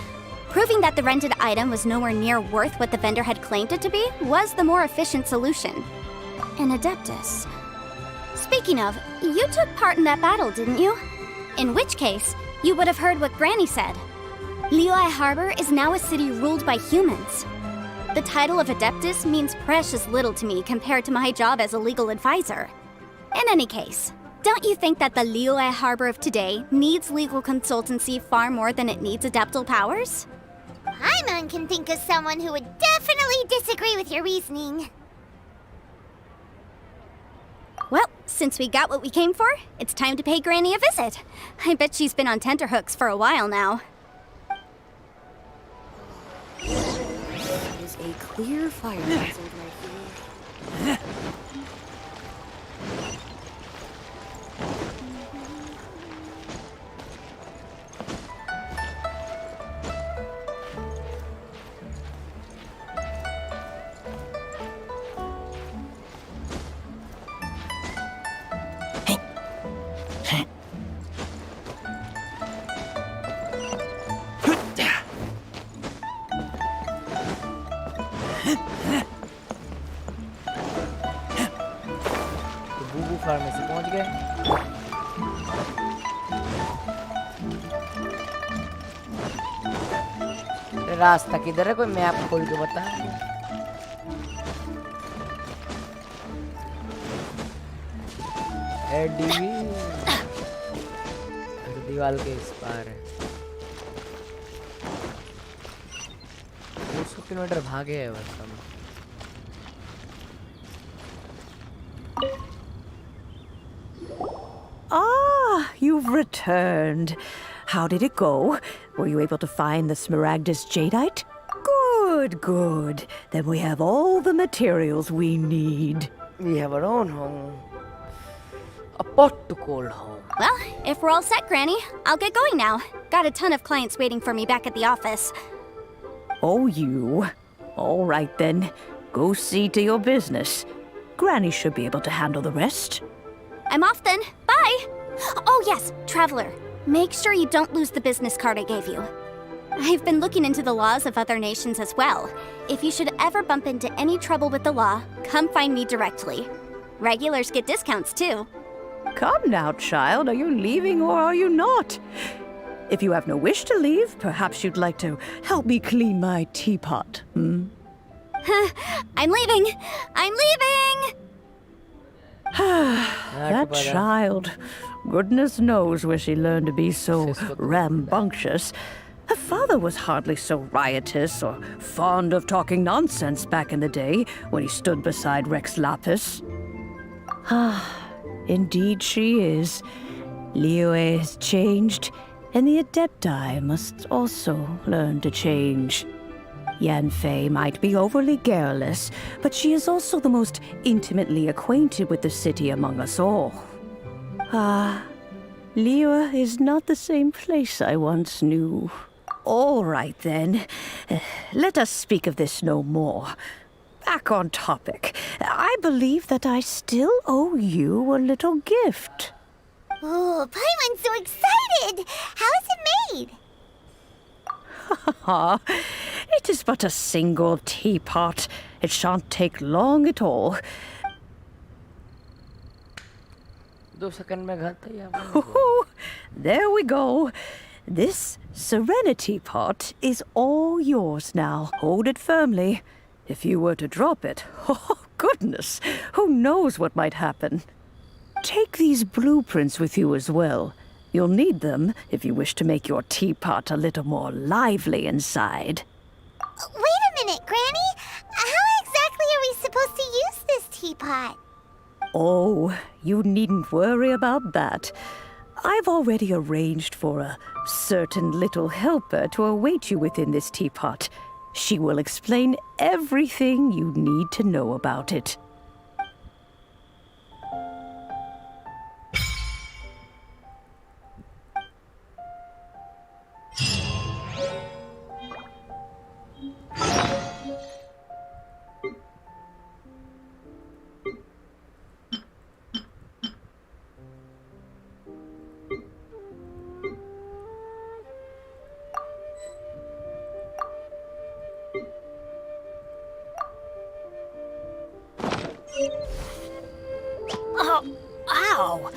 proving that the rented item was nowhere near worth what the vendor had claimed it to be was the more efficient solution. An Adeptus. Speaking of, you took part in that battle, didn't you? In which case, you would have heard what Granny said. Liyue Harbor is now a city ruled by humans. The title of Adeptus means precious little to me compared to my job as a legal advisor. In any case, don't you think that the Liyue Harbor of today needs legal consultancy far more than it needs adeptal powers? Paimon can think of someone who would definitely disagree with your reasoning. Well, since we got what we came for, it's time to pay Granny a visit. I bet she's been on tenterhooks for a while now. Is a clear fire hazard right here. Pharmacy पहुंच गए। रास्ता किधर है? कोई map खोल के बता। ADV दीवार के इस पार है 200 किलोमीटर भागे है बस हम Ah, you've returned. How did it go? Were you able to find the Smaragdus Jadeite? Good, good. Then we have all the materials we need. We have our own home. A pot to call home. Well, if we're all set, Granny, I'll get going now. Got a ton of clients waiting for me back at the office. Oh, you. All right then. Go see to your business. Granny should be able to handle the rest. I'm off then. Bye! Oh yes, Traveler. Make sure you don't lose the business card I gave you. I've been looking into the laws of other nations as well. If you should ever bump into any trouble with the law, come find me directly. Regulars get discounts too. Come now, child. Are you leaving or are you not? If you have no wish to leave, perhaps you'd like to help me clean my teapot, hmm? I'm leaving! I'm leaving! That child. Goodness knows where she learned to be so rambunctious. Her father was hardly so riotous or fond of talking nonsense back in the day when he stood beside Rex Lapis. Indeed she is. Liyue has changed, and the Adepti must also learn to change. Yanfei might be overly garrulous, but she is also the most intimately acquainted with the city among us all. Liyue is not the same place I once knew. All right, then. Let us speak of this no more. Back on topic. I believe that I still owe you a little gift. Oh, Paimon's so excited! How is it made? It is but a single teapot. It shan't take long at all. 2 second में घर तैयार There we go. This Serenity pot is all yours now. Hold it firmly. If you were to drop it, oh goodness, who knows what might happen. Take these blueprints with you as well. You'll need them if you wish to make your teapot a little more lively inside. Wait a minute, Granny. How exactly are we supposed to use this teapot? Oh, you needn't worry about that. I've already arranged for a certain little helper to await you within this teapot. She will explain everything you need to know about it. Oh, ow!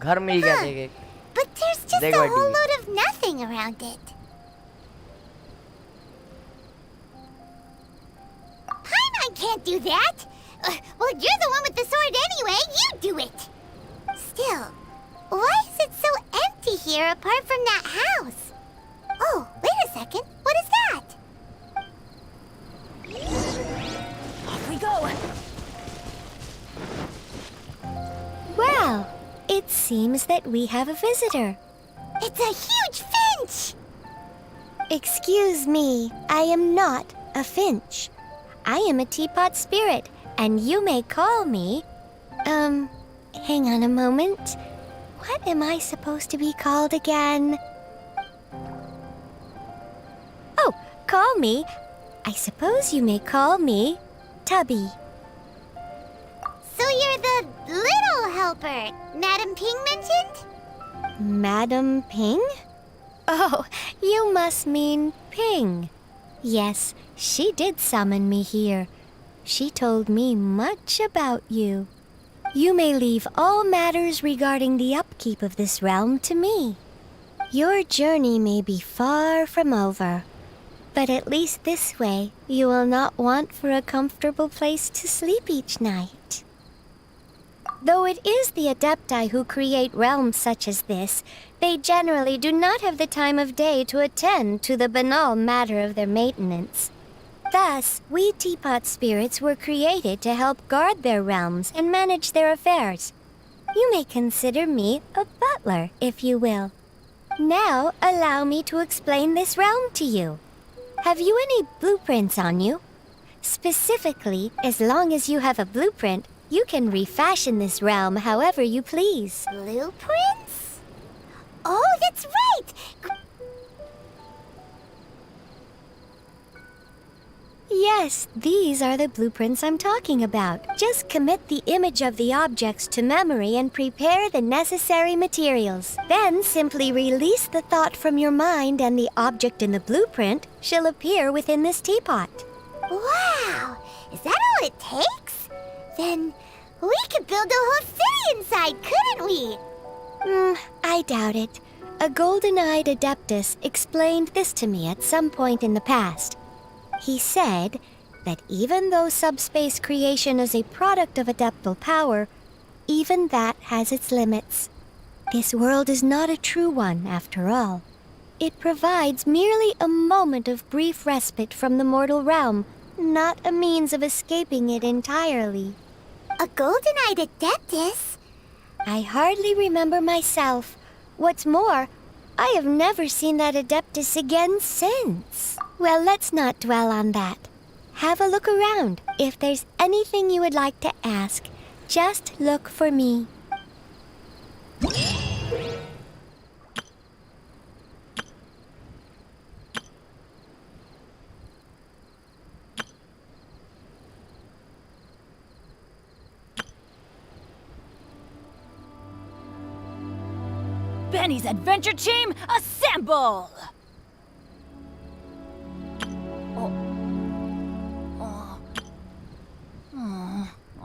घर में ही क्या देखे But there's just a whole load of nothing around it. Paimon can't do that. Well, you're the one with the sword anyway. You do it. Still, why is it so empty here apart from that house? Oh, wait a second. What is that? Off we go. Well, it seems that we have a visitor. It's a huge finch! Excuse me, I am not a finch. I am a teapot spirit, and you may call me... hang on a moment. What am I supposed to be called again? Oh, call me. I suppose you may call me Tubby. So you're the little helper Madam Ping mentioned? Madam Ping? Oh, you must mean Ping. Yes, she did summon me here. She told me much about you. You may leave all matters regarding the upkeep of this realm to me. Your journey may be far from over, but at least this way you will not want for a comfortable place to sleep each night. Though it is the Adepti who create realms such as this, they generally do not have the time of day to attend to the banal matter of their maintenance. Thus, we teapot spirits were created to help guard their realms and manage their affairs. You may consider me a butler, if you will. Now, allow me to explain this realm to you. Have you any blueprints on you? Specifically, as long as you have a blueprint, you can refashion this realm however you please. Blueprints? Oh, that's right! Yes, these are the blueprints I'm talking about. Just commit the image of the objects to memory and prepare the necessary materials. Then simply release the thought from your mind and the object in the blueprint shall appear within this teapot. Wow! Is that all it takes? Then we could build a whole city inside, couldn't we? I doubt it. A golden-eyed Adeptus explained this to me at some point in the past. He said that even though subspace creation is a product of adeptal power, even that has its limits. This world is not a true one, after all. It provides merely a moment of brief respite from the mortal realm, not a means of escaping it entirely. A golden-eyed Adeptus? I hardly remember myself. What's more, I have never seen that Adeptus again since. Well, let's not dwell on that. Have a look around. If there's anything you would like to ask, just look for me. Benny's adventure team, assemble!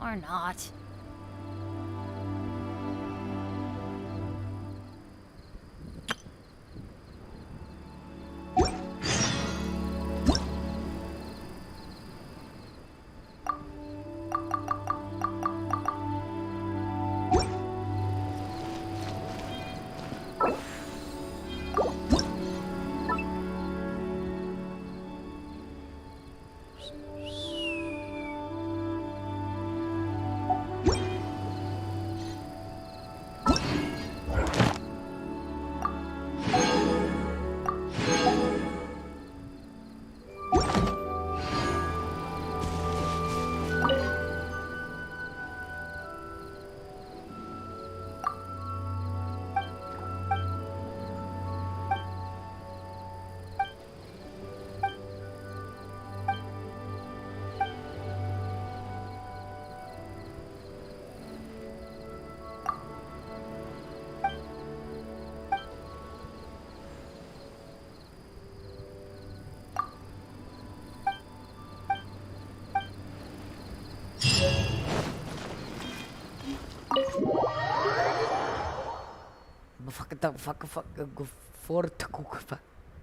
Or not.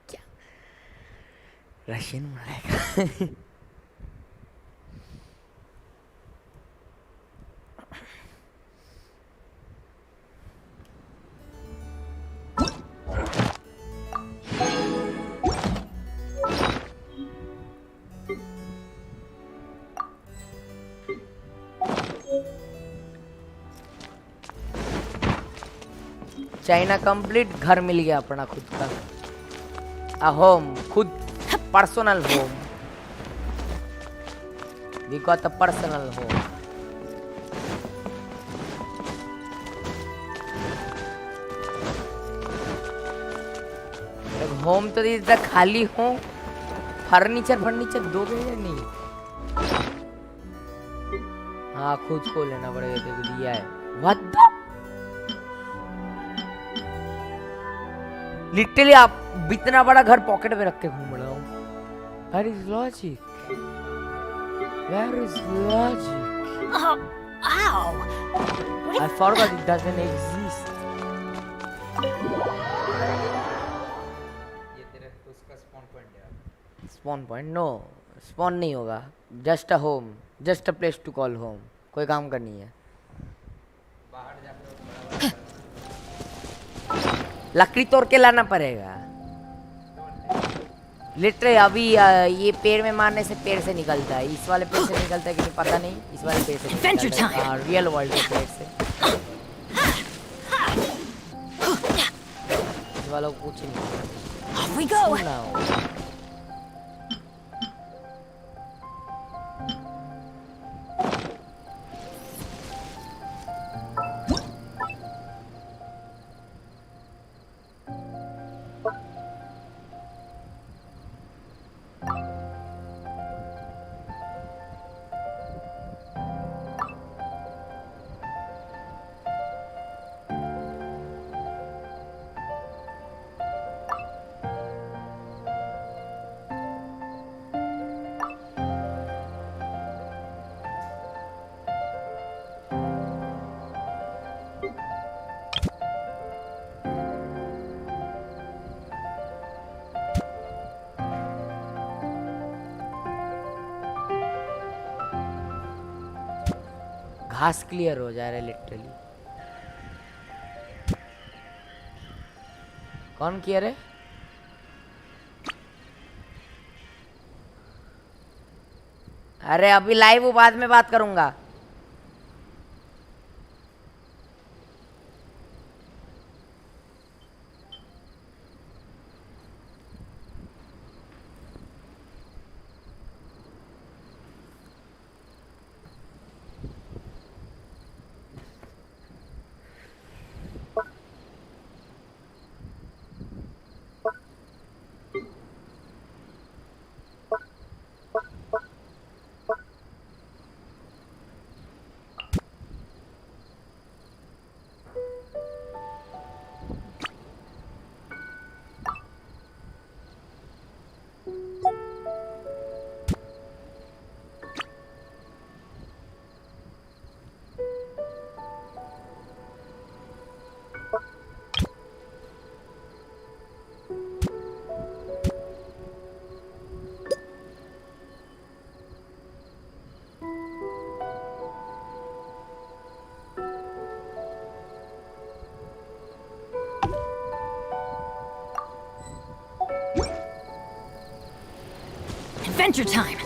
क्या Russian मलाएगा China complete घर मिल गया अपना खुद का A home, खुद personal home. We got a personal home. Home तो इधर खाली हो, फर्नीचर दोगे या नहीं? हाँ खुद को लेना पड़ेगा, देखो दिया है। What the? लिटरली आप इतना बड़ा घर पॉकेट में रख के घूम रहे हो। Where is logic? Where is logic? Ow! I forgot it doesn't exist. Spawn point? No, spawn नहीं होगा. Just a home, just a place to call home. कोई काम का नहीं है. लकड़ी तोड़ के लाना पड़ेगा. लिटरली अभी ये पेड़ में मारने से पेड़ से निकलता है. इस वाले पेड़ से निकलता है कि नहीं पता नहीं. इस वाले पेड़ से निकलता है. रियल वर्ल्ड के पेड़ से. इस वालों को कुछ नहीं. Off we go. घास क्लियर हो जा रहा है लिटरली. कौन किया रे? अरे अभी लाइव हूँ, बाद में बात करूंगा. Adventure time!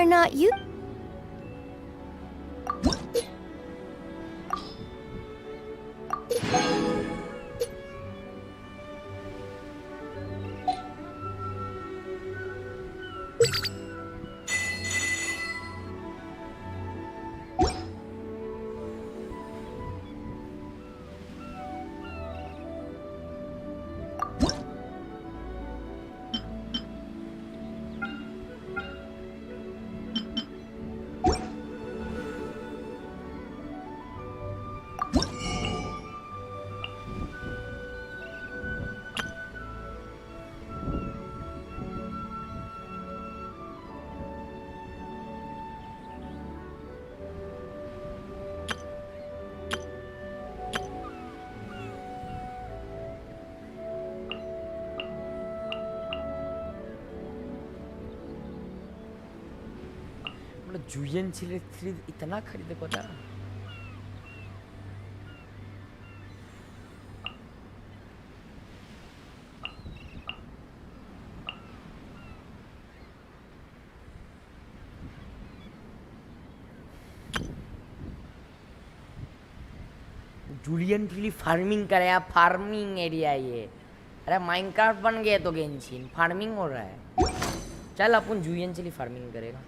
are not you. Julian chilli इतना खरीदे पता जुलियन चिली फार्मिंग करे यार फार्मिंग एरिया ये अरे माइनक्राफ्ट बन गया तो गेंशिन फार्मिंग हो रहा है चल अपन जुलियन चिली फार्मिंग करेगा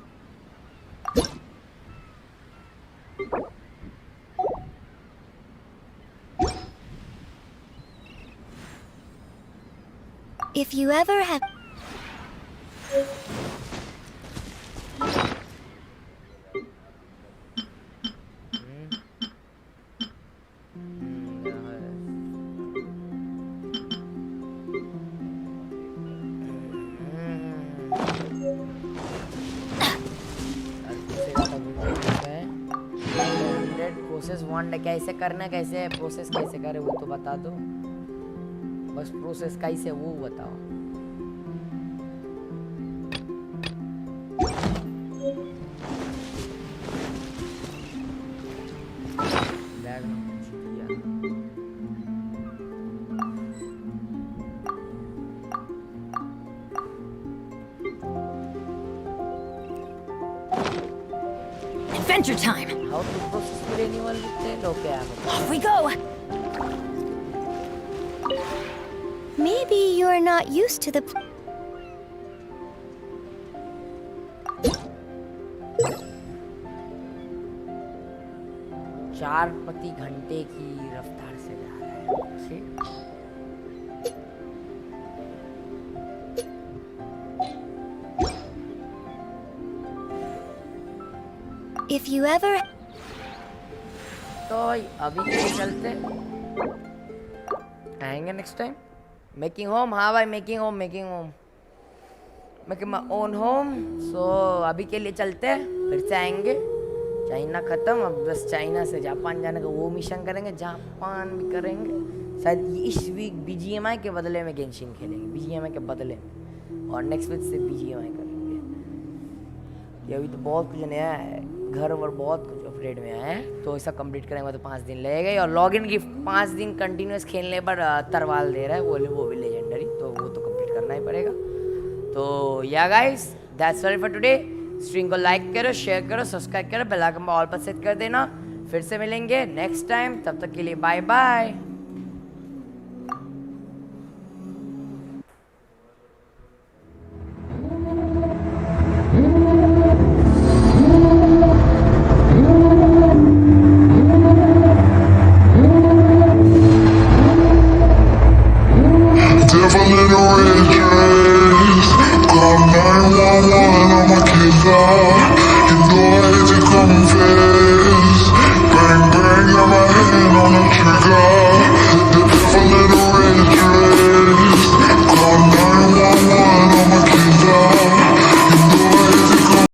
If you ever have... process 1 कैसे करना कैसे है प्रोसेस कैसे करे वो तो बता दो बस प्रोसेस कैसे वो बताओ Adventure time! How to process for anyone with it? Okay, Off we go! Maybe you're not used to the... चार प्रति घंटे की रफ्तार से जा रहा है ठीक If you ever... तो अभी के चलते आएंगे नेक्स्ट टाइम मेकिंग होम हाँ भाई making home making my own home so अभी के लिए चलते हैं फिर से आएंगे चाइना ख़त्म अब बस चाइना से जापान जाने का वो मिशन करेंगे जापान भी करेंगे शायद इस वीक BGMI के बदले में गेंशिन खेलेंगे BGMI के बदले में और नेक्स्ट वीक से BGMI करेंगे ये अभी तो बहुत कुछ नया है घर और बहुत कुछ अपडेट में आया है तो ऐसा कंप्लीट करेंगे तो 5 दिन लगेगा और लॉगिन की 5 दिन कंटिन्यूस खेलने पर तरवाल दे रहा है वो भी लेजेंडरी तो वो तो कंप्लीट करना ही पड़ेगा तो या guys that's all for today stream को लाइक करो शेयर करो सब्सक्राइब करो बेल आइकन ऑल पर सेट कर देना फिर से मिलेंगे नेक्स्ट टाइम तब तक के लिए बाय बाय